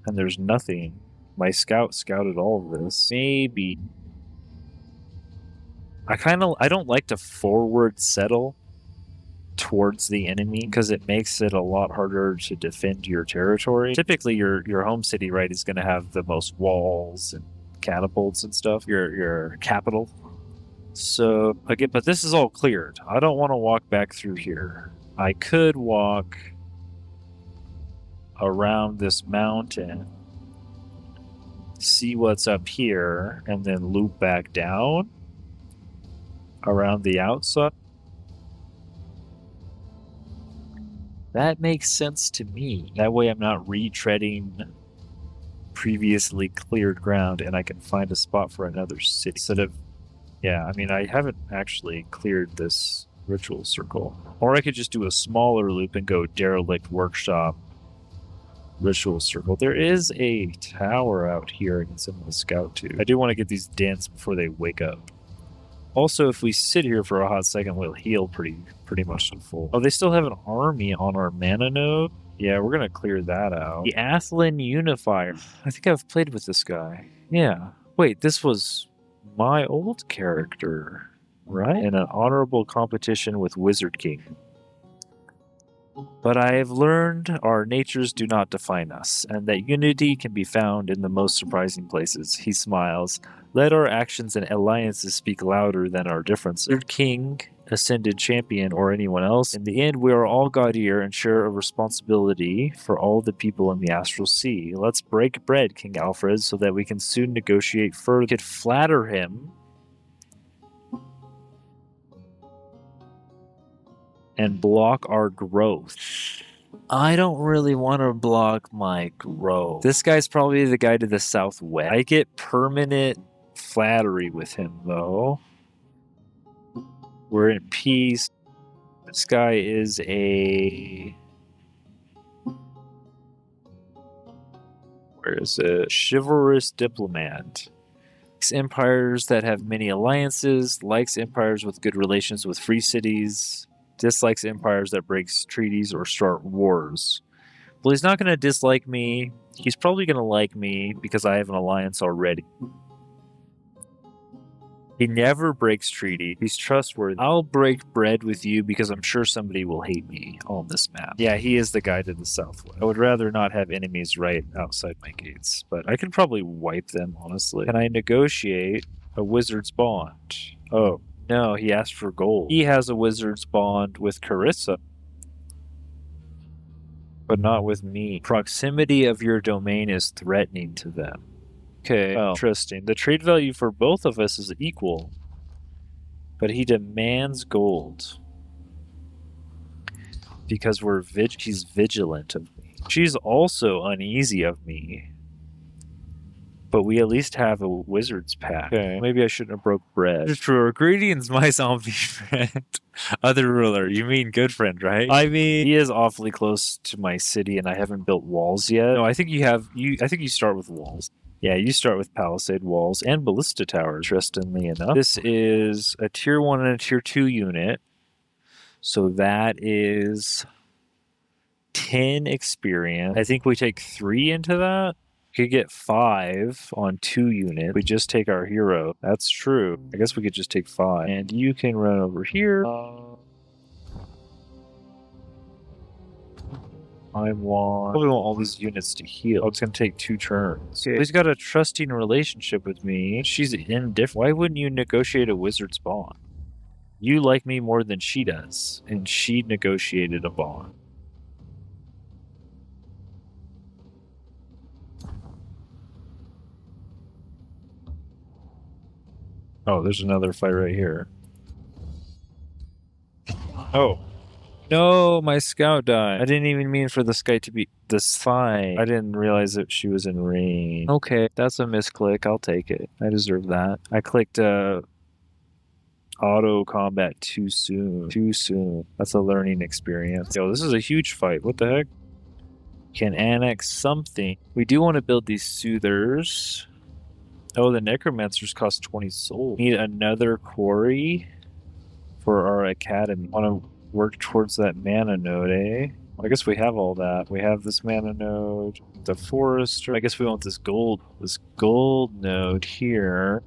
and there's nothing. My scout scouted all of this. Maybe. I don't like to forward settle towards the enemy because it makes it a lot harder to defend your territory. Typically your home city, right, is going to have the most walls and catapults and stuff, your capital. So again, but this is all cleared. I don't want to walk back through here. I could walk around this mountain, see what's up here, and then loop back down around the outside. That makes sense to me. That way I'm not retreading previously cleared ground and I can find a spot for another city. Instead of, yeah, I mean, I haven't actually cleared this ritual circle. Or I could just do a smaller loop and go derelict workshop, ritual circle. There is a tower out here I can send my scout to. I do want to get these dents before they wake up. Also, if we sit here for a hot second, we'll heal pretty much to full. Oh, they still have an army on our mana node? Yeah, we're going to clear that out. The Athlin Unifier. I think I've played with this guy. Yeah. Wait, this was my old character, right? In an honorable competition with Wizard King. But I have learned our natures do not define us, and that unity can be found in the most surprising places. He smiles. Let our actions and alliances speak louder than our differences. Wizard King, Ascended Champion, or anyone else, in the end we are all Gaudir and share a responsibility for all the people in the Astral Sea. Let's break bread, King Alfred, so that we can soon negotiate further. We could flatter him and block our growth. I don't really want to block my growth. This guy's probably the guy to the southwest. I get permanent flattery with him, though. We're in peace. This guy is a... Where is it? Chivalrous Diplomat. Likes empires that have many alliances. Likes empires with good relations with free cities. Dislikes empires that breaks treaties or start wars. Well, he's not going to dislike me. He's probably going to like me because I have an alliance already. He never breaks treaty. He's trustworthy. I'll break bread with you because I'm sure somebody will hate me on this map. Yeah, he is the guy to the southwest. I would rather not have enemies right outside my gates, but I can probably wipe them, honestly. Can I negotiate a wizard's bond? Oh. No, he asked for gold. He has a wizard's bond with Carissa, but not with me. Proximity of your domain is threatening to them. Okay, well, interesting. The trade value for both of us is equal, but he demands gold because she's vigilant of me. She's also uneasy of me. But we at least have a wizard's pack. Okay, maybe I shouldn't have broke bread. True. Greetings, my zombie friend. Other ruler. You mean good friend, right? I mean, he is awfully close to my city, and I haven't built walls yet. No, I think you have. I think you start with walls. Yeah, you start with palisade walls and ballista towers. Interestingly enough, this is a tier 1 and a tier 2 unit, so that is 10 experience. I think we take 3 into that. Could get 5 on 2 units. We just take our hero. That's true. I guess we could just take 5. And you can run over here. Probably want all these units to heal. Oh, it's going to take 2 turns. Okay. He's got a trusting relationship with me. She's indifferent. Why wouldn't you negotiate a wizard's bond? You like me more than she does. And she negotiated a bond. Oh, there's another fight right here. Oh. No, my scout died. I didn't even mean for the sky to be this fine. I didn't realize that she was in range. Okay, that's a misclick. I'll take it. I deserve that. I clicked auto combat too soon. Too soon. That's a learning experience. Yo, this is a huge fight. What the heck? Can annex something. We do want to build these soothers. Oh, the necromancers cost 20 souls. Need another quarry for our academy. Want to work towards that mana node, eh? I guess we have all that. We have this mana node, the forester. I guess we want this gold node here.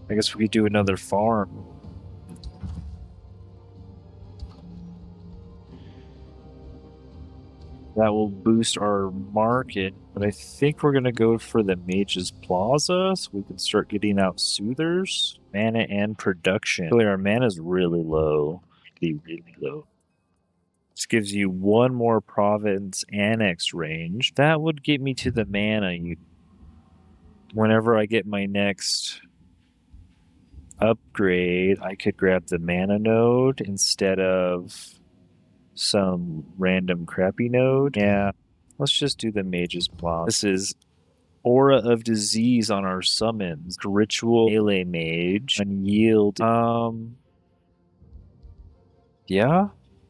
I guess we could do another farm. That will boost our market, but I think we're going to go for the Mage's Plaza so we can start getting out soothers, mana, and production. Really, our mana is really low. Really low. This gives you one more province annex range. That would get me to the mana. Whenever I get my next upgrade, I could grab the mana node instead of some random crappy node. Yeah, let's just do the Mage's Plaza. This is Aura of Disease on our summons. Ritual Melee Mage. Unyield. Yeah.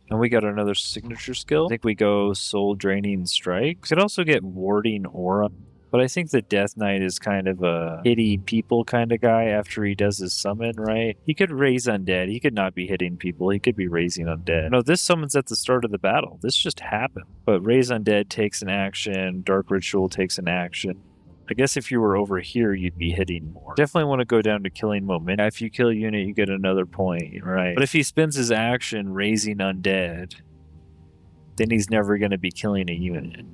And we got another signature skill. I think we go Soul Draining Strike. We could also get Warding Aura. But I think the Death Knight is kind of a hitty people kind of guy after he does his summon, right? He could raise undead. He could not be hitting people. He could be raising undead. No, this summons at the start of the battle. This just happened. But raise undead takes an action. Dark Ritual takes an action. I guess if you were over here, you'd be hitting more. Definitely want to go down to killing momentum. If you kill a unit, you get another point, right? But if he spends his action raising undead, then he's never going to be killing a unit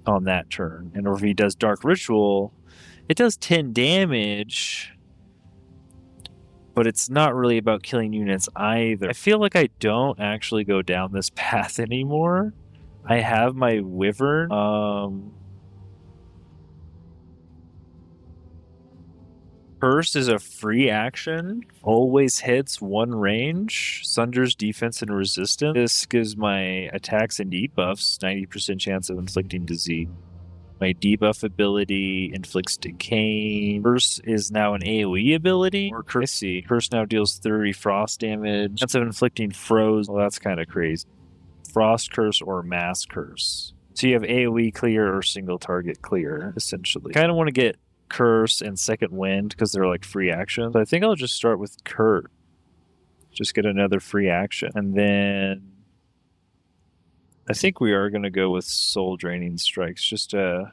on that turn. And if he does Dark Ritual, it does 10 damage, but it's not really about killing units either. I feel like I don't actually go down this path anymore. I have my Wyvern. First is a free action. Always hits one range. Sunders defense and resistance. This gives my attacks and debuffs 90% chance of inflicting disease. My debuff ability inflicts decay. Curse is now an AoE ability. Or curse. I see. Curse now deals 30 frost damage. Chance of inflicting froze. Well, that's kind of crazy. Frost curse or mass curse. So you have AoE clear or single target clear, essentially. Kind of want to get Curse and Second Wind because they're like free actions. I think I'll just start with Curse. Just get another free action. And then I think we are going to go with Soul Draining Strikes just to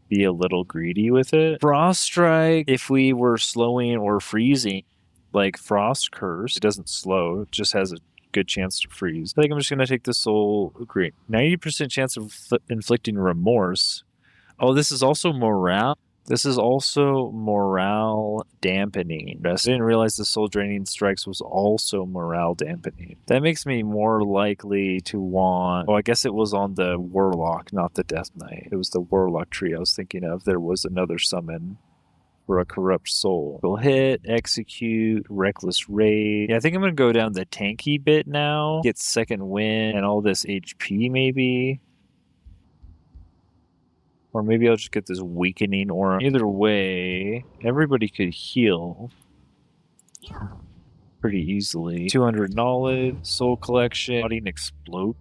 be a little greedy with it. Frost Strike, if we were slowing or freezing, like Frost Curse, it doesn't slow, it just has a good chance to freeze. I think I'm just going to take the Soul Green. 90% chance of inflicting remorse. Oh, this is also morale. This is also morale dampening. I didn't realize the Soul Draining Strikes was also morale dampening. That makes me more likely to want... Oh, I guess it was on the Warlock, not the Death Knight. It was the Warlock tree I was thinking of. There was another summon for a Corrupt Soul. We'll hit, execute, Reckless Raid. Yeah, I think I'm going to go down the tanky bit now. Get Second Wind and all this HP maybe. Or maybe I'll just get this Weakening Aura. Either way, everybody could heal pretty easily. 200 knowledge, soul collection, body explode.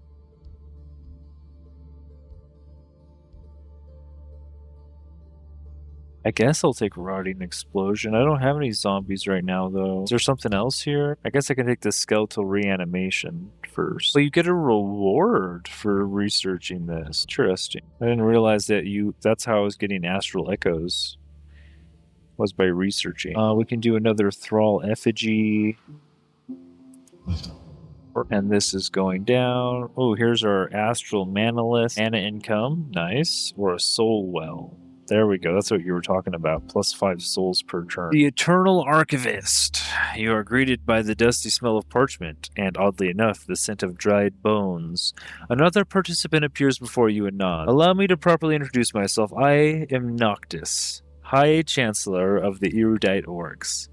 I guess I'll take Rotting Explosion. I don't have any zombies right now, though. Is there something else here? I guess I can take the Skeletal Reanimation first. Well, you get a reward for researching this. Interesting. I didn't realize that that's how I was getting Astral Echoes. Was by researching. We can do another Thrall Effigy. And this is going down. Oh, here's our Astral Manalith. Mana income. Nice. Or a Soul Well. There we go. That's what you were talking about. Plus 5 souls per turn. The Eternal Archivist. You are greeted by the dusty smell of parchment, and oddly enough, the scent of dried bones. Another participant appears before you and nods. Allow me to properly introduce myself. I am Noctis, High Chancellor of the Erudite Orcs.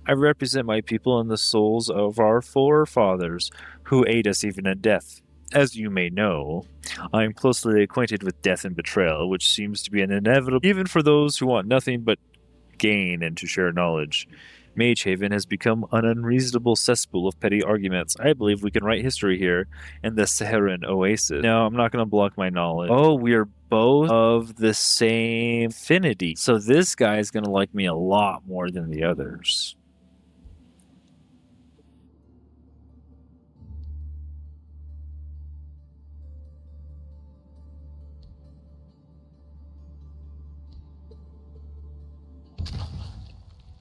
I represent my people and the souls of our forefathers, who aid us even in death. As you may know, I am closely acquainted with death and betrayal, which seems to be an inevitable even for those who want nothing but gain and to share knowledge. Magehaven has become an unreasonable cesspool of petty arguments. I believe we can write history here in the Sehiran Oasis. No, I'm not going to block my knowledge. Oh, we are both of the same affinity. So this guy is going to like me a lot more than the others.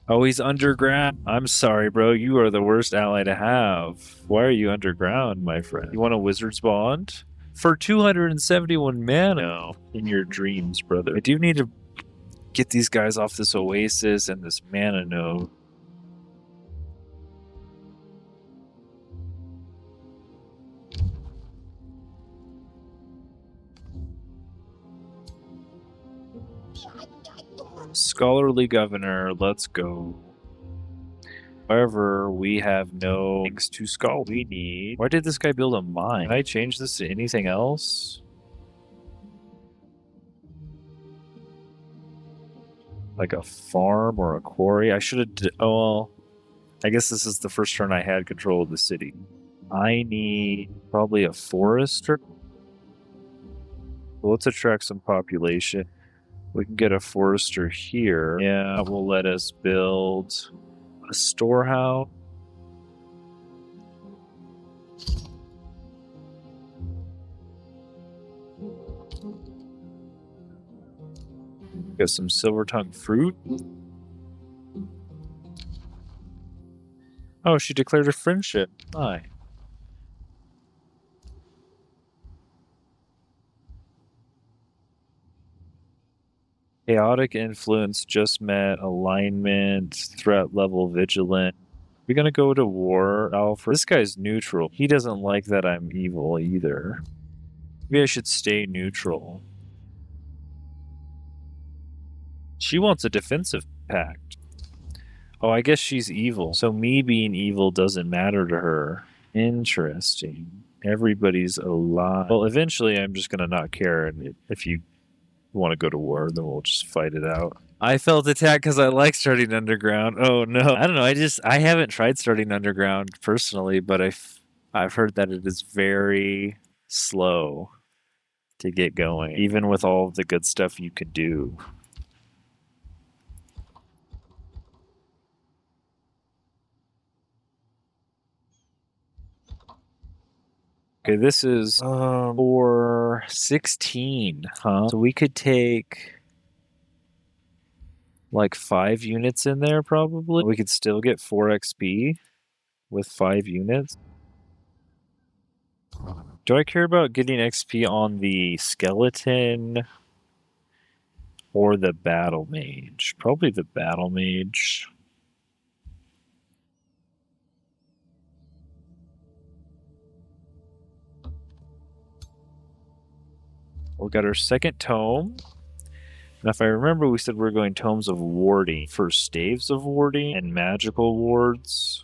Oh, he's underground. I'm sorry, bro. You are the worst ally to have. Why are you underground, my friend? You want a wizard's bond? For 271 mana? No, in your dreams, brother. I do need to get these guys off this oasis and this mana node. Scholarly governor, let's go. However, we have no things to skull. We need... Why did this guy build a mine? Can I change this to anything else? Like a farm or a quarry? I should have... Oh, well, I guess this is the first turn I had control of the city. I need probably a forester. Well, let's attract some population. We can get a forester here. Yeah, that will let us build a storehouse. Got some silver tongue fruit. Oh, she declared a friendship. Hi. Chaotic influence just met. Alignment. Threat level vigilant. We're gonna go to war, Alfred. This guy's neutral. He doesn't like that I'm evil either. Maybe I should stay neutral. She wants a defensive pact. Oh, I guess she's evil. So me being evil doesn't matter to her. Interesting. Everybody's alive. Well, eventually I'm just gonna not care, and if you want to go to war, then we'll just fight it out. I felt attacked because I like starting underground. Oh no. I don't know. I haven't tried starting underground personally, but I've heard that it is very slow to get going, even with all of the good stuff you can do. Okay, this is for 16, huh? So we could take like 5 units in there probably. We could still get 4 XP with 5 units. Do I care about getting XP on the skeleton or the battle mage? Probably the battle mage. We got our second tome. And if I remember, we said we were going tomes of warding for staves of warding and magical wards.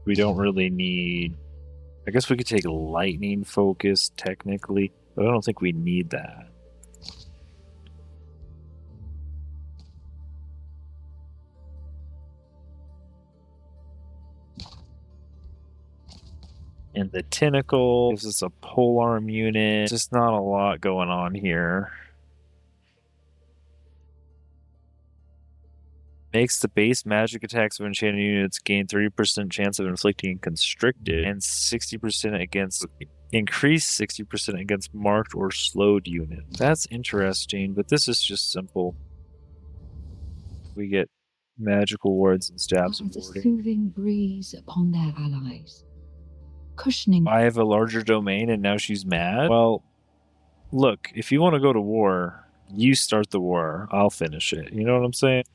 We don't really need... I guess we could take lightning focus technically, but I don't think we need that. And the tentacle gives us a polearm unit. Just not a lot going on here. Makes the base magic attacks of enchanted units gain 30% chance of inflicting constricted and 60% against increased 60% against marked or slowed units. That's interesting, but this is just simple. We get magical wards and stabs of A warding. soothing breeze upon their allies. Cushioning. I have a larger domain and now she's mad? Well, look, if you want to go to war, you start the war. I'll finish it. You know what I'm saying?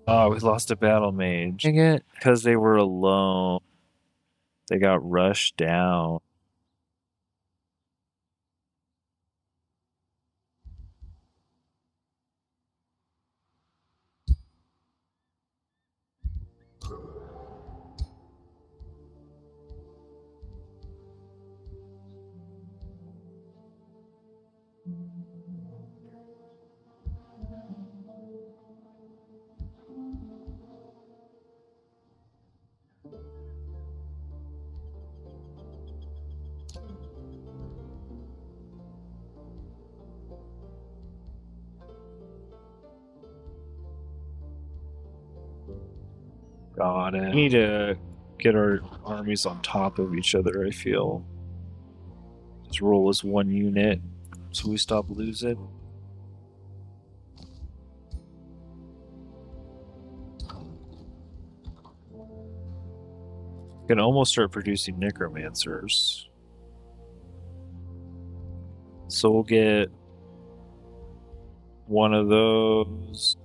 Oh, we lost a battle mage. Dang it. Because they were alone. They got rushed down. Got it. We need to get our armies on top of each other, I feel. Just roll as one unit so we stop losing. Can almost start producing necromancers. So we'll get one of those.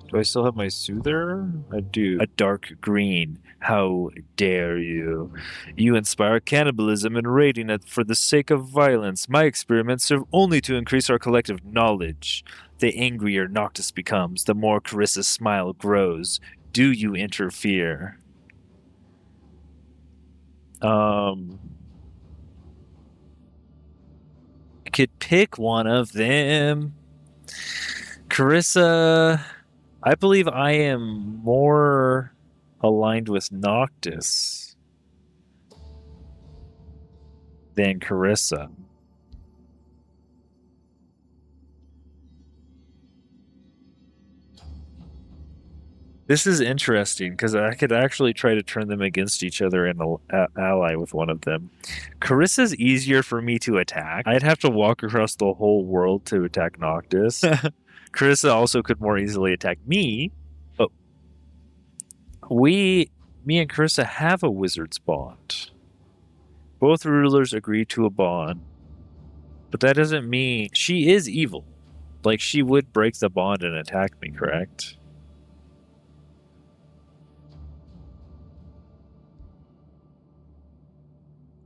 Do I still have my soother? I do. A dark green. How dare you? You inspire cannibalism and raiding for the sake of violence. My experiments serve only to increase our collective knowledge. The angrier Noctis becomes, the more Carissa's smile grows. Do you interfere? I could pick one of them. Carissa, I believe I am more aligned with Noctis than Carissa. This is interesting because I could actually try to turn them against each other and ally with one of them. Carissa's easier for me to attack. I'd have to walk across the whole world to attack Noctis. Carissa also could more easily attack me, but me and Carissa have a wizard's bond. Both rulers agree to a bond, but that doesn't mean she is evil. Like, she would break the bond and attack me, correct?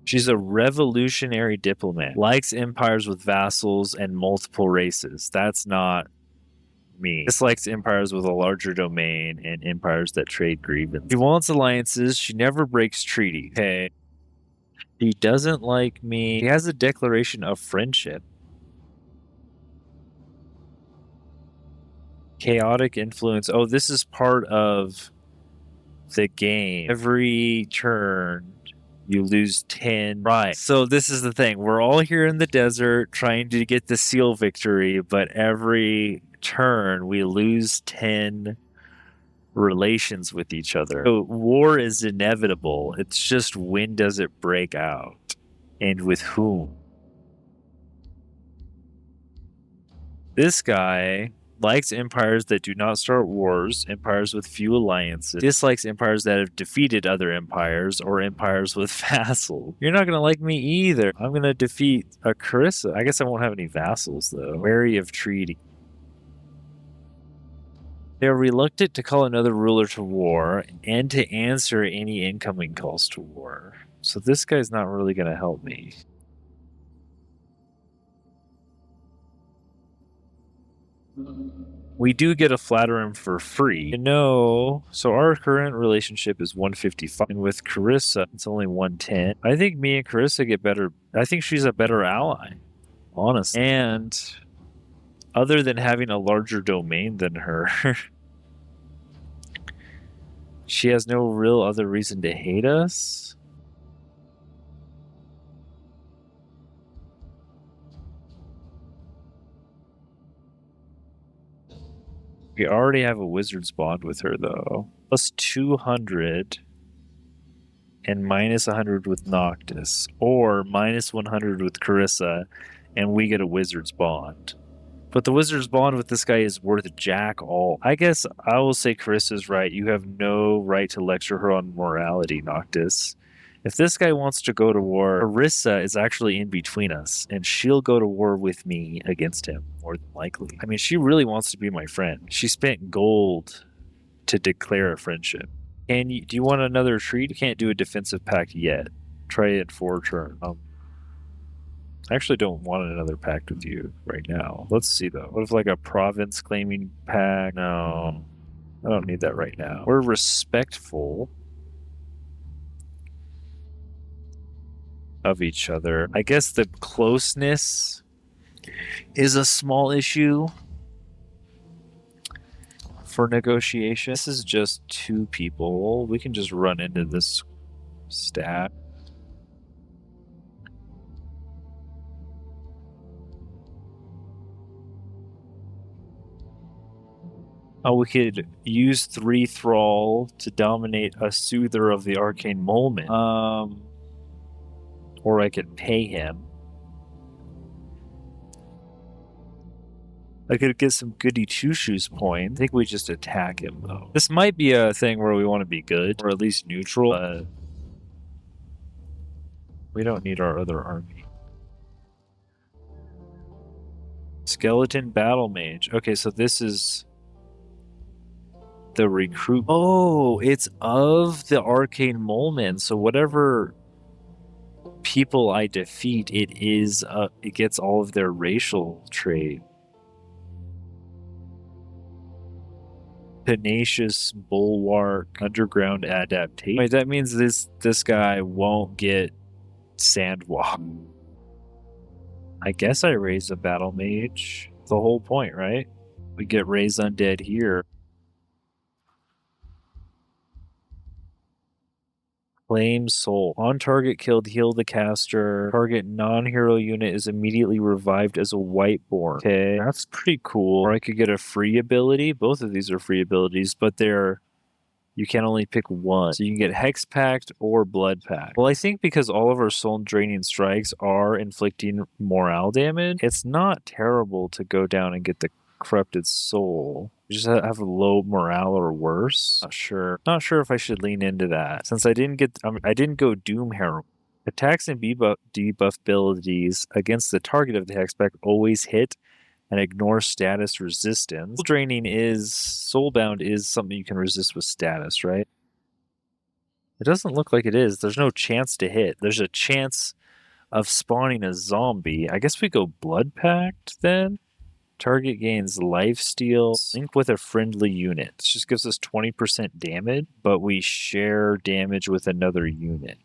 She's a revolutionary diplomat, likes empires with vassals and multiple races. That's not me. Dislikes empires with a larger domain and empires that trade grievance. She wants alliances. She never breaks treaty. Okay. She doesn't like me. She has a declaration of friendship. Chaotic influence. Oh, this is part of the game. Every turn, you lose 10. Right. So this is the thing. We're all here in the desert trying to get the seal victory, but every turn we lose 10 relations with each other. So war is inevitable. It's just, when does it break out and with whom? This guy likes empires that do not start wars, empires with few alliances, dislikes empires that have defeated other empires, or empires with vassals. You're not going to like me either. I'm going to defeat a Carissa. I guess I won't have any vassals, though. Wary of treaty. They're reluctant to call another ruler to war and to answer any incoming calls to war. So this guy's not really going to help me. We do get a Flatterer for free. So our current relationship is 155. And with Carissa, it's only 110. I think me and Carissa get better. I think she's a better ally, honestly. And other than having a larger domain than her, she has no real other reason to hate us. We already have a wizard's bond with her, though. Plus 200 and minus 100 with Noctis, or minus 100 with Carissa, and we get a wizard's bond. But the wizard's bond with this guy is worth jack all. I guess I will say Carissa's right. You have no right to lecture her on morality, Noctis. If this guy wants to go to war, Carissa is actually in between us, and she'll go to war with me against him, more than likely. I mean, she really wants to be my friend. She spent gold to declare a friendship. Do you want another treat? You can't do a defensive pact yet. Try it for turn. I actually don't want another pact with you right now. Let's see, though. What if, like, a province claiming pact? No, I don't need that right now. We're respectful of each other. I guess the closeness is a small issue for negotiation. This is just 2 people. We can just run into this stat. Oh, we could use 3 Thrall to dominate a Soother of the Arcane Moment. Or I could pay him. I could get some goody two-shoes points. I think we just attack him, though. This might be a thing where we want to be good, or at least neutral, but we don't need our other army. Skeleton Battle Mage. Okay, so this is the recruit. Oh, it's of the Arcane Moment. So whatever people I defeat, it gets all of their racial trait. Tenacious Bulwark, Underground Adaptation. Wait, that means this guy won't get Sandwalk. I guess I raise a Battle Mage. The whole point, right? We get Raise Undead here. Claim Soul. On target killed, heal the caster. Target non-hero unit is immediately revived as a Whiteborn. Okay, that's pretty cool. Or I could get a free ability. Both of these are free abilities, but you can only pick one. So you can get Hex Pact or Blood Pact. Well, I think because all of our soul draining strikes are inflicting morale damage, it's not terrible to go down and get the Corrupted Soul. You just have a low morale or worse. Not sure. Not sure if I should lean into that. Since I didn't go Doom Herald. Attacks and debuff abilities against the target of the Hex Pact always hit and ignore status resistance. Soulbound is something you can resist with status, right? It doesn't look like it is. There's no chance to hit. There's a chance of spawning a zombie. I guess we go Blood Pact then. Target gains lifesteal. Link with a friendly unit. This just gives us 20% damage, but we share damage with another unit.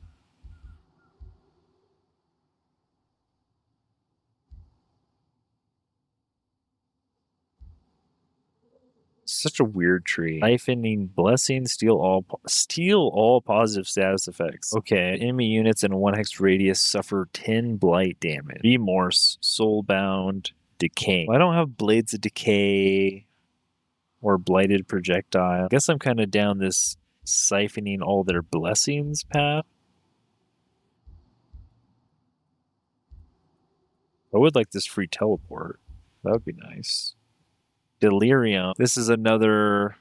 Such a weird tree. Life-ending blessing, steal all positive status effects. Okay, enemy units in a 1 hex radius suffer 10 blight damage. Remorse, soulbound, decay. I don't have blades of decay or blighted projectile. I guess I'm kind of down this siphoning all their blessings path. I would like this free teleport. That would be nice. Delirium. This is another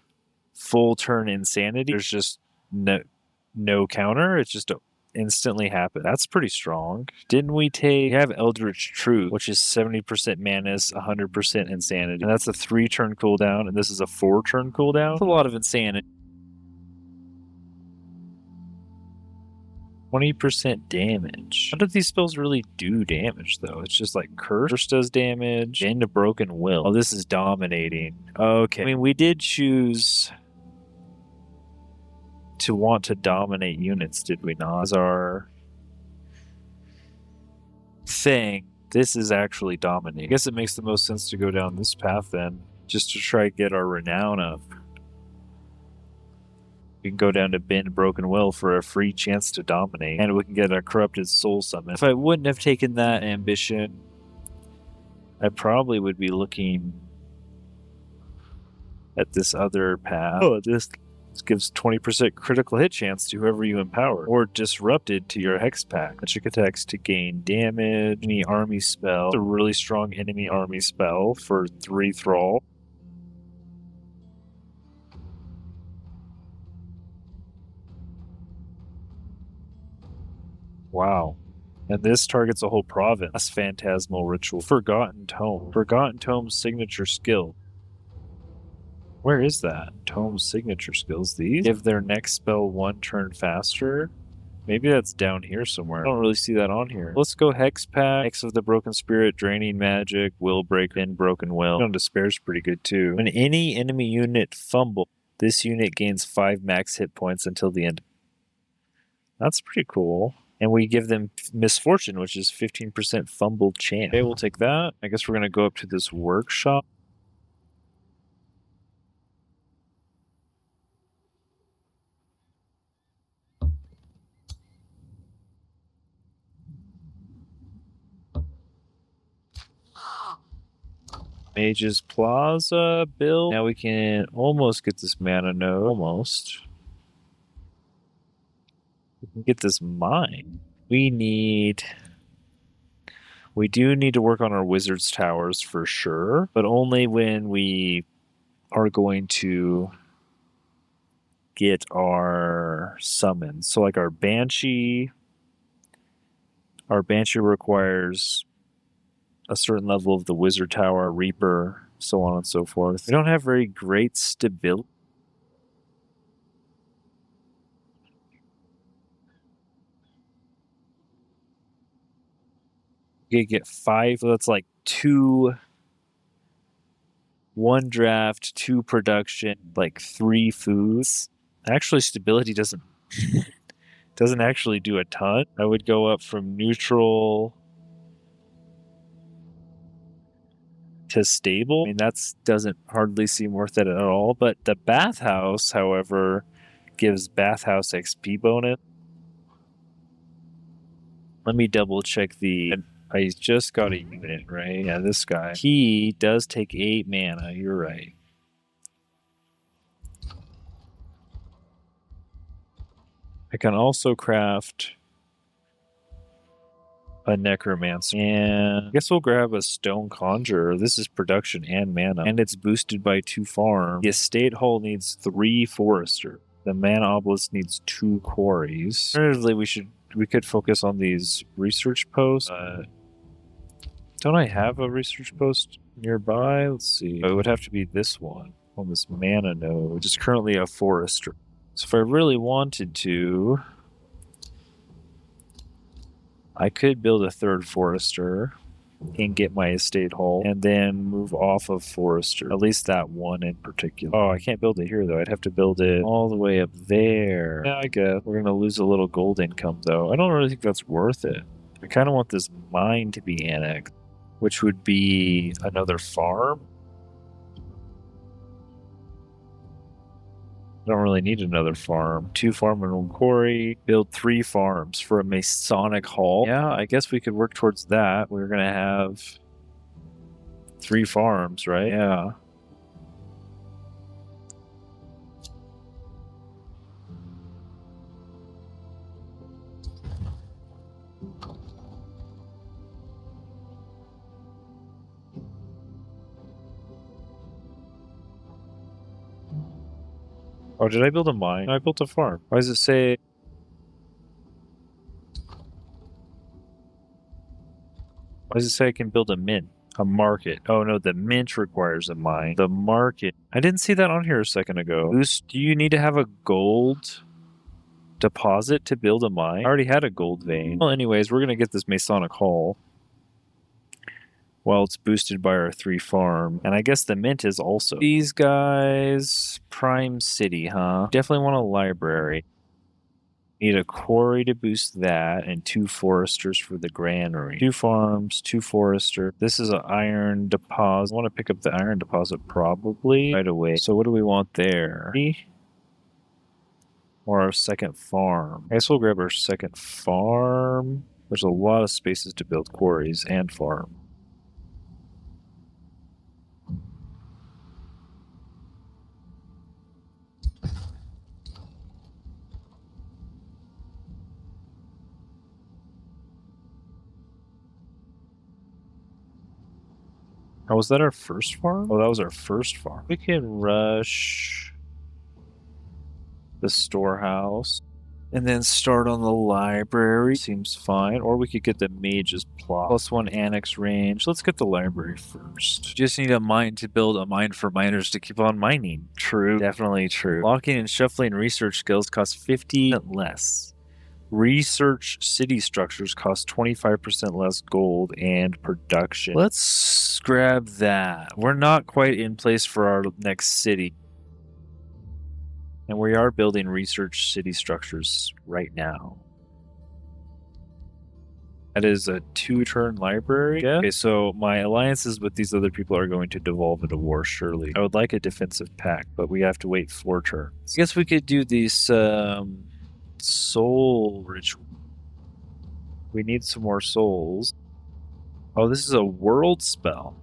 full turn insanity. There's just no counter. It's just instantly happen. That's pretty strong. Didn't we have Eldritch Truth, which is 70% Manus, 100% Insanity. And that's a 3-turn cooldown, and this is a 4-turn cooldown. That's a lot of insanity. 20% damage. How do these spells really do damage, though? It's just like Curse does damage, and a Broken Will. Oh, this is dominating. Okay. I mean, we did choose to want to dominate units, did we not? As our thing, this is actually dominating. I guess it makes the most sense to go down this path then, just to try to get our renown up. We can go down to Bend Broken Will for a free chance to dominate, and we can get a Corrupted Soul Summon. If I wouldn't have taken that ambition, I probably would be looking at this other path. Oh, this gives 20% critical hit chance to whoever you empower, or Disrupted to your Hex Pact. Magic attacks to gain damage. Enemy army spell. It's a really strong enemy army spell for 3 Thrall. Wow. And this targets a whole province. That's Phantasmal Ritual. Forgotten Tome. Forgotten Tome's signature skill. Where is that? Tome's signature skills. These give their next spell 1 turn faster. Maybe that's down here somewhere. I don't really see that on here. Let's go Hex Pact. Hex of the Broken Spirit, Draining Magic, Will Break, and Broken Will. Despair is pretty good too. When any enemy unit fumble, this unit gains 5 max hit points until the end. That's pretty cool. And we give them Misfortune, which is 15% fumble chance. Okay, we'll take that. I guess we're going to go up to this workshop. Mage's Plaza build. Now we can almost get this mana node. Almost. We can get this mine. We do need to work on our wizard's towers for sure, but only when we are going to get our summons. So like our Banshee requires a certain level of the wizard tower, Reaper, so on and so forth. We don't have very great stability. You get 5, so that's like 1 draft, 2 production, like 3 foods. Actually, stability doesn't actually do a ton. I would go up from neutral to stable. I mean, that doesn't hardly seem worth it at all. But the bathhouse, however, gives bathhouse XP bonus. Let me double check I just got a unit, right? Yeah, this guy. He does take 8 mana. You're right. I can also craft a Necromancer. And I guess we'll grab a Stone Conjurer. This is production and mana. And it's boosted by 2 farms. The Estate Hall needs 3 Forester. The Mana Obelisk needs 2 Quarries. Alternatively, we could focus on these research posts. Don't I have a research post nearby? Let's see. It would have to be this one on this mana node, which is currently a Forester. So if I really wanted to, I could build a 3rd Forester and get my Estate Hall and then move off of Forester, at least that one in particular. Oh, I can't build it here though. I'd have to build it all the way up there. Yeah, I guess we're going to lose a little gold income though. I don't really think that's worth it. I kind of want this mine to be annexed, which would be another farm. I don't really need another farm. 2 farm and 1 quarry. Build 3 farms for a Masonic Hall. Yeah, I guess we could work towards that. We're going to have 3 farms, right? Yeah. Oh, did I build a mine? No, I built a farm. Why does it say... Why does it say I can build a mint? A market. Oh no, the mint requires a mine. The market. I didn't see that on here a second ago. Do you need to have a gold deposit to build a mine? I already had a gold vein. Well, anyways, we're going to get this Masonic Hall. Well, it's boosted by our 3 farm. And I guess the mint is also. These guys, Prime City, huh? Definitely want a library. Need a quarry to boost that, and 2 foresters for the granary. 2 farms, 2 forester. This is an iron deposit. I want to pick up the iron deposit probably right away. So what do we want there? Or our second farm? I guess we'll grab our second farm. There's a lot of spaces to build quarries and farm. Oh, was that our first farm? Oh, that was our first farm. We can rush the storehouse and then start on the library. Seems fine. Or we could get the mage's plot. +1 annex range. Let's get the library first. Just need a mine to build a mine for miners to keep on mining. True. Definitely true. Locking and shuffling research skills cost 50% less. Research city structures cost 25% less gold and production. Let's grab that. We're not quite in place for our next city. And we are building research city structures right now. That is a 2-turn library. Yeah. Okay, so my alliances with these other people are going to devolve into war, surely. I would like a defensive pact, but we have to wait 4 turns. I guess we could do these soul ritual. We need some more souls. Oh, this is a world spell.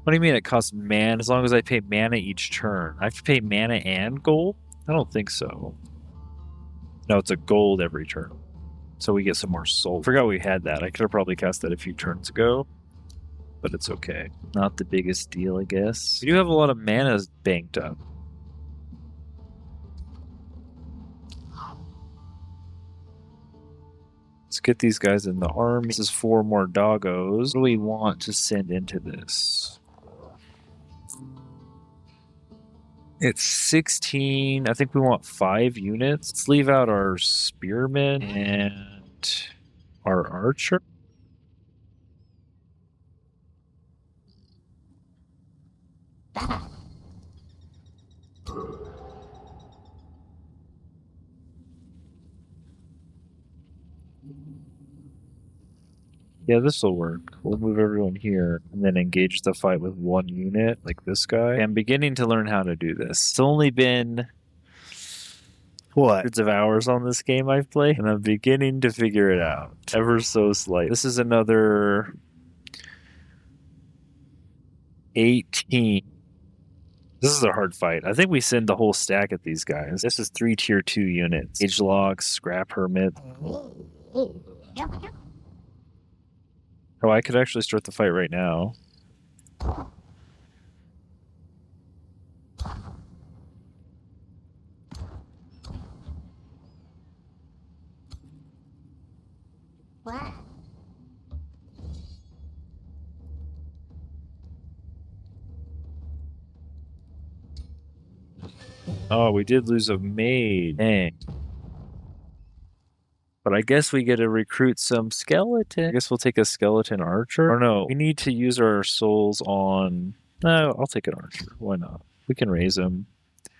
What do you mean it costs mana as long as I pay mana each turn? I have to pay mana and gold? I don't think so. No, it's a gold every turn. So we get some more soul. Forgot we had that. I could have probably cast that a few turns ago, but it's okay. Not the biggest deal, I guess. We do have a lot of mana banked up. Let's get these guys in the army. This is 4 more doggos. What do we want to send into this? It's 16. I think we want 5 units. Let's leave out our spearmen and our archer. Yeah, this will work. We'll move everyone here and then engage the fight with 1 unit, like this guy. I'm beginning to learn how to do this. It's only been, what, hundreds of hours on this game I've played, and I'm beginning to figure it out. Ever so slight. This is another 18. This is a hard fight. I think we send the whole stack at these guys. This is 3 tier 2 units. Age Locks, Scrap Hermit. Oh, I could actually start the fight right now. What? Oh, we did lose a maid. Dang. But I guess we get to recruit some skeleton. I guess we'll take a skeleton archer. Or no, we need to use our souls on... No, I'll take an archer. Why not? We can raise him.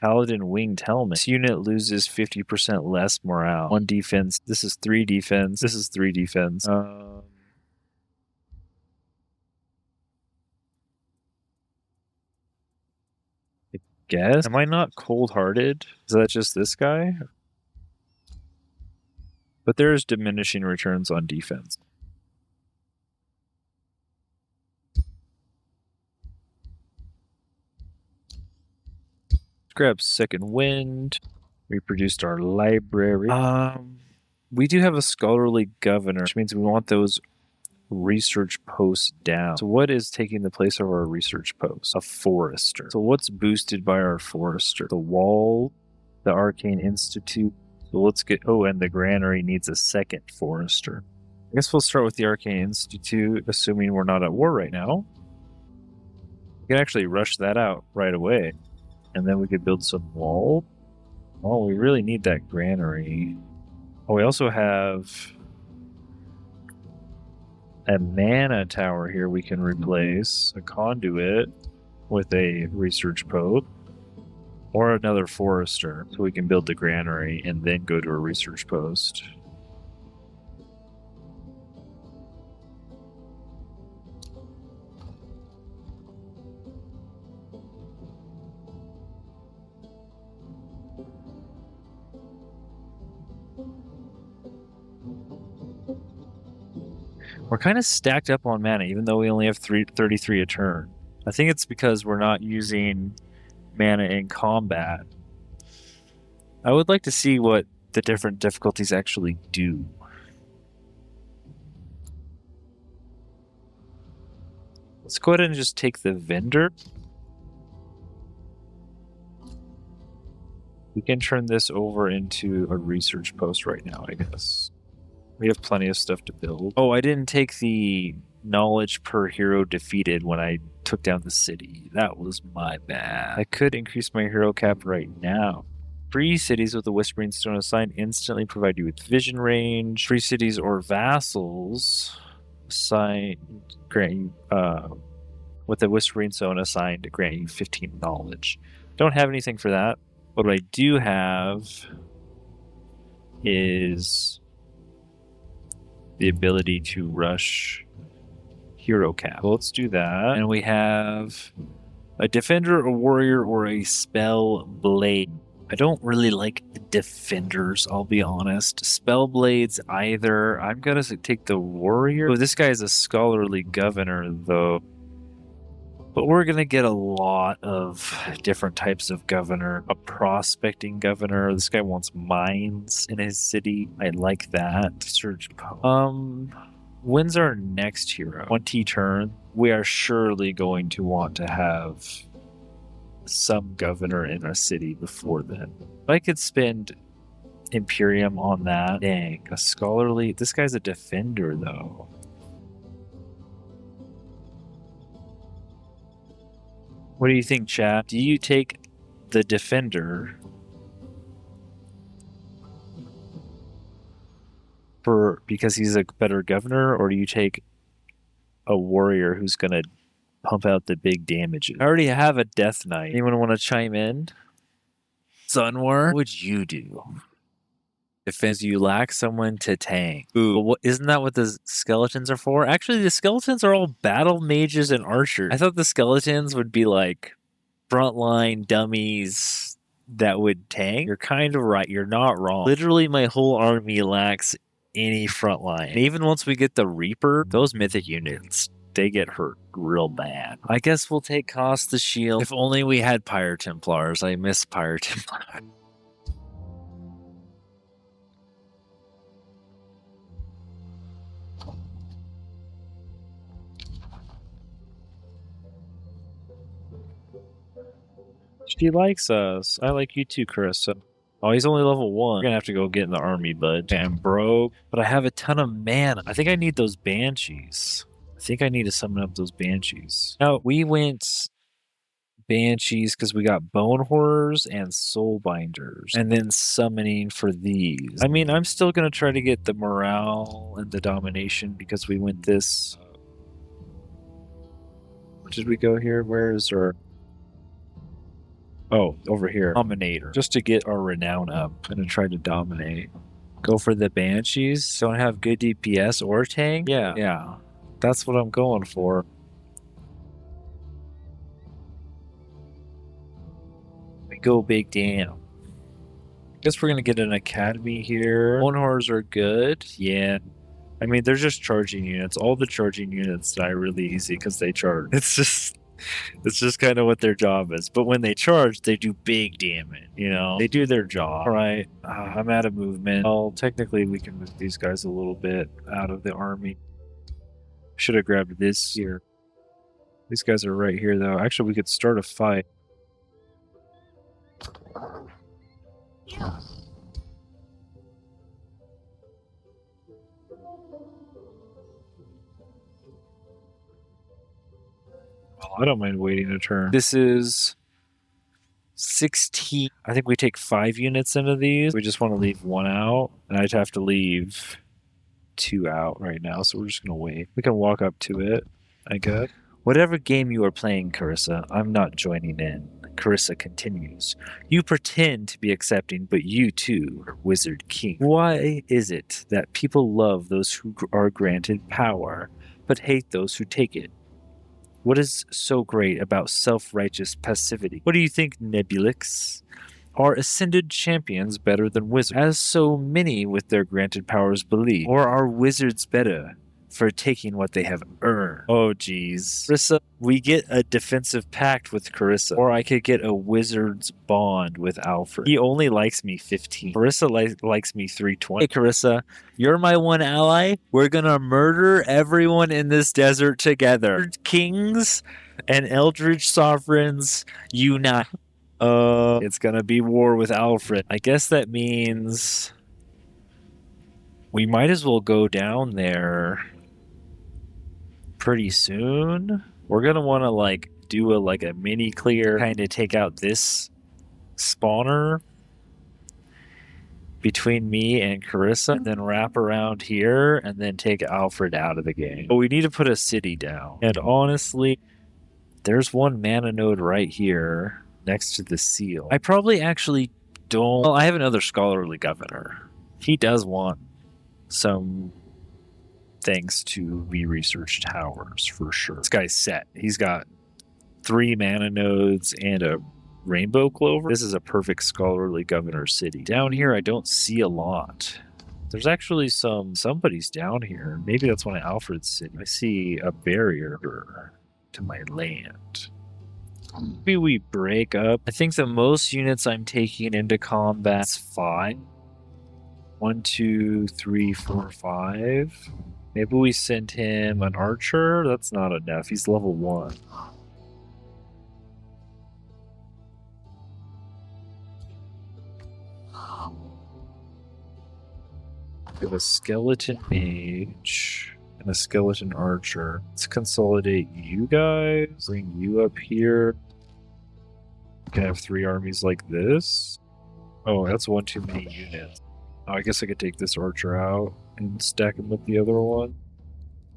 Paladin Winged Helmet. This unit loses 50% less morale. 1 defense. This is 3 defense. This is 3 defense. I guess. Am I not cold-hearted? Is that just this guy? But there is diminishing returns on defense. Let's grab Second Wind. We produced our library. We do have a scholarly governor, which means we want those research posts down. So what is taking the place of our research post? A forester. So what's boosted by our forester? The wall, the Arcane Institute. So let's get... Oh, and the granary needs a 2nd forester. I guess we'll start with the Arcane Institute, assuming we're not at war right now. We can actually rush that out right away. And then we could build some wall. Oh, we really need that granary. Oh, we also have a mana tower here we can replace. A conduit with a research post. Or another forester, so we can build the granary and then go to a research post. We're kind of stacked up on mana, even though we only have 33 a turn. I think it's because we're not using mana in combat. I would like to see what the different difficulties actually do. Let's go ahead and just take the vendor. We can turn this over into a research post right now, I guess. We have plenty of stuff to build. Oh, I didn't take the knowledge per hero defeated when I took down the city. That was my bad. I could increase my hero cap right now. Free cities with the Whispering Stone assigned instantly provide you with vision range. Free cities or vassals assigned grant you with the Whispering Stone assigned to grant you 15 knowledge. Don't have anything for that. What I do have is the ability to rush hero cap. Well, let's do that. And we have a defender, a warrior, or a spell blade. I don't really like defenders, I'll be honest. Spell blades either. I'm gonna take the warrior. Oh, this guy is a scholarly governor, though. But we're going to get a lot of different types of governor. A prospecting governor. This guy wants mines in his city. I like that. Search. When's our next hero? 20 turn. We are surely going to want to have some governor in our city before then. If I could spend Imperium on that. Dang, a scholarly. This guy's a defender, though. What do you think, chat? Do you take the defender because he's a better governor, or do you take a warrior who's going to pump out the big damages? I already have a Death Knight. Anyone want to chime in? Sunwar? What would you do? Defense, you lack someone to tank. Ooh, well, isn't that what the skeletons are for? Actually, the skeletons are all battle mages and archers. I thought the skeletons would be like frontline dummies that would tank. You're kind of right. You're not wrong. Literally, my whole army lacks any frontline. And even once we get the Reaper, those mythic units, they get hurt real bad. I guess we'll take Cost the Shield. If only we had Pyre Templars. I miss Pyre Templars. She likes us. I like you too, Carissa. Oh, he's only level 1. We're gonna have to go get in the army, bud. I'm broke. But I have a ton of mana. I think I need those banshees. I think I need to summon up those banshees. Now, we went banshees because we got bone horrors and soul binders. And then summoning for these. I mean, I'm still gonna try to get the morale and the domination because we went this. Where did we go here? Where is our... Oh, over here. Dominator. Just to get our renown up. I'm going to try to dominate. Go for the banshees. Don't have good DPS or tank. Yeah. That's what I'm going for. We go big damn. Guess we're going to get an academy here. Bone horrors are good. Yeah. I mean, they're just charging units. All the charging units die really easy because they charge. It's just kind of what their job is. But when they charge, they do big damage, you know? They do their job. All right, I'm out of movement. Well, technically, we can move these guys a little bit out of the army. Should have grabbed this here. These guys are right here, though. Actually, we could start a fight. Yeah. I don't mind waiting a turn. This is 16. I think we take 5 units into these. We just want to leave 1 out, and I'd have to leave 2 out right now, so we're just going to wait. We can walk up to it, I guess. Whatever game you are playing, Carissa, I'm not joining in. Carissa continues. You pretend to be accepting, but you too are Wizard King. Why is it that people love those who are granted power, but hate those who take it? What is so great about self-righteous passivity? What do you think, Nebulyx? Are ascended champions better than wizards, as so many with their granted powers believe? Or are wizards better for taking what they have earned? Oh, geez. Carissa, we get a defensive pact with Carissa. Or I could get a wizard's bond with Alfred. He only likes me 15. Carissa likes me 320. Hey, Carissa, you're my one ally. We're gonna murder everyone in this desert together. Kings and Eldritch Sovereigns unite. It's gonna be war with Alfred. I guess that means we might as well go down there pretty soon. We're gonna want to like do a mini clear, kind of take out this spawner between me and Carissa, and then wrap around here and then take Alfred out of the game. But we need to put a city down. And honestly, there's one mana node right here next to the seal. I probably actually don't... Well, I have another scholarly governor. He does want some things to be researched towers for sure. This guy's set. He's got 3 mana nodes and a rainbow clover. This is a perfect scholarly governor city. Down here, I don't see a lot. There's actually somebody's down here. Maybe that's one of Alfred's city. I see a barrier to my land. Maybe we break up. I think the most units I'm taking into combat is 5. 1, 2, 3, 4, 5. Maybe we send him an archer. That's not enough. He's level 1. We have a skeleton mage and a skeleton archer. Let's consolidate you guys. Bring you up here. We can have 3 armies like this. Oh, that's one too many units. Oh, I guess I could take this archer out and stack him with the other one.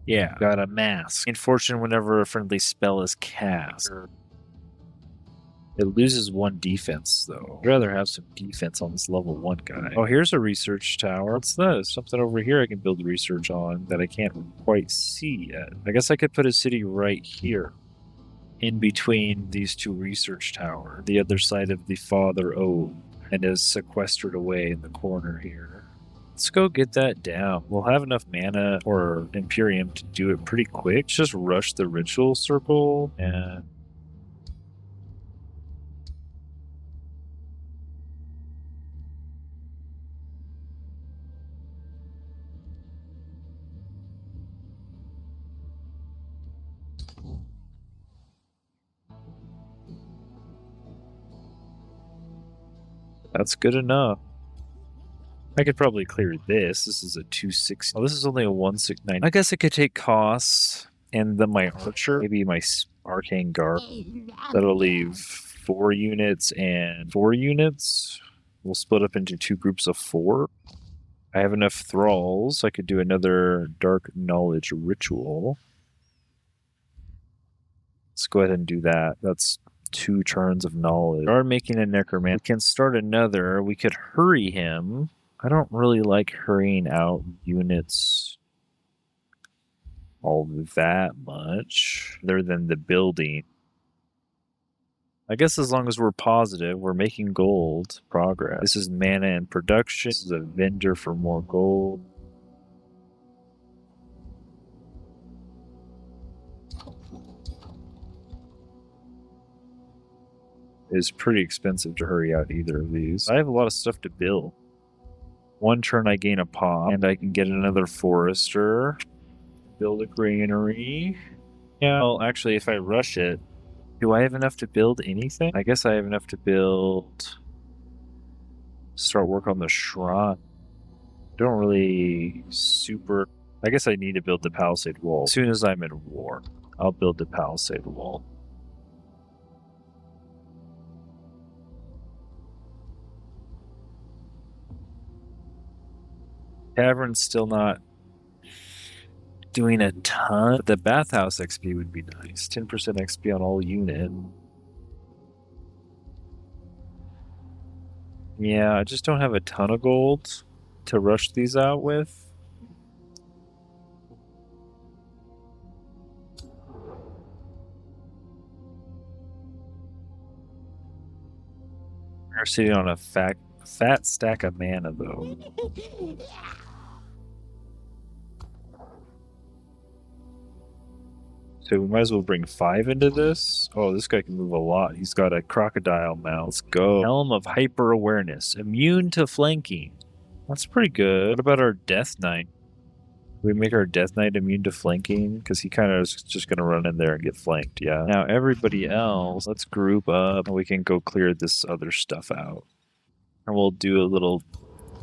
Yeah, got a mask. Unfortunately, whenever a friendly spell is cast, it loses 1 defense, though. I'd rather have some defense on this level 1 guy. Oh, here's a research tower. What's this? Something over here I can build research on that I can't quite see yet. I guess I could put a city right here, in between these 2 research towers, the other side of the Father O, and is sequestered away in the corner here. Let's go get that down. We'll have enough mana or Imperium to do it pretty quick. Just rush the ritual circle and... That's good enough. I could probably clear this. This is a 260. Oh, this is only a 169. I guess I could take costs and then my archer, maybe my arcane guard. That'll leave 4 units and 4 units. We'll split up into 2 groups of 4. I have enough thralls. I could do another dark knowledge ritual. Let's go ahead and do that. That's 2 turns of knowledge. We are making a necromancer. We can start another. We could hurry him. I don't really like hurrying out units all that much, other than the building. I guess as long as we're positive, we're making gold progress. This is mana and production. This is a vendor for more gold. It's pretty expensive to hurry out either of these. I have a lot of stuff to build. 1 turn I gain a pop, and I can get another forester. Build a granary. Yeah, well, actually, if I rush it, do I have enough to build anything? I guess I have enough to build... Start work on the shrine. Don't really super... I guess I need to build the palisade wall. As soon as I'm in war, I'll build the palisade wall. Tavern's still not doing a ton. But the bathhouse XP would be nice. 10% XP on all unit. Yeah, I just don't have a ton of gold to rush these out with. We're sitting on a fat stack of mana, though. So we might as well bring 5 into this. Oh, this guy can move a lot. He's got a crocodile mouth. Let's go. Helm of Hyper Awareness. Immune to flanking. That's pretty good. What about our Death Knight? We make our Death Knight immune to flanking? Because he kind of is just going to run in there and get flanked, yeah. Now everybody else, let's group up and we can go clear this other stuff out. And we'll do a little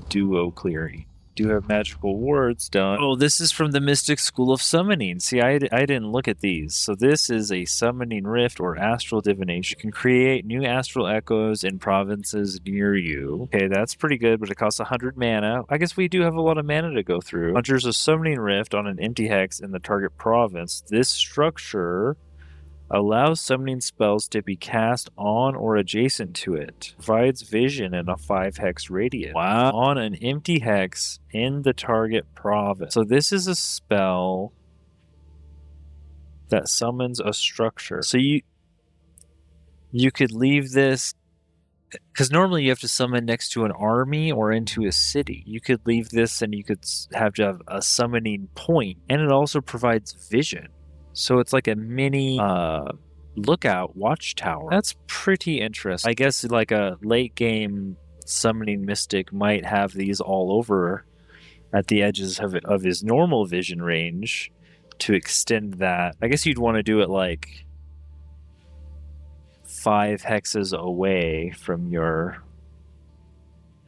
duo clearing. Do have magical wards done. Oh, this is from the Mystic School of Summoning. See, I didn't look at these. So this is a Summoning Rift or Astral Divination. You can create new astral echoes in provinces near you. Okay, that's pretty good, but it costs 100 mana. I guess we do have a lot of mana to go through. Conjures a Summoning Rift on an empty hex in the target province. This structure allows summoning spells to be cast on or adjacent to it. Provides vision in a 5 hex radius. Wow. On an empty hex in the target province. So this is a spell that summons a structure. So you could leave this, because normally you have to summon next to an army or into a city. You could leave this and you could have to have a summoning point, and it also provides vision. So it's like a mini lookout watchtower. That's pretty interesting. I guess like a late game summoning mystic might have these all over at the edges of his normal vision range to extend that. I guess you'd want to do it like 5 hexes away from your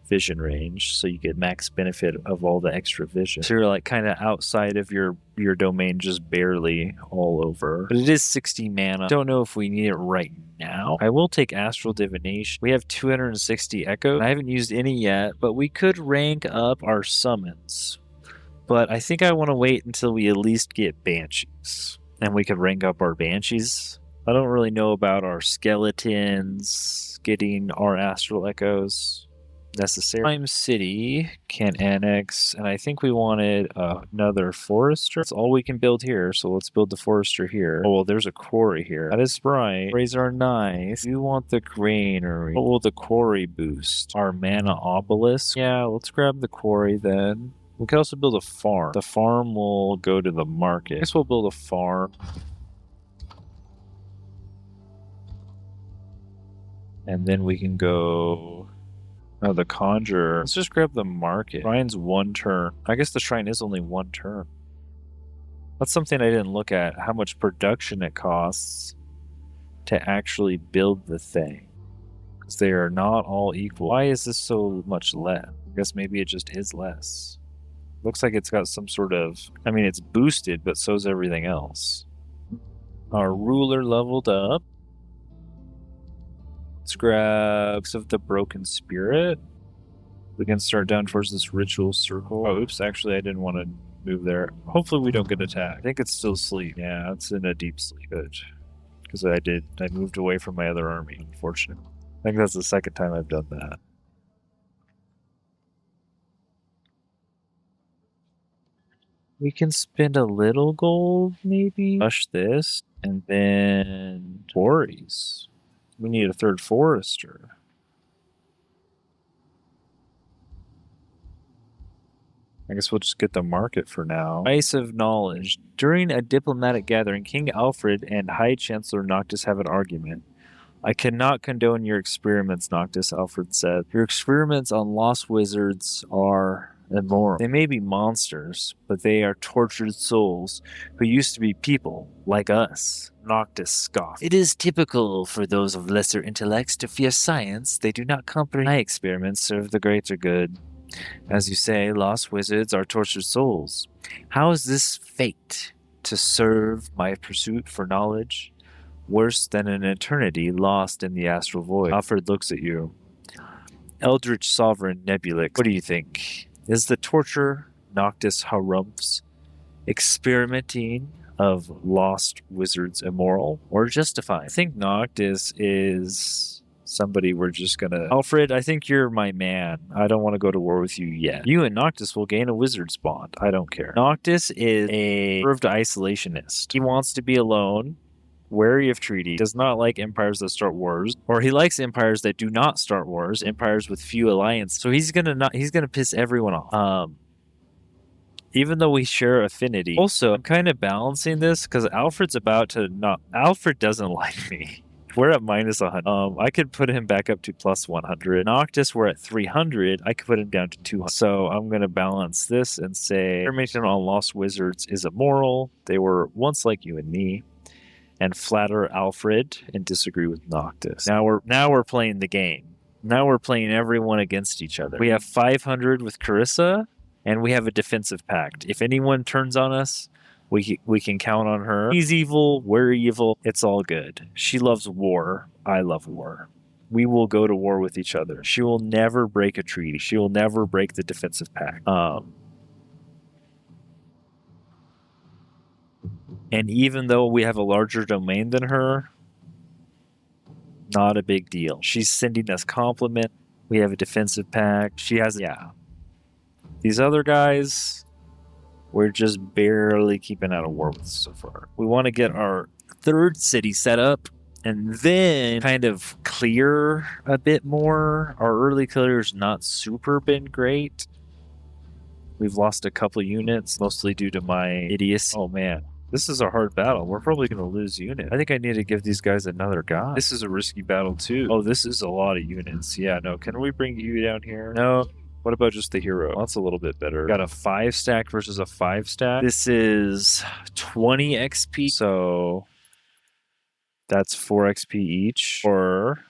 vision range, so you get max benefit of all the extra vision. So you're like kind of outside of your domain, just barely all over. But it is 60 mana. Don't know if we need it right now. I will take Astral Divination. We have 260 Echo. I haven't used any yet, but we could rank up our summons. But I think I want to wait until we at least get Banshees, and we could rank up our Banshees. I don't really know about our skeletons getting our Astral Echoes necessary. Time City can annex, and I think we wanted another Forester. That's all we can build here, so let's build the Forester here. Oh, well, there's a quarry here. That is right. Quarries are nice. You want the granary. What will the quarry boost? Our mana obelisk? Yeah, let's grab the quarry then. We could also build a farm. The farm will go to the market. I guess we'll build a farm. And then we can go... Oh, the Conjurer. Let's just grab the market. Shrine's 1 turn. I guess the Shrine is only 1 turn. That's something I didn't look at. How much production it costs to actually build the thing. Because they are not all equal. Why is this so much less? I guess maybe it just is less. Looks like it's got some sort of... I mean, it's boosted, but so's everything else. Our ruler leveled up. Let's grab some of the Broken Spirit. We can start down towards this Ritual Circle. Oh, oops, actually I didn't want to move there. Hopefully we don't get attacked. I think it's still asleep. Yeah, it's in a deep sleep. Good. Because I moved away from my other army, unfortunately. I think that's the second time I've done that. We can spend a little gold, maybe. Rush this, and then quarries. We need a 3rd Forester. I guess we'll just get the market for now. Ice of Knowledge. During a diplomatic gathering, King Alfred and High Chancellor Noctis have an argument. I cannot condone your experiments, Noctis, Alfred said. Your experiments on lost wizards are immoral. They may be monsters, but they are tortured souls who used to be people like us. Noctis scoffed. It is typical for those of lesser intellects to fear science. They do not comprehend. My experiments serve the greater good. As you say, lost wizards are tortured souls. How is this fate to serve my pursuit for knowledge? Worse than an eternity lost in the astral void. Alfred looks at you. Eldritch Sovereign Nebulyx, what do you think? Is the torture Noctis Harumph's experimenting of lost wizards immoral or justified? I think Noctis is somebody we're just gonna... Alfred, I think you're my man. I don't want to go to war with you yet. You and Noctis will gain a wizard's bond. I don't care. Noctis is a reserved isolationist. He wants to be alone, wary of treaty, does not like empires that start wars, or he likes empires that do not start wars, empires with few alliances. So he's gonna piss everyone off. Even though we share affinity. Also, I'm kind of balancing this because Alfred doesn't like me. We're at minus 100. I could put him back up to plus 100. Noctis, we're at 300. I could put him down to 200. So I'm going to balance this and say, experimenting on lost wizards is immoral. They were once like you and me. And flatter Alfred and disagree with Noctis. Now we're playing the game. Now we're playing everyone against each other. We have 500 with Carissa, and we have a defensive pact. If anyone turns on us, we can count on her. He's evil, we're evil, it's all good. She loves war, I love war. We will go to war with each other. She will never break a treaty. She will never break the defensive pact. And even though we have a larger domain than her, not a big deal. She's sending us compliment. We have a defensive pact. She has, yeah. These other guys, we're just barely keeping out of war with so far. We want to get our 3rd city set up and then kind of clear a bit more. Our early clear's not super been great. We've lost a couple units, mostly due to my idiocy. Oh man. This is a hard battle. We're probably going to lose unit. I think I need to give these guys another guy. This is a risky battle too. Oh, this is a lot of units. Yeah, no. Can we bring you down here? No. What about just the hero? Well, that's a little bit better. Got a 5 stack versus a 5 stack. This is 20 XP. So that's 4 XP each. Or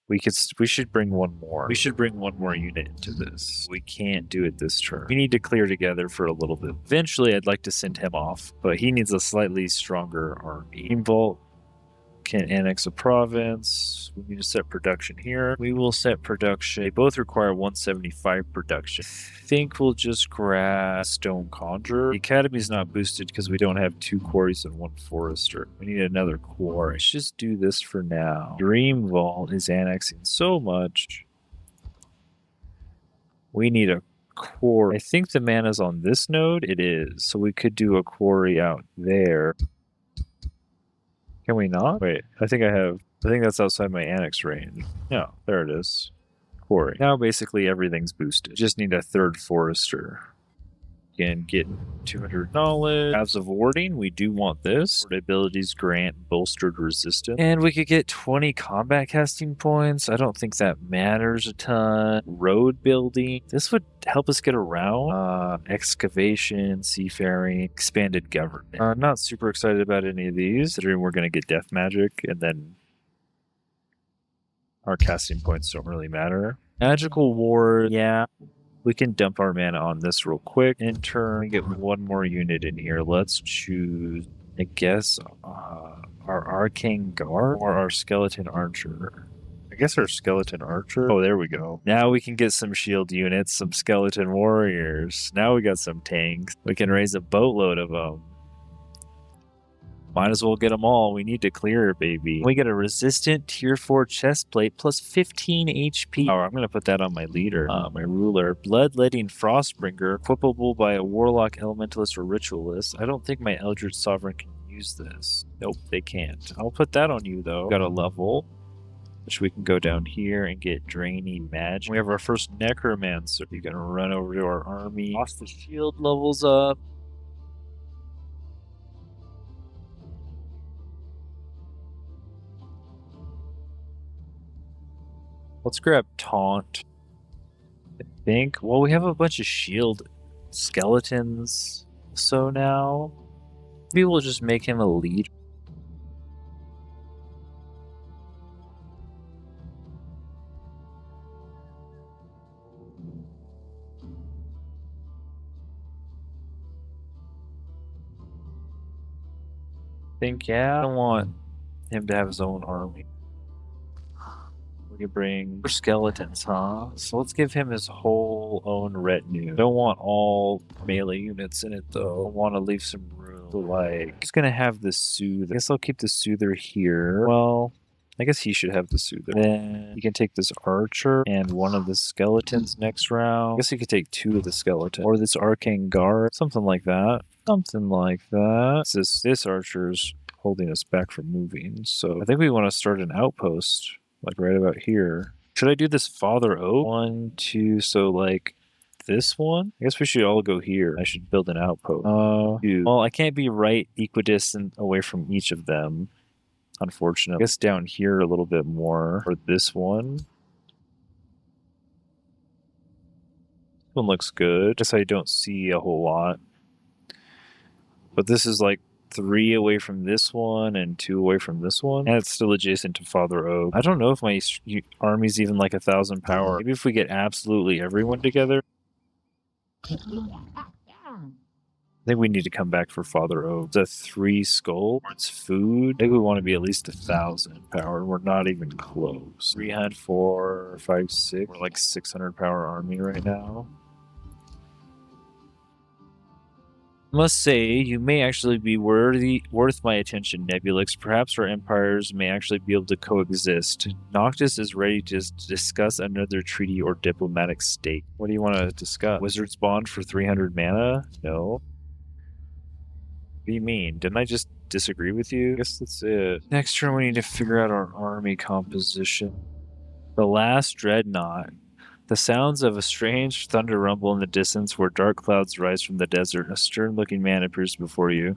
we should bring one more. We should bring one more unit into this. We can't do it this turn. We need to clear together for a little bit. Eventually, I'd like to send him off, but he needs a slightly stronger army. Team Vault can annex a province. We need to set production here. We will set production. They both require 175 production. I think we'll just grab Stone Conjurer. The Academy's not boosted because we don't have 2 quarries and 1 forester. We need another quarry. Let's just do this for now. Dream Vault is annexing so much. We need a quarry. I think the mana's on this node. It is. So we could do a quarry out there. Can we not? Wait, I think that's outside my annex range. No, there it is. Quarry. Now basically everything's boosted. Just need a 3rd forester. Again, get 200 knowledge. Halves of warding, we do want this. Ward abilities grant bolstered resistance. And we could get 20 combat casting points. I don't think that matters a ton. Road building. This would help us get around. Excavation, seafaring, expanded government. Not super excited about any of these, considering we're going to get death magic, and then our casting points don't really matter. Magical ward, yeah. We can dump our mana on this real quick. In turn, get one more unit in here. Let's choose, I guess, our Arcane Guard or our Skeleton Archer. I guess our Skeleton Archer. Oh, there we go. Now we can get some shield units, some Skeleton Warriors. Now we got some tanks. We can raise a boatload of them. Might as well get them all. We need to clear it, baby. We get a resistant tier 4 chest plate plus 15 HP. Oh, I'm going to put that on my leader, my ruler. Bloodletting Frostbringer, equipable by a Warlock, Elementalist, or Ritualist. I don't think my Eldritch Sovereign can use this. Nope, they can't. I'll put that on you, though. Got a level, which we can go down here and get Draining Magic. We have our first Necromancer. You're going to run over to our army. Lost the shield levels up. Let's grab Taunt. I think. Well, we have a bunch of shield skeletons. So now, maybe we'll just make him a leader. Yeah, I don't want him to have his own army. We can bring skeletons, huh? So let's give him his whole own retinue. Don't want all melee units in it, though. I want to leave some room. Like, he's gonna have the Soother. I guess I'll keep the Soother here. Well, I guess he should have the Soother. Then you can take this Archer and one of the Skeletons next round. I guess you could take 2 of the Skeletons. Or this Arcane Guard. Something like that. Something like that. This Archer's holding us back from moving. So I think we want to start an outpost. Like right about here. Should I do this Father Oak? 1, 2, so like this one? I guess we should all go here. I should build an outpost. 2. Well, I can't be right equidistant away from each of them, unfortunately. I guess down here a little bit more for this one. This one looks good. Guess I don't see a whole lot. But this is like 3 away from this one and 2 away from this one. And it's still adjacent to Father Oak. I don't know if my army's even like 1,000 power. Maybe if we get absolutely everyone together. I think we need to come back for Father Oak. It's a 3 skull. It's food. I think we want to be at least 1,000 power. We're not even close. 300, 4, 5, 6. We're like 600 power army right now. Must say, you may actually be worth my attention, Nebulyx. Perhaps our empires may actually be able to coexist. Noctis is ready to discuss another treaty or diplomatic state. What do you want to discuss? Wizard's Bond for 300 mana? No. What do you mean? Didn't I just disagree with you? I guess that's it. Next turn, we need to figure out our army composition. The last Dreadnought. The sounds of a strange thunder rumble in the distance where dark clouds rise from the desert. A stern-looking man appears before you.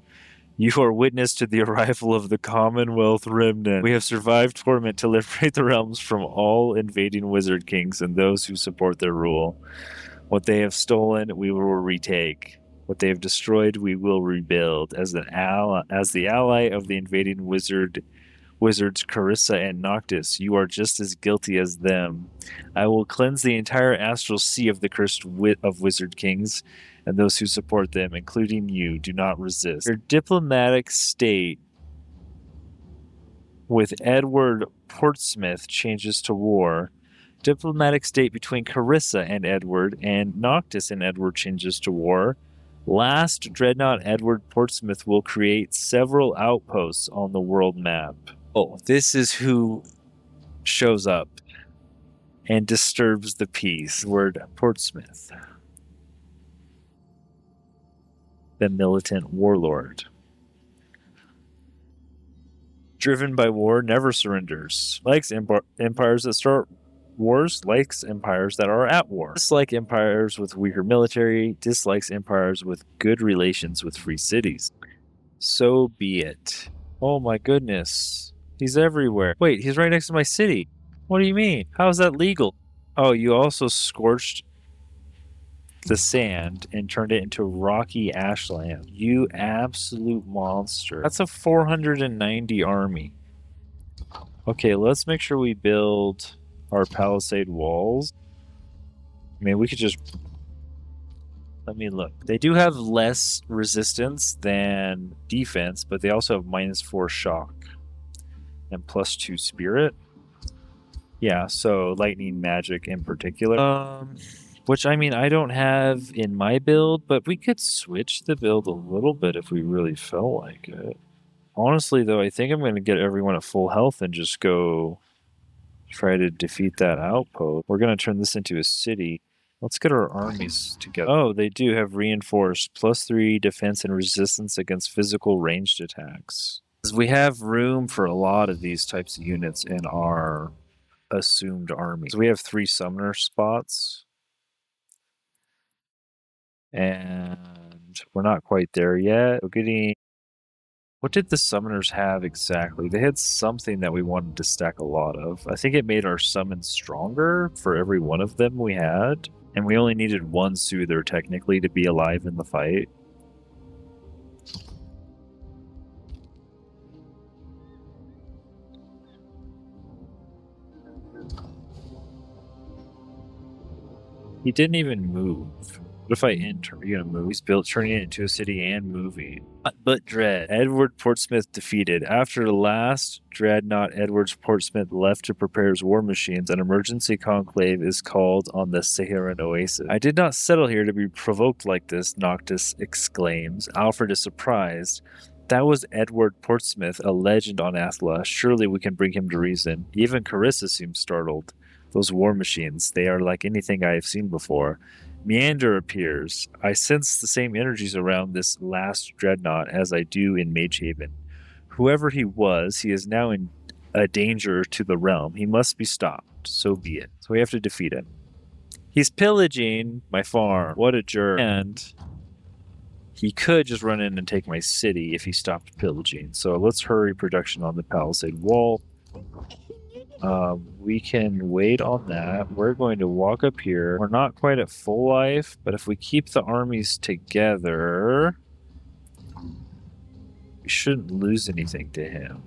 You are witness to the arrival of the Commonwealth Remnant. We have survived torment to liberate the realms from all invading wizard kings and those who support their rule. What they have stolen, we will retake. What they have destroyed, we will rebuild. As the ally of the invading wizards Carissa and Noctis, you are just as guilty as them. I will cleanse the entire astral sea of the cursed of wizard kings and those who support them, including you. Do not resist. Your diplomatic state with Edward Portsmouth changes to war. Diplomatic state between Carissa and Edward and Noctis and Edward changes to war. Last Dreadnought Edward Portsmouth will create several outposts on the world map. Oh, this is who shows up and disturbs the peace. Edward Portsmouth, the militant warlord. Driven by war, never surrenders. Likes empires that start wars, likes empires that are at war. Dislike empires with weaker military, dislikes empires with good relations with free cities. So be it. Oh my goodness. He's everywhere. Wait, he's right next to my city. What do you mean? How is that legal? Oh, you also scorched the sand and turned it into rocky ashland. You absolute monster. That's a 490 army. Okay, let's make sure we build our palisade walls. I mean, we could just... Let me look. They do have less resistance than defense, but they also have -4 shock and +2 spirit. Yeah, so lightning magic in particular. Which, I mean, I don't have in my build, but we could switch the build a little bit if we really felt like it. Honestly, though, I think I'm going to get everyone at full health and just go try to defeat that outpost. We're going to turn this into a city. Let's get our armies together. Oh, they do have reinforced +3 defense and resistance against physical ranged attacks. We have room for a lot of these types of units in our assumed army. So we have 3 summoner spots. And we're not quite there yet. We're getting... What did the summoners have exactly? They had something that we wanted to stack a lot of. I think it made our summons stronger for every one of them we had. And we only needed 1 soother, technically, to be alive in the fight. He didn't even move. What if I enter? Are you gonna move? He's built, turning it into a city and moving. But dread. Edward Portsmouth defeated. After the last dreadnought, Edward Portsmouth left to prepare his war machines. An emergency conclave is called on the Sehiran Oasis. I did not settle here to be provoked like this, Noctis exclaims. Alfred is surprised. That was Edward Portsmouth, a legend on Athla. Surely we can bring him to reason. Even Carissa seems startled. Those war machines, they are like anything I have seen before. Meander appears. I sense the same energies around this last dreadnought as I do in Magehaven. Whoever he was, he is now in a danger to the realm. He must be stopped. So be it. So we have to defeat him. He's pillaging my farm. What a jerk. And he could just run in and take my city if he stopped pillaging. So let's hurry production on the palisade wall. We can wait on that. We're going to walk up here. We're not quite at full life, but if we keep the armies together, we shouldn't lose anything to him.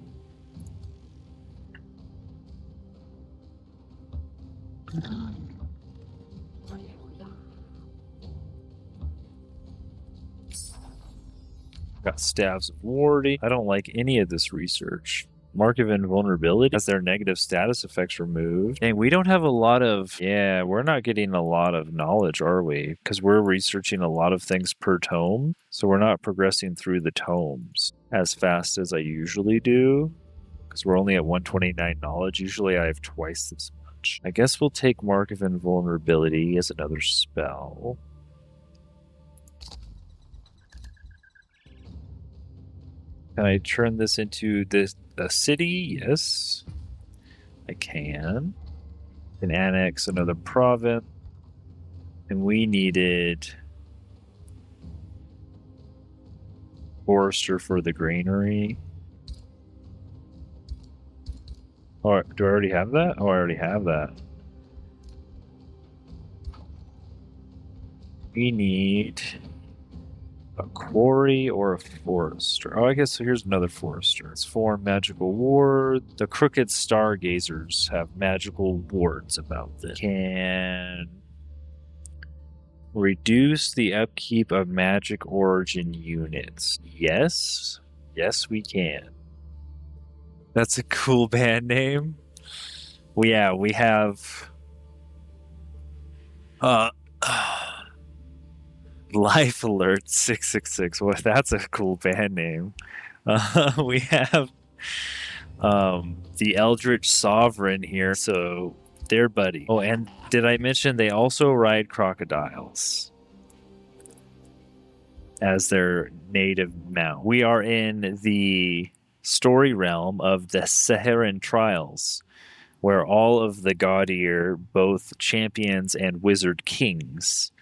Got Staves of Warding. I don't like any of this research. Mark of Invulnerability has their negative status effects removed. And we don't have a lot of... Yeah, we're not getting a lot of knowledge, are we? Because we're researching a lot of things per tome. So we're not progressing through the tomes as fast as I usually do. Because we're only at 129 knowledge. Usually I have twice this much. I guess we'll take Mark of Invulnerability as another spell. Can I turn this into a city? Yes, I can. Can annex another province. And we needed forester for the granary. Oh, do I already have that? Oh, I already have that. We need a quarry or a forester. Oh, I guess so. Here's another forester. It's 4 magical ward. The crooked stargazers have magical wards about this. Can reduce the upkeep of magic origin units. Yes. Yes, we can. That's a cool band name. Well, yeah, we have Life Alert 666. Well, that's a cool band name. We have the Eldritch Sovereign here, so their buddy. Oh, and did I mention they also ride crocodiles as their native mount? We are in the story realm of the Sehiran Trials, where all of the Gaudier, both champions and wizard kings,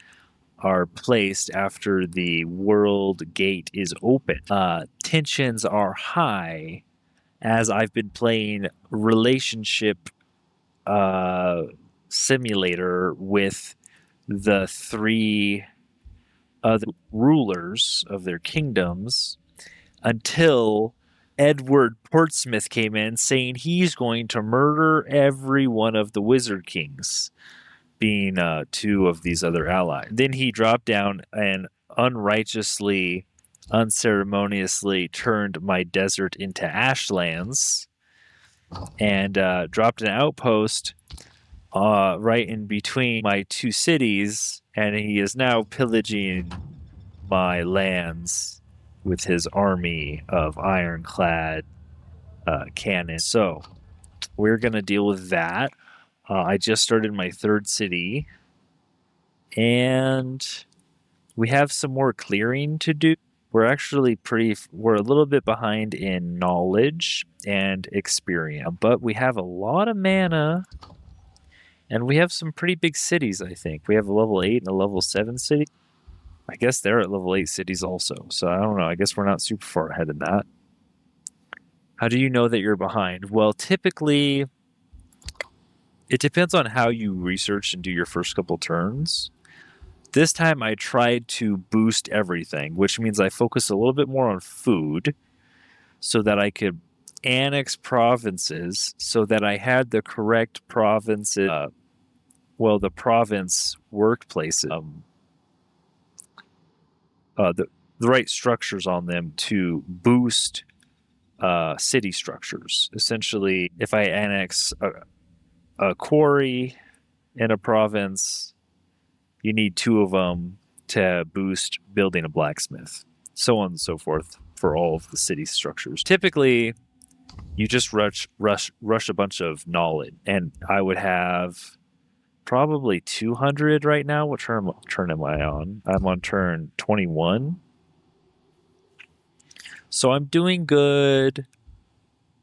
are placed after the world gate is open. Tensions are high as I've been playing relationship simulator with the 3 other rulers of their kingdoms until Edward Portsmouth came in saying he's going to murder every one of the wizard kings, being 2 of these other allies. Then he dropped down and unrighteously, unceremoniously turned my desert into ashlands and dropped an outpost right in between my 2 cities, and he is now pillaging my lands with his army of ironclad cannon. So we're going to deal with that. I just started my 3rd city, and we have some more clearing to do. We're a little bit behind in knowledge and experience, but we have a lot of mana, and we have some pretty big cities, I think. We have a level 8 and a level 7 city. I guess they're at level 8 cities also, so I don't know. I guess we're not super far ahead in that. How do you know that you're behind? Well, typically, it depends on how you research and do your first couple turns. This time I tried to boost everything, which means I focused a little bit more on food so that I could annex provinces so that I had the correct provinces, the province workplaces, the right structures on them to boost city structures. Essentially, if I annex a quarry in a province, you need 2 of them to boost building a blacksmith, so on and so forth for all of the city structures. Typically, you just rush a bunch of knowledge, and I would have probably 200 right now. What turn am I on? I'm on turn 21. So I'm doing good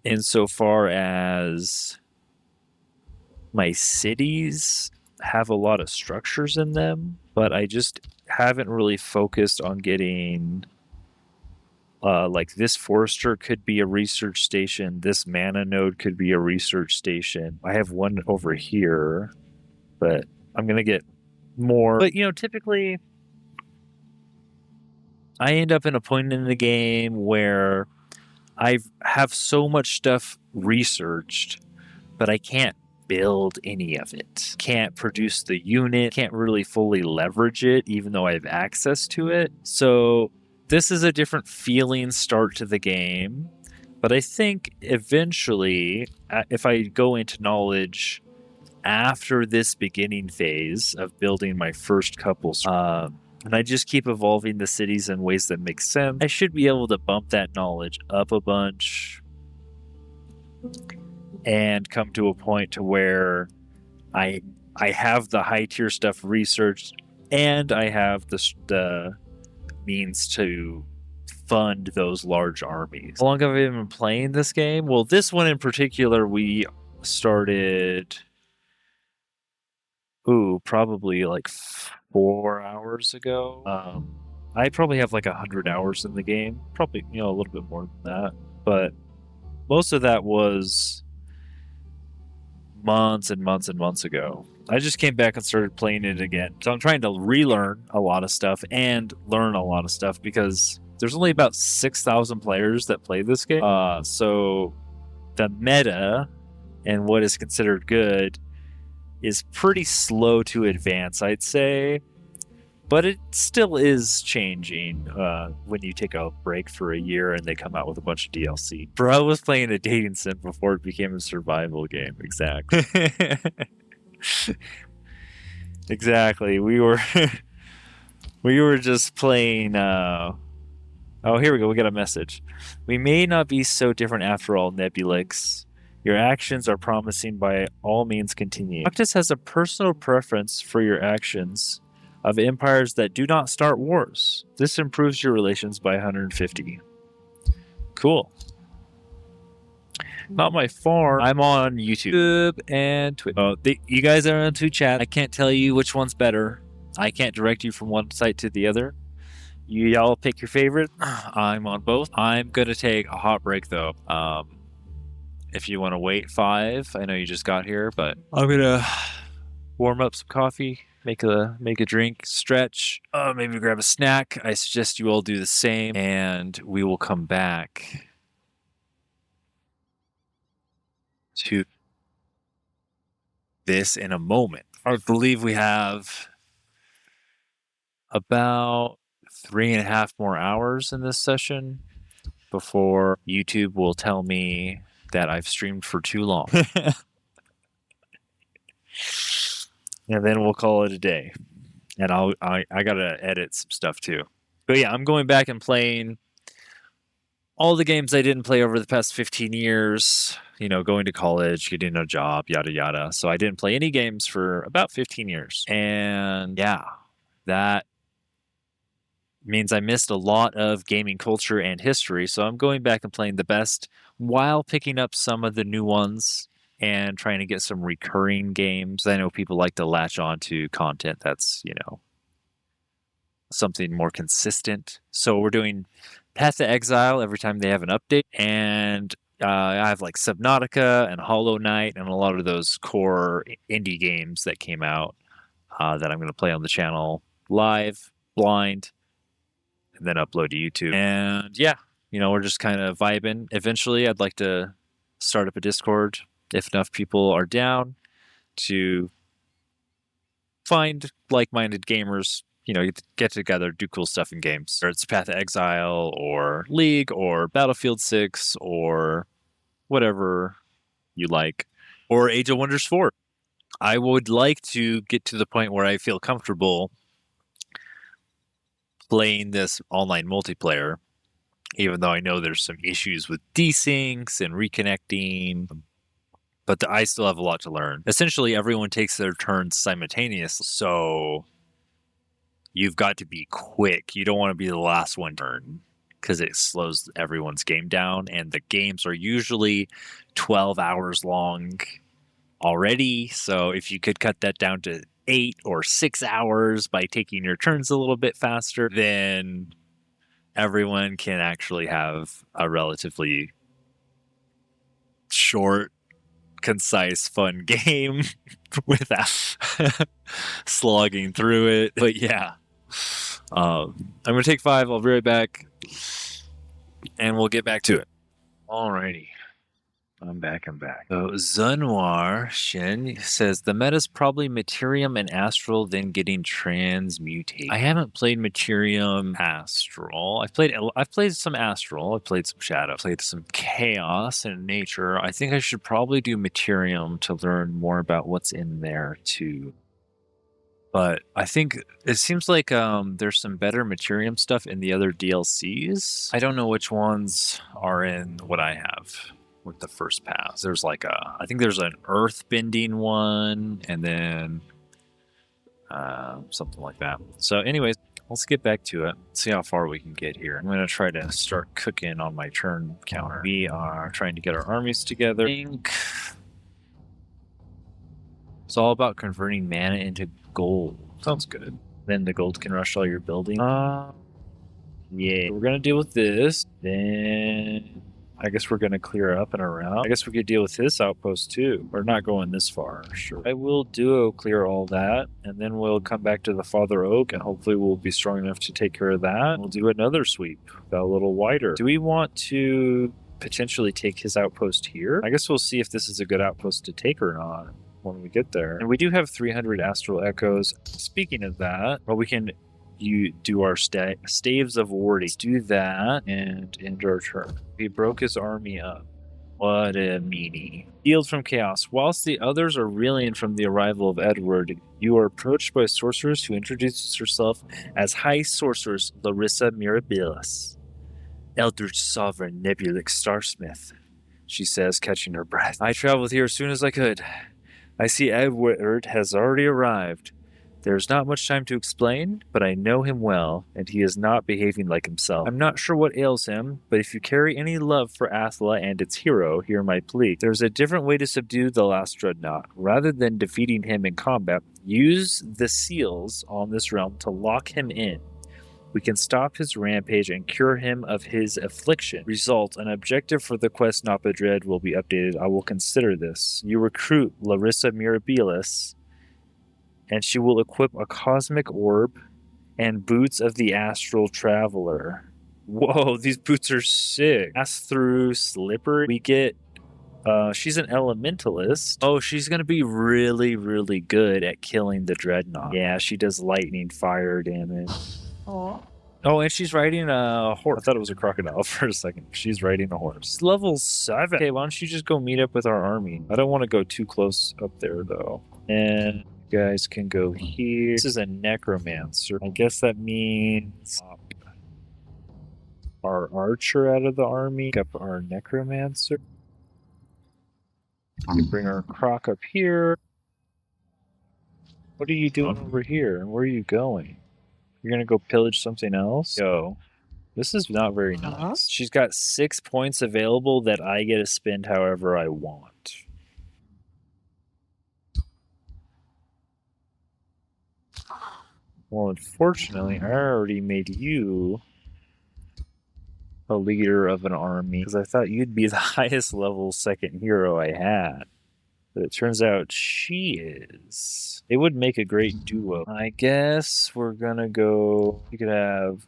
insofar as my cities have a lot of structures in them, but I just haven't really focused on getting like this forester could be a research station, this mana node could be a research station. I have one over here, but I'm gonna get more. But typically I end up in a point in the game where I have so much stuff researched, but I can't build any of it. Can't produce the unit, can't really fully leverage it, even though I have access to it. So this is a different feeling start to the game. But I think eventually, if I go into knowledge after this beginning phase of building my first couple, and I just keep evolving the cities in ways that make sense, I should be able to bump that knowledge up a bunch and come to a point to where I have the high tier stuff researched, and I have the means to fund those large armies. How long have I been playing this game? Well, this one in particular, we started probably like 4 hours ago. I probably have like 100 hours in the game, probably a little bit more than that, but most of that was months and months and months ago. I just came back and started playing it again, so I'm trying to relearn a lot of stuff and learn a lot of stuff because there's only about 6,000 players that play this game. So the meta and what is considered good is pretty slow to advance, I'd say. But it still is changing when you take a break for a year and they come out with a bunch of DLC. Bro was playing a dating sim before it became a survival game. Exactly. Exactly. We were just playing. Oh, here we go. We got a message. We may not be so different after all, Nebulyx. Your actions are promising. By all means, continue. Noctis has a personal preference for your actions of empires that do not start wars. This improves your relations by 150. Cool. Not my farm. I'm on YouTube and Twitch. You guys are on two chat. I can't tell you which one's better. I can't direct you from one site to the other. Y'all pick your favorite. I'm on both. I'm gonna take a hot break though. If you want to wait 5, I know you just got here, but I'm gonna warm up some coffee. Make a drink, stretch, maybe grab a snack. I suggest you all do the same, and we will come back to this in a moment. I believe we have about 3.5 more hours in this session before YouTube will tell me that I've streamed for too long. And then we'll call it a day. And I gotta edit some stuff too. But yeah, I'm going back and playing all the games I didn't play over the past 15 years. Going to college, getting a job, yada yada. So I didn't play any games for about 15 years. And yeah, that means I missed a lot of gaming culture and history. So I'm going back and playing the best while picking up some of the new ones and trying to get some recurring games. I know people like to latch on to content that's, something more consistent. So we're doing Path to Exile every time they have an update. And I have like Subnautica and Hollow Knight and a lot of those core indie games that came out that I'm going to play on the channel live, blind, and then upload to YouTube. And yeah, we're just kind of vibing. Eventually, I'd like to start up a Discord if enough people are down to find like-minded gamers, get together, do cool stuff in games. Or it's Path to Exile or League or Battlefield 6 or whatever you like. Or Age of Wonders 4. I would like to get to the point where I feel comfortable playing this online multiplayer, even though I know there's some issues with desyncs and reconnecting. But I still have a lot to learn. Essentially, everyone takes their turns simultaneously, so you've got to be quick. You don't want to be the last one turn because it slows everyone's game down, and the games are usually 12 hours long already. So if you could cut that down to 8 or 6 hours by taking your turns a little bit faster, then everyone can actually have a relatively short, concise, fun game without slogging through it. But yeah, I'm gonna take 5. I'll be right back, and we'll get back to it. Alrighty, I'm back. So Zunwar Shin says the meta's probably Materium and Astral, then getting transmutate. I haven't played Materium Astral. I've played some Astral. I've played some Shadow. I've played some Chaos and Nature. I think I should probably do Materium to learn more about what's in there too. But I think it seems like there's some better Materium stuff in the other DLCs. I don't know which ones are in what I have with the first pass. There's I think there's an earth-bending one, and then something like that. So anyways, let's get back to it. See how far we can get here. I'm going to try to start cooking on my turn counter. We are trying to get our armies together. It's all about converting mana into gold. Sounds good. Then the gold can rush all your building. Yeah. We're gonna deal with this. Then I guess we're gonna clear up and around. I guess we could deal with this outpost too. We're not going this far, sure. I will duo clear all that, and then we'll come back to the Father Oak, and hopefully we'll be strong enough to take care of that. We'll do another sweep, a little wider. Do we want to potentially take his outpost here? I guess we'll see if this is a good outpost to take or not when we get there. And we do have 300 Astral Echoes. Speaking of that, well, we can do our staves of warding. Let's do that and end our turn. He broke his army up. What a meanie. Healed from chaos. Whilst the others are reeling from the arrival of Edward, you are approached by a sorceress who introduces herself as High Sorceress Larissa Mirabilis. Eldritch Sovereign Nebulyx Starsmith, she says, catching her breath. I traveled here as soon as I could. I see Edward has already arrived. There's not much time to explain, but I know him well, and he is not behaving like himself. I'm not sure what ails him, but if you carry any love for Athla and its hero, hear my plea. There's a different way to subdue the last dreadnought. Rather than defeating him in combat, use the seals on this realm to lock him in. We can stop his rampage and cure him of his affliction. Result, an objective for the quest Napa Dread will be updated. I will consider this. You recruit Larissa Mirabilis, and she will equip a cosmic orb and boots of the astral traveler. Whoa, these boots are sick. Pass through slipper. We get she's an elementalist. Oh, she's gonna be really, really good at killing the dreadnought. Yeah, she does lightning fire damage. Oh. Oh, and she's riding a horse. I thought it was a crocodile for a second. She's riding a horse. Level 7. Okay, why don't you just go meet up with our army? I don't want to go too close up there, though. And you guys can go here. This is a necromancer. I guess that means our archer out of the army. Pick up our necromancer. Bring our croc up here. What are you doing over here? Where are you going? You're gonna go pillage something else? Yo, this is not very nice. She's got 6 points available that I get to spend however I want. Well, unfortunately, I already made you a leader of an army because I thought you'd be the highest level second hero I had. But it turns out she is. It would make a great duo. I guess we're gonna go... You could have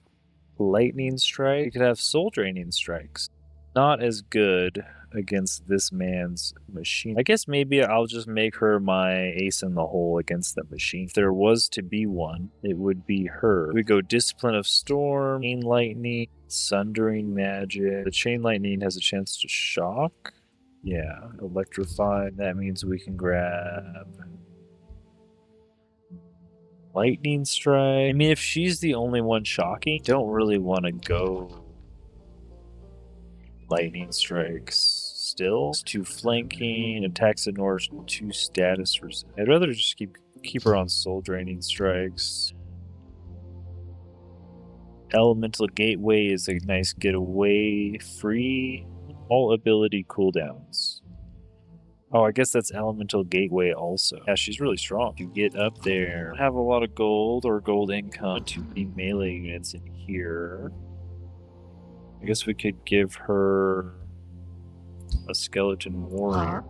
lightning strike. You could have soul draining strikes. Not as good against this man's machine. I guess maybe I'll just make her my ace in the hole against the machine. If there was to be one, it would be her. We go Discipline of Storm, Chain Lightning, Sundering Magic. The Chain Lightning has a chance to shock. Yeah, Electrify. That means we can grab Lightning Strike. I mean, if she's the only one shocking, don't really want to go Lightning Strikes still. It's 2 flanking, attacks at north, 2 status resist. I'd rather just keep her on soul draining strikes. Elemental Gateway is a nice getaway. Free. All ability cooldowns. Oh, I guess that's Elemental Gateway also. Yeah, she's really strong. You get up there, have a lot of gold or gold income. Too many melee units in here. I guess we could give her a skeleton warrior.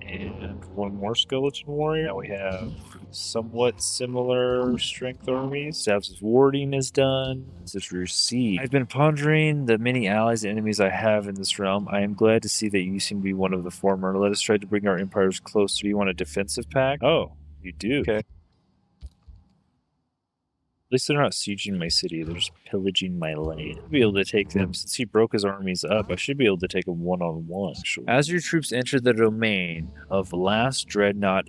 And one more skeleton warrior. Now we have somewhat similar strength armies. Staves of Warding is done. Citrus Sea. I've been pondering the many allies and enemies I have in this realm. I am glad to see that you seem to be one of the former. Let us try to bring our empires closer. Do you want a defensive pact? Oh, you do. Okay. At least they're not sieging my city, they're just pillaging my land. I'll be able to take them. Since he broke his armies up, I should be able to take them one-on-one, actually. As your troops enter the domain of last dreadnought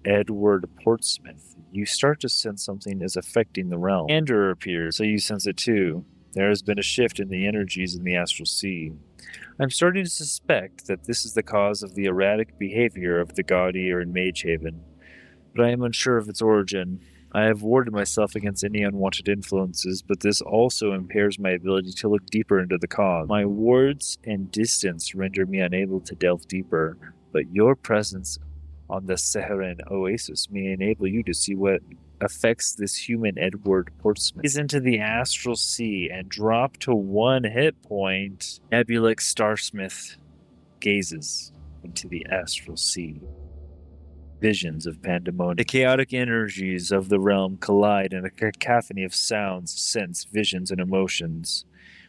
Edward Portsmouth, you start to sense something is affecting the realm. Andor appears, so you sense it too. There has been a shift in the energies in the astral sea. I'm starting to suspect that this is the cause of the erratic behavior of the Gaudier in Magehaven, but I am unsure of its origin. I have warded myself against any unwanted influences, but this also impairs my ability to look deeper into the cause. My wards and distance render me unable to delve deeper, but your presence on the Sehiran Oasis may enable you to see what affects this human Edward Portsmouth. He's into the astral sea and drop to 1 hit point. Nebulyx Starsmith gazes into the astral sea. Visions of pandemonium. The chaotic energies of the realm collide in a cacophony of sounds, scents, visions, and emotions,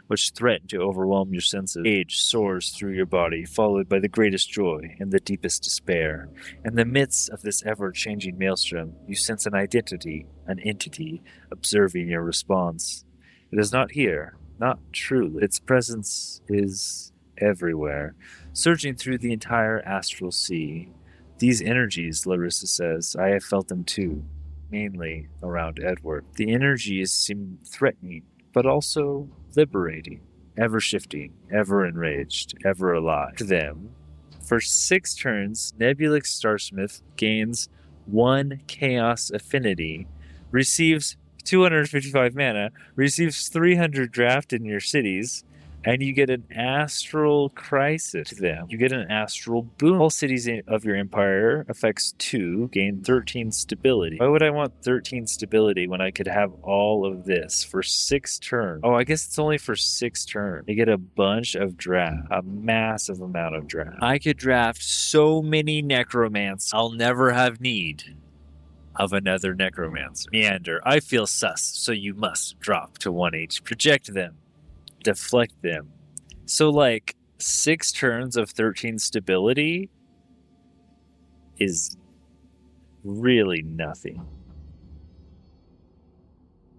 which threaten to overwhelm your senses. Rage soars through your body, followed by the greatest joy and the deepest despair. In the midst of this ever-changing maelstrom, you sense an identity, an entity, observing your response. It is not here, not truly. Its presence is everywhere, surging through the entire astral sea. These energies, Larissa says, I have felt them too, mainly around Edward. The energies seem threatening, but also liberating, ever shifting, ever enraged, ever alive. To them, for 6 turns, Nebulyx Starsmith gains 1 Chaos Affinity, receives 255 mana, receives 300 draft in your cities, and you get an astral crisis to them. You get an astral boon. All cities of your empire affects 2, gain 13 stability. Why would I want 13 stability when I could have all of this for 6 turns? Oh, I guess it's only for 6 turns. You get a bunch of draft, a massive amount of draft. I could draft so many Necromancers. I'll never have need of another Necromancer. Meander, I feel sus, so you must drop to 1 HP. Project them. Deflect them. So like 6 turns of 13 stability is really nothing.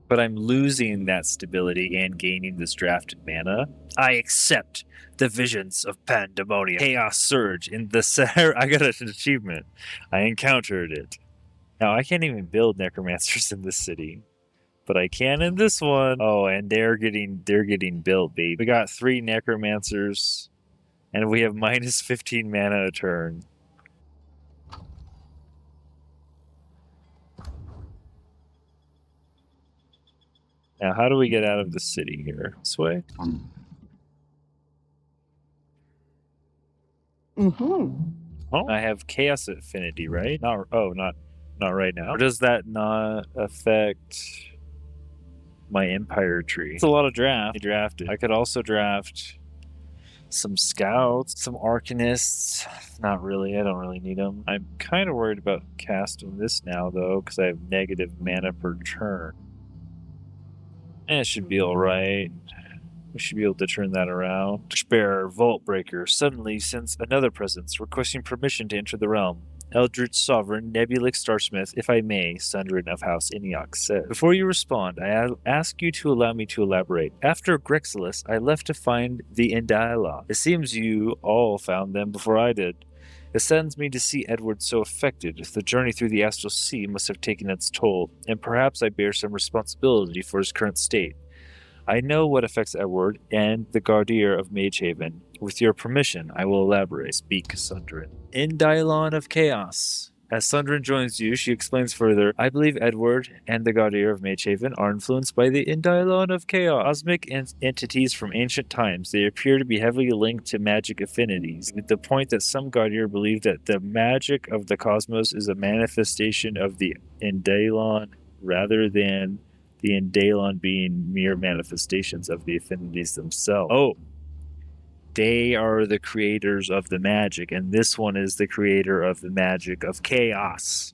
But I'm losing that stability and gaining this drafted mana. I accept the visions of pandemonium. Chaos surge in the Sahara. I got an achievement. I encountered it. Now I can't even build necromancers in this city, but I can in this one. Oh, and they're getting built, baby. We got 3 necromancers, and we have minus 15 mana a turn. Now, how do we get out of the city here? This way? Oh, I have chaos affinity, right? Not right now. Or does that not affect my empire tree? It's a lot of draft. I drafted. I could also draft some scouts, some arcanists. Not really. I don't really need them. I'm kind of worried about casting this now, though, because I have negative mana per turn. And it should be all right. We should be able to turn that around. Torchbearer, Vault Breaker, suddenly sends another presence, requesting permission to enter the realm. Eldritch Sovereign, Nebulyx Starsmith, if I may, Sundrin of House Iniok said. Before you respond, I ask you to allow me to elaborate. After Grexilus, I left to find the Indila. It seems you all found them before I did. It saddens me to see Edward so affected. The journey through the astral sea must have taken its toll, and perhaps I bear some responsibility for his current state. I know what affects Edward and the Guardier of Magehaven. With your permission, I will elaborate. Speak, Sundrin. Indylon of Chaos. As Sundrin joins you, she explains further, I believe Edward and the Guardier of Magehaven are influenced by the Indylon of Chaos. Cosmic entities from ancient times. They appear to be heavily linked to magic affinities, with the point that some Guardier believe that the magic of the cosmos is a manifestation of the Indylon rather than the Indylon being mere manifestations of the affinities themselves. Oh, they are the creators of the magic, and this one is the creator of the magic of chaos.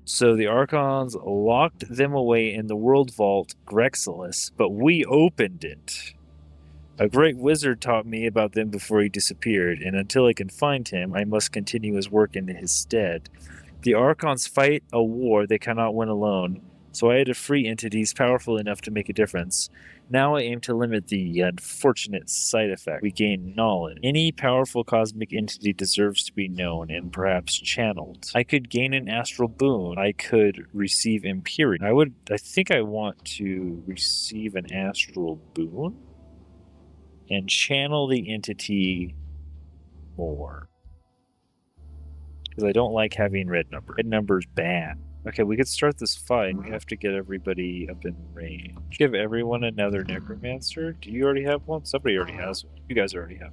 So the Archons locked them away in the World Vault, Grexilus, but we opened it. A great wizard taught me about them before he disappeared, and until I can find him, I must continue his work in his stead. The Archons fight a war they cannot win alone, so I had to free entities powerful enough to make a difference. Now I aim to limit the unfortunate side effect. We gain knowledge. Any powerful cosmic entity deserves to be known and perhaps channeled. I could gain an astral boon. I could receive Empyrean. I think I want to receive an astral boon and channel the entity more. because I don't like having red numbers. Red numbers bad. Okay, we could start this fight. We have to get everybody up in range. Give everyone another Necromancer. Do you already have one? Somebody already has one. You guys already have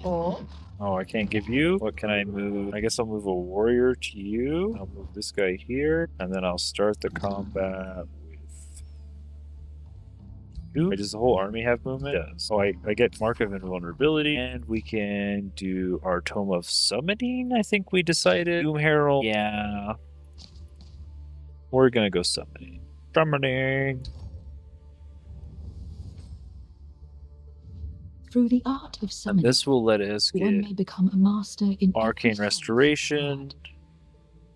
one. Oh, I can't give you? What can I move? I guess I'll move a warrior to you. I'll move this guy here, and then I'll start the combat with you. Wait, does the whole army have movement? It does. So I get Mark of Invulnerability, and we can do our Tome of Summoning, I think we decided. Doom Herald. Yeah. We're gonna go Summoning. Summoning! Through the art of summoning, And this will let us one get may become a master in Arcane every Restoration,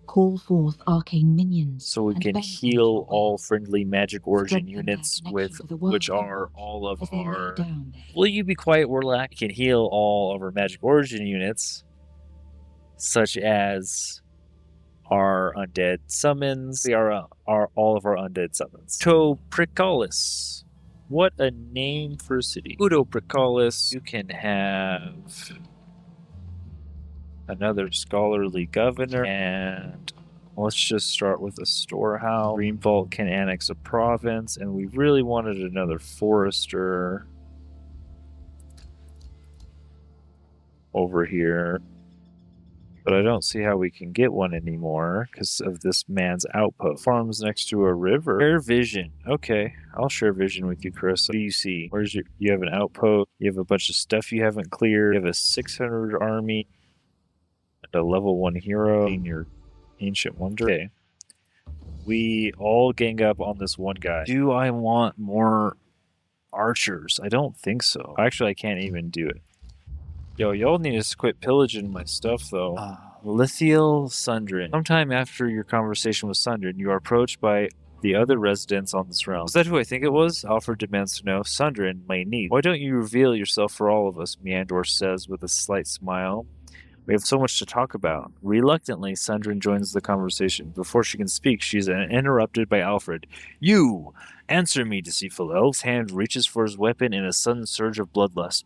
call forth arcane minions, so we and can bend them heal to all friendly magic origin Strengthen their units connection with to the world which they are love all of as they lay our. down their Will you be quiet, Warlock? We can heal all of our magic origin units, such as our undead summons. They are all of our undead summons. Topricalis. What a name for a city. Udopricalis. You can have another scholarly governor, and let's just start with a storehouse. Green Vault can annex a province, and we really wanted another forester over here. But I don't see how we can get one anymore because of this man's outpost. Farms next to a river. Share vision. Okay, I'll share vision with you, Chris. What do you see? You have an outpost. You have a bunch of stuff you haven't cleared. You have a 600 army and a level 1 hero in your ancient wonder. Okay. We all gang up on this one guy. Do I want more archers? I don't think so. Actually, I can't even do it. Yo, y'all need to quit pillaging my stuff, though. Lithiel Sundrin. Sometime after your conversation with Sundrin, you are approached by the other residents on this realm. Is that who I think it was? Alfred demands to know. Sundrin, my niece. Why don't you reveal yourself for all of us? Meandor says with a slight smile. We have so much to talk about. Reluctantly, Sundrin joins the conversation. Before she can speak, she is interrupted by Alfred. You! Answer me, deceitful elf. His hand reaches for his weapon in a sudden surge of bloodlust.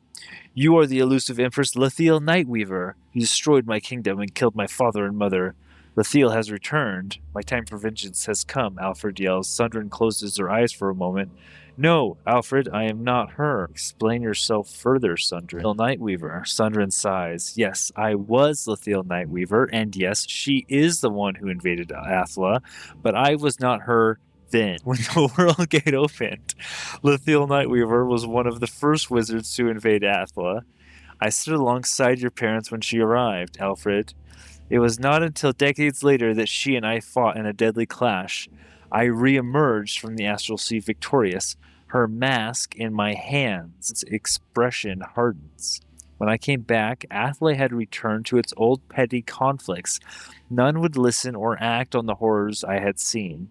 You are the elusive Empress Lithiel Nightweaver. You destroyed my kingdom and killed my father and mother. Lithiel has returned. My time for vengeance has come, Alfred yells. Sundrin closes her eyes for a moment. No, Alfred, I am not her. Explain yourself further, Sundrin. Lithiel Nightweaver. Sundrin sighs. Yes, I was Lithiel Nightweaver, and yes, she is the one who invaded Athla, but I was not her then. When the World Gate opened, Lithiel Nightweaver was one of the first wizards to invade Athla. I stood alongside your parents when she arrived, Alfred. It was not until decades later that she and I fought in a deadly clash. I re-emerged from the astral sea victorious, her mask in my hands. Its expression hardens. When I came back, Athla had returned to its old petty conflicts. None would listen or act on the horrors I had seen.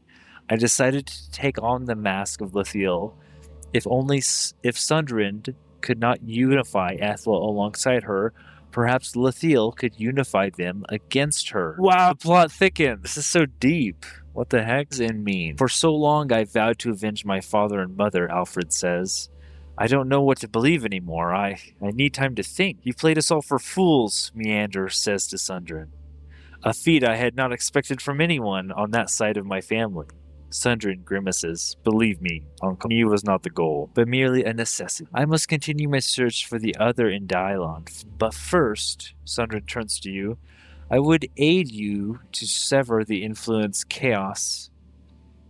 I decided to take on the mask of Lithiel. If Sundrin could not unify Athla alongside her, perhaps Lithiel could unify them against her. Wow, the plot thickens. This is so deep. What the heck does it mean? For so long I vowed to avenge my father and mother, Alfred says. I don't know what to believe anymore. I need time to think. You played us all for fools, Meander says to Sundrin. A feat I had not expected from anyone on that side of my family. Sundrin grimaces. Believe me, Uncle, me was not the goal, but merely a necessity. I must continue my search for the other in Dylon. But first, Sundrin turns to you, I would aid you to sever the influence Chaos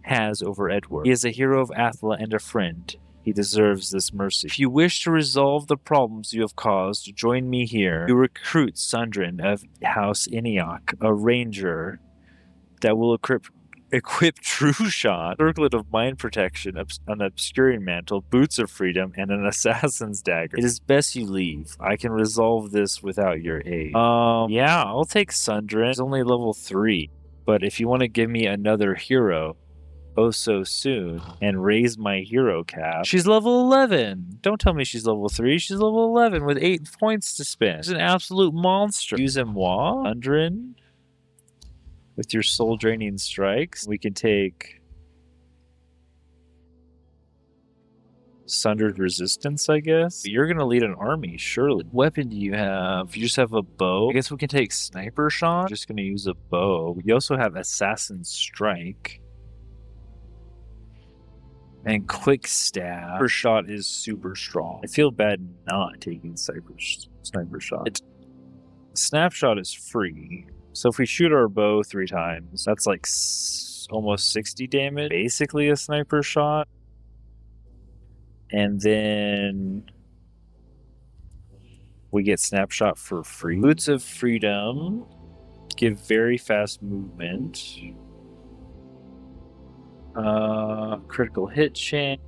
has over Edward. He is a hero of Athla and a friend. He deserves this mercy. If you wish to resolve the problems you have caused, join me here. You recruit Sundrin of House Iniok, a ranger that will equip True Shot, Circlet of Mind Protection, an Obscuring Mantle, Boots of Freedom, and an Assassin's Dagger. It is best you leave. I can resolve this without your aid. Yeah, I'll take Sundrin. He's only level 3. But if you want to give me another hero, oh so soon, and raise my hero cap, she's level 11. Don't tell me she's level 3. She's level 11 with 8 points to spend. She's an absolute monster. Use moi, Sundrin. With your soul draining strikes, we can take Sundered Resistance, I guess. You're gonna lead an army, surely. Weapon do you have? You just have a bow. I guess we can take Sniper Shot. Just gonna use a bow. You also have Assassin Strike. And Quick Stab. Sniper Shot is super strong. I feel bad not taking Sniper Shot. Snapshot is free. So if we shoot our bow 3 times, that's like almost 60 damage. Basically a Sniper Shot. And then we get Snapshot for free. Boots of Freedom give very fast movement. Critical hit chance.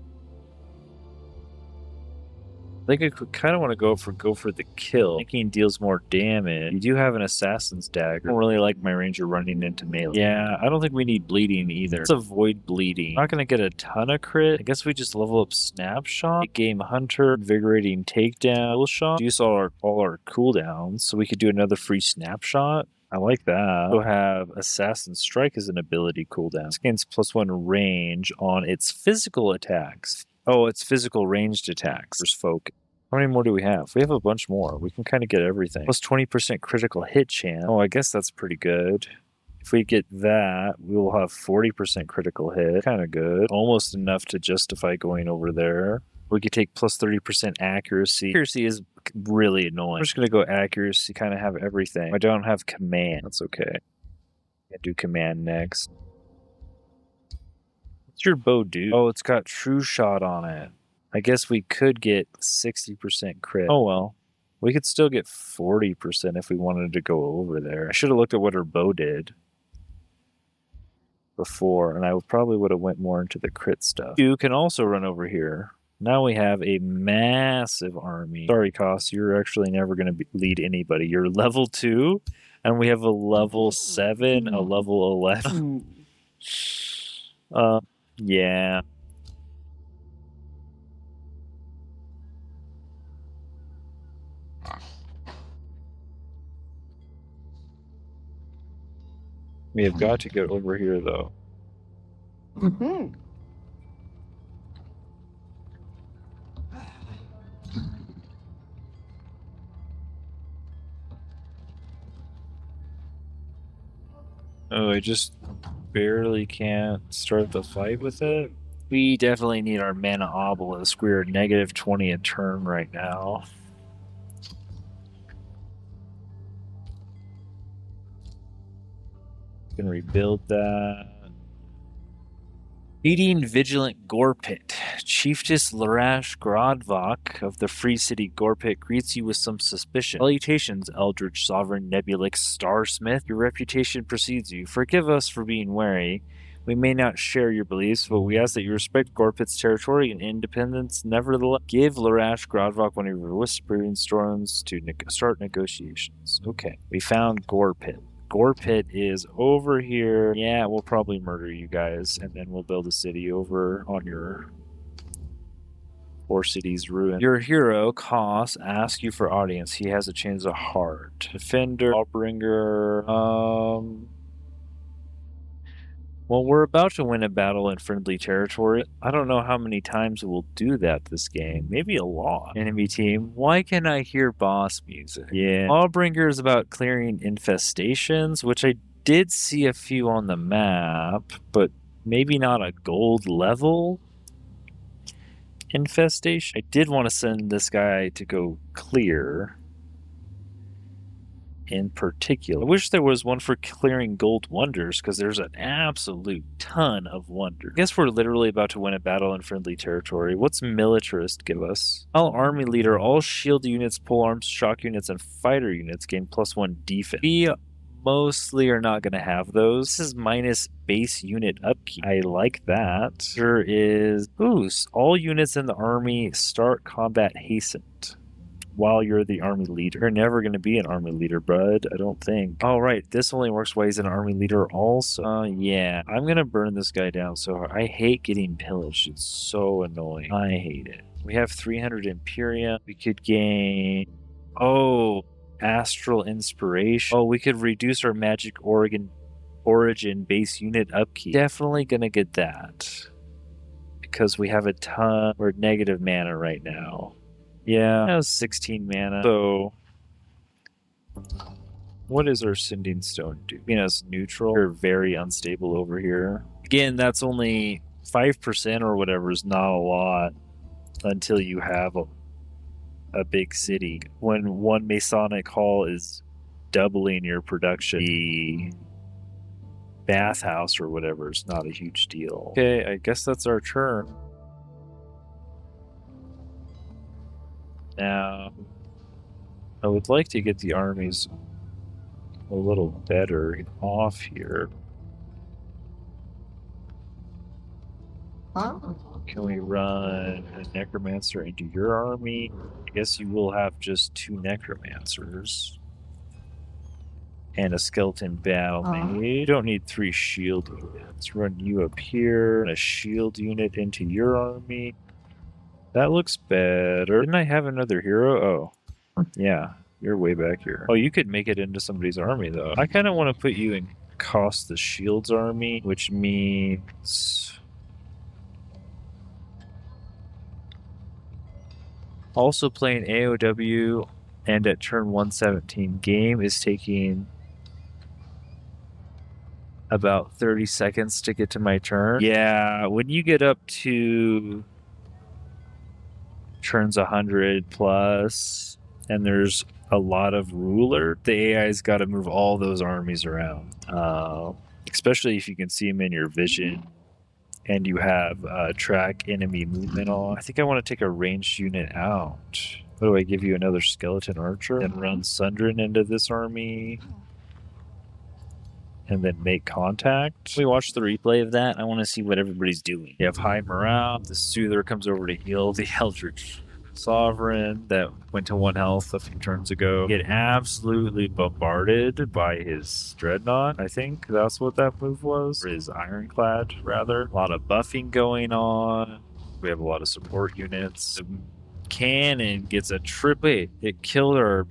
I think I kind of want to go for the kill. Thinking deals more damage. You do have an Assassin's Dagger. I don't really like my Ranger running into melee. Yeah, I don't think we need bleeding either. Let's avoid bleeding. Not going to get a ton of crit. I guess we just level up Snapshot. Game Hunter, Invigorating Takedown, Kill Shot. Use all our cooldowns, so we could do another free Snapshot. I like that. We'll have Assassin Strike as an ability cooldown. This gains +1 range on its physical attacks. Oh, it's physical ranged attacks. There's focus. How many more do we have? We have a bunch more. We can kind of get everything. +20% critical hit chance. Oh, I guess that's pretty good. If we get that, we will have 40% critical hit. Kind of good. Almost enough to justify going over there. We could take +30% accuracy. Accuracy is really annoying. I'm just going to go accuracy, kind of have everything. I don't have command. That's okay. I'll do command next. What's your bow do? Oh, it's got True Shot on it. I guess we could get 60% crit. Oh well. We could still get 40% if we wanted to go over there. I should have looked at what her bow did before, and I probably would have went more into the crit stuff. You can also run over here. Now we have a massive army. Sorry, Koss, you're actually never going to lead anybody. You're level 2, and we have a level 7, a level 11. Yeah. We have got to get over here, though. Mm-hmm. Oh, I just barely can't start the fight with it. We definitely need our mana obelisk. We're -20 a turn right now. Can rebuild that. Leading Vigilant Gorepit. Chiefess Larash Grodvok of the Free City Gorepit greets you with some suspicion. Salutations, Eldritch Sovereign Nebulyx Starsmith. Your reputation precedes you. Forgive us for being wary. We may not share your beliefs, but we ask that you respect Gorepit's territory and independence. Nevertheless, give Larash Grodvok one of your whispering storms to start negotiations. Okay, we found Gorepit. Gorepit is over here. Yeah, we'll probably murder you guys, and then we'll build a city over on your 4 cities ruin. Your hero, Koss, asks you for audience. He has a change of heart. Defender, Lawbringer, well, we're about to win a battle in friendly territory. I don't know how many times we'll do that this game. Maybe a lot. Enemy team, why can I hear boss music? Yeah. Lawbringer is about clearing infestations, which I did see a few on the map, but maybe not a gold level infestation. I did want to send this guy to go clear. In particular, I wish there was one for clearing gold wonders, because there's an absolute ton of wonders. I guess we're literally about to win a battle in friendly territory. What's Militarist give us? All army leader, all shield units, polearms, shock units, and fighter units gain +1 defense. We mostly are not going to have those. This is minus base unit upkeep. I like that. There is boost. All units in the army start combat hastened while you're the army leader. You're never going to be an army leader, bud. I don't think. Oh, right. This only works while he's an army leader also. Yeah. I'm going to burn this guy down so hard. I hate getting pillaged. It's so annoying. I hate it. We have 300 Imperium. We could gain... Oh, Astral Inspiration. Oh, we could reduce our magic origin base unit upkeep. Definitely going to get that. because we have a ton. We're negative mana right now. Yeah, that was 16 mana. So, what does our Sending Stone do? Being us neutral, we're very unstable over here. Again, that's only 5% or whatever is not a lot until you have a big city. When one Masonic Hall is doubling your production, the bathhouse or whatever is not a huge deal. Okay, I guess that's our turn. Now, I would like to get the armies a little better off here. Can we run a Necromancer into your army? I guess you will have just 2 Necromancers. And a Skeleton Battle Mage. You don't need 3 shield units. Run you up here, and a shield unit into your army. That looks better. Didn't I have another hero? Oh, yeah. You're way back here. Oh, you could make it into somebody's army, though. I kind of want to put you in Cost the Shields army, which means... Also playing AoW and at turn 117 game is taking about 30 seconds to get to my turn. Yeah, when you get up to turns 100 plus and there's a lot of ruler, the AI's got to move all those armies around. Especially if you can see them in your vision and you have track enemy movement on. I think I want to take a ranged unit out. What do I give you? Another skeleton archer? And run Sundrin into this army? And then make contact? We watch the replay of that. I want to see what everybody's doing. You have high morale. The Soother comes over to heal the Eldritch Sovereign that went to 1 health a few turns ago. Get absolutely bombarded by his Dreadnought. I think that's what that move was. Or his Ironclad, rather. A lot of buffing going on. We have a lot of support units. The cannon gets a triple. It killed our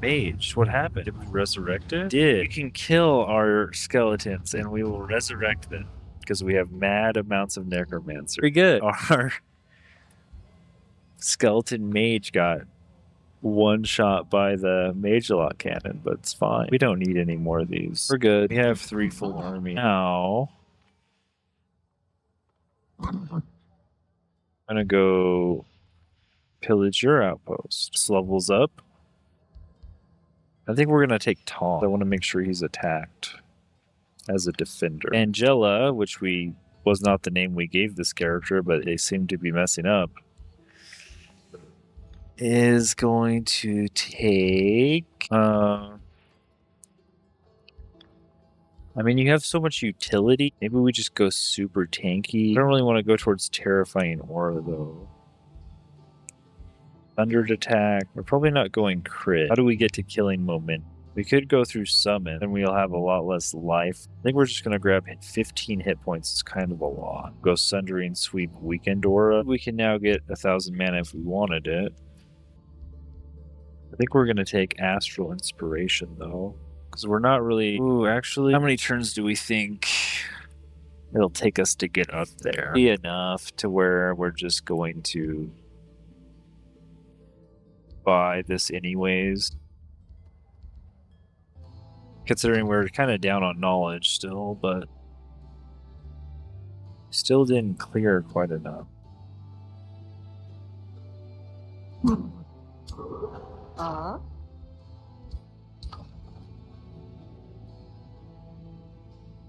mage. What happened? Did we resurrect it? Did. You can kill our skeletons and we will resurrect them because we have mad amounts of necromancer. Very good. Our skeleton mage got one shot by the mage lock cannon, but it's fine. We don't need any more of these. We're good. We have 3 full army. Now, I'm gonna go pillage your outpost. This levels up. I think we're gonna take Tom. I want to make sure he's attacked as a defender. Angela, which was not the name we gave this character, but they seem to be messing up, is going to take... I mean, you have so much utility. Maybe we just go super tanky. I don't really want to go towards Terrifying Aura, though. Thundered attack. We're probably not going crit. How do we get to killing moment? We could go through summon, and we'll have a lot less life. I think we're just going to grab 15 hit points. It's kind of a lot. Go Sundering Sweep Weekend Aura. We can now get 1,000 mana if we wanted it. I think we're going to take Astral Inspiration, though. Because we're not really... Ooh, actually, how many turns do we think it'll take us to get up there? Be enough to where we're just going to buy this anyways. Considering we're kind of down on knowledge still, but still didn't clear quite enough.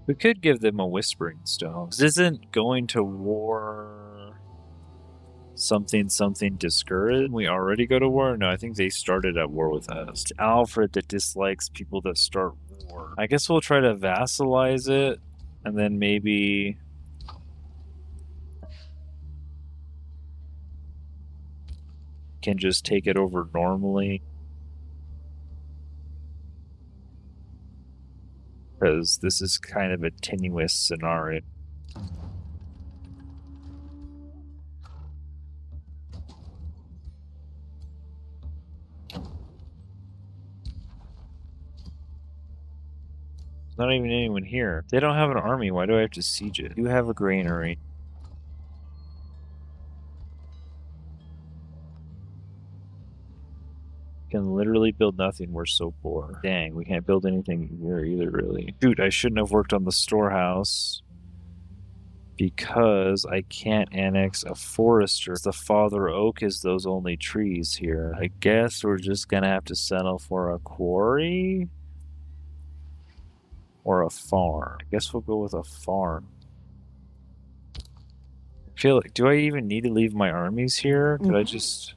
We could give them a Whispering Stone. This isn't going to war something discouraged. We already go to war? No, I think they started at war with us. It's Alfred that dislikes people that start war. I guess we'll try to vassalize it, and then maybe... can just take it over normally. Because this is kind of a tenuous scenario. There's not even anyone here. They don't have an army. Why do I have to siege it? You have a granary. Can literally build nothing. We're so poor. Dang, we can't build anything here either, really. Dude, I shouldn't have worked on the storehouse because I can't annex a forester. The father oak is those only trees here. I guess we're just gonna have to settle for a quarry or a farm. I guess we'll go with a farm. I feel like, do I even need to leave my armies here? Could I just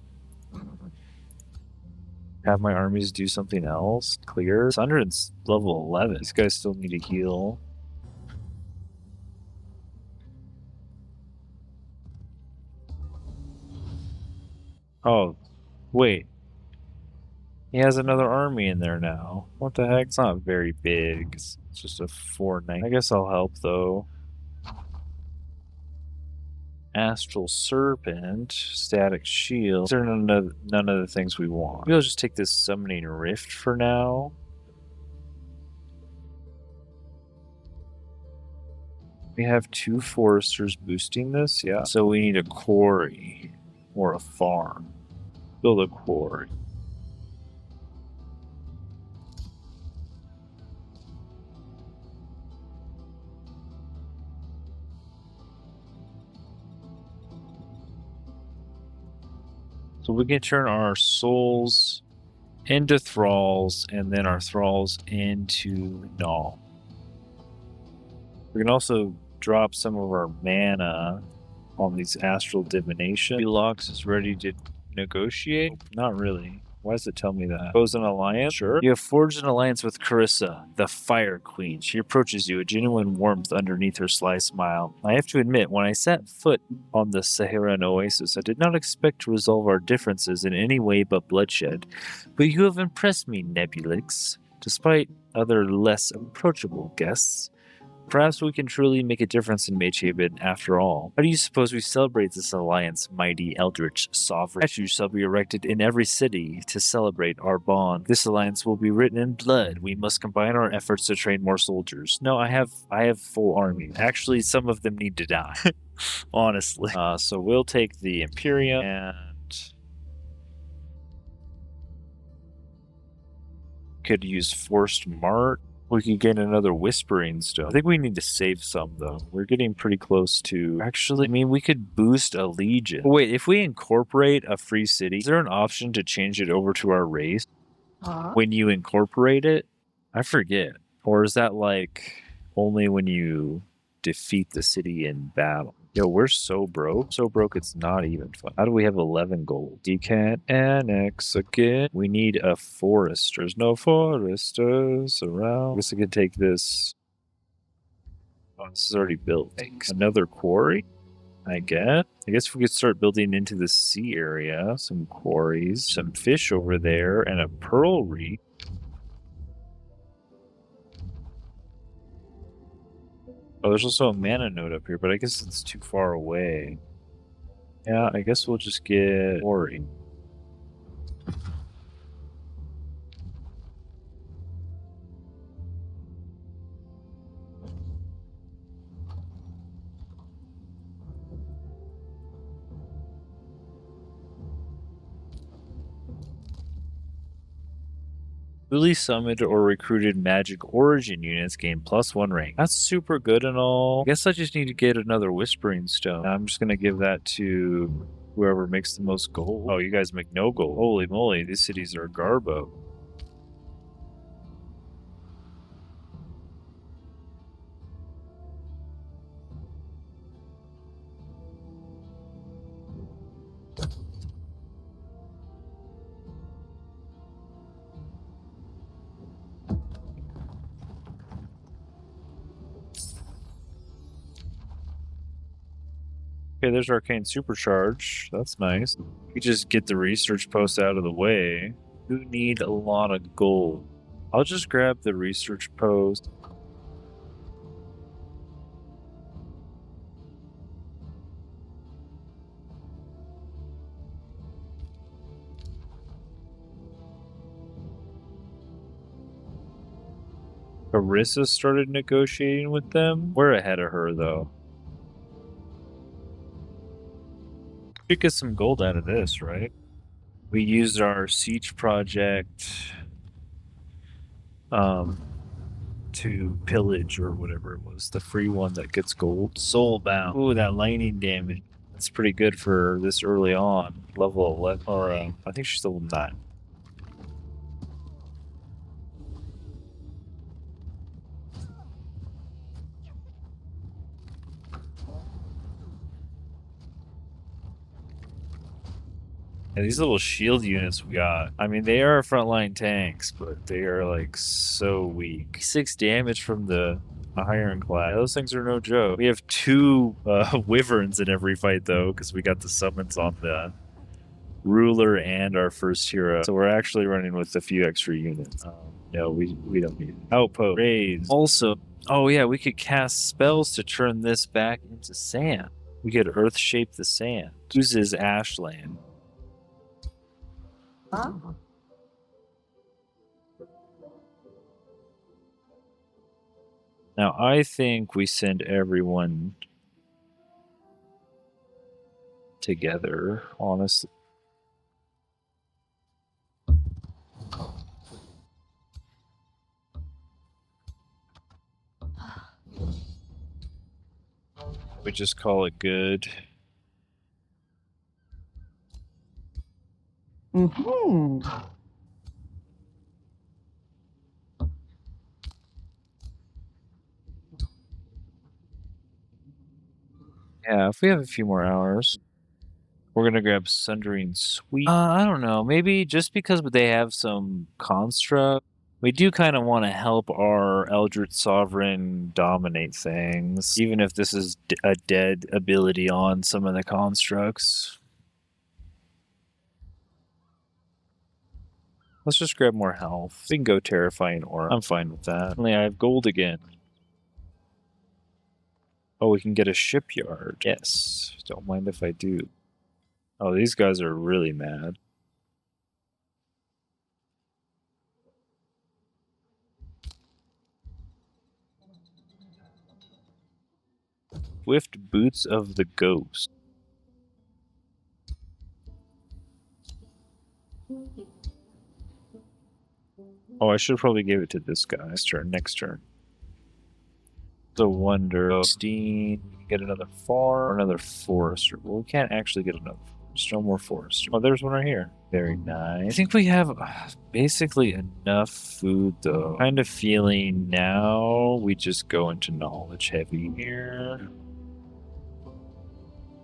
have my armies do something else? Clear? It's under level 11. These guys still need to heal. Oh, wait. He has another army in there now. What the heck? It's not very big. It's just a 4-9. I guess I'll help, though. Astral Serpent, Static Shield. These are none of the things we want. We'll just take this Summoning Rift for now. We have 2 foresters boosting this, yeah. So we need a quarry or a farm. Build a quarry. So we can turn our souls into thralls and then our thralls into Null. We can also drop some of our mana on these astral divination. Nebulyx is ready to negotiate? Not really. Why does it tell me that? Propose an alliance? Sure. You have forged an alliance with Carissa, the Fire Queen. She approaches you, a genuine warmth underneath her sly smile. I have to admit, when I set foot on the Sehiran Oasis, I did not expect to resolve our differences in any way but bloodshed. But you have impressed me, Nebulyx. Despite other less approachable guests, perhaps we can truly make a difference in Magehaven after all. How do you suppose we celebrate this alliance, mighty Eldritch Sovereign? Statues shall be erected in every city to celebrate our bond. This alliance will be written in blood. We must combine our efforts to train more soldiers. No, I have full army. Actually, some of them need to die. Honestly. So we'll take the Imperium and could use Forced Mart. We could get another Whispering Stone. I think we need to save some, though. We're getting pretty close to... Actually, I mean, we could boost a Legion. Wait, if we incorporate a free city, is there an option to change it over to our race when you incorporate it? I forget. Or is that, like, only when you defeat the city in battle? Yo, we're so broke. So broke it's not even fun. How do we have 11 gold? You can't annex again. We need a forest. There's no foresters around. I guess I could take this. Oh, this is already built. Another quarry? I guess we could start building into the sea area. Some quarries, some fish over there, and a pearl reef. Oh, there's also a mana node up here, but I guess it's too far away. Yeah, I guess we'll just get quarry. Newly summoned or recruited magic origin units gain +1 rank. That's super good and all. I guess I just need to get another Whispering Stone. I'm just going to give that to whoever makes the most gold. Oh, you guys make no gold. Holy moly, these cities are garbo. Okay, there's Arcane Supercharge. That's nice. We just get the research post out of the way. You need a lot of gold. I'll just grab the research post. Carissa started negotiating with them. We're ahead of her, though. Should get some gold out of this, right? We used our siege project to pillage or whatever it was, the free one that gets gold. Soulbound. Ooh, that lightning damage. That's pretty good for this early on. Level 11, or I think she's level 9. And these little shield units we got, I mean, they are frontline tanks, but they are like so weak. 6 damage from the ironclad. Those things are no joke. We have 2 wyverns in every fight though, because we got the summons on the ruler and our first hero. So we're actually running with a few extra units. No, we don't need it. Outpost. Raise. Also, oh yeah, we could cast spells to turn this back into sand. We could earth shape the sand. Uses ashland. Huh? Now, I think we send everyone together, honestly. We just call it good. Mm-hmm. Yeah, if we have a few more hours, we're gonna grab Sundering Sweep. I don't know, maybe just because they have some construct, we do kind of want to help our Eldritch Sovereign dominate things, even if this is a dead ability on some of the constructs. Let's just grab more health. We can go Terrifying Aura. I'm fine with that. Only I have gold again. Oh, we can get a shipyard. Yes. Don't mind if I do. Oh, these guys are really mad. Swift Boots of the Ghost. Oh, I should probably give it to this guy. Next turn. The Wonder. Steam. Get another farm. Or another Forester. Well, we can't actually get another Forester. No more Forester. Oh, there's one right here. Very nice. I think we have basically enough food, though. Kind of feeling now we just go into knowledge heavy here.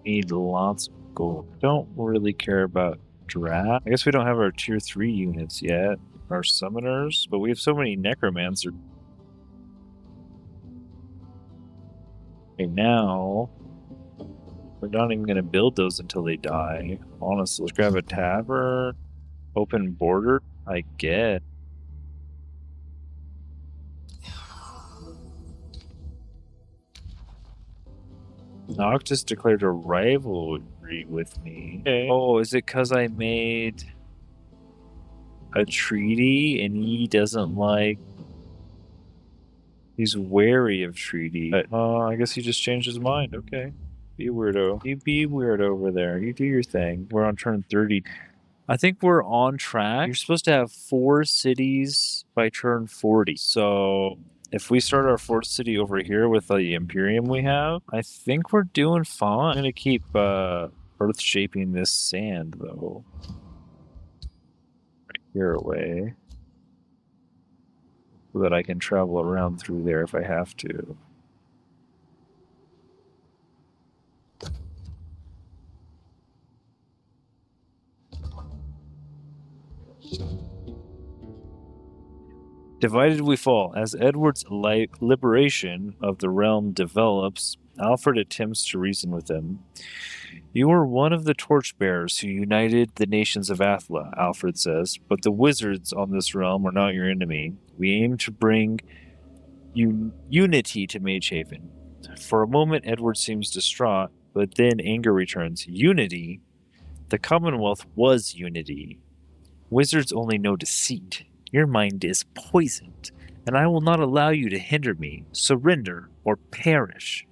Need lots of gold. Don't really care about draft. I guess we don't have our tier 3 units yet. Our summoners, but we have so many necromancers. Okay, now we're not even going to build those until they die. Honestly, let's grab a tavern, open border. I get. Noctis declared a rivalry with me. Okay. Oh, is it because I made a treaty and he doesn't like? He's wary of treaty. But, I guess he just changed his mind. Okay. Be a weirdo. You be weird over there. You do your thing. We're on turn 30. I think we're on track. You're supposed to have 4 cities by turn 40. So if we start our 4th city over here with the Imperium we have, I think we're doing fine. I'm going to keep earth shaping this sand, though. Right here away. So that I can travel around through there if I have to. Divided we fall. As Edward's liberation of the realm develops, Alfred attempts to reason with him. You are one of the torchbearers who united the nations of Athla, Alfred says, but the wizards on this realm are not your enemy. We aim to bring unity to Magehaven. For a moment, Edward seems distraught, but then anger returns. Unity? The Commonwealth was unity. Wizards only know deceit. Your mind is poisoned, and I will not allow you to hinder me. Surrender or perish.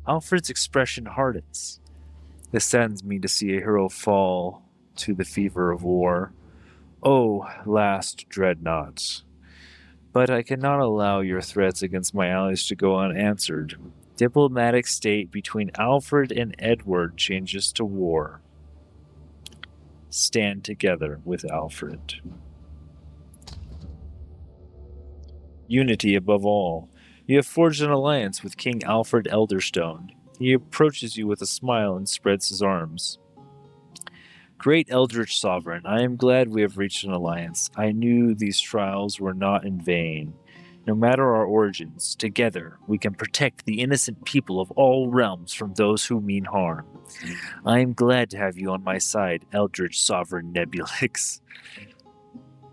Alfred's expression hardens. This saddens me to see a hero fall to the fever of war. Oh, last dreadnought. But I cannot allow your threats against my allies to go unanswered. Diplomatic state between Alfred and Edward changes to war. Stand together with Alfred. Unity above all. You have forged an alliance with King Alfred Elderstone. He approaches you with a smile and spreads his arms. Great Eldritch Sovereign, I am glad we have reached an alliance. I knew these trials were not in vain. No matter our origins, together we can protect the innocent people of all realms from those who mean harm. I am glad to have you on my side, Eldritch Sovereign Nebulyx.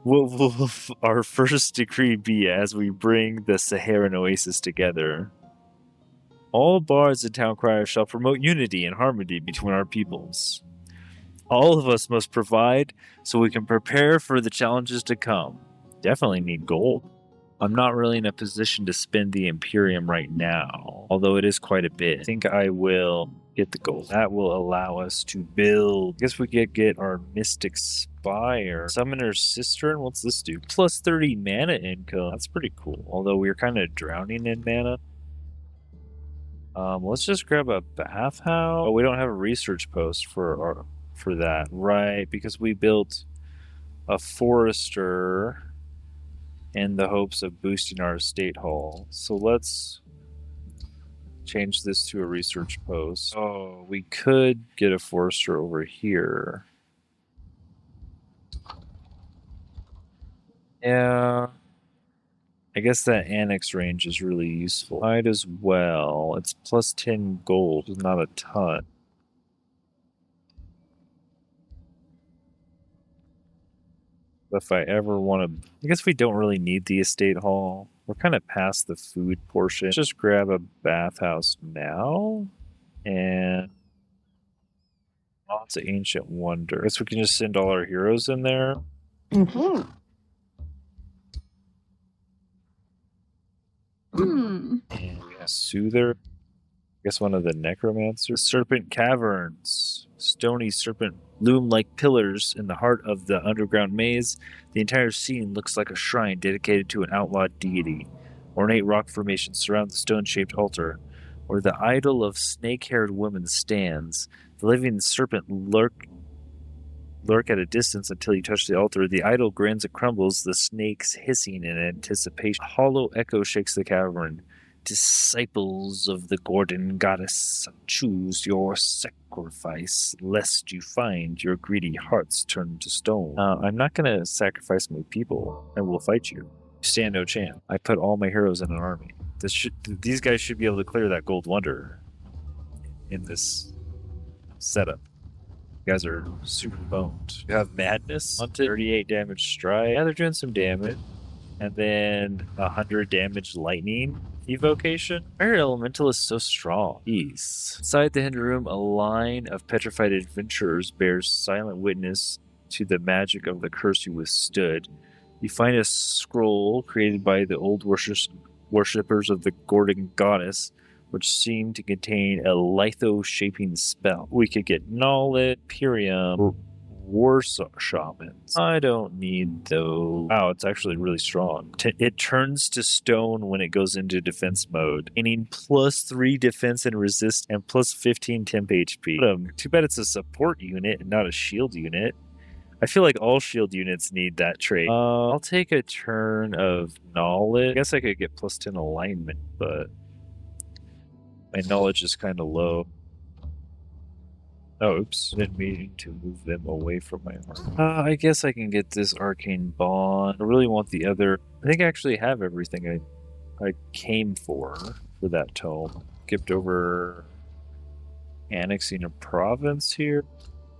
What will our first decree be as we bring the Sehiran Oasis together? All bards and town criers shall promote unity and harmony between our peoples. All of us must provide so we can prepare for the challenges to come. Definitely need gold. I'm not really in a position to spend the Imperium right now, although it is quite a bit. I think I will get the gold. That will allow us to build. I guess we could get our Mystic Spire. Summoner's Cistern, what's this do? Plus 30 mana income. That's pretty cool, although we're kind of drowning in mana. Let's just grab a bathhouse. Oh, we don't have a research post for that, right? Because we built a forester in the hopes of boosting our estate hall. So let's change this to a research post. Oh, we could get a forester over here. Yeah. I guess that annex range is really useful. Might as well. It's plus 10 gold, not a ton. If I ever want to... I guess we don't really need the estate hall. We're kind of past the food portion. Let's just grab a bathhouse now. And... oh, it's an ancient wonder. I guess we can just send all our heroes in there. Mm-hmm. And a soother. I guess one of the necromancers. Serpent caverns. Stony serpent loom like pillars in the heart of the underground maze. The entire scene looks like a shrine dedicated to an outlawed deity. Ornate rock formations surround the stone-shaped altar, where the idol of snake-haired woman stands. The living serpent lurk at a distance until you touch the altar. The idol grins and crumbles, the snakes hissing in anticipation. A hollow echo shakes the cavern. Disciples of the Gordon goddess, choose your sacrifice, lest you find your greedy hearts turned to stone. I'm not going to sacrifice my people. I will fight you. Stand no chance. I put all my heroes in an army. These guys should be able to clear that gold wonder in this setup. You guys are super boned. You have Madness, 38 damage strike. Yeah, they're doing some damage. And then 100 damage lightning evocation. Fire Elemental is so strong. Jeez. Inside the hidden room, a line of petrified adventurers bears silent witness to the magic of the curse you withstood. You find a scroll created by the old worshippers of the Gordon goddess, which seemed to contain a litho-shaping spell. We could get Knowledge, Imperium, War Shamans. I don't need those. Wow, it's actually really strong. It turns to stone when it goes into defense mode, meaning plus 3 defense and resist and plus 15 temp HP. Too bad it's a support unit and not a shield unit. I feel like all shield units need that trait. I'll take a turn of knowledge. I guess I could get plus 10 alignment, but my knowledge is kind of low. Oh, oops. Didn't mean to move them away from my arm. I guess I can get this Arcane Bond. I really want the other... I think I actually have everything I came for that tome. Skipped over annexing a province here.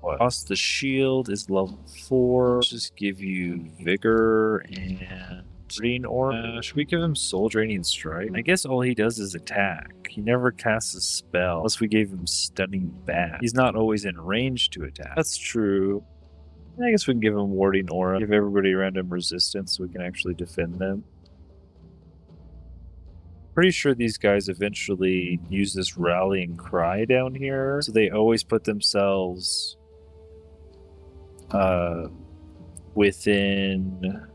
Cost the shield is level 4. Let's just give you Vigor and Green Aura. Should we give him Soul Draining Strike? I guess all he does is attack. He never casts a spell unless we gave him Stunning Bat. He's not always in range to attack. That's true. I guess we can give him Warding Aura. Give everybody around him resistance so we can actually defend them. Pretty sure these guys eventually use this rallying cry down here. So they always put themselves within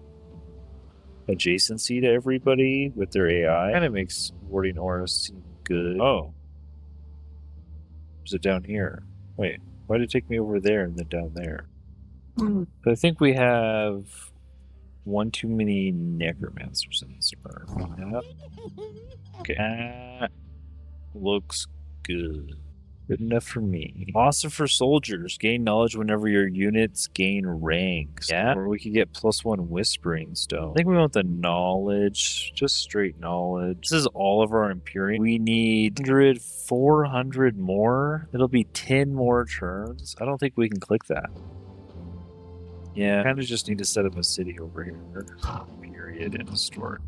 adjacency to everybody with their AI. Kind of makes warding auras seem good. Oh. Is it down here? Wait, why did it take me over there and then down there? But I think we have one too many necromancers in this army. Yep. Okay. That looks good. Good enough for me. Awesome for soldiers. Gain knowledge whenever your units gain ranks. Yeah. Or we could get +1 whispering stone. I think we want the knowledge. Just straight knowledge. This is all of our Imperium. We need 100, 400 more. It'll be 10 more turns. I don't think we can click that. Yeah. Kind of just need to set up a city over here. Period. And a store.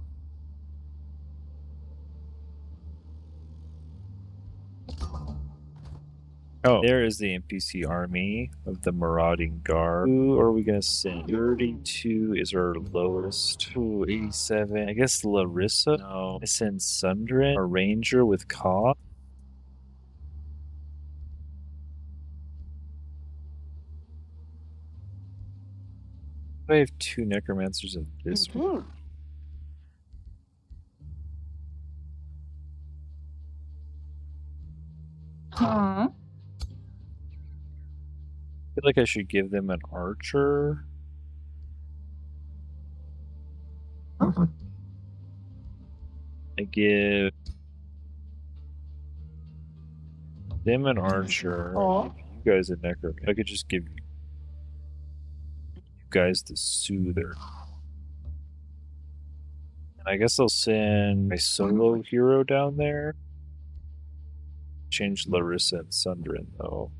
Oh, there is the NPC army of the Marauding Guard. Who are we going to send? 32 is our lowest. Ooh, 87. I guess Larissa? No. I send Sundrin, a ranger with Ka. I have 2 necromancers in this one. Huh? I feel like I should give them an archer. I give them an archer. I give you guys a necromancer. I could just give you guys the soother. And I guess I'll send my solo hero down there. Change Larissa and Sundrin though.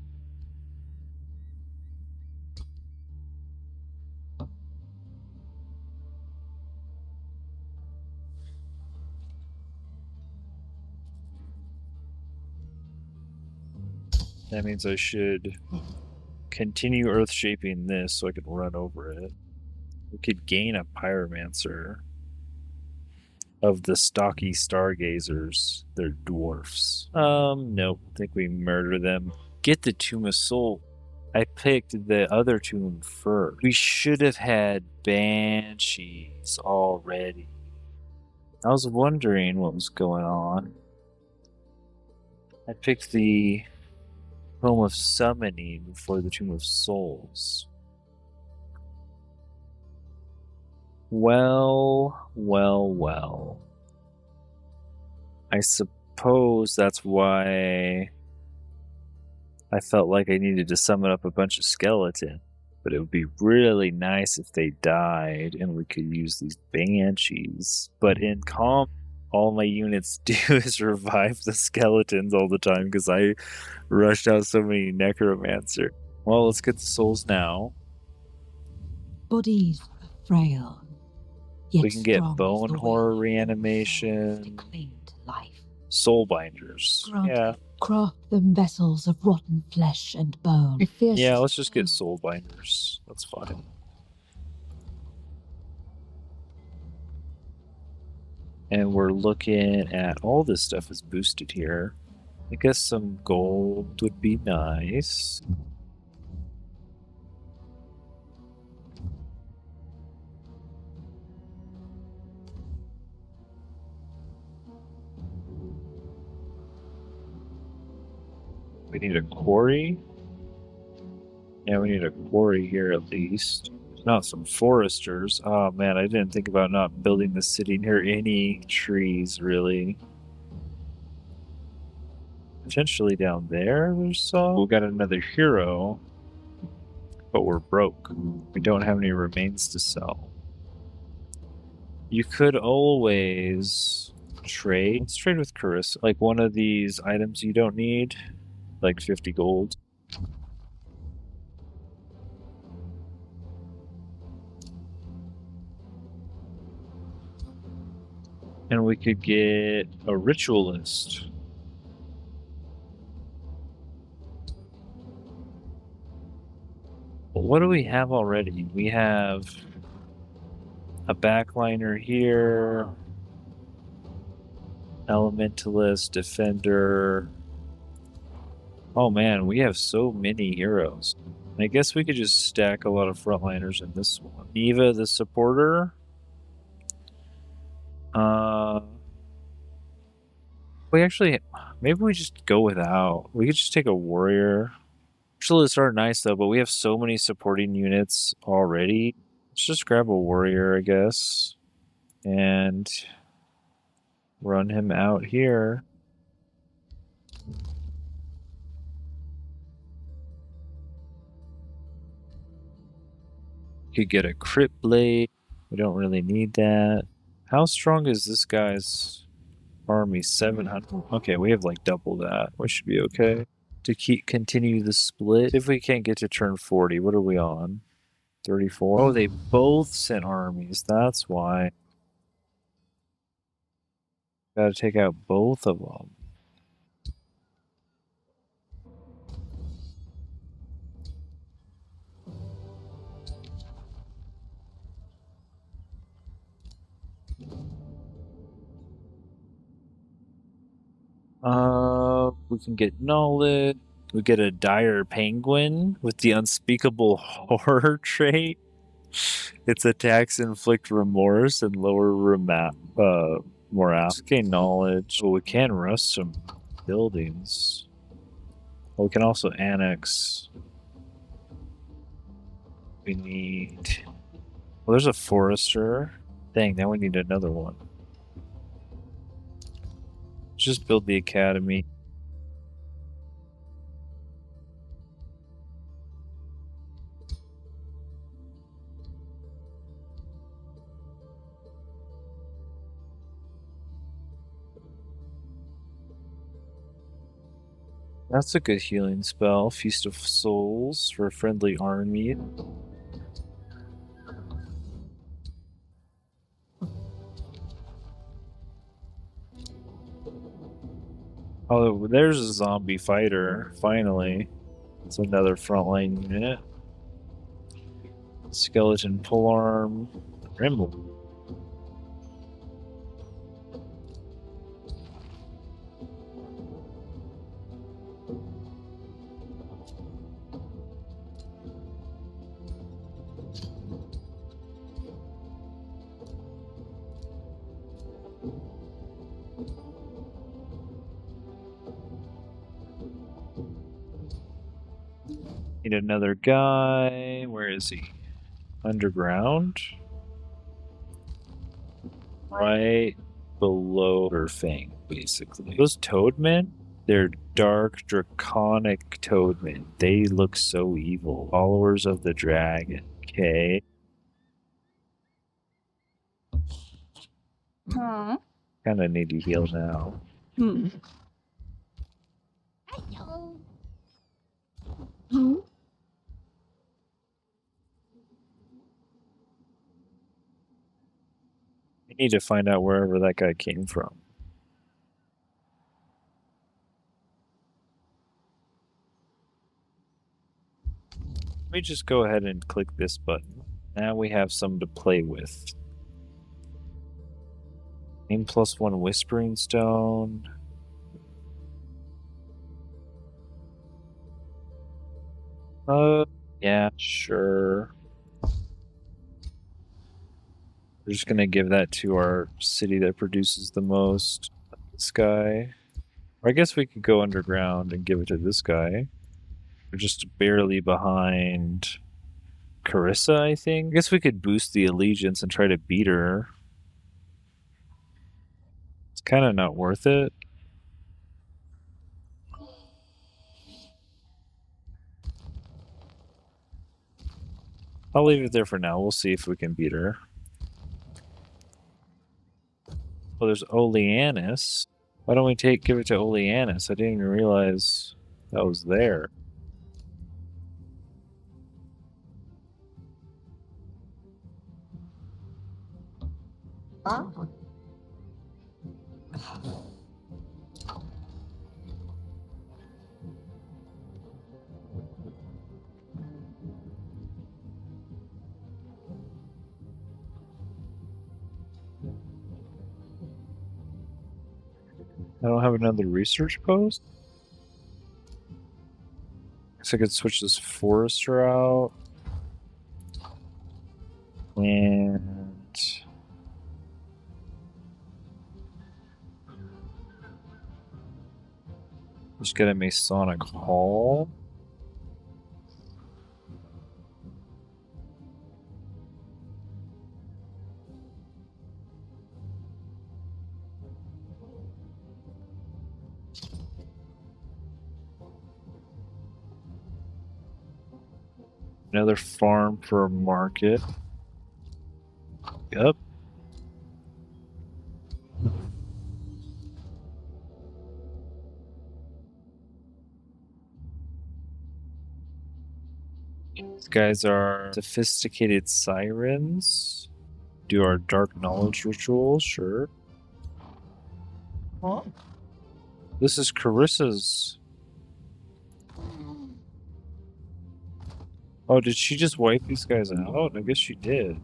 That means I should continue earth shaping this so I can run over it. We could gain a pyromancer of the stocky stargazers. They're dwarfs. Nope. I think we murder them. Get the Tomb of Soul. I picked the other tomb first. We should have had banshees already. I was wondering what was going on. I picked the Tome of Summoning before the Tomb of Souls. Well. I suppose that's why I felt like I needed to summon up a bunch of skeletons. But it would be really nice if they died and we could use these banshees. But in comp, all my units do is revive the skeletons all the time because I rushed out so many necromancer. Well, let's get the souls now. Bodies are frail. Yet We can get strong bone as the horror will reanimation, to cling to life. soul binders. Grant Yeah, Craft them vessels of rotten flesh and bone. yeah. Let's just get soul binders. That's fine. And we're looking at all this stuff is boosted here. I guess some gold would be nice. We need a quarry. Yeah, we need a quarry here at least. Not some foresters. Oh man, I didn't think about not building the city near any trees, really. Potentially down there there's some. We got another hero, but we're broke. We don't have any remains to sell. You could always trade. Let's trade with Carissa. Like one of these items you don't need, like 50 gold. And we could get a ritualist. But what do we have already? We have a backliner here, elementalist, defender. Oh man, we have so many heroes. I guess we could just stack a lot of frontliners in this one. Eva the supporter. Maybe we just go without. We could just take a warrior. Specialists are nice though, but we have so many supporting units already. Let's just grab a warrior, I guess, and run him out here. Could get a crit blade. We don't really need that. How strong is this guy's army? 700. Okay, we have like double that. We should be okay. To continue the split. If we can't get to turn 40, what are we on? 34. Oh, they both sent armies. That's why. Gotta take out both of them. We can get knowledge. We get a dire penguin with the unspeakable horror trait. Its attacks inflict remorse and lower morale. Gain knowledge. Well, we can rust some buildings. Well, we can also annex. We need. Well, there's a forester. Dang, now we need another one. Just build the academy. That's a good healing spell. Feast of Souls for a friendly army. Oh, there's a zombie fighter, finally. It's another frontline unit. Skeleton polearm. Rimble. Need another guy. Where is he? Underground? Right below Brimfang, basically. Those toadmen? They're dark, draconic toadmen. They look so evil. Followers of the dragon. Okay. Huh? Kind of need to heal now. Hmm. Hello. Hmm? We need to find out wherever that guy came from. Let me just go ahead and click this button. Now we have some to play with. Aim +1 Whispering Stone. Yeah, sure. We're just gonna give that to our city that produces the most. This guy. Or I guess we could go underground and give it to this guy. We're just barely behind Carissa, I think. I guess we could boost the allegiance and try to beat her. It's kind of not worth it. I'll leave it there for now. We'll see if we can beat her. Well, there's Oleanis. Why don't we give it to Oleanis? I didn't even realize that was there. Huh? I don't have another research post? Looks like I could switch this forester out. And just get a Masonic Hall. Another farm for a market. Yep. These guys are sophisticated sirens. Do our dark knowledge ritual, sure. Huh? This is Carissa's. Oh, did she just wipe these guys out? I guess she did.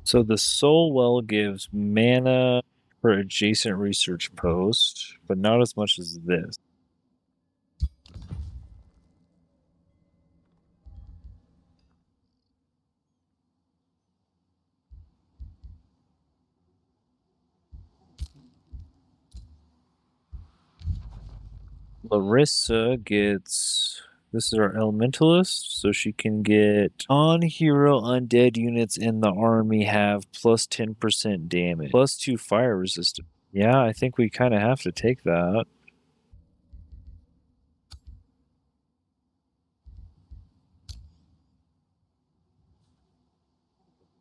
So the Soul Well gives mana for adjacent research post, but not as much as this. Larissa gets... This is our Elementalist, so she can get on-hero undead units in the army have plus 10% damage, plus 2 fire resistance. Yeah, I think we kind of have to take that.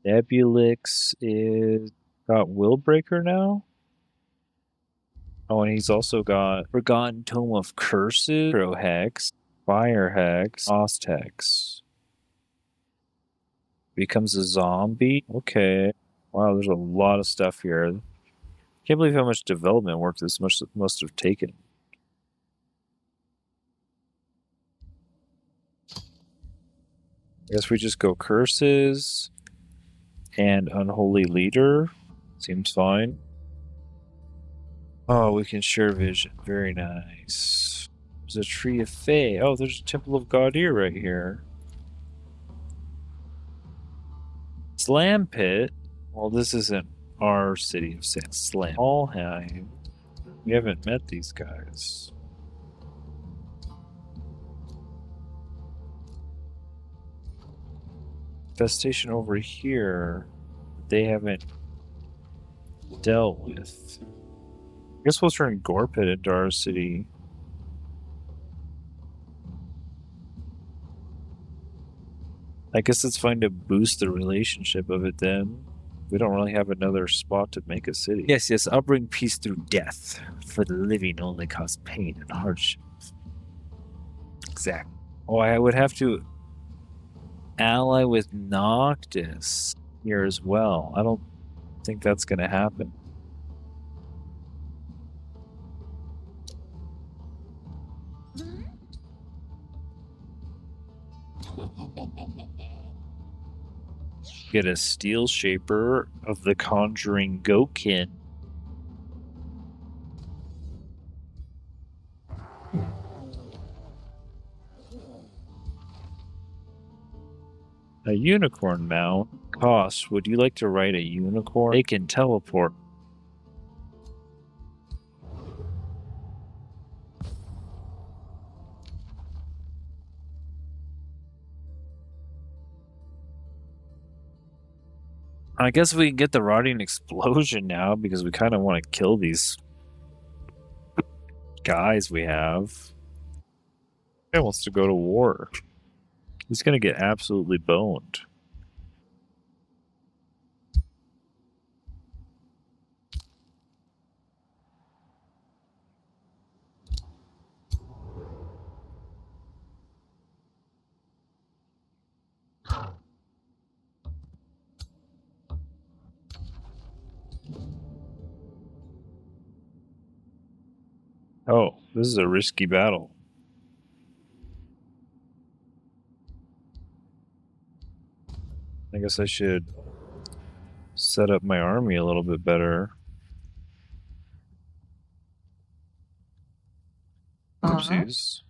Nebulyx is got Willbreaker now. Oh, and he's also got Forgotten Tome of Curses, Hero Hex, Fire Hex, Frost Hex. Becomes a zombie. Okay. Wow, there's a lot of stuff here. Can't believe how much development work this must have taken. I guess we just go Curses and Unholy Leader. Seems fine. Oh, we can share vision. Very nice. There's a Tree of Fae. Oh, there's a Temple of Godir right here. Slam Pit. Well, this isn't our city of San Slam. Allheim. We haven't met these guys. Infestation over here. They haven't dealt with. I guess we'll turn Gorepit into our city. I guess it's fine to boost the relationship of it then. We don't really have another spot to make a city. Yes, I'll bring peace through death. For the living only cause pain and hardship. Exactly. Oh, I would have to ally with Noctis here as well. I don't think that's going to happen. Get a Steel Shaper of the Conjuring Goatkin. A unicorn mount. Cost, would you like to ride a unicorn? They can teleport. I guess we can get the Rotting Explosion now because we kind of want to kill these guys we have. He wants to go to war. He's going to get absolutely boned. Oh, this is a risky battle. I guess I should set up my army a little bit better. Oopsies.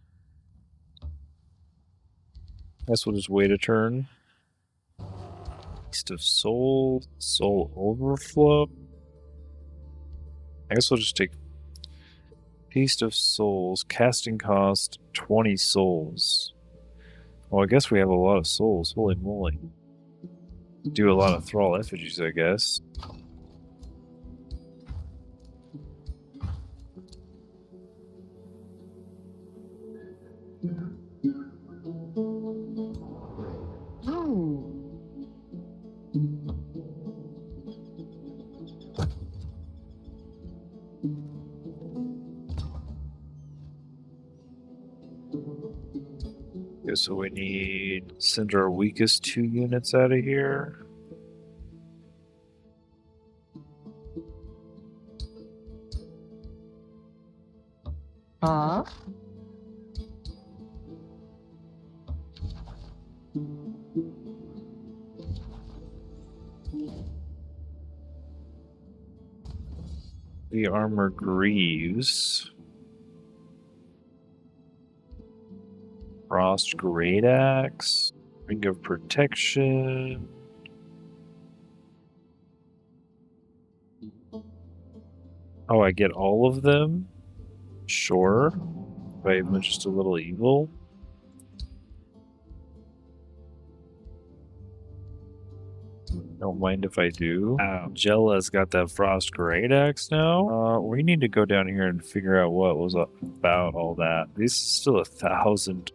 Guess we'll just wait a turn. Feast of Soul, Soul Overflow. I guess we'll just take Feast of Souls, casting cost 20 souls. Well, I guess we have a lot of souls. Holy moly. Do a lot of Thrall effigies, I guess. Okay, so we need send our weakest 2 units out of here. Huh? The Armor Greaves. Frost Great Axe. Ring of Protection. Oh, I get all of them? Sure. But I'm just a little evil. Don't mind if I do. Jella's got that Frost Great Axe now. We need to go down here and figure out what was about all that. This is still 1,000.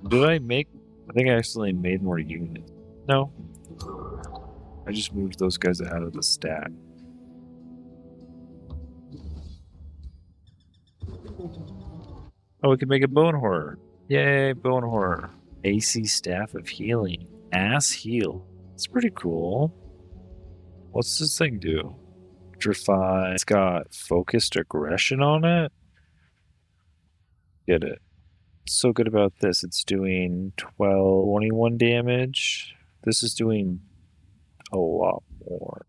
Did I make... I think I accidentally made more units. No. I just moved those guys out of the stack. Oh, we can make a Bone Horror. Yay, Bone Horror. AC Staff of Healing. Ass Heal. It's pretty cool. What's this thing do? Petrify. It's got Focused Aggression on it. Get it. What's so good about this? It's doing 21 damage. This is doing a lot more.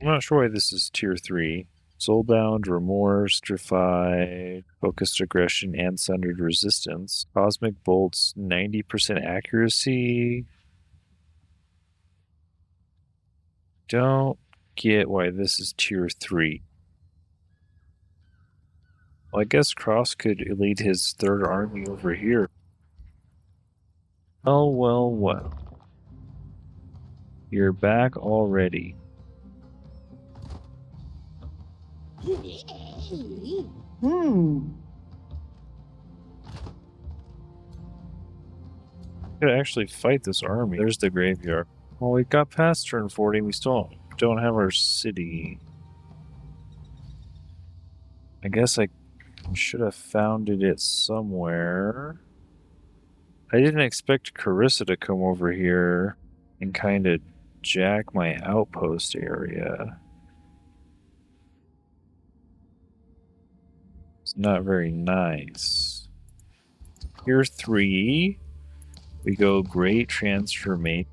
I'm not sure why this is tier 3. Soulbound, Remorse, Petrified, Focused Aggression, and Sundered Resistance. Cosmic Bolts, 90% accuracy. Don't get why this is tier 3. Well, I guess Cross could lead his 3rd army over here. Oh, well, well. You're back already. Could actually fight this army. There's the graveyard. Well, we got past turn 40. We still don't have our city. I guess I should have founded it somewhere. I didn't expect Carissa to come over here and kind of jack my outpost area. It's not very nice. Tier 3, we go Great Transformation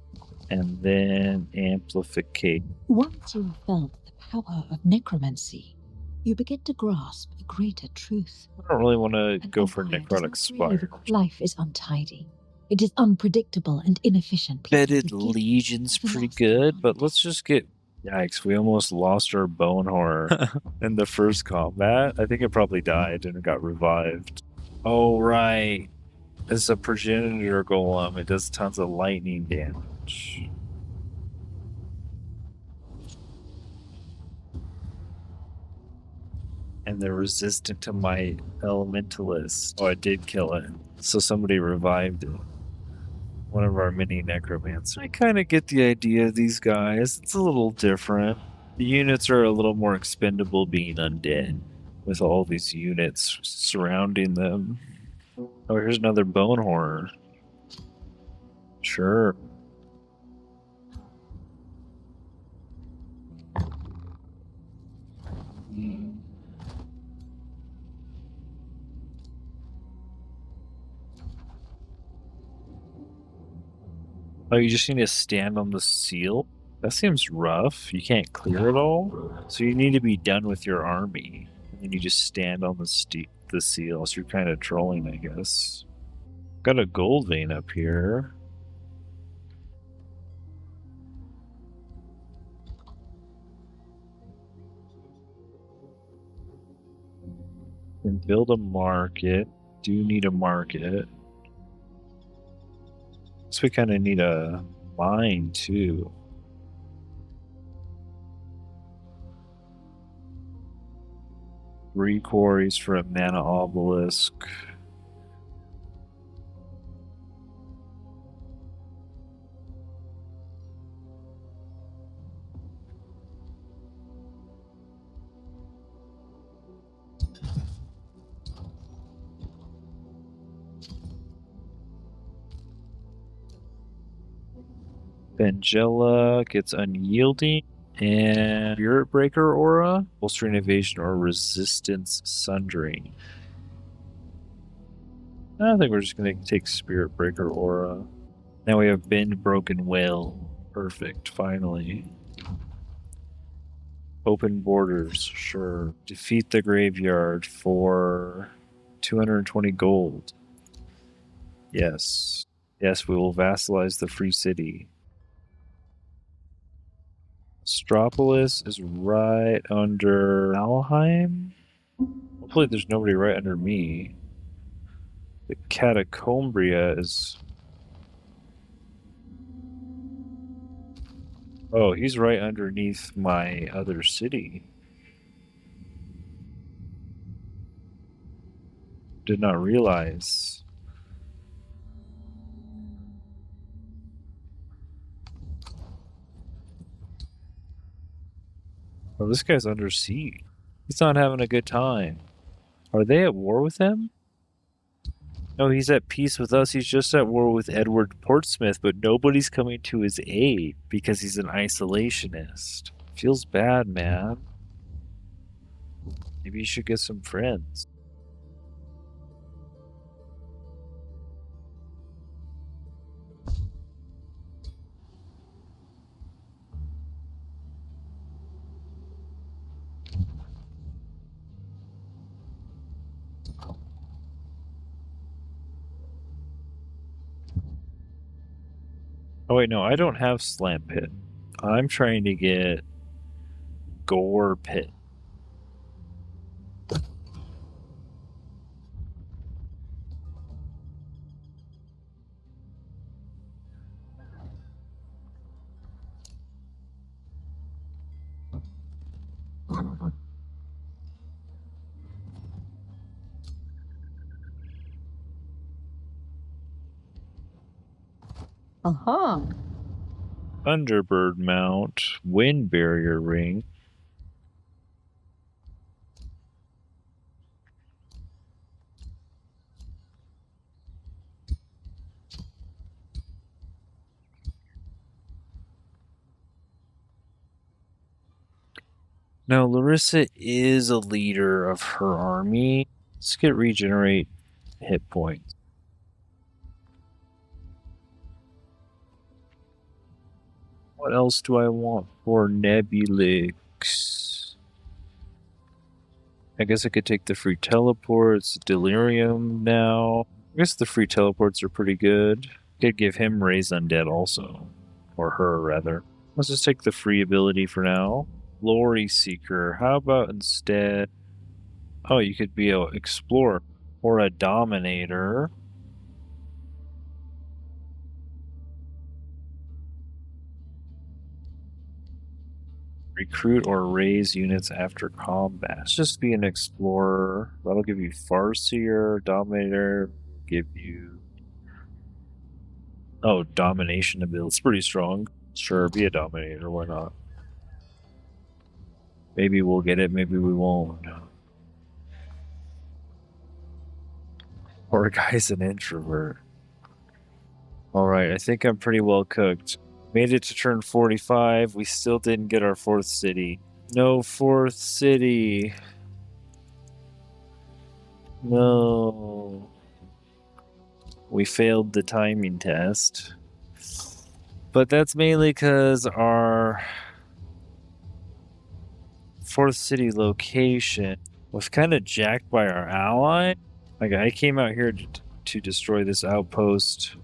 and then Amplification. Once you have felt the power of necromancy, you begin to grasp a greater truth. I don't really want to An go for empire does Necrotic not really Spire. Life is untidy. It is unpredictable and inefficient. People Bedded forget Legion's the pretty last good, time. but let's just get... Yikes, we almost lost our Bone Horror in the first combat. I think it probably died and it got revived. Oh, right. It's a Progenitor Golem. It does tons of lightning damage. And they're resistant to my Elementalist. Oh, I did kill it. So somebody revived it. One of our mini Necromancers. I kind of get the idea of these guys. It's a little different. The units are a little more expendable being undead, with all these units surrounding them. Oh, here's another Bone Horror. Sure. Oh, you just need to stand on the seal? That seems rough. You can't clear it all? So you need to be done with your army. And then you just stand on the seal. So you're kind of trolling, I guess. Got a gold vein up here. And build a market. Do need a market. So we kind of need a mine too. 3 quarries for a mana obelisk. Vangela gets unyielding. And Spirit Breaker Aura, bolstering evasion or resistance sundering. I think we're just going to take Spirit Breaker Aura. Now we have Bend Broken Will. Perfect, finally. Open Borders, sure. Defeat the Graveyard for 220 gold. Yes. Yes, we will vassalize the Free City. Astropolis is right under Valheim. Hopefully there's nobody right under me. The Catacombria is... Oh, he's right underneath my other city. Did not realize. Oh, this guy's under siege. He's not having a good time. Are they at war with him? No, he's at peace with us. He's just at war with Edward Portsmouth, but nobody's coming to his aid because he's an isolationist. Feels bad, man. Maybe you should get some friends. Oh wait, no, I don't have Slam Pit. I'm trying to get Gorepit. Thunderbird Mount, Wind Barrier Ring. Now, Larissa is a leader of her army. Let's get regenerate hit points. What else do I want for Nebulyx? I guess I could take the free teleports, Delirium now. I guess the free teleports are pretty good. Could give him Raise Undead also. Or her, rather. Let's just take the free ability for now. Glory Seeker. How about instead... Oh, you could be an Explorer or a Dominator. Recruit or raise units after combat. Let's just be an Explorer. That'll give you Farseer. Dominator give you... Oh, Domination ability. It's pretty strong. Sure, be a Dominator. Why not? Maybe we'll get it, maybe we won't. Poor guy's an introvert. Alright, I think I'm pretty well cooked. Made it to turn 45. We still didn't get our 4th city. No 4th city. No. We failed the timing test. But that's mainly because our 4th city location was kind of jacked by our ally. Like, I came out here to destroy this outpost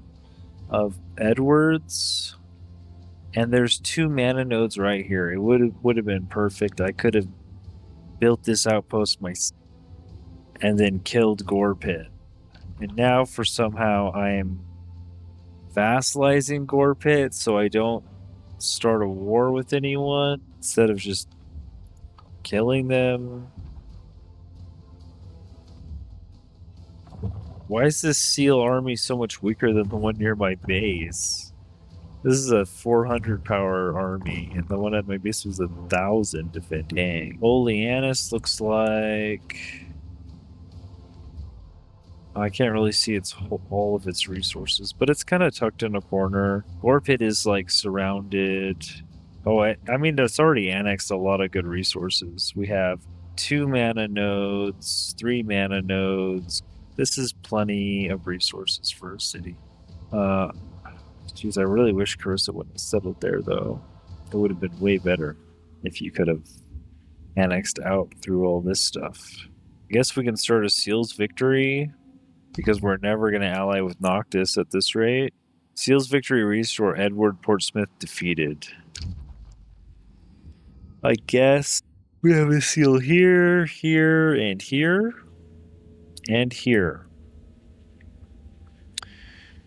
of Edwards, and there's 2 mana nodes right here. It would have been perfect. I could have built this outpost myself and then killed Gorepit. And now for somehow I am vassalizing Gorepit so I don't start a war with anyone instead of just killing them. Why is this seal army so much weaker than the one near my base? This is a 400 power army, and the one at my base was 1,000 defending. Oleanus looks like... I can't really see all of its resources, but it's kind of tucked in a corner. Gorepit is like surrounded. Oh, I mean, it's already annexed a lot of good resources. We have 2 mana nodes, 3 mana nodes. This is plenty of resources for a city. Geez, I really wish Carissa wouldn't have settled there, though. It would have been way better if you could have annexed out through all this stuff. I guess we can start a Seals victory, because we're never going to ally with Noctis at this rate. Seals victory restore Edward Portsmouth defeated. I guess we have a seal here, here, and here, and here.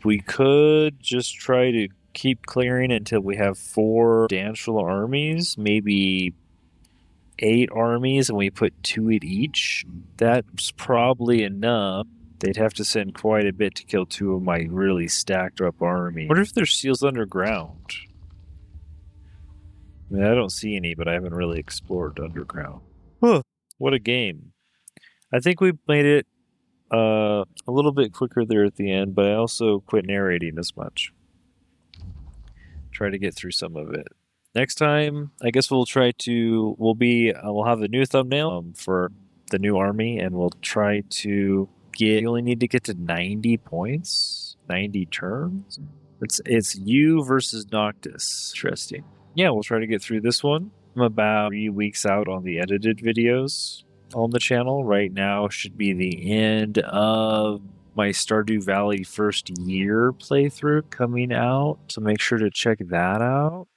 We could just try to keep clearing until we have 4 substantial armies, maybe 8 armies, and we put 2 at each. That's probably enough. They'd have to send quite a bit to kill 2 of my really stacked up army. I wonder if there's seals underground. I mean, I don't see any, but I haven't really explored underground. Huh, what a game. I think we made it a little bit quicker there at the end, but I also quit narrating as much. Try to get through some of it. Next time, I guess we'll have a new thumbnail for the new army, and we'll try to you only need to get to 90 points, 90 turns. It's you versus Noctis. Interesting. Yeah, we'll try to get through this one. I'm about 3 weeks out on the edited videos on the channel. Right now should be the end of my Stardew Valley first year playthrough coming out, so make sure to check that out.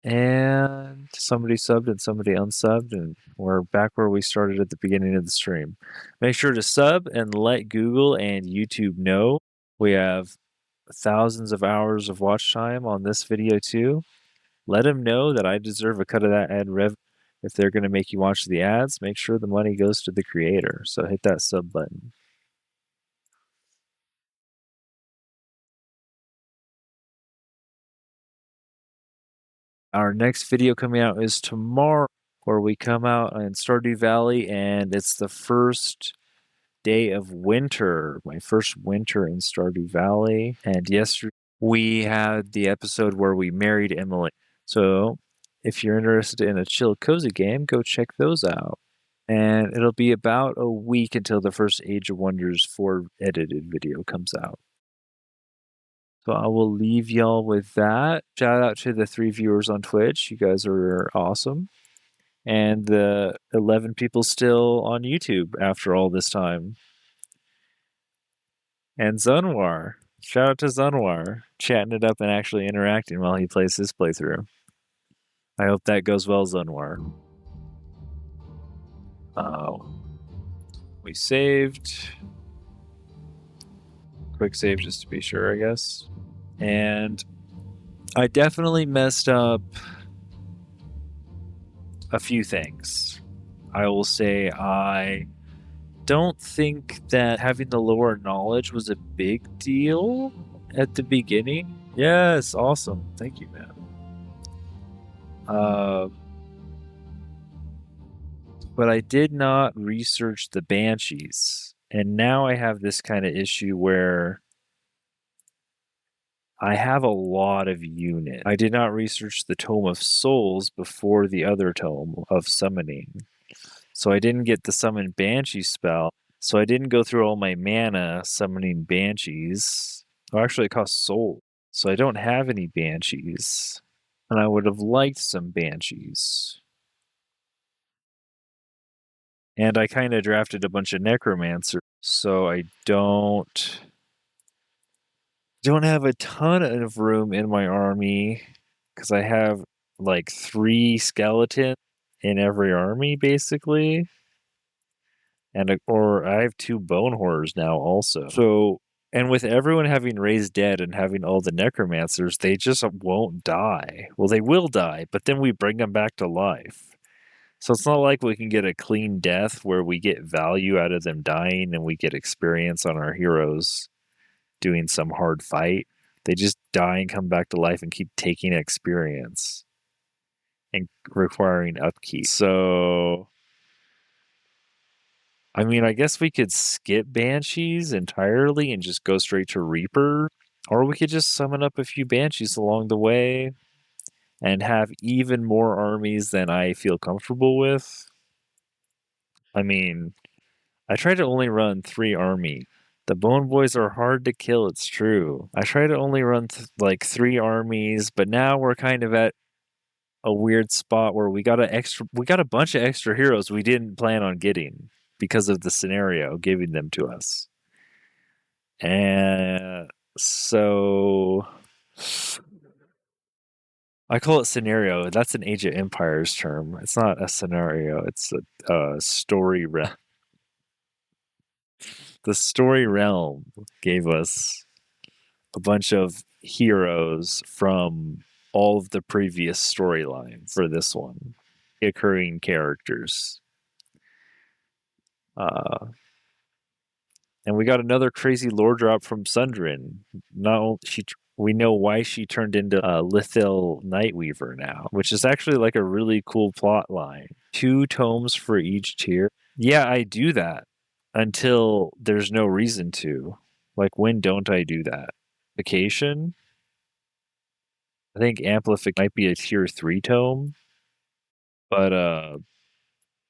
And somebody subbed and somebody unsubbed, and we're back where we started at the beginning of the stream. Make sure to sub and let Google and YouTube know. We have thousands of hours of watch time on this video too. Let them know that I deserve a cut of that ad rev. If they're going to make you watch the ads, make sure the money goes to the creator. So hit that sub button. Our next video coming out is tomorrow, where we come out in Stardew Valley, and it's the first day of winter, my first winter in Stardew Valley. And yesterday we had the episode where we married Emily. So if you're interested in a chill, cozy game, go check those out. And it'll be about a week until the first Age of Wonders 4 edited video comes out. So I will leave y'all with that. Shout out to the 3 viewers on Twitch. You guys are awesome. And the 11 people still on YouTube after all this time. And Zunwar. Shout out to Zunwar. Chatting it up and actually interacting while he plays his playthrough. I hope that goes well, Zunwar. We saved. Quick save just to be sure, I guess. And I definitely messed up a few things. I will say I don't think that having the lower knowledge was a big deal at the beginning. Yes, awesome. Thank you, man. But I did not research the Banshees. And now I have this kind of issue where I have a lot of units. I did not research the Tome of Souls before the other Tome of Summoning. So I didn't get the Summon Banshee spell. So I didn't go through all my mana summoning Banshees. Oh, actually, it costs Soul. So I don't have any banshees. And I would have liked some banshees. And I kind of drafted a bunch of necromancers, so I don't have a ton of room in my army because I have like 3 skeletons in every army basically, and or I have 2 bone horrors now also. So, and with everyone having raised dead and having all the necromancers, they just won't die. Well, they will die, but then we bring them back to life. So it's not like we can get a clean death where we get value out of them dying and we get experience on our heroes doing some hard fight. They just die and come back to life and keep taking experience and requiring upkeep. So, I mean, I guess we could skip Banshees entirely and just go straight to Reaper. Or we could just summon up a few Banshees along the way and have even more armies than I feel comfortable with. I mean, I try to only run 3 armies. The Bone Boys are hard to kill, it's true. I try to only run like 3 armies, but now we're kind of at a weird spot where we got a bunch of extra heroes we didn't plan on getting because of the scenario giving them to us. And so I call it scenario. That's an Age of Empires term. It's not a scenario, it's a story realm. The story realm gave us a bunch of heroes from all of the previous storylines for this one, occurring characters. And we got another crazy lore drop from Sundrin. We know why she turned into a Lithil Nightweaver now, which is actually like a really cool plot line. 2 tomes for each tier. Yeah, I do that until there's no reason to. Like, when don't I do that? Vacation? I think Amplific might be a tier 3 tome, but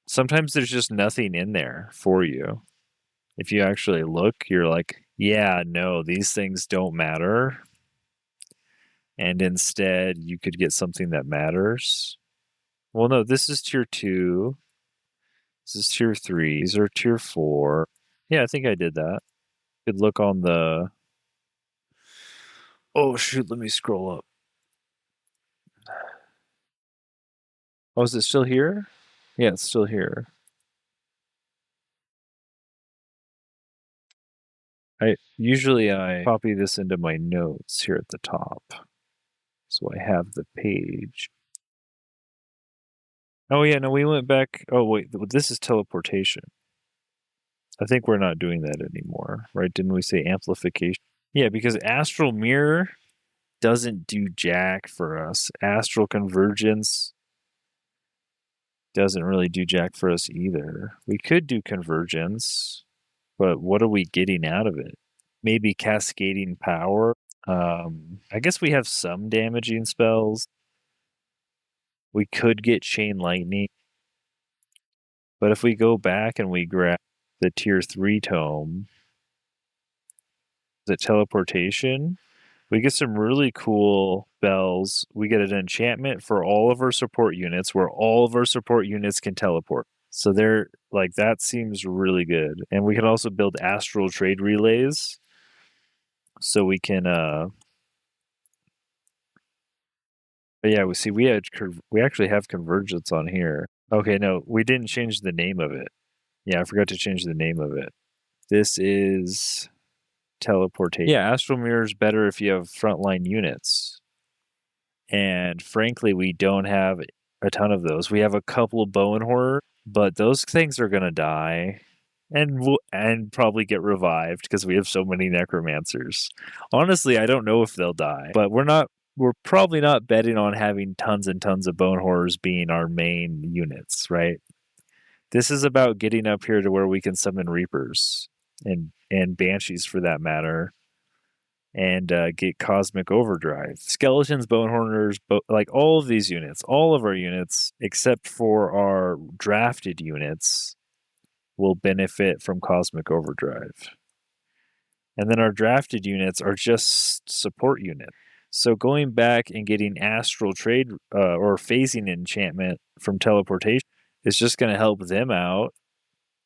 sometimes there's just nothing in there for you. If you actually look, you're like, yeah, no, these things don't matter. And instead, you could get something that matters. Well, no, this is tier 2. This is tier 3. These are tier 4. Yeah, I think I did that. Could look on the... Oh, shoot, let me scroll up. Oh, is it still here? Yeah, it's still here. Usually I copy this into my notes here at the top. So I have the page. Oh yeah, no, we went back. Oh wait, this is teleportation. I think we're not doing that anymore, right? Didn't we say amplification? Yeah, because Astral Mirror doesn't do jack for us. Astral Convergence doesn't really do jack for us either. We could do Convergence, but what are we getting out of it? Maybe Cascading Power. I guess we have some damaging spells. We could get Chain Lightning. But if we go back and we grab the tier 3 tome, the teleportation, we get some really cool spells. We get an enchantment for all of our support units where all of our support units can teleport. So they're like, that seems really good. And we can also build astral trade relays. So we can but yeah, we actually have convergence on here. Okay, no, we didn't change the name of it. Yeah, I forgot to change the name of it. This is teleportation. Yeah, Astral Mirror is better if you have frontline units. And frankly, we don't have a ton of those. We have a couple of Bowen Horror, but those things are going to die and probably get revived because we have so many necromancers. Honestly, I don't know if they'll die, but we're probably not betting on having tons and tons of Bone Horrors being our main units, right? This is about getting up here to where we can summon Reapers and Banshees for that matter, and get Cosmic Overdrive. Skeletons, Bonehorners, like all of these units, all of our units, except for our drafted units, will benefit from Cosmic Overdrive. And then our drafted units are just support units. So going back and getting astral trade or phasing enchantment from teleportation is just going to help them out.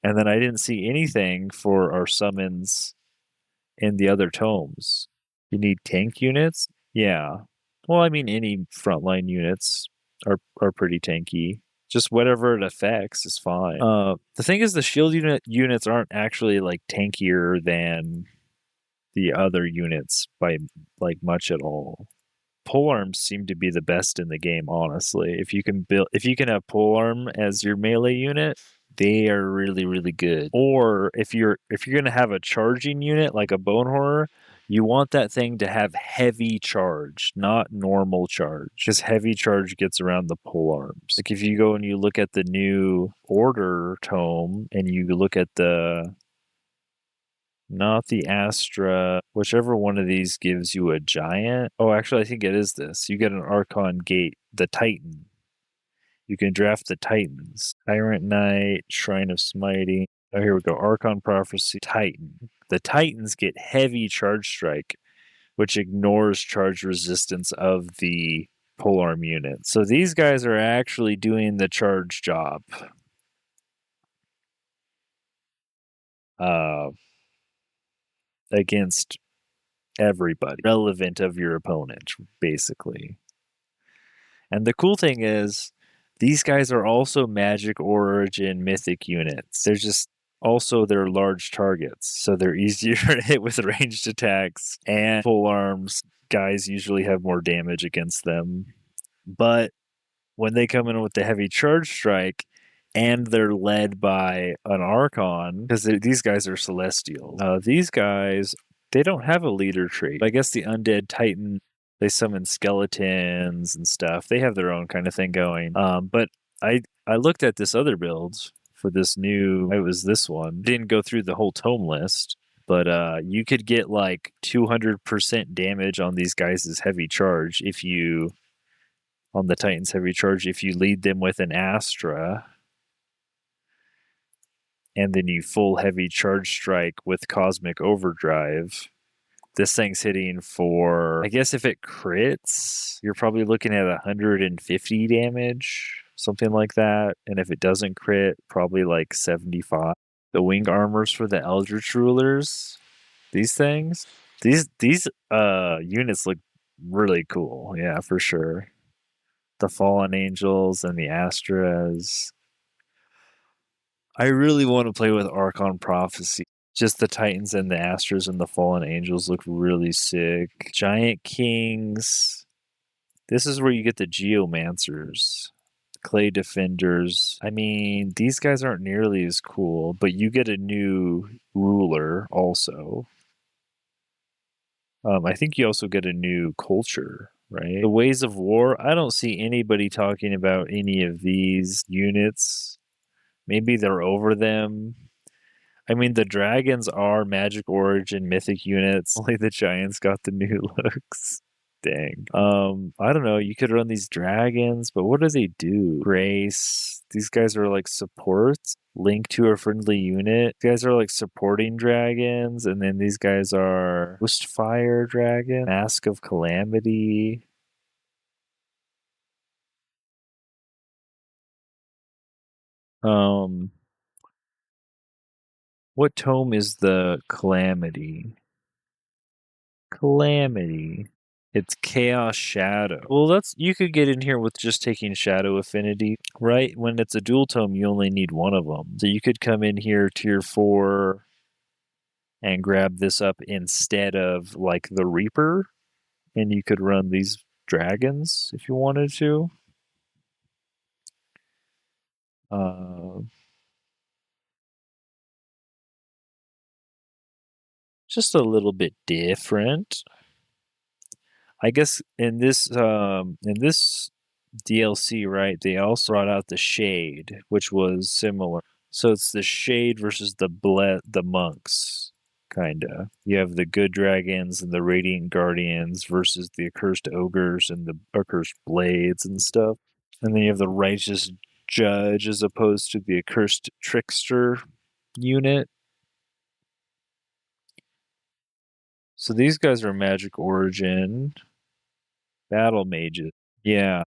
And then I didn't see anything for our summons in the other tomes. You need tank units? Yeah. Well, I mean, any frontline units are pretty tanky. Just whatever it affects is fine. The thing is, the shield units aren't actually like tankier than the other units by like much at all. Polearms seem to be the best in the game, honestly. If you can have polearm as your melee unit, they are really, really good. Or if you're gonna have a charging unit like a bone horror, you want that thing to have heavy charge, not normal charge. Because heavy charge gets around the polearms. Like if you go and you look at the new order tome and you look at the not the Astra. Whichever one of these gives you a giant. Oh, actually, I think it is this. You get an Archon Gate, the Titan. You can draft the Titans. Tyrant Knight, Shrine of Smiting. Oh, here we go. Archon Prophecy, Titan. The Titans get heavy charge strike, which ignores charge resistance of the polearm unit. So these guys are actually doing the charge job. Against everybody relevant of your opponent, basically. And the cool thing is, these guys are also Magic Origin Mythic units. They're just also they're large targets, so they're easier to hit with ranged attacks, and full arms guys usually have more damage against them. But when they come in with the heavy charge strike, and they're led by an Archon, because these guys are Celestial. These guys, they don't have a leader trait. I guess the Undead Titan, they summon skeletons and stuff. They have their own kind of thing going. But I looked at this other build for this new, it was this one. Didn't go through the whole tome list, but you could get like 200% damage on these guys' heavy charge if you, on the Titan's heavy charge, if you lead them with an Astra. And then you full heavy charge strike with Cosmic Overdrive. This thing's hitting for, I guess if it crits, you're probably looking at 150 damage, something like that. And if it doesn't crit, probably like 75. The wing armors for the Eldritch Rulers, these things, these units look really cool. Yeah, for sure. The Fallen Angels and the Astras. I really want to play with Archon Prophecy. Just the Titans and the Astras and the Fallen Angels look really sick. Giant Kings. This is where you get the Geomancers. Clay Defenders. I mean, these guys aren't nearly as cool, but you get a new ruler also. I think you also get a new culture, right? The Ways of War. I don't see anybody talking about any of these units. Maybe they're over them. I mean, the dragons are Magic Origin Mythic units. Only the giants got the new looks. Dang. I don't know. You could run these dragons, but what do they do? Grace. These guys are like supports. Link to a friendly unit. These guys are like supporting dragons, and then these guys are Ghostfire Dragon, Mask of Calamity. What tome is the Calamity? Calamity. It's Chaos Shadow. Well, you could get in here with just taking Shadow Affinity, right? When it's a dual tome, you only need one of them. So you could come in here tier 4 and grab this up instead of like the Reaper, and you could run these dragons if you wanted to. Just a little bit different. I guess in this DLC, right, they also brought out the Shade, which was similar. So it's the Shade versus the monks, kinda. You have the good dragons and the Radiant Guardians versus the Accursed Ogres and the Accursed Blades and stuff. And then you have the Righteous Judge as opposed to the Accursed Trickster unit. So these guys are Magic Origin. Battle mages. Yeah.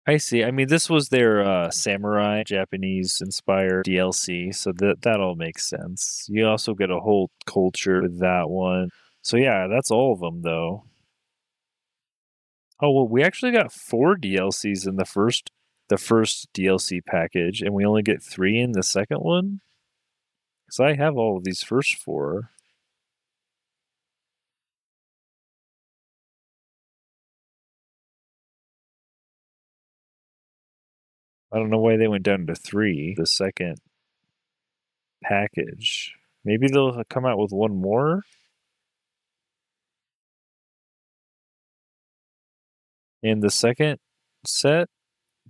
I see. I mean, this was their samurai Japanese inspired DLC, so that all makes sense. You also get a whole culture with that one. So yeah, that's all of them though. Oh well, we actually got 4 DLCs in the first DLC package, and we only get 3 in the second one. Because I have all of these first 4. I don't know why they went down to 3 the second package. Maybe they'll come out with one more in the second set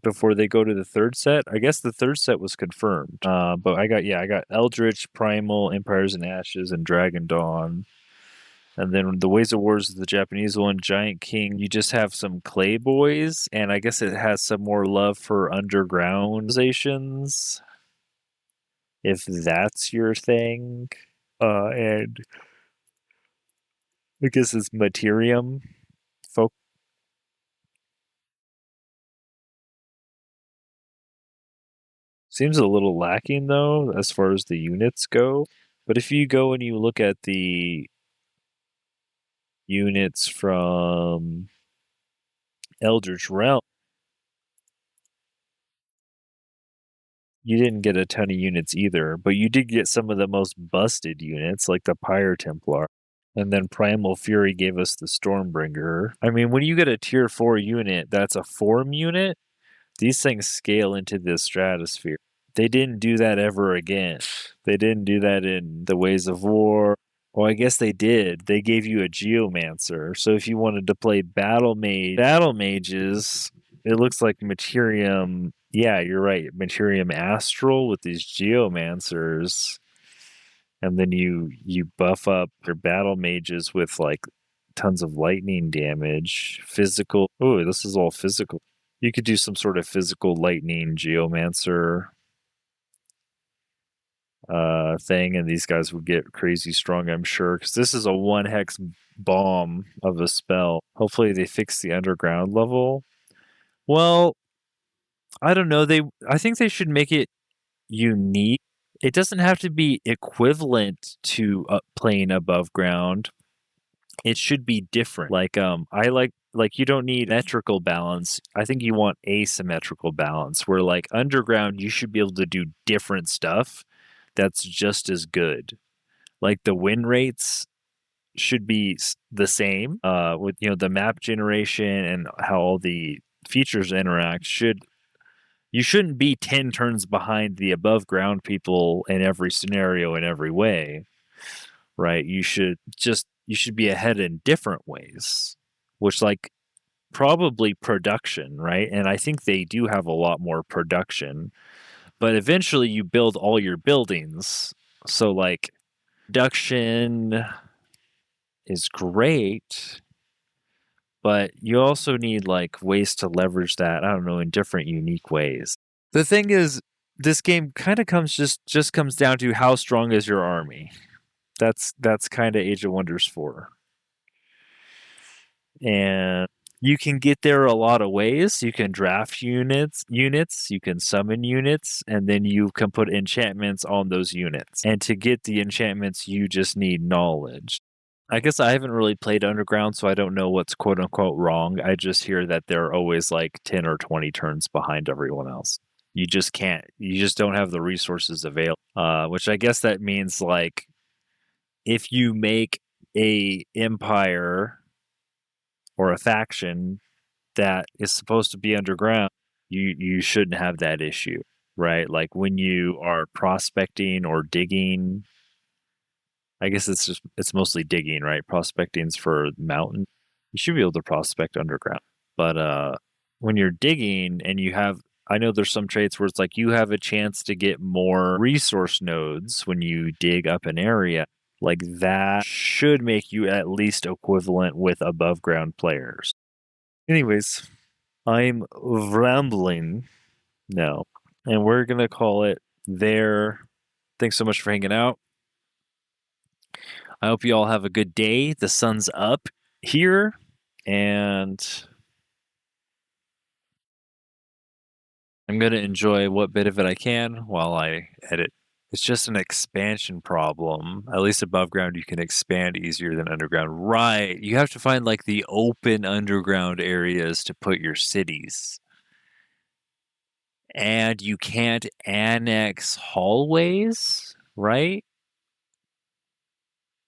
before they go to the third set. I guess the third set was confirmed. But I got Eldritch, Primal, Empires and Ashes, and Dragon Dawn. And then the Ways of Wars is the Japanese one, Giant King. You just have some Clay Boys, and I guess it has some more love for undergroundizations, if that's your thing. And I guess it's Materium folk. Seems a little lacking though, as far as the units go. But if you go and you look at the units from Eldritch Realm, you didn't get a ton of units either, but you did get some of the most busted units, like the Pyre Templar. And then Primal Fury gave us the Stormbringer. I mean, when you get a tier 4 unit that's a form unit, these things scale into the stratosphere. They didn't do that ever again. They didn't do that in the Ways of War. Well, I guess they did. They gave you a Geomancer. So if you wanted to play battle mages, it looks like Materium. Yeah, you're right. Materium Astral with these Geomancers. And then you buff up your battle mages with like tons of lightning damage. Physical. Oh, this is all physical. You could do some sort of physical lightning Geomancer thing, and these guys would get crazy strong, I'm sure, because this is a 1 hex bomb of a spell. Hopefully they fix the underground level. Well, I don't know. I think they should make it unique. It doesn't have to be equivalent to playing above ground. It should be different. I like you don't need metrical balance. I think you want asymmetrical balance, where like underground you should be able to do different stuff that's just as good. Like the win rates should be the same with the map generation and how all the features interact. You shouldn't be 10 turns behind the above ground people in every scenario in every way, right? You should be ahead in different ways, which like probably production, right? And I think they do have a lot more production, but eventually you build all your buildings. So like production is great, but you also need like ways to leverage that, I don't know, in different unique ways. The thing is, this game kind of just comes down to how strong is your army. That's kind of Age of Wonders 4. And you can get there a lot of ways. You can draft units, you can summon units, and then you can put enchantments on those units. And to get the enchantments, you just need knowledge. I guess I haven't really played Underground, so I don't know what's quote unquote wrong. I just hear that they're always like 10 or 20 turns behind everyone else. You just can't, you just don't have the resources available. Which I guess that means like if you make a empire or a faction that is supposed to be underground, you shouldn't have that issue, right? Like when you are prospecting or digging, I guess it's mostly digging, right? Prospecting's for mountain. You should be able to prospect underground. But when you're digging and I know there's some traits where it's like you have a chance to get more resource nodes when you dig up an area. Like that should make you at least equivalent with above ground players. Anyways, I'm rambling now, and we're going to call it there. Thanks so much for hanging out. I hope you all have a good day. The sun's up here, and I'm going to enjoy what bit of it I can while I edit. It's just an expansion problem. At least above ground, you can expand easier than underground. Right. You have to find like the open underground areas to put your cities. And you can't annex hallways, right?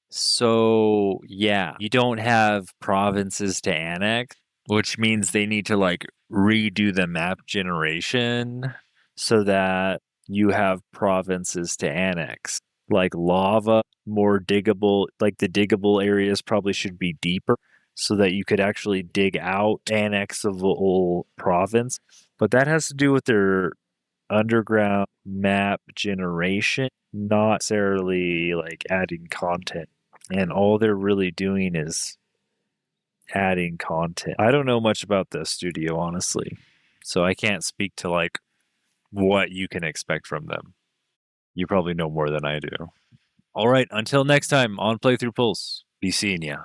So, yeah, you don't have provinces to annex, which means they need to like redo the map generation so that you have provinces to annex. Like lava, more diggable, like the diggable areas probably should be deeper so that you could actually dig out annexable province. But that has to do with their underground map generation, not necessarily like adding content. And all they're really doing is adding content. I don't know much about this studio, honestly. So I can't speak to like what you can expect from them. You probably know more than I do. All right, until next time on Playthrough Pulse, be seeing ya.